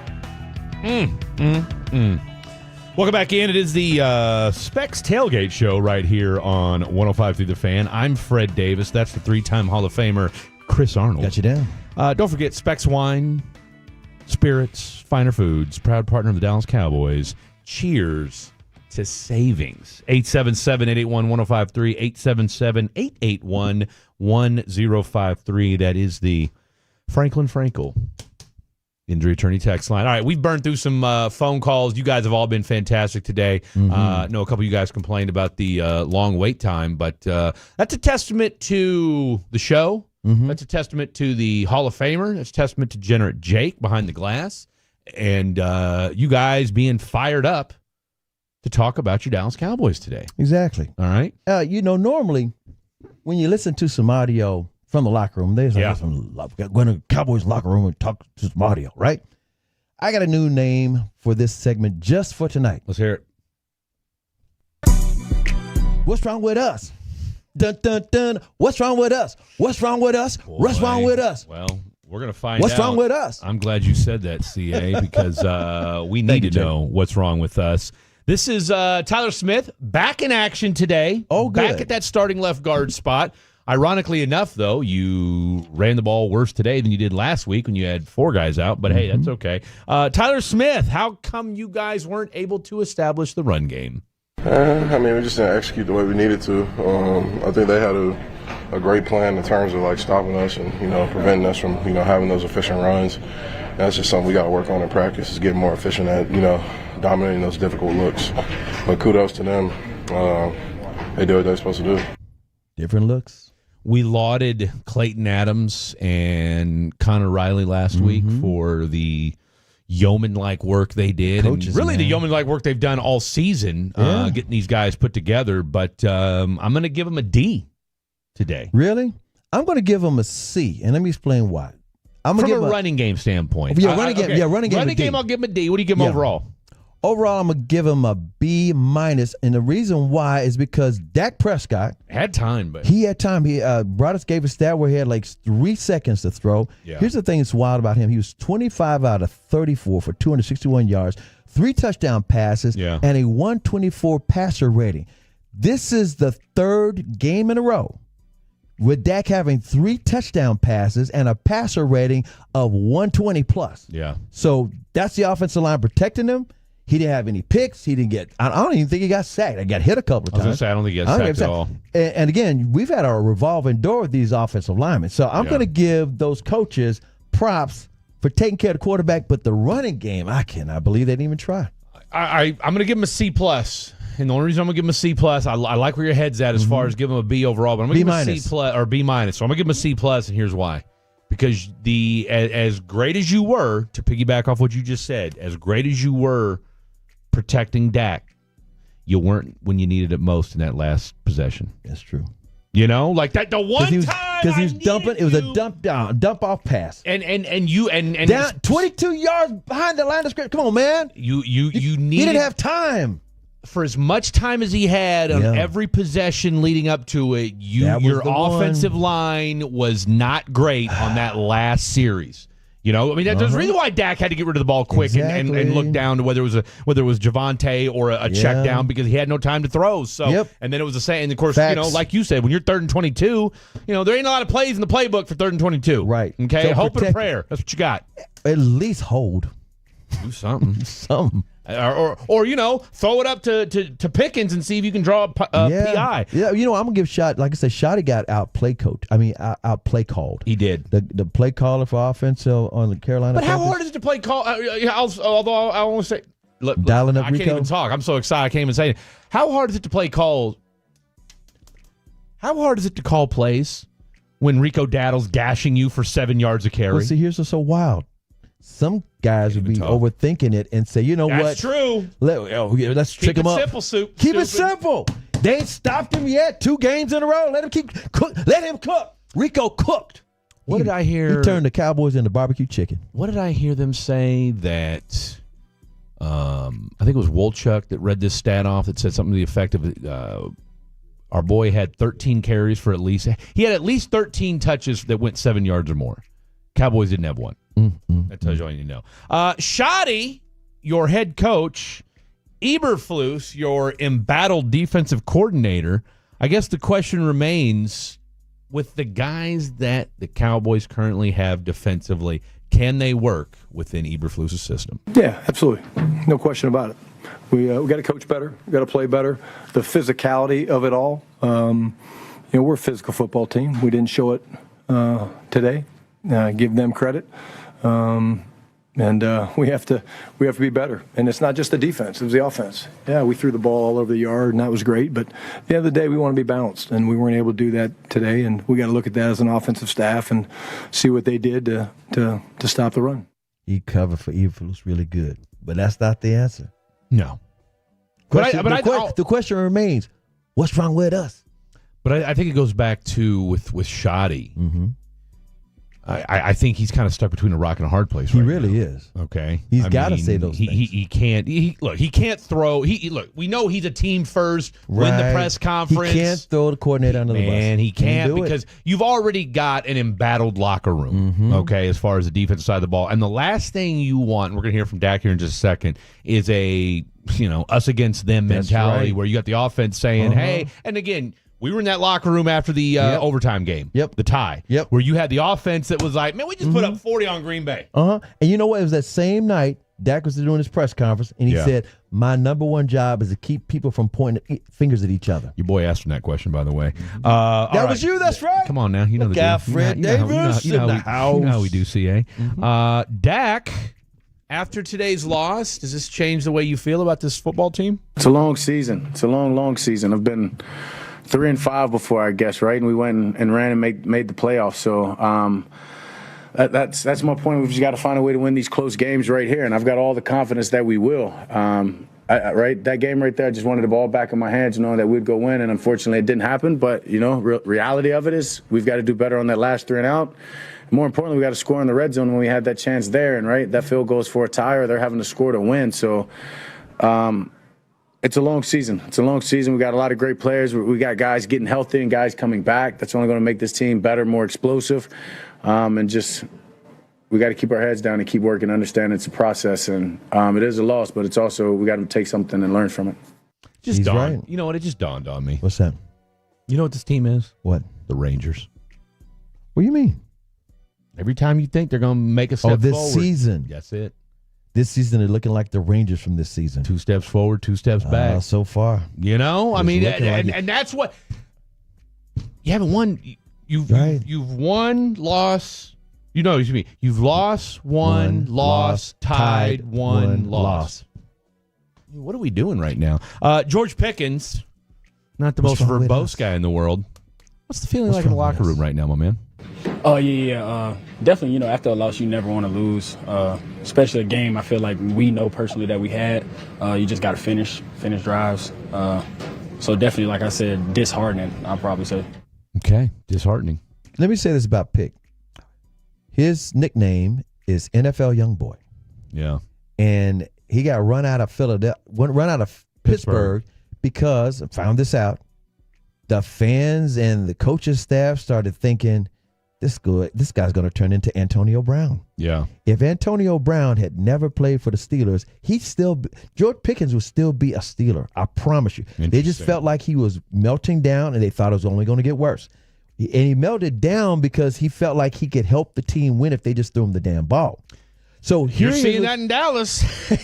Welcome back in. It is the Specs Tailgate Show right here on 105 through the Fan. I'm Fred Davis. That's the three-time Hall of Famer, Chris Arnold. Got you down. Don't forget Specs Wine, Spirits, Finer Foods, proud partner of the Dallas Cowboys. Cheers to savings. 877-881-1053, 877-881-1053. That is the Franklin Frankel injury attorney text line. All right, we've burned through some phone calls. You guys have all been fantastic today. I know a couple of you guys complained about the long wait time, but that's a testament to the show. That's a testament to the Hall of Famer. That's a testament to Generate Jake behind the glass. And you guys being fired up to talk about your Dallas Cowboys today. Exactly. All right. Normally when you listen to some audio from the locker room, there's like go to the Cowboys locker room and talk to some audio, right? I got a new name for this segment just for tonight. Let's hear it. What's wrong with us? Dun, dun, dun. What's wrong with us? What's wrong with us? What's wrong with us? Well, we're going to find out. What's wrong with us? I'm glad you said that, CA, because we need to know what's wrong with us. This is Tyler Smith back in action today. Oh, good. Back at that starting left guard spot. Ironically enough, though, you ran the ball worse today than you did last week when you had four guys out. But, hey, that's okay. Tyler Smith, how come you guys weren't able to establish the run game? We just didn't execute the way we needed to. I think they had a great plan in terms of, stopping us and, preventing us from, having those efficient runs. And that's just something we got to work on in practice is getting more efficient at, dominating those difficult looks. But kudos to them. They do what they're supposed to do. Different looks. We lauded Clayton Adams and Connor Riley last week for the yeoman-like work they did. Coaches, and really the yeoman-like work they've done all season, getting these guys put together. But I'm going to give them a D today. Really? I'm going to give them a C, and let me explain why. I'm from gonna a running game standpoint. Yeah, running game. Okay. Yeah, running game. Running game, I'll give him a D. What do you give him overall? Overall, I'm gonna give him a B-, and the reason why is because Dak Prescott had time, but he had time. He Broadus gave a stat where he had like 3 seconds to throw. Yeah. Here's the thing that's wild about him: he was 25 out of 34 for 261 yards, 3 touchdown passes, and a 124 passer rating. This is the 3rd game in a row with Dak having 3 touchdown passes and a passer rating of 120 plus. Yeah. So that's the offensive line protecting him. He didn't have any picks. He didn't get. I don't even think he got sacked. I got hit a couple of times. I was going to say, I don't think he got sacked at all. And again, we've had our revolving door with these offensive linemen. So I'm going to give those coaches props for taking care of the quarterback. But the running game, I cannot believe they didn't even try. I'm going to give him a C+. And the only reason I'm going to give him a C+, I like where your head's at as far as giving him a B overall. But I'm going to give him a C+ or B-. So I'm going to give him a C+, and here's why. Because as great as you were, to piggyback off what you just said, as great as you were protecting Dak, you weren't when you needed it most in that last possession. That's true. You know, like that the one time because he was dumping. It was a dump off pass, and down 22 yards behind the line of scrimmage. Come on, man. You He didn't have time. For as much time as he had on every possession leading up to it, your offensive line was not great on that last series. You know, I mean, there's a reason why Dak had to get rid of the ball quick and look down to whether it was Javonte or a check down because he had no time to throw. So, and then it was the same. And of course, you know, like you said, when you're 3rd and 22, you know, there ain't a lot of plays in the playbook for 3rd and 22. Right. Okay. So hope and prayer. That's what you got. At least hold. Do something. Something. Or you know, throw it up to Pickens and see if you can draw a PI. Yeah, you know, I'm gonna give Shot. Like I said, Shotty got out play play called. He did. The play caller for offense on the Carolina. But how Panthers. hard is it to play call? Although I want to say, look, dialing up I Rico. can't even talk. I'm so excited. I can't even say it. How hard is it to play calls? How hard is it to call plays when Rico Dowdle's gashing you for 7 yards of carry? Well, see, here's what's so wild. Some guys would be overthinking it and say, you know what? That's true. Let's trick him up. Keep it simple, Keep it simple. They ain't stopped him yet. 2 games in a row. Let him Let him cook. Rico cooked. What did I hear? He turned the Cowboys into barbecue chicken. What did I hear them say that I think it was Wolchuk that read this stat off that said something to the effect of our boy had 13 carries for at least – he had at least 13 touches that went 7 yards or more. Cowboys didn't have one. That tells you all you need to know. Shotty, your head coach, Eberflus, your embattled defensive coordinator. I guess the question remains, with the guys that the Cowboys currently have defensively, can they work within Eberflus's system? Yeah, absolutely. No question about it. We got to coach better. We got to play better. The physicality of it all. You know, we're a physical football team. We didn't show it today. Give them credit. And we have to be better. And it's not just the defense; it was the offense. Yeah, we threw the ball all over the yard, and that was great. But at the end of the day, we want to be balanced, and we weren't able to do that today. And we got to look at that as an offensive staff and see what they did to stop the run. He covered for Eberflus really good, but that's not the answer. No. The question remains: what's wrong with us? But I think it goes back to with Shotty. Mm-hmm. I think he's kind of stuck between a rock and a hard place. He really is. Okay, he's got to say those things. He can't. He can't throw. Look. We know he's a team first. Win the press conference. He can't throw the coordinator under the bus. Man, he can't because you've already got an embattled locker room. Mm-hmm. Okay, as far as the defensive side of the ball, and the last thing you want, we're going to hear from Dak here in just a second, is a us against them mentality where you got the offense saying, "Hey," and again. We were in that locker room after the overtime game. The tie. Where you had the offense that was like, man, we just put up 40 on Green Bay. And you know what? It was that same night, Dak was doing his press conference, and he said, my number one job is to keep people from pointing fingers at each other. Your boy asked him that question, by the way. That was you, that's right. Come on now. You know the deal. Fred Davis in the house. You know how we do, CA. Dak, after today's loss, does this change the way you feel about this football team? It's a long season. It's a long season. I've been 3-5 before, I guess, right? And we went and ran and made the playoffs. So that's my point. We've just got to find a way to win these close games right here, and I've got all the confidence that we will. Right, that game right there, I just wanted the ball back in my hands, knowing that we'd go win, and unfortunately it didn't happen. But reality of it is we've got to do better on that last 3 and out. More importantly, we got to score in the red zone when we had that chance there, and right, that field goes for a tie, or they're having to score to win. So it's a long season. It's a long season. We got a lot of great players. We got guys getting healthy and guys coming back. That's only going to make this team better, more explosive, and just we got to keep our heads down and keep working, understand it's a process, and it is a loss, but it's also we got to take something and learn from it. Just dawned. Right. You know what? It just dawned on me. What's that? You know what this team is? What? The Rangers. What do you mean? Every time you think they're going to make a step forward. This season. That's it. This season, they're looking like the Rangers from this season. 2 steps forward, 2 steps back. So far. You know? I mean, and that's what... You haven't won... You've won, lost... You know, excuse me. You've lost, won, lost, tied, won, lost. What are we doing right now? George Pickens, not the most verbose guy in the world. What's the feeling like in the locker room right now, my man? Oh, yeah. Definitely, you know, after a loss, you never want to lose, especially a game I feel like we know personally that we had. You just got to finish drives. So definitely, like I said, disheartening, I'll probably say. Okay, disheartening. Let me say this about Pick. His nickname is NFL Youngboy. Yeah. And he got run out of Pittsburgh because, I found this out, the fans and the coaching staff started thinking, this guy's going to turn into Antonio Brown. Yeah. If Antonio Brown had never played for the Steelers, George Pickens would still be a Steeler. I promise you. They just felt like he was melting down, and they thought it was only going to get worse. And he melted down because he felt like he could help the team win if they just threw him the damn ball. So you're seeing that in Dallas.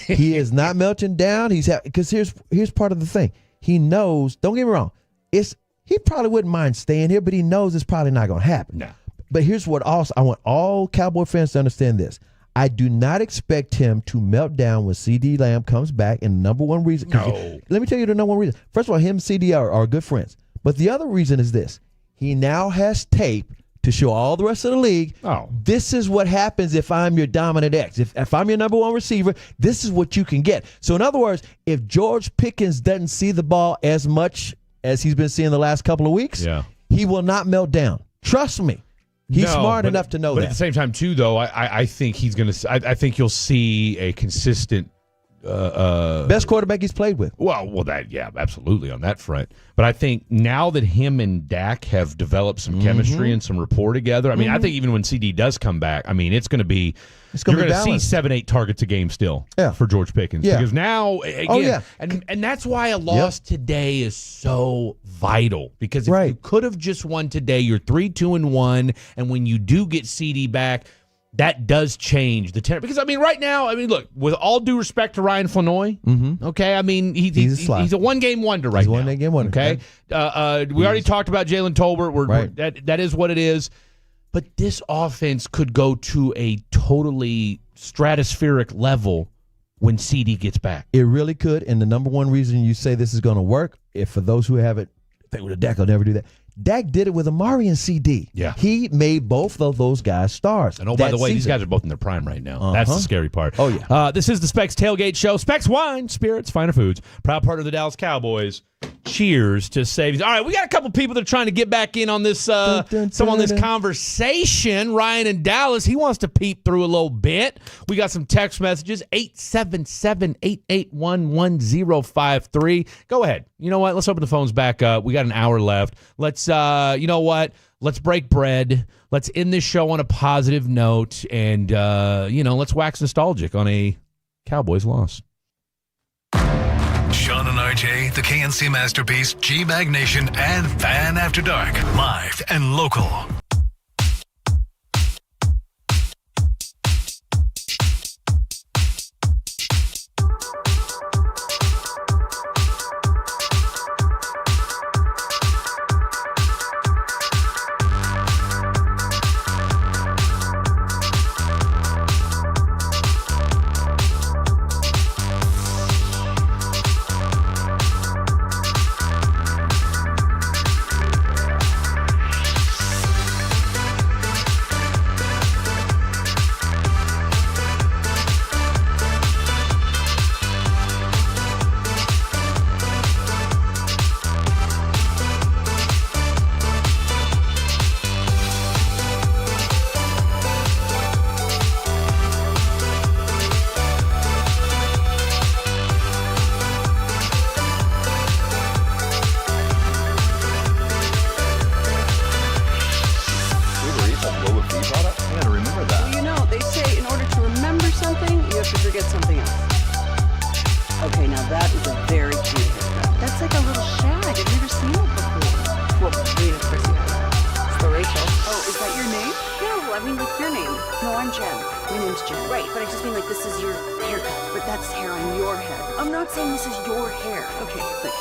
He is not melting down. Because here's part of the thing. He knows. Don't get me wrong. He probably wouldn't mind staying here, but he knows it's probably not going to happen. No. But here's what also I want all Cowboy fans to understand this. I do not expect him to melt down when CD Lamb comes back. And the number one reason. No. Let me tell you the number one reason. First of all, him and CD are good friends. But the other reason is this. He now has tape to show all the rest of the league. Oh. This is what happens if I'm your dominant X. If I'm your number one receiver, this is what you can get. So in other words, if George Pickens doesn't see the ball as much as he's been seeing the last couple of weeks, he will not melt down. Trust me. He's smart enough to know that. But at the same time, too, though, I think he's going to. I think you'll see a consistent. Best quarterback he's played with. Well, absolutely on that front. But I think now that him and Dak have developed some chemistry and some rapport together, I mean, I think even when CD does come back, I mean, it's going to be. You're going to see 7-8 targets a game still for George Pickens. Yeah. Because now, again, and that's why a loss today is so vital. Because if you could have just won today, you're 3-2-1, and when you do get CD back, that does change the tenor. Because, I mean, right now, look, with all due respect to Ryan Flanoy, okay, I mean, he's a one-game wonder right now. He's a one-game wonder. Okay? We already talked about Jalen Tolbert. That is what it is. But this offense could go to a totally stratospheric level when CD gets back. It really could. And the number one reason you say this is going to work, if for those who haven't, think with Dak will never do that. Dak did it with Amari and CD. Yeah. He made both of those guys stars. And by the way, these guys are both in their prime right now. That's the scary part. Oh, yeah. This is the Specs Tailgate Show. Specs Wine, Spirits, Finer Foods. Proud partner of the Dallas Cowboys. Cheers to savings. All right, we got a couple people that are trying to get back in on this on this conversation. Ryan in Dallas, he wants to peep through a little bit. We got some text messages, 877-881-1053. Go ahead. You know what? Let's open the phones back up. We got an hour left. Let's, you know what? Let's break bread. Let's end this show on a positive note. And, let's wax nostalgic on a Cowboys loss. Sean and RJ, the KNC Masterpiece, G-Bag Nation, and Fan After Dark. Live and local. I'm Jen. My name's Jen. Right, but I just mean like this is your haircut, but that's hair on your head. I'm not saying this is your hair. Okay, but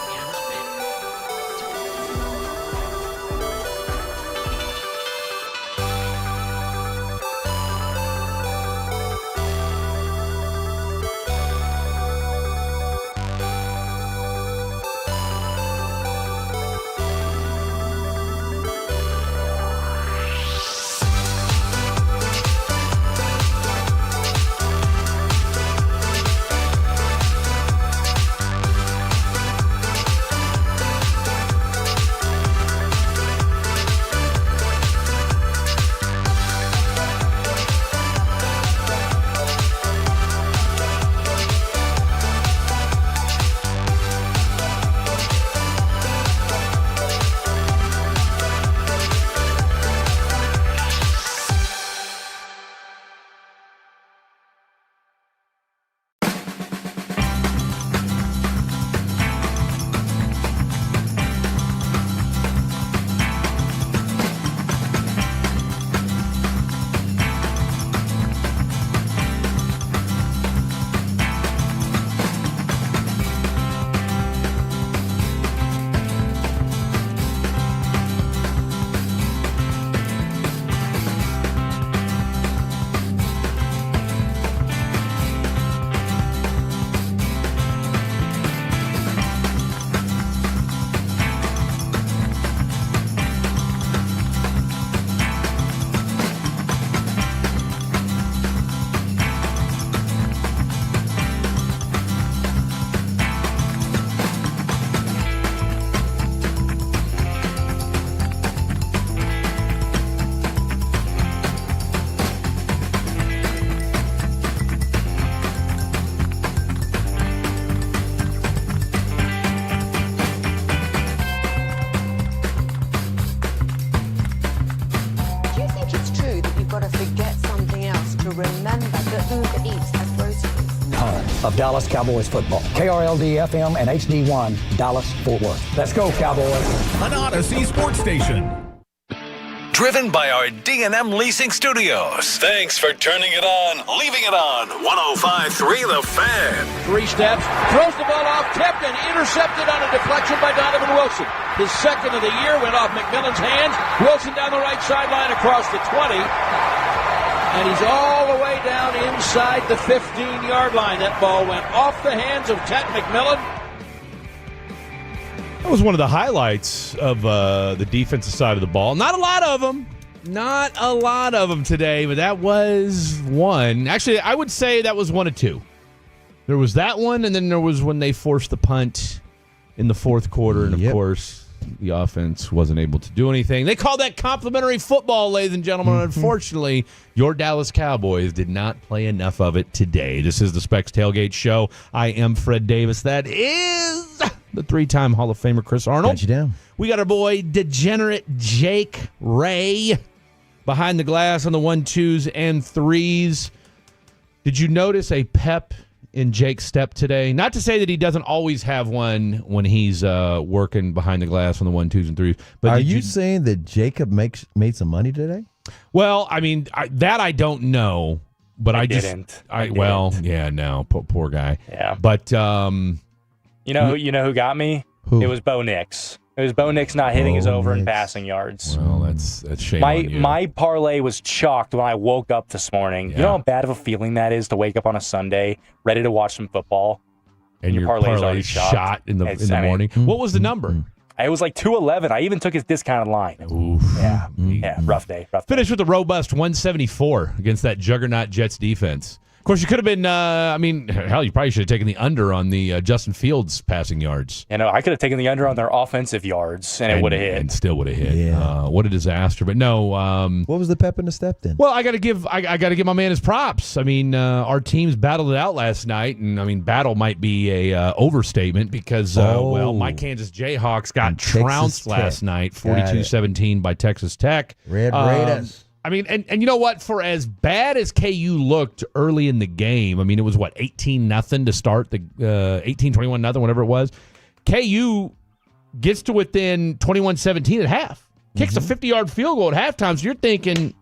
of Dallas Cowboys football. KRLD-FM and HD1, Dallas, Fort Worth. Let's go, Cowboys. An Odyssey sports station. Driven by our D&M Leasing Studios. Thanks for turning it on, leaving it on. 105.3 The Fan. 3 steps, throws the ball off, tipped and intercepted on a deflection by Donovan Wilson. His second of the year went off McMillan's hands. Wilson down the right sideline across the 20. And he's all the way down inside the 15-yard line. That ball went off the hands of Ted McMillan. That was one of the highlights of the defensive side of the ball. Not a lot of them. Not a lot of them today, but that was one. Actually, I would say that was one of two. There was that one, and then there was when they forced the punt in the fourth quarter, and of course, the offense wasn't able to do anything. They call that complimentary football, ladies and gentlemen. Unfortunately, your Dallas Cowboys did not play enough of it today. This is the Specs Tailgate Show. I am Fred Davis. That is the 3-time Hall of Famer Chris Arnold. Got you down. We got our boy degenerate Jake Ray behind the glass on the 1, 2s, and 3s. Did you notice a pep in Jake's step today? Not to say that he doesn't always have one when he's working behind the glass on the 1, 2s, and 3s. But are you saying that Jacob made some money today? Well, I mean, that I don't know, but I didn't. Yeah, no, poor guy. Yeah, but you know who got me? Who? It was Bo Nix. It was Bo Nix not hitting his over and passing yards. Well, that's shame on you. My parlay was chalked when I woke up this morning. Yeah. You know how bad of a feeling that is to wake up on a Sunday, ready to watch some football, and your parlay is already shot in the morning. What was the number? It was like 211. I even took his discounted line. Oof. Yeah, rough day. Finished with a robust 174 against that juggernaut Jets defense. Of course, you could have been, hell, you probably should have taken the under on the Justin Fields passing yards. I could have taken the under on their offensive yards, and it would have hit. And still would have hit. Yeah. What a disaster. But no. What was the pep in the step then? Well, I got to give my man his props. I mean, our teams battled it out last night, and, battle might be a overstatement because, my Kansas Jayhawks got trounced last night, 42-17 by Texas Tech. Red Raiders. I mean, and you know what? For as bad as KU looked early in the game, I mean, it was 18-0 to start the 18-21-0, whatever it was. KU gets to within 21-17 at half. Kicks a 50-yard field goal at halftime. So you're thinking,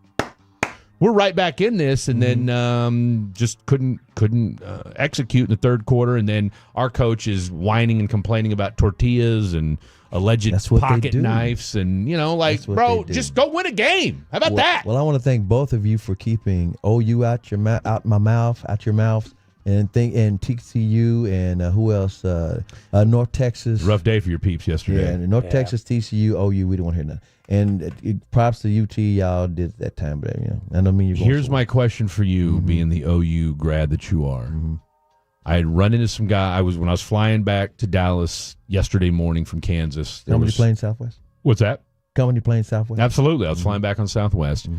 we're right back in this, and then just couldn't execute in the third quarter. And then our coach is whining and complaining about tortillas and alleged pocket knives, and bro, just go win a game. How about that? Well, I want to thank both of you for keeping OU out your mouths, and TCU and who else? North Texas. Rough day for your peeps yesterday. Yeah, and North Texas, TCU, OU. We don't want to hear nothing. And props to UT, y'all did that time, but I don't mean you're going. Here's my question for you, being the OU grad that you are. I had run into some guy. When I was flying back to Dallas yesterday morning from Kansas. Company plane Southwest. What's that? Company plane Southwest. Absolutely, I was flying back on Southwest,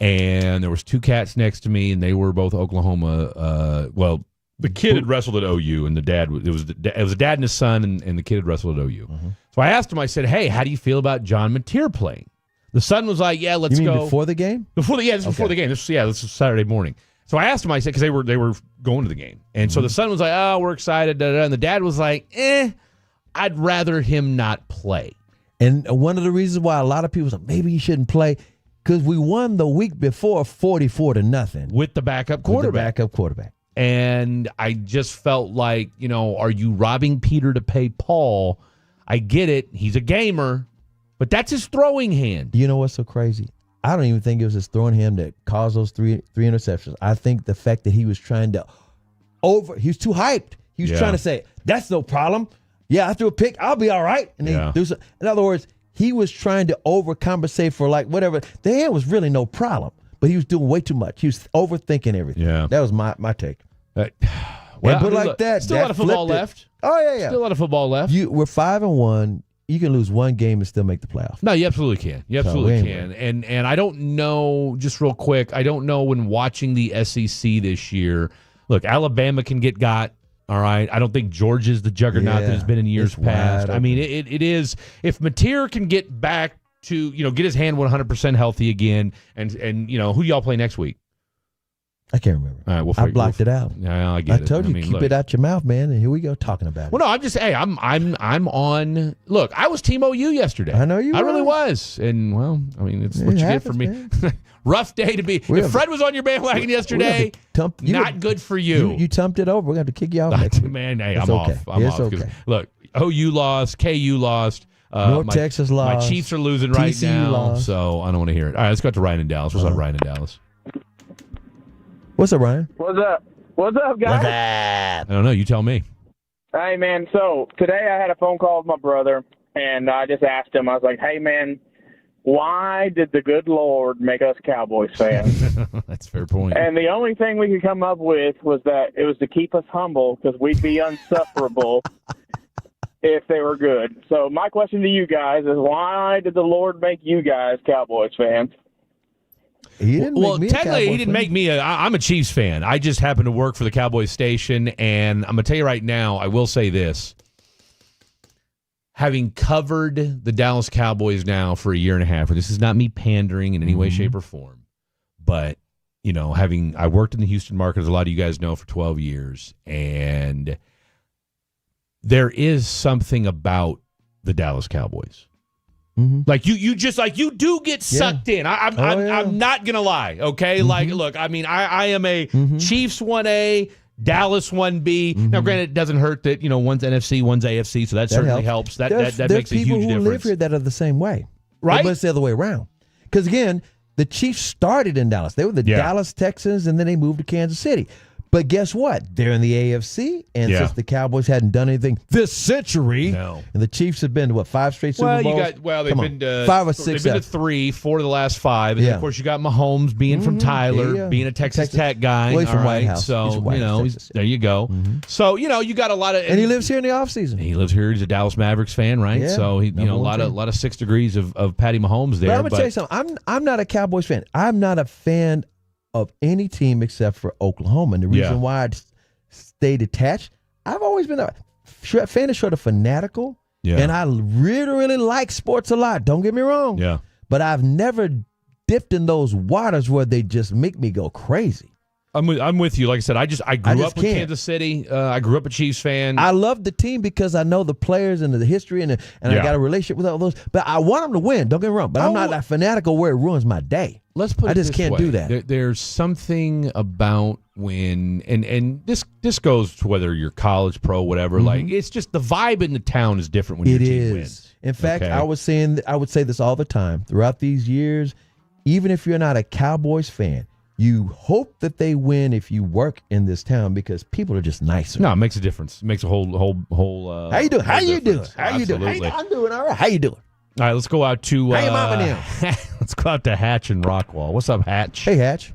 and there was two cats next to me, and they were both Oklahoma. The kid had wrestled at OU, and the dad it was a dad and his son, and the kid had wrestled at OU. So I asked him. I said, "Hey, how do you feel about John Mateer playing?" The son was like, "Yeah, let's go." go Before the game? Before the game. This was Saturday morning. So I asked him. I said, because they were going to the game, and so the son was like, "Oh, we're excited," and the dad was like, "I'd rather him not play." And one of the reasons why a lot of people say maybe you shouldn't play, because we won the week before 44-0 with the backup quarterback. And I just felt like, are you robbing Peter to pay Paul? I get it. He's a gamer, but that's his throwing hand. You know what's so crazy? I don't even think it was his throwing hand that caused those three interceptions. I think the fact that he was trying to he was too hyped. He was trying to say, that's no problem. Yeah, I threw a pick. I'll be all right. And then in other words, he was trying to overcompensate for whatever. The hand was really no problem, but he was doing way too much. He was overthinking everything. Yeah. That was my take. Still a lot of football left. Oh, yeah. Still a lot of football left. We're 5-1. You can lose one game and still make the playoffs. No, you absolutely can. You absolutely can. And I don't know, just real quick, I don't know when watching the SEC this year. Look, Alabama can get got. All right. I don't think Georgia's the juggernaut that has been in years past. I mean, it is. If Mateer can get back to, get his hand 100% healthy again, and who do y'all play next week? I can't remember. All right, I blocked it out. Yeah, I get it. I told you, keep it out your mouth, man. And here we go talking about it. Well, no, I'm just, I'm on. Look, I was Team OU yesterday. I know you were. I really was. And, it's what you get for me. Rough day to be. If Fred was on your bandwagon yesterday, not good for you. You tumped it over. We're going to have to kick you out next week. Man, hey, I'm off. I'm off. Okay. Look, OU lost. KU lost. North Texas lost. My Chiefs are losing right TCU now. lost. So I don't want to hear it. All right, let's go to Ryan in Dallas. What's up, Ryan in Dallas? What's up, Ryan? What's up? What's up, guys? I don't know. You tell me. Hey, man. So today I had a phone call with my brother, and I just asked him. I was like, "Hey, man, why did the good Lord make us Cowboys fans?" That's a fair point. And the only thing we could come up with was that it was to keep us humble because we'd be unsufferable if they were good. So my question to you guys is, why did the Lord make you guys Cowboys fans? Technically, he didn't make me. I'm a Chiefs fan. I just happen to work for the Cowboys station, and I'm gonna tell you right now. I will say this: having covered the Dallas Cowboys now for a year and a half, and this is not me pandering in any way, shape, or form, but I worked in the Houston market, as a lot of you guys know, for 12 years, and there is something about the Dallas Cowboys. Like you do get sucked in. I'm not gonna lie. Okay, look, I am a Chiefs 1A, Dallas 1B. Now, granted, it doesn't hurt that one's NFC, one's AFC, so that certainly helps. That makes a huge difference. There's people who live here that are the same way, right? But it's the other way around. Because again, the Chiefs started in Dallas. They were the Dallas Texans, and then they moved to Kansas City. But guess what? They're in the AFC, and since the Cowboys hadn't done anything this century, and the Chiefs have been to 5 straight Super Bowls? They've been to 5 or 6. They've been to 3, 4 of the last 5, and then, of course you got Mahomes being from Tyler, being a Texas Tech guy. Well, he's from White House. So there you go. So you got a lot of, and he lives here in the offseason. He lives here. He's a Dallas Mavericks fan, right? Yeah, so he, a lot of 6 degrees of Patty Mahomes there. But I'm gonna tell you something. I'm not a Cowboys fan. I'm not a fan of any team except for Oklahoma, and the reason why I stayed attached, I've always been a fan of sort of fanatical, and I really, really like sports a lot. Don't get me wrong. But I've never dipped in those waters where they just make me go crazy. I'm with you. Like I said, I grew up with Kansas City. I grew up a Chiefs fan. I love the team because I know the players and the history, and I got a relationship with all those. But I want them to win. Don't get me wrong. But I'm not that fanatical where it ruins my day. Let's put it I just this can't way. do that. There's something about when and this goes to whether you're college, pro, whatever. Like it's just the vibe in the town is different when your team wins. In fact, I would say this all the time throughout these years. Even if you're not a Cowboys fan, you hope that they win if you work in this town because people are just nicer. No, it makes a difference. It makes a whole. How you doing? How you doing? Absolutely. I'm doing all right. How you doing? All right, let's go out to. How your mama now? Let's go out to Hatch and Rockwall. What's up, Hatch? Hey, Hatch.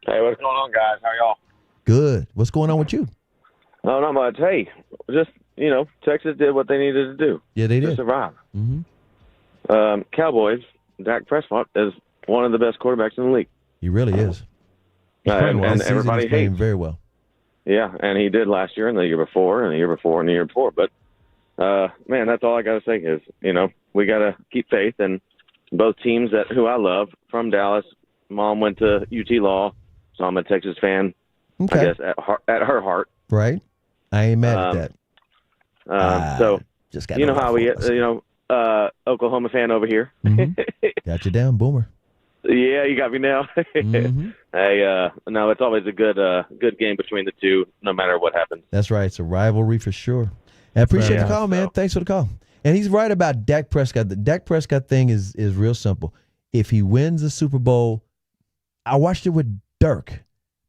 Hey, what's going on, guys? How y'all? Good. What's going on with you? No, not much. Hey, just Texas did what they needed to do. Yeah, they did to survive. Mm-hmm. Cowboys. Dak Prescott is one of the best quarterbacks in the league. He really is. And everybody hates very well. Yeah, and he did last year and the year before and the year before and the year before. But, man, that's all I got to say is, we got to keep faith. And both teams who I love from Dallas, Mom went to UT Law, so I'm a Texas fan, Okay. I guess, at her heart. Right. I ain't mad at that. So, just got how we Oklahoma fan over here. Got you down, Boomer. Yeah, you got me now. Hey, no, it's always a good game between the two, no matter what happens. That's right. It's a rivalry for sure. I appreciate the call, man. Thanks for the call. And he's right about Dak Prescott. The Dak Prescott thing is real simple. If he wins the Super Bowl, I watched it with Dirk.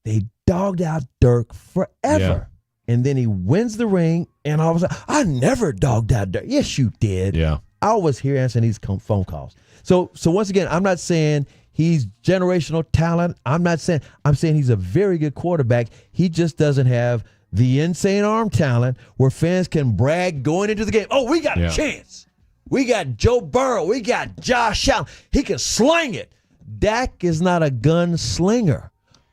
They dogged out Dirk forever. Yeah. And then he wins the ring, and all of a sudden, I never dogged out Dirk. Yes, you did. Yeah. I was here answering these phone calls. So once again, I'm not saying he's generational talent. I'm saying he's a very good quarterback. He just doesn't have the insane arm talent where fans can brag going into the game. Oh, we got a chance. We got Joe Burrow. We got Josh Allen. He can sling it. Dak is not a gunslinger.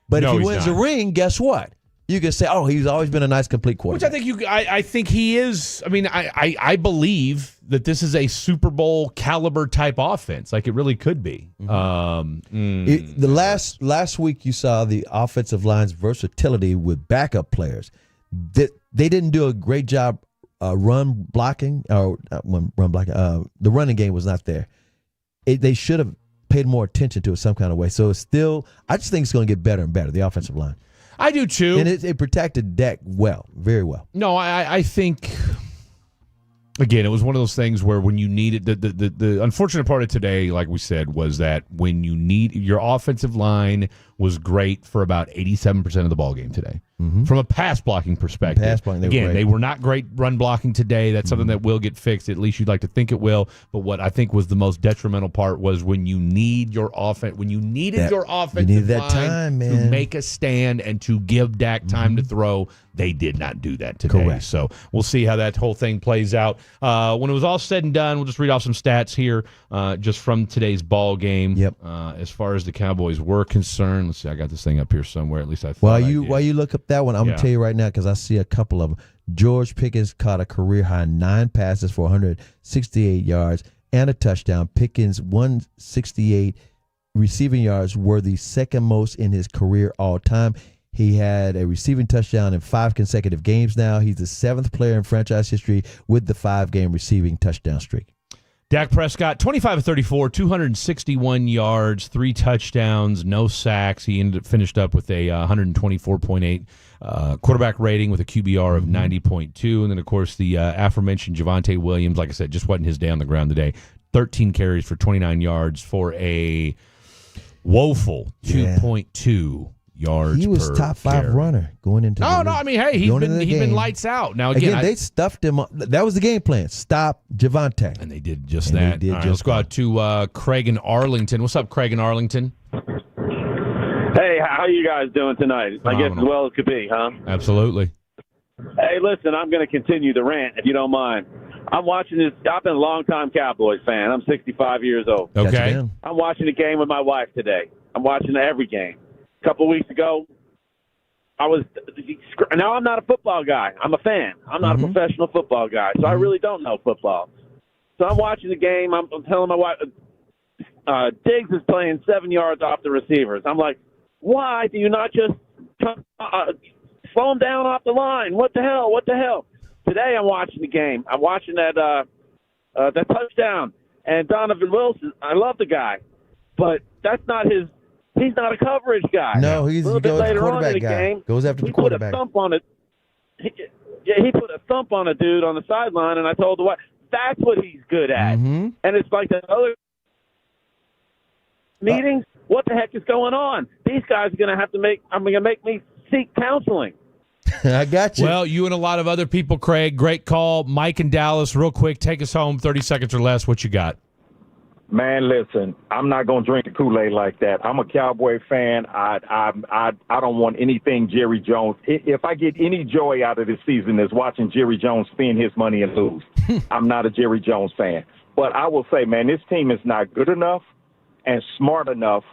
But if he wins a ring, guess what? You can say, oh, he's always been a nice, complete quarterback. Which I think he is. I mean, I believe that this is a Super Bowl caliber type offense. Like it really could be. Last week you saw the offensive line's versatility with backup players. They didn't do a great job run blocking. The running game was not there. They should have paid more attention to it some kind of way. So it's still, I just think it's going to get better and better, the offensive line. I do too. And it protected Dak well, very well. No, I think, again, it was one of those things where when you needed, the unfortunate part of today, like we said, was that when you need, your offensive line was great for about 87% of the ball game today. From a pass blocking perspective. They were not great run blocking today. That's something that will get fixed. At least you'd like to think it will. But what I think was the most detrimental part was when you need your offense, when you needed your offensive line to make a stand and to give Dak time to throw. They did not do that today. Correct. So we'll see how that whole thing plays out. When it was all said and done, we'll just read off some stats here just from today's ball game. Yep. As far as the Cowboys were concerned, let's see, I got this thing up here somewhere. At least I thought While you look up that one, I'm going to tell you right now because I see a couple of them. George Pickens caught a career-high 9 passes for 168 yards and a touchdown. Pickens' 168 receiving yards were the second most in his career all time. He had a receiving touchdown in 5 consecutive games now. He's the 7th player in franchise history with the 5-game receiving touchdown streak. Dak Prescott, 25 of 34, 261 yards, 3 touchdowns, no sacks. He finished up with a 124.8 quarterback rating with a QBR of 90.2. And then, of course, the aforementioned Javonte Williams, like I said, just wasn't his day on the ground today. 13 carries for 29 yards for a woeful 2.2 yards. He was top 5 carry. Runner going into. I mean, hey, he's been lights out. Now again, they stuffed him. That was the game plan. Stop Javonte, and they did just that. All right, let's go out to Craig in Arlington. What's up, Craig in Arlington? Hey, how you guys doing tonight? Phenomenal. I guess as well as could be, huh? Absolutely. Hey, listen, I'm going to continue the rant if you don't mind. I'm watching this. I've been a long-time Cowboys fan. I'm 65 years old. Okay. I'm watching the game with my wife today. I'm watching every game. A couple of weeks ago, now I'm not a football guy. I'm a fan. I'm not a professional football guy, so I really don't know football. So I'm watching the game. I'm telling my wife, Diggs is playing 7 yards off the receivers. I'm like, why do you not just slow him down off the line. What the hell? What the hell? Today I'm watching the game. I'm watching that touchdown. And Donovan Wilson, I love the guy, but that's not his. He's not a coverage guy. No, he goes quarterback guy. Game, goes after the quarterback. Put a thump on it. He put a thump on a dude on the sideline, and I told the wife, that's what he's good at. Mm-hmm. And it's like the other meetings. What the heck is going on? These guys are going to make me seek counseling. I got you. Well, you and a lot of other people, Craig. Great call. Mike in Dallas, real quick, take us home, 30 seconds or less. What you got? Man, listen, I'm not going to drink the Kool-Aid like that. I'm a Cowboy fan. I don't want anything Jerry Jones. If I get any joy out of this season is watching Jerry Jones spend his money and lose. I'm not a Jerry Jones fan. But I will say, man, this team is not good enough and smart enough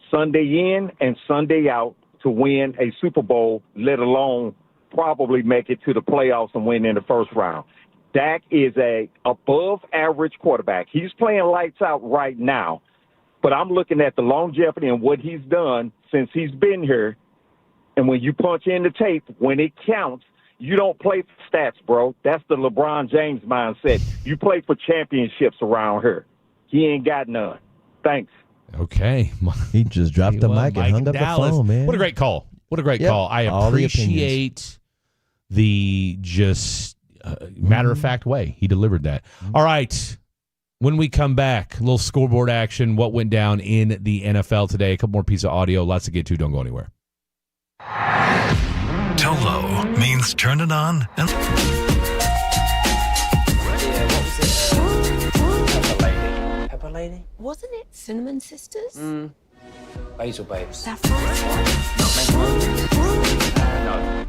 Sunday in and Sunday out to win a Super Bowl, let alone probably make it to the playoffs and win in the first round. Dak is a above-average quarterback. He's playing lights out right now, but I'm looking at the longevity and what he's done since he's been here. And when you punch in the tape, when it counts, you don't play for stats, bro. That's the LeBron James mindset. You play for championships around here. He ain't got none. Thanks. Okay. He just dropped the mic and hung up the phone, man. What a great call. What a great call. I appreciate the just matter-of-fact way he delivered that. All right. When we come back, a little scoreboard action, what went down in the NFL today, a couple more pieces of audio, lots to get to. Don't go anywhere. Tolo means turn it on and... Pepper Lady? Wasn't it Cinnamon Sisters? Basil Babes. Saffron No.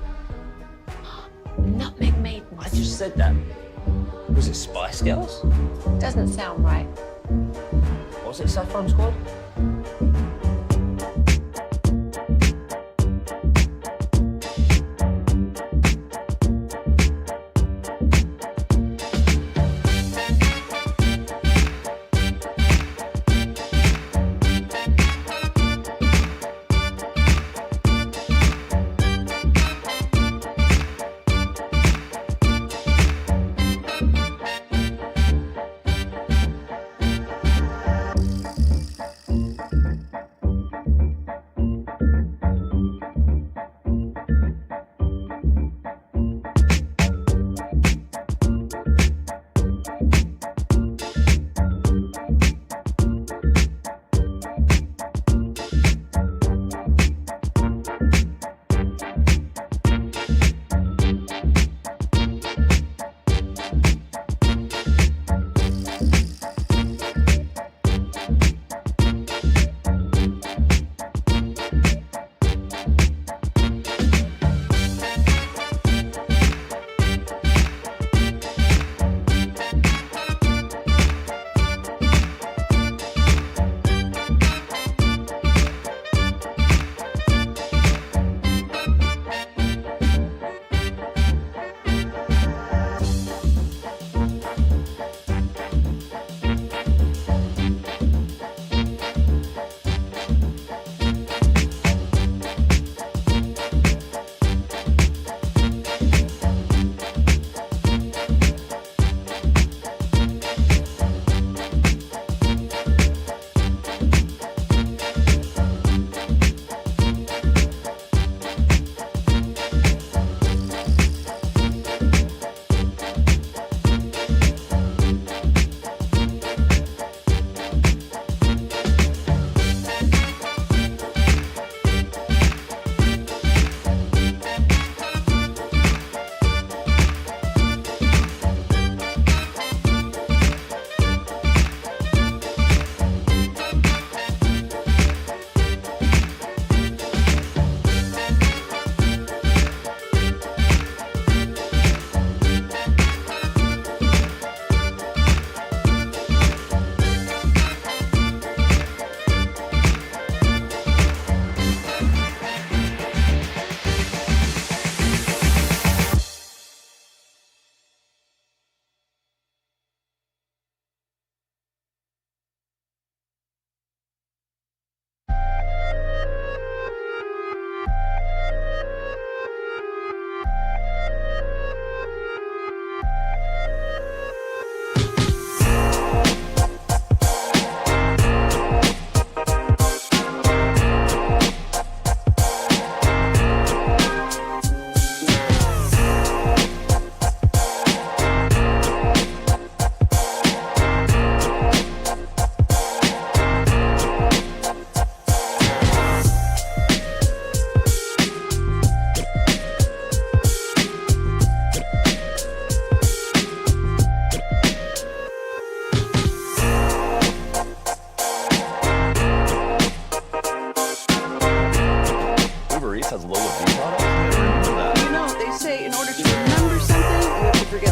Nutmeg Maidens. I just said that. Was it Spice Girls? Doesn't sound right. Was it Saffron Squad?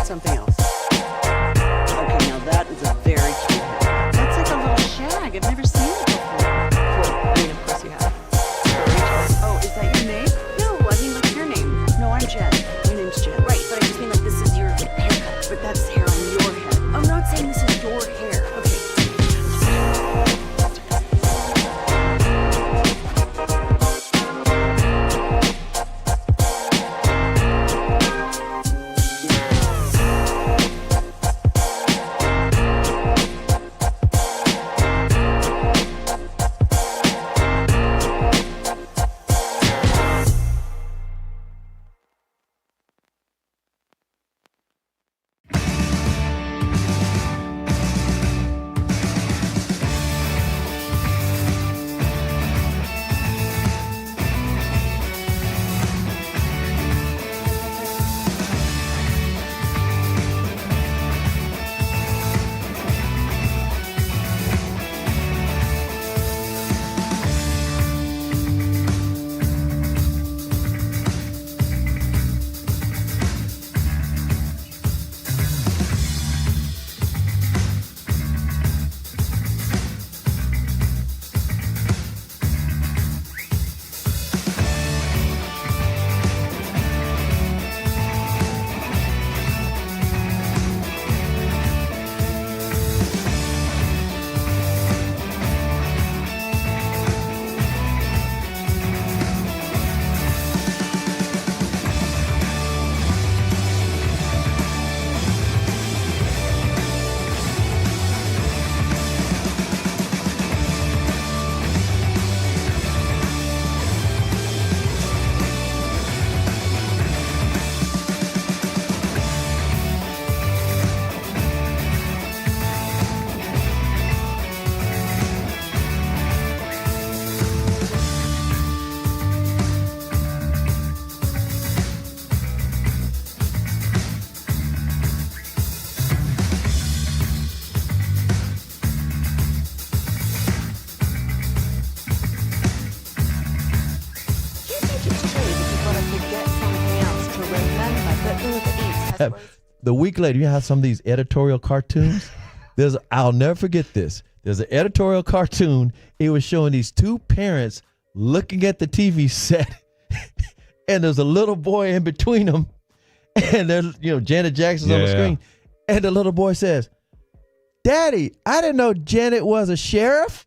something else. Okay, now that is a very cute hat. That's like a little shag. I've never seen it before. Well, I mean, of course you have. Oh, is that your name? No, I mean, what's your name? No, I'm Jen. My name's Jen. Right, but I just mean like this is your haircut. But that's hair on your head. I'm not saying this is your hair. Okay. The week later, you have some of these editorial cartoons. I'll never forget this. There's an editorial cartoon. It was showing these two parents looking at the TV set, and there's a little boy in between them, and there's Janet Jackson's on the screen, and the little boy says, "Daddy, I didn't know Janet was a sheriff."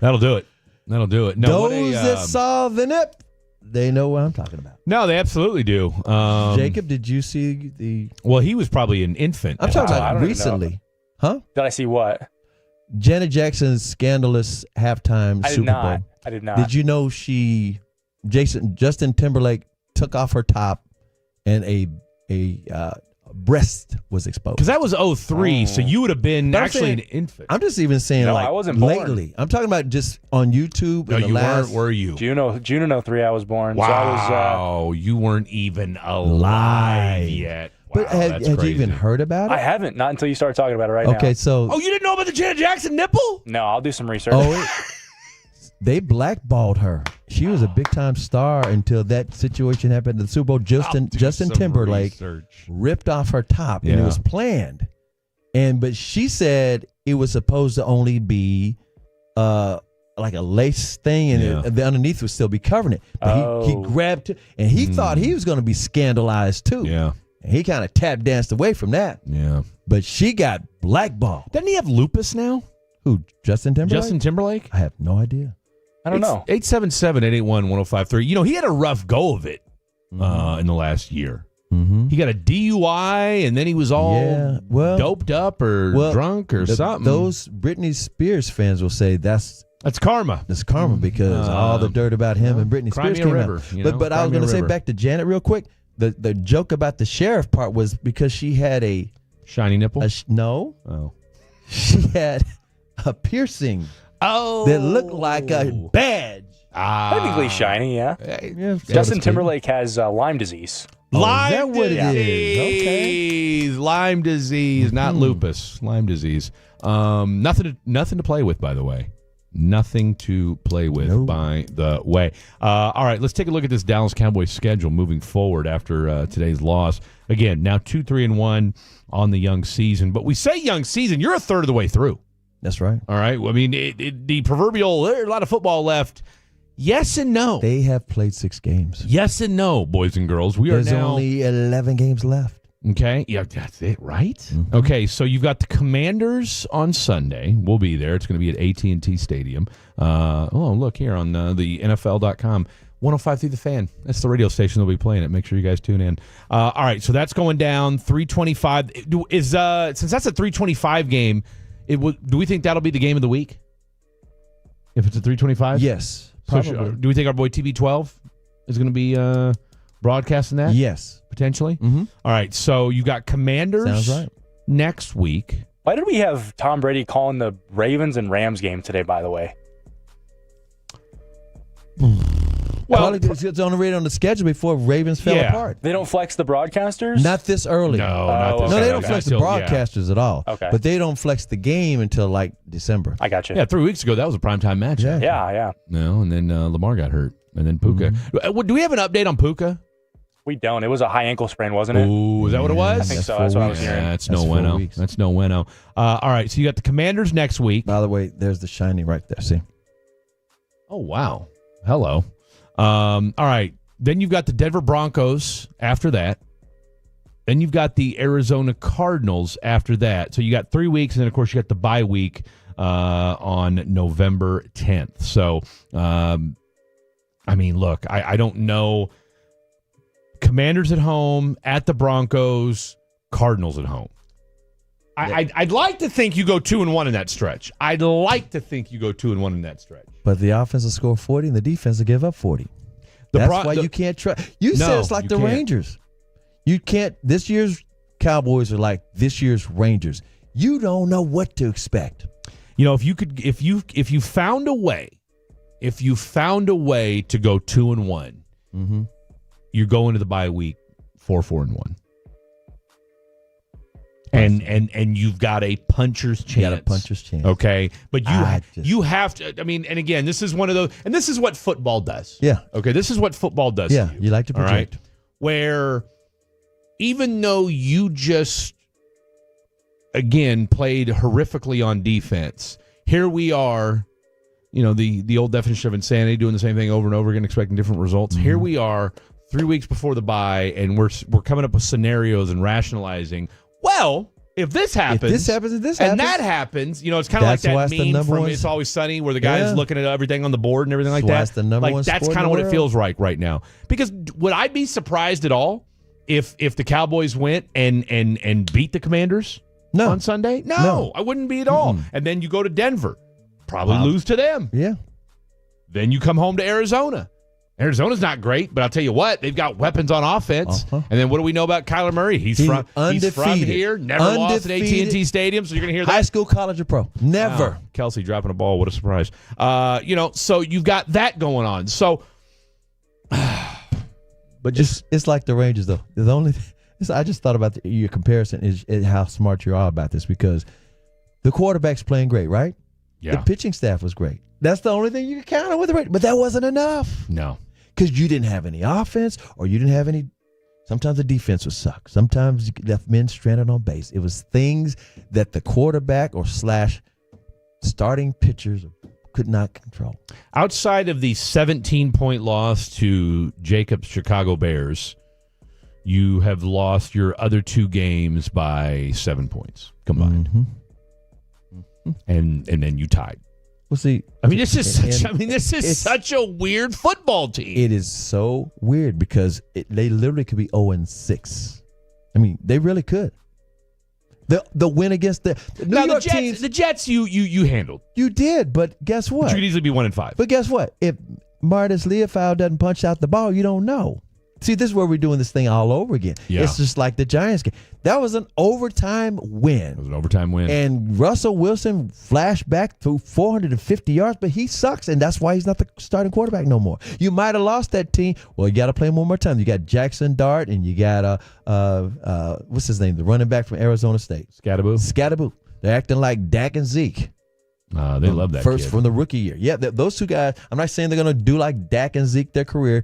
That'll do it. That'll do it. No, those that saw the nip, they know what I'm talking about. No, they absolutely do. Jacob, did you see the... Well, he was probably an infant. I'm talking about recently. Huh? Did I see what? Janet Jackson's scandalous halftime Super Bowl. I did not. Did you know Justin Timberlake took off her top and a breast was exposed? Because that was 2003, so you would have been actually an infant. I'm just even saying I wasn't born. lately. I'm talking about just on YouTube. No, you weren't, were you? June of 03, I was born. Wow, so I was, you weren't even alive yet. But Wow, had you even heard about it? I haven't. Not until you started talking about it right now. Okay, so... Oh, you didn't know about the Janet Jackson nipple? No, I'll do some research. They blackballed her. She was a big-time star until that situation happened at the Super Bowl. Justin Timberlake ripped off her top, and it was planned. But she said it was supposed to only be like a lace thing, and the underneath would still be covering it. But he grabbed it, and he thought he was going to be scandalized too. Yeah. And he kind of tap danced away from that. Yeah. But she got blackballed. Doesn't he have lupus now? Who, Justin Timberlake? Justin Timberlake? I have no idea. I don't know. 877-881-1053. He had a rough go of it in the last year. Mm-hmm. He got a DUI, and then he was all doped up or drunk or something. Those Britney Spears fans will say that's karma. That's karma because all the dirt about him and Britney Spears came out. But I was going to say back to Janet real quick. The joke about the sheriff part was because she had a shiny nipple. No. Oh, she had a piercing. Oh, that looked like a badge. Technically shiny, yeah. Justin Timberlake has Lyme disease. Lyme is that what it is? Okay. Lyme disease, not lupus. Lyme disease. Nothing to play with, by the way. Nothing to play with, by the way. All right, let's take a look at this Dallas Cowboys schedule moving forward after today's loss. Again, now 2-3-1 on the young season. But we say young season, you're a third of the way through. That's right. All right. I mean, the proverbial, there's a lot of football left. Yes and no. They have played 6 games. Yes and no, boys and girls. There's only 11 games left. Okay. Yeah, that's it, right? Mm-hmm. Okay, so you've got the Commanders on Sunday. We'll be there. It's going to be at AT&T Stadium. Look here on the NFL.com. 105.3 The Fan. That's the radio station they'll be playing it. Make sure you guys tune in. All right, so that's going down 325. Since that's a 325 game, do we think that'll be the game of the week? If it's a 325? Yes. So do we think our boy TB12 is going to be broadcasting that? Yes. Potentially? Mm-hmm. All right, so you got Commanders Sounds right. next week. Why did we have Tom Brady calling the Ravens and Rams game today, by the way? Well, it's on the schedule before Ravens fell apart. They don't flex the broadcasters? Not this early. No, they don't flex the broadcasters at all. Okay. But they don't flex the game until like December. I got you. Yeah, 3 weeks ago, that was a primetime match. Yeah. No, and then Lamar got hurt. And then Puka. Do we have an update on Puka? We don't. It was a high ankle sprain, wasn't it? Ooh, is that what it was? I think so. That's what I was hearing. Yeah, that's no bueno. That's no bueno. All right, so you got the Commanders next week. By the way, there's the shiny right there. See? Oh, wow. Hello. All right. Then you've got the Denver Broncos after that. Then you've got the Arizona Cardinals after that. So you got 3 weeks, and then, of course, you got the bye week on November 10th. So, I mean, look, I don't know. Commanders at home, at the Broncos, Cardinals at home. I'd like to think you go 2-1 in that stretch. I'd like to think you go 2-1 in that stretch. But the offense will score 40 and the defense will give up 40. That's why you can't trust. You said it's like the Rangers. You can't. This year's Cowboys are like this year's Rangers. You don't know what to expect. You know, if you found a way to go 2-1, mm-hmm. you're going to the bye week 4-1. And you've got a puncher's chance. You got a puncher's chance. Okay. But you have to, I mean, and again, this is one of those, and this is what football does. Yeah. Okay. This is what football does. Yeah. To you. You like to project. All right? Where even though you just, again, played horrifically on defense, here we are, you know, the old definition of insanity, doing the same thing over and over again, expecting different results. Mm-hmm. Here we are 3 weeks before the bye, and we're coming up with scenarios and rationalizing, well, if this happens, and that happens, you know, it's kind of like that meme from It's Always Sunny where the guy is looking at everything on the board and everything like that. That's kind of what it feels like right now. Because would I be surprised at all if the Cowboys went and beat the Commanders on Sunday? No, I wouldn't be at all. Mm-hmm. And then you go to Denver, probably lose to them. Yeah. Then you come home to Arizona. Arizona's not great, but I'll tell you what, they've got weapons on offense. Uh-huh. And then what do we know about Kyler Murray? He's from here, never lost at AT&T Stadium, so you're going to hear that. High school, college, or pro. Never. Wow. Kelsey dropping a ball. What a surprise. You know, so you've got that going on. So, but just it's like the Rangers, though. The only I just thought about your comparison is how smart you are about this, because the quarterback's playing great, right? Yeah. The pitching staff was great. That's the only thing you can count on with the Rangers. But that wasn't enough. No. Because you didn't have any offense, or you didn't have any. Sometimes the defense would suck. Sometimes you left men stranded on base. It was things that the quarterback or / starting pitchers could not control. Outside of the 17-point loss to Jacob's Chicago Bears, you have lost your other 2 games by 7 points combined. Mm-hmm. And then you tied. Well, see, I mean, this is such a weird football team. It is so weird because they literally could be 0-6. I mean, they really could. The win against the New York Jets, teams, the Jets, you handled. You did, but guess what? But you could easily be 1-5. But guess what? If Martis Leofow doesn't punch out the ball, you don't know. See, this is where we're doing this thing all over again. Yeah. It's just like the Giants game. That was an overtime win. It was an overtime win. And Russell Wilson flashed back to 450 yards, but he sucks, and that's why he's not the starting quarterback no more. You might have lost that team. Well, you got to play him one more time. You got Jackson Dart, and you got, what's his name, the running back from Arizona State. Scatteraboo. They're acting like Dak and Zeke. They love that first kid. from the rookie year. Yeah, those two guys. I'm not saying they're going to do like Dak and Zeke their career,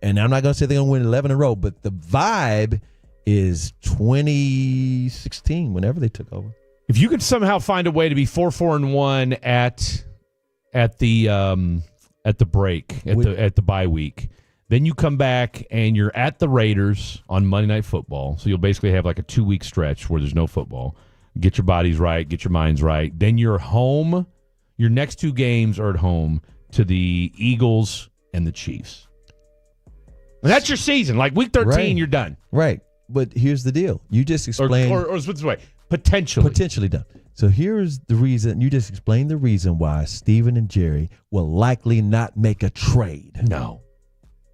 and I'm not going to say they're going to win 11 in a row. But the vibe is 2016, whenever they took over. If you could somehow find a way to be 4-4-1 at the break at the bye week, then you come back and you're at the Raiders on Monday Night Football. So you'll basically have like a 2-week stretch where there's no football. Get your bodies right, get your minds right. Then you're home. Your next 2 games are at home to the Eagles and the Chiefs. And that's your season. Like week 13, Right. you're done. Right. But here's the deal. You just explained. Or this way, potentially done. So here's the reason. You just explained the reason why Steven and Jerry will likely not make a trade. No.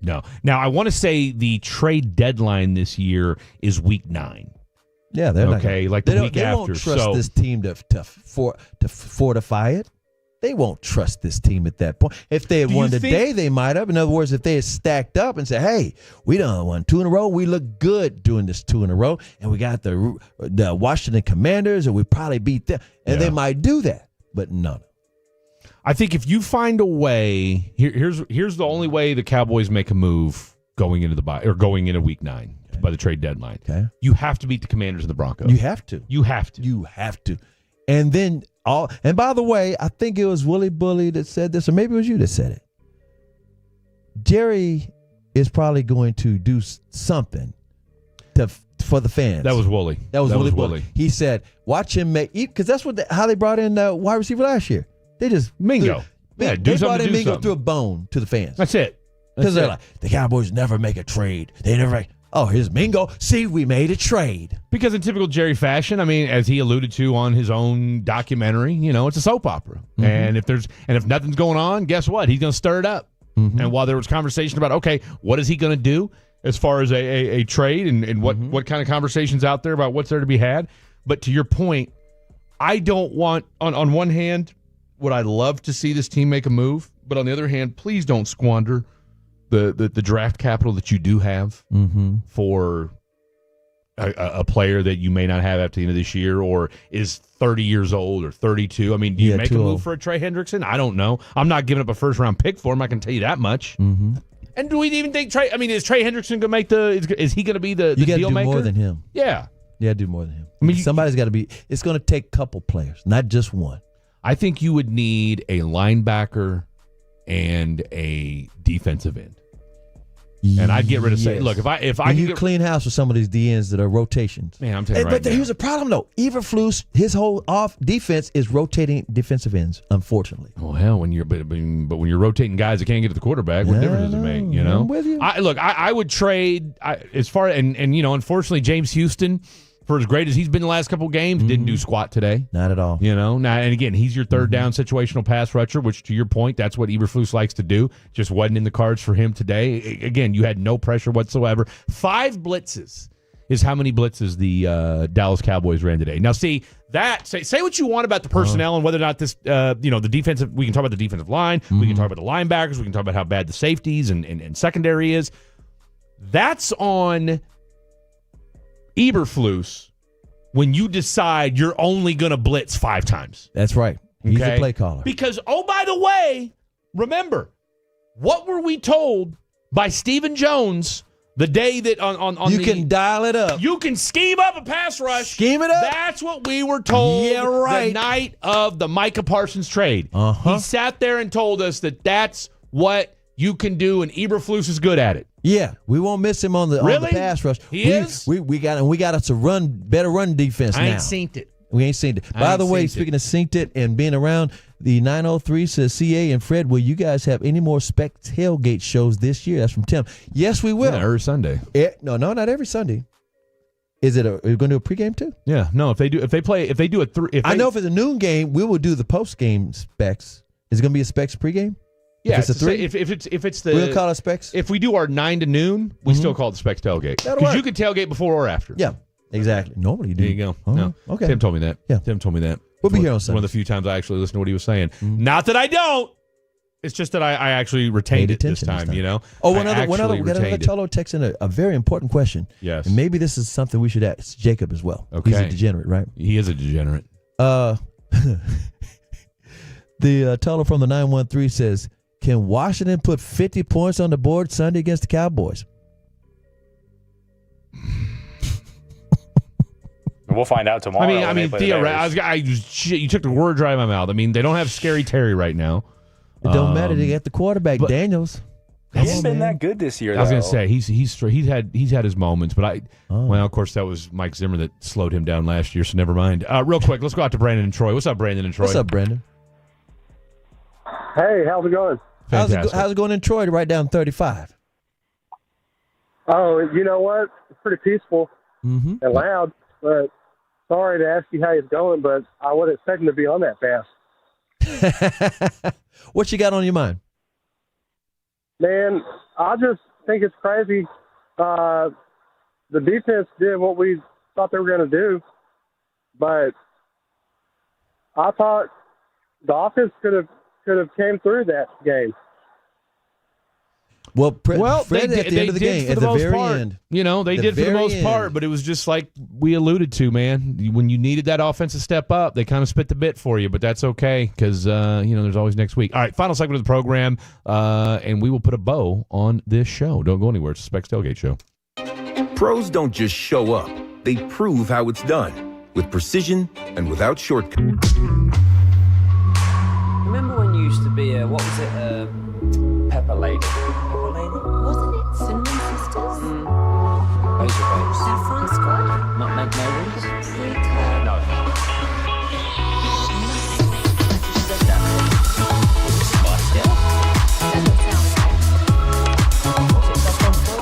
Now, I want to say the trade deadline this year is week 9. Yeah, they're okay. not, Like the week they after. won't trust this team to fortify it. They won't trust this team at that point. If they had won today, they might have. In other words, if they had stacked up and said, "Hey, we done won 2 in a row. We look good doing this 2 in a row, and we got the Washington Commanders, and we probably beat them," and they might do that. But no. I think if you find a way, here's the only way the Cowboys make a move going into the bye or going into week 9 by the trade deadline. Okay. You have to beat the Commanders and the Broncos. You have to. You have to. You have to. And then and by the way, I think it was Willie Bully that said this, or maybe it was you that said it. Jerry is probably going to do something for the fans. That was Wooly. That was Willie Bully. He said, "Watch him make," because that's how they brought in wide receiver last year. They just Mingo. They brought in Mingo through a bone to the fans. That's it. Because they're like, the Cowboys never make a trade. They never. Oh, here's Mingo. See, we made a trade. Because in typical Jerry fashion, I mean, as he alluded to on his own documentary, it's a soap opera. Mm-hmm. And if nothing's going on, guess what? He's going to stir it up. Mm-hmm. And while there was conversation about, okay, what is he going to do as far as a trade and what kind of conversations out there about what's there to be had? But to your point, I don't want, on one hand, would I love to see this team make a move? But on the other hand, please don't squander the draft capital that you do have for a player that you may not have after the end of this year or is 30 years old or 32. I mean, do you make a move for a Trey Hendrickson? I don't know. I'm not giving up a first-round pick for him. I can tell you that much. Mm-hmm. And do we even think Trey – I mean, is Trey Hendrickson going to make is he going to be the deal maker? You got to do more than him. Yeah. Yeah, do more than him. I mean, somebody's got to be – it's going to take a couple players, not just one. I think you would need a linebacker and a defensive end. And I'd get rid of say, look, if I you clean house with some of these DNs that are rotations. Man, I'm telling you right now. Here's the problem though. Eberflus, his whole off defense is rotating defensive ends, unfortunately. Oh hell, when you're when you're rotating guys that can't get to the quarterback, what difference does it make? I'm with you. I would trade as far and unfortunately James Houston, for as great as he's been the last couple of games, didn't do squat today. Not at all. And again, he's your third down situational pass rusher, which to your point, that's what Eberflus likes to do. Just wasn't in the cards for him today. Again, you had no pressure whatsoever. 5 blitzes is how many blitzes the Dallas Cowboys ran today. Now, see, say what you want about the personnel and whether or not this, the defensive, we can talk about the defensive line, we can talk about the linebackers, we can talk about how bad the safeties and secondary is. That's on Eberflus when you decide you're only going to blitz 5 times. That's right. He's a play caller. Because, oh, by the way, remember, what were we told by Stephen Jones the day that on you can dial it up. You can scheme up a pass rush. Scheme it up. That's what we were told the night of the Micah Parsons trade. He sat there and told us that that's what you can do, and Eberflus is good at it. Yeah, we won't miss him on the pass rush. He is? We got us a better run defense now. I ain't seen it. We ain't seen it. By the way, speaking of seen it and being around, the 903 says, CA and Fred, will you guys have any more Spec tailgate shows this year? That's from Tim. Yes, we will. Yeah, every Sunday. No, not every Sunday. Are you going to do a pregame too? Yeah, no. If they do a I know if it's a noon game, we will do the postgame Specs. Is it going to be a Specs pregame? Yeah, if it's a 3? If it's the we'll call it Specs. If we do our 9 to noon, we still call it the Specs tailgate because you can tailgate before or after. Yeah, exactly. Normally you do. There you go. Oh, no, okay. Tim told me that. Yeah, Tim told me that. We'll be here on Sunday. One of the few times I actually listened to what he was saying. Not that I don't. It's just that I actually retained it this time. Oh, one other Cholo texts in a very important question. Yes, and maybe this is something we should ask Jacob as well. Okay, he's a degenerate, right? He is a degenerate. The teller from the 913 says, can Washington put 50 points on the board Sunday against the Cowboys? We'll find out tomorrow. I mean, you took the word right out of my mouth. I mean, they don't have Scary Terry right now. It don't matter. They got the quarterback, Daniels. He hasn't been that good this year, though. I was going to say, he's had his moments, but well, of course, that was Mike Zimmer that slowed him down last year, so never mind. Real quick, let's go out to Brandon and Troy. What's up, Brandon and Troy? What's up, Brandon? Hey, how's it going? How's it going in Troy to write down 35? Oh, you know what? It's pretty peaceful and loud, but sorry to ask you how it's going, but I wasn't expecting to be on that fast. What you got on your mind? Man, I just think it's crazy. The defense did what we thought they were going to do, but I thought the offense could have came through that game. Well, they at the end of the game, at the very end. You know, they did for the most part, but it was just like we alluded to, man. When you needed that offensive step up, they kind of spit the bit for you, but that's okay because, there's always next week. All right, final segment of the program, and we will put a bow on this show. Don't go anywhere. It's the Specs Tailgate Show. Pros don't just show up. They prove how it's done with precision and without shortcuts. Remember when you used to be a, what was it, Pepper Lady? Pepper Lady? Wasn't it Cinnamon Sisters? Razor Babes. Saffron Squad? Nutmeg Maybells? Pre-curd? No. Spice Girls? Doesn't sound right. What's it, Saffron Squad?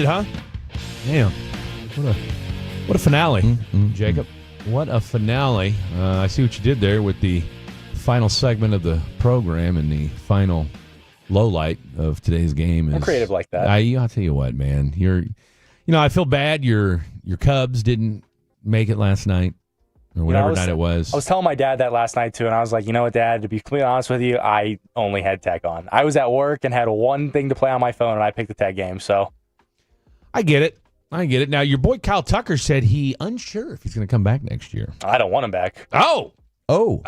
huh? Damn. What a finale, Jacob. What a finale. I see what you did there with the final segment of the program and the final low light of today's game. I'm creative like that. I'll tell you what, man. I feel bad your Cubs didn't make it last night or whatever night it was. I was telling my dad that last night, too, and I was like, you know what, Dad, to be completely honest with you, I only had tech on. I was at work and had one thing to play on my phone, and I picked the tech game, so. I get it. Now, your boy Kyle Tucker said he unsure if he's going to come back next year. I don't want him back. Oh. No.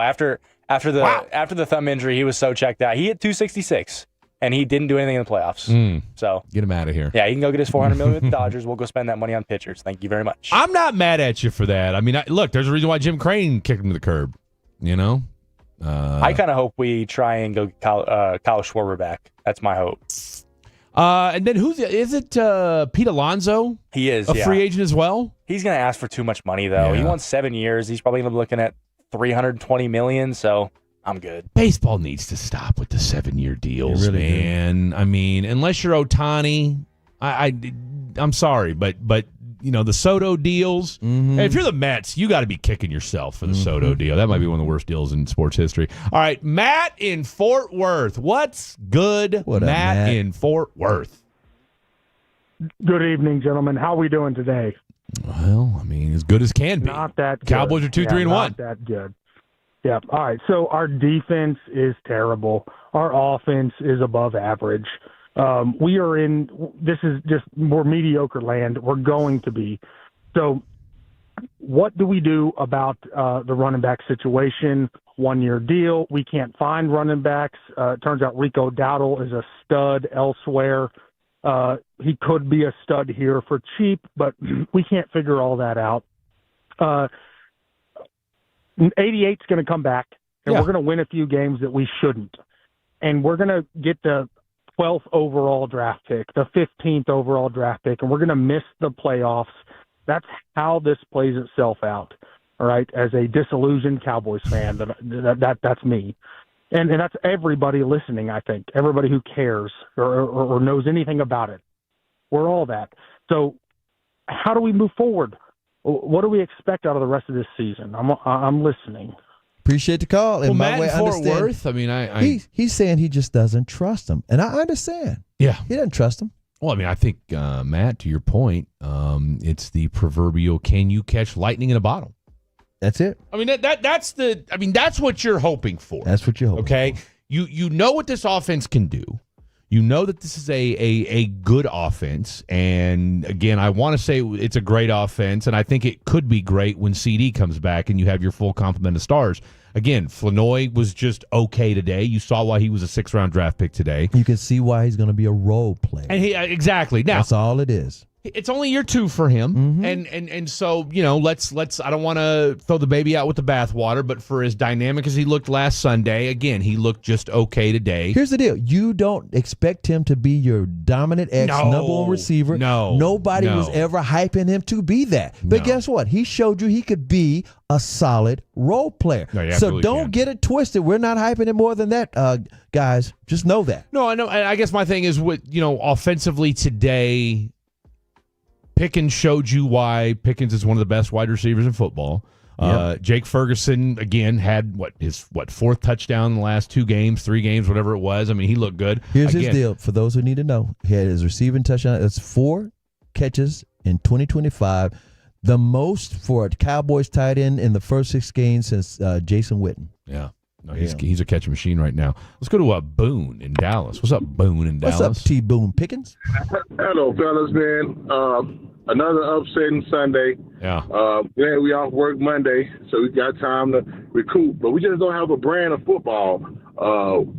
After the thumb injury, he was so checked out. He hit 266, and he didn't do anything in the playoffs. So get him out of here. Yeah, he can go get his $400 million with the Dodgers. We'll go spend that money on pitchers. Thank you very much. I'm not mad at you for that. I mean, look, there's a reason why Jim Crane kicked him to the curb. I kind of hope we try and go Kyle Schwarber back. That's my hope. And then is it Pete Alonso? He is a free agent as well. He's going to ask for too much money though. Yeah. He wants 7 years. He's probably going to be looking at $320 million. So I'm good. Baseball needs to stop with the 7-year deals, really man. I mean, unless you're Ohtani, I'm sorry, but the Soto deals. Mm-hmm. If you're the Mets, you got to be kicking yourself for the Soto deal. That might be one of the worst deals in sports history. All right, Matt in Fort Worth. What's good, Matt in Fort Worth? Good evening, gentlemen. How are we doing today? Well, I mean, as good as can be. Not that good. Cowboys are 2-3-1. Not that good. Yeah. All right. So our defense is terrible. Our offense is above average. This is just more mediocre land. We're going to be. So what do we do about the running back situation? 1-year deal. We can't find running backs. It turns out Rico Dowdle is a stud elsewhere. He could be a stud here for cheap, but we can't figure all that out. 88's going to come back, and we're going to win a few games that we shouldn't. And we're going to get the 12th overall draft pick, the 15th overall draft pick, and we're going to miss the playoffs. That's how this plays itself out, all right, as a disillusioned Cowboys fan. That's me. And that's everybody listening, I think, everybody who cares or knows anything about it. We're all that. So how do we move forward? What do we expect out of the rest of this season? I'm listening. Appreciate the call. Well, Matt in Fort Worth, I mean, he's saying he just doesn't trust him. And I understand. Yeah. He doesn't trust him. Well, I mean, I think, Matt, to your point, it's the proverbial can you catch lightning in a bottle? That's it. I mean, that's what you're hoping for. That's what you're hoping for. You know what this offense can do. You know that this is a good offense. And, again, I want to say it's a great offense, and I think it could be great when CD comes back and you have your full complement of stars. Again, Flanoy was just okay today. You saw why he was a 6th-round draft pick today. You can see why he's going to be a role player. And exactly. Now, that's all it is. It's only year 2 for him, and so let's. I don't want to throw the baby out with the bathwater, but for as dynamic as he looked last Sunday, again he looked just okay today. Here's the deal: you don't expect him to be your dominant number one receiver. Nobody was ever hyping him to be that. But guess what? He showed you he could be a solid role player. So don't get it twisted. We're not hyping him more than that, guys. Just know that. No, I know. And I guess my thing is offensively today. Pickens showed you why Pickens is one of the best wide receivers in football. Jake Ferguson, again, had his 4th touchdown in the last 2 games, 3 games, whatever it was. I mean, he looked good. Here's his deal. For those who need to know, he had his receiving touchdown. That's 4 catches in 2025, the most for a Cowboys tight end in the first 6 games since Jason Witten. Yeah. No, he's a catching machine right now. Let's go to Boone in Dallas. What's up, Boone in Dallas? What's up, T. Boone Pickens? Hello, fellas, man. Another upsetting Sunday. Yeah. We off work Monday, so we got time to recoup. But we just don't have a brand of football.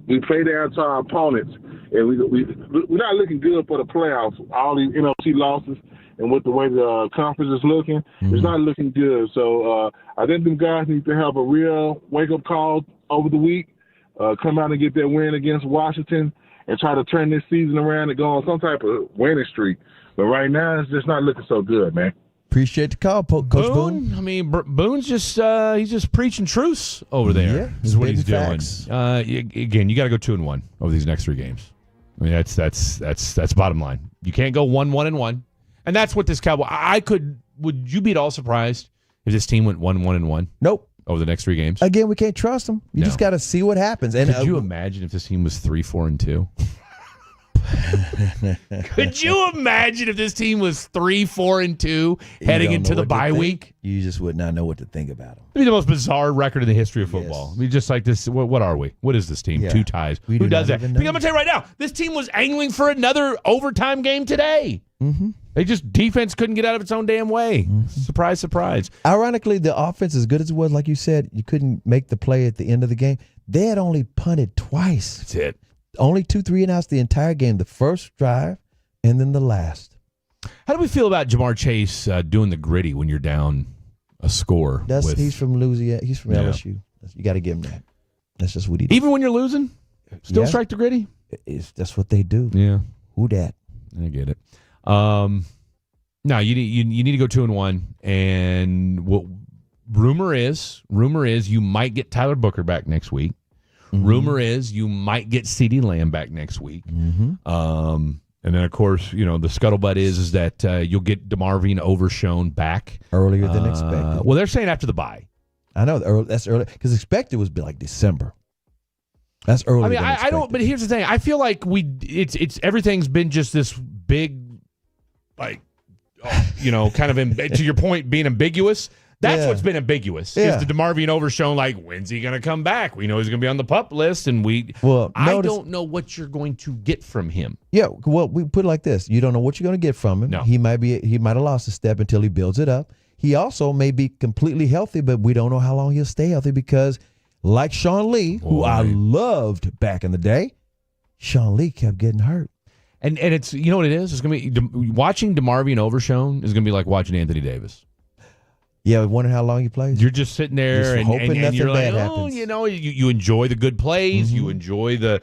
We play down to our opponents, and we're not looking good for the playoffs. All these NFC losses, and with the way the conference is looking, it's not looking good. So I think them guys need to have a real wake-up call over the week, come out and get that win against Washington and try to turn this season around and go on some type of winning streak. But right now, it's just not looking so good, man. Appreciate the call, Coach Boone. I mean, Boone's he's just preaching truce over there. Is what he's doing. Again, you got to go 2-1 over these next 3 games. I mean, that's bottom line. You can't go 1-1-1. And that's what this Cowboy. Would you be at all surprised if this team went 1-1-1? Nope. Over the next 3 games? Again, we can't trust them. You just got to see what happens. And could you imagine if this team was 3-4-2? Could you imagine if this team was 3-4-2 heading into the bye week? You just would not know what to think about them. It'd be the most bizarre record in the history of football. I mean, just like this. What are we? What is this team? Yeah. 2 ties. We Who do does not that? even Because know. I'm gonna tell you right now, this team was angling for another overtime game today. Mm-hmm. They just defense couldn't get out of its own damn way. Mm-hmm. Surprise, surprise. Ironically, the offense, as good as it was, like you said, you couldn't make the play at the end of the game. They had only punted twice. That's it. Only 2 3-and-outs the entire game. The first drive and then the last. How do we feel about Jamar Chase doing the gritty when you're down a score? He's from Louisiana. He's from LSU. You got to give him that. That's just what he does. Even when you're losing, still Yeah. strike the gritty. That's what they do. Yeah, who dat? I get it. No, you need to go 2-1, and what rumor is you might get Tyler Booker back next week. Mm-hmm. Rumor is you might get CeeDee Lamb back next week. Mm-hmm. And then, of course, the scuttlebutt is that you'll get DeMarvin Overshown back Earlier than expected. Well, they're saying after the bye. I know that's early because expected was like December. That's early. I mean, I don't. But here's the thing: I feel like it's everything's been just this big, like, kind of to your point, being ambiguous. That's what's been ambiguous. Is the DeMarvin Overshown, like, when's he going to come back? We know he's going to be on the PUP list, and I don't know what you're going to get from him. Yeah, well, we put it like this: you don't know what you're going to get from him. No. He might have lost a step until he builds it up. He also may be completely healthy, but we don't know how long he'll stay healthy because, like Sean Lee, who I loved back in the day, Sean Lee kept getting hurt. And it's what it is. It's going to be watching DeMarvin Overshown is going to be like watching Anthony Davis. Yeah, wondering how long he plays. You're just sitting there just hoping and nothing you're like, bad happens. You enjoy the good plays. You enjoy the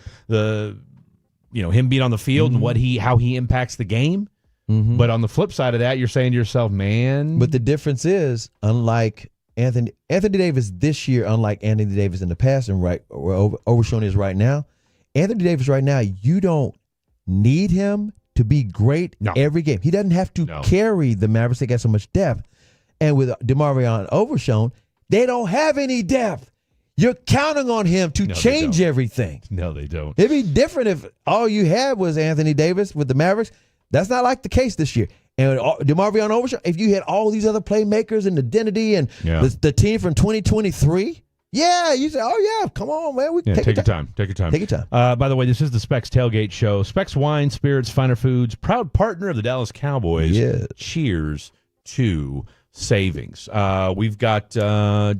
him being on the field and how he impacts the game. Mm-hmm. But on the flip side of that, you're saying to yourself, man. But the difference is, unlike Anthony Davis this year, unlike Anthony Davis in the past, and Overshown is right now. Anthony Davis right now, you don't need him to be great every game. He doesn't have to carry the Mavericks. They got so much depth. And with DeMarvin Overshown, they don't have any depth. You're counting on him to change everything. No, they don't. It'd be different if all you had was Anthony Davis with the Mavericks. That's not like the case this year. And DeMarvin Overshown, if you had all these other playmakers and identity and the team from 2023, you say, oh, yeah, come on, man. Take your time. Take your time. Take your time. By the way, this is the Specs Tailgate Show. Specs Wine, Spirits, Finer Foods, proud partner of the Dallas Cowboys. Yeah. Cheers to savings. We've got we'll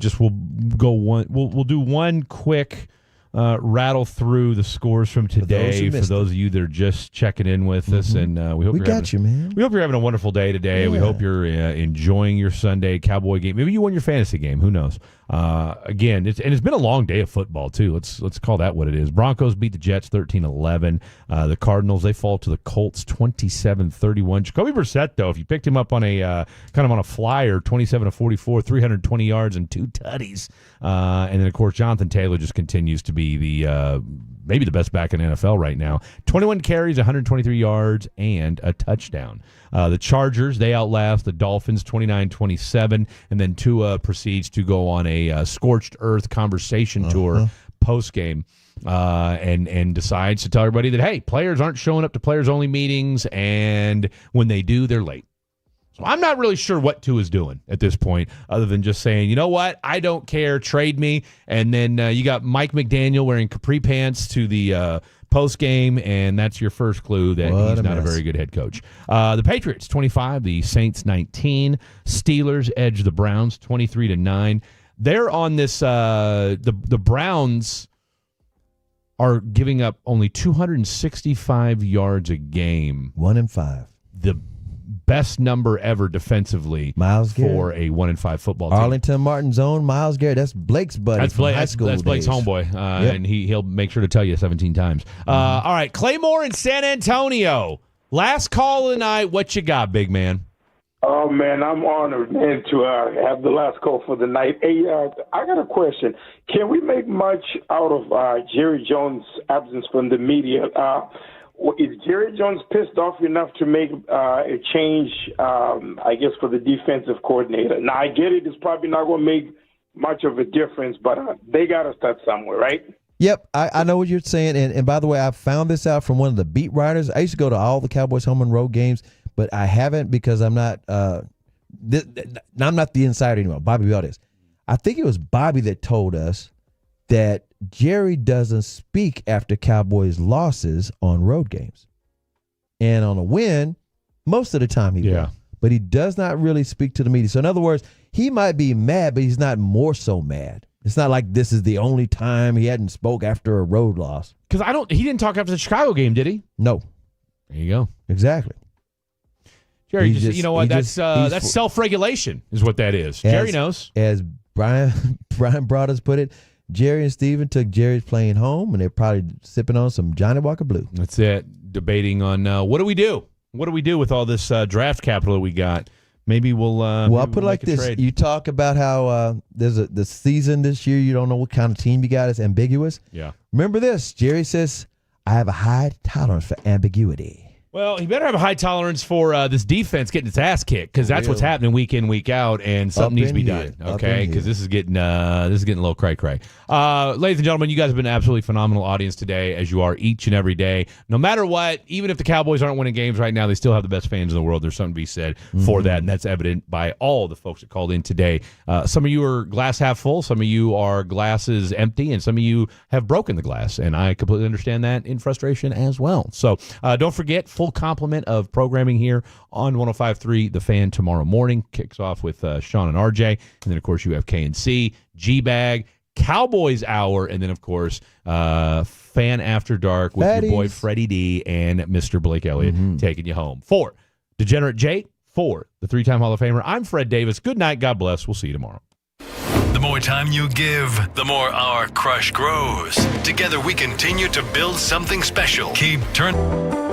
do one quick rattle through the scores from today for those of you that are just checking in with us, and we hope We got you, man. We hope you're having a wonderful day today. Yeah. We hope you're enjoying your Sunday Cowboy game. Maybe you won your fantasy game. Who knows? Again, it's been a long day of football too. Let's call that what it is. Broncos beat the Jets 13-11. The Cardinals, they fall to the Colts 27-31. Jacoby Brissett, though, if you picked him up on a kind of on a flyer, 27-44, 320 yards and 2 tutties. And then of course Jonathan Taylor just continues to be the maybe the best back in the NFL right now. 21 carries, 123 yards, and a touchdown. The Chargers, they outlast the Dolphins 29-27, and then Tua proceeds to go on a scorched earth conversation tour post-game and decides to tell everybody that, hey, players aren't showing up to players-only meetings, and when they do, they're late. So I'm not really sure what Tua's doing at this point, other than just saying, you know what, I don't care, trade me. And then you got Mike McDaniel wearing capri pants to the post game, and that's your first clue that he's not a very good head coach. The Patriots 25, the Saints 19, Steelers edge the Browns 23-9. They're on this. The Browns are giving up only 265 yards a game. 1-5. The best number ever defensively for a 1-5 football team. Arlington Martin's own Myles Garrett. That's Blake's buddy. That's from high school. That's Blake's days. homeboy, and he'll make sure to tell you 17 times. All right, Claymore in San Antonio. Last call of the night. What you got, big man? Oh, man, I'm honored, man, to have the last call for the night. Hey, I got a question. Can we make much out of Jerry Jones' absence from the media? is Jerry Jones pissed off enough to make a change, I guess, for the defensive coordinator? Now, I get it. It's probably not going to make much of a difference, but they got to start somewhere, right? Yep, I know what you're saying. And by the way, I found this out from one of the beat writers. I used to go to all the Cowboys home and road games, but I haven't because I'm not I'm not the insider anymore. Bobby Bell is. I think it was Bobby that told us that Jerry doesn't speak after Cowboys losses on road games. And on a win, most of the time he will. But he does not really speak to the media. So in other words, he might be mad, but he's not more so mad. It's not like this is the only time he hadn't spoke after a road loss. Because he didn't talk after the Chicago game, did he? No. There you go. Exactly. Jerry, you know what? That's self-regulation is what that is. Jerry knows. As Brian Broadus put it, Jerry and Steven took Jerry's plane home, and they're probably sipping on some Johnny Walker Blue. That's it. Debating on what do we do? What do we do with all this draft capital that we got? Maybe we'll. I'll put it like this: you talk about how there's the season this year. You don't know what kind of team you got. It's ambiguous. Yeah. Remember this: Jerry says, "I have a high tolerance for ambiguity." Well, he better have a high tolerance for this defense getting its ass kicked because that's what's happening week in, week out, and something needs to be done. Okay, because this is getting a little cray-cray. Ladies and gentlemen, you guys have been an absolutely phenomenal audience today, as you are each and every day. No matter what, even if the Cowboys aren't winning games right now, they still have the best fans in the world. There's something to be said for that, and that's evident by all the folks that called in today. Some of you are glass half full, some of you are glasses empty, and some of you have broken the glass, and I completely understand that in frustration as well. So don't forget, full complement of programming here on 105.3 The Fan tomorrow morning. Kicks off with Sean and RJ. And then, of course, you have KNC, G-Bag, Cowboys Hour, and then, of course, Fan After Dark with your boy Freddie D and Mr. Blake Elliott taking you home. For Degenerate Jake, for the three-time Hall of Famer, I'm Fred Davis. Good night. God bless. We'll see you tomorrow. The more time you give, the more our crush grows. Together we continue to build something special. Keep turning.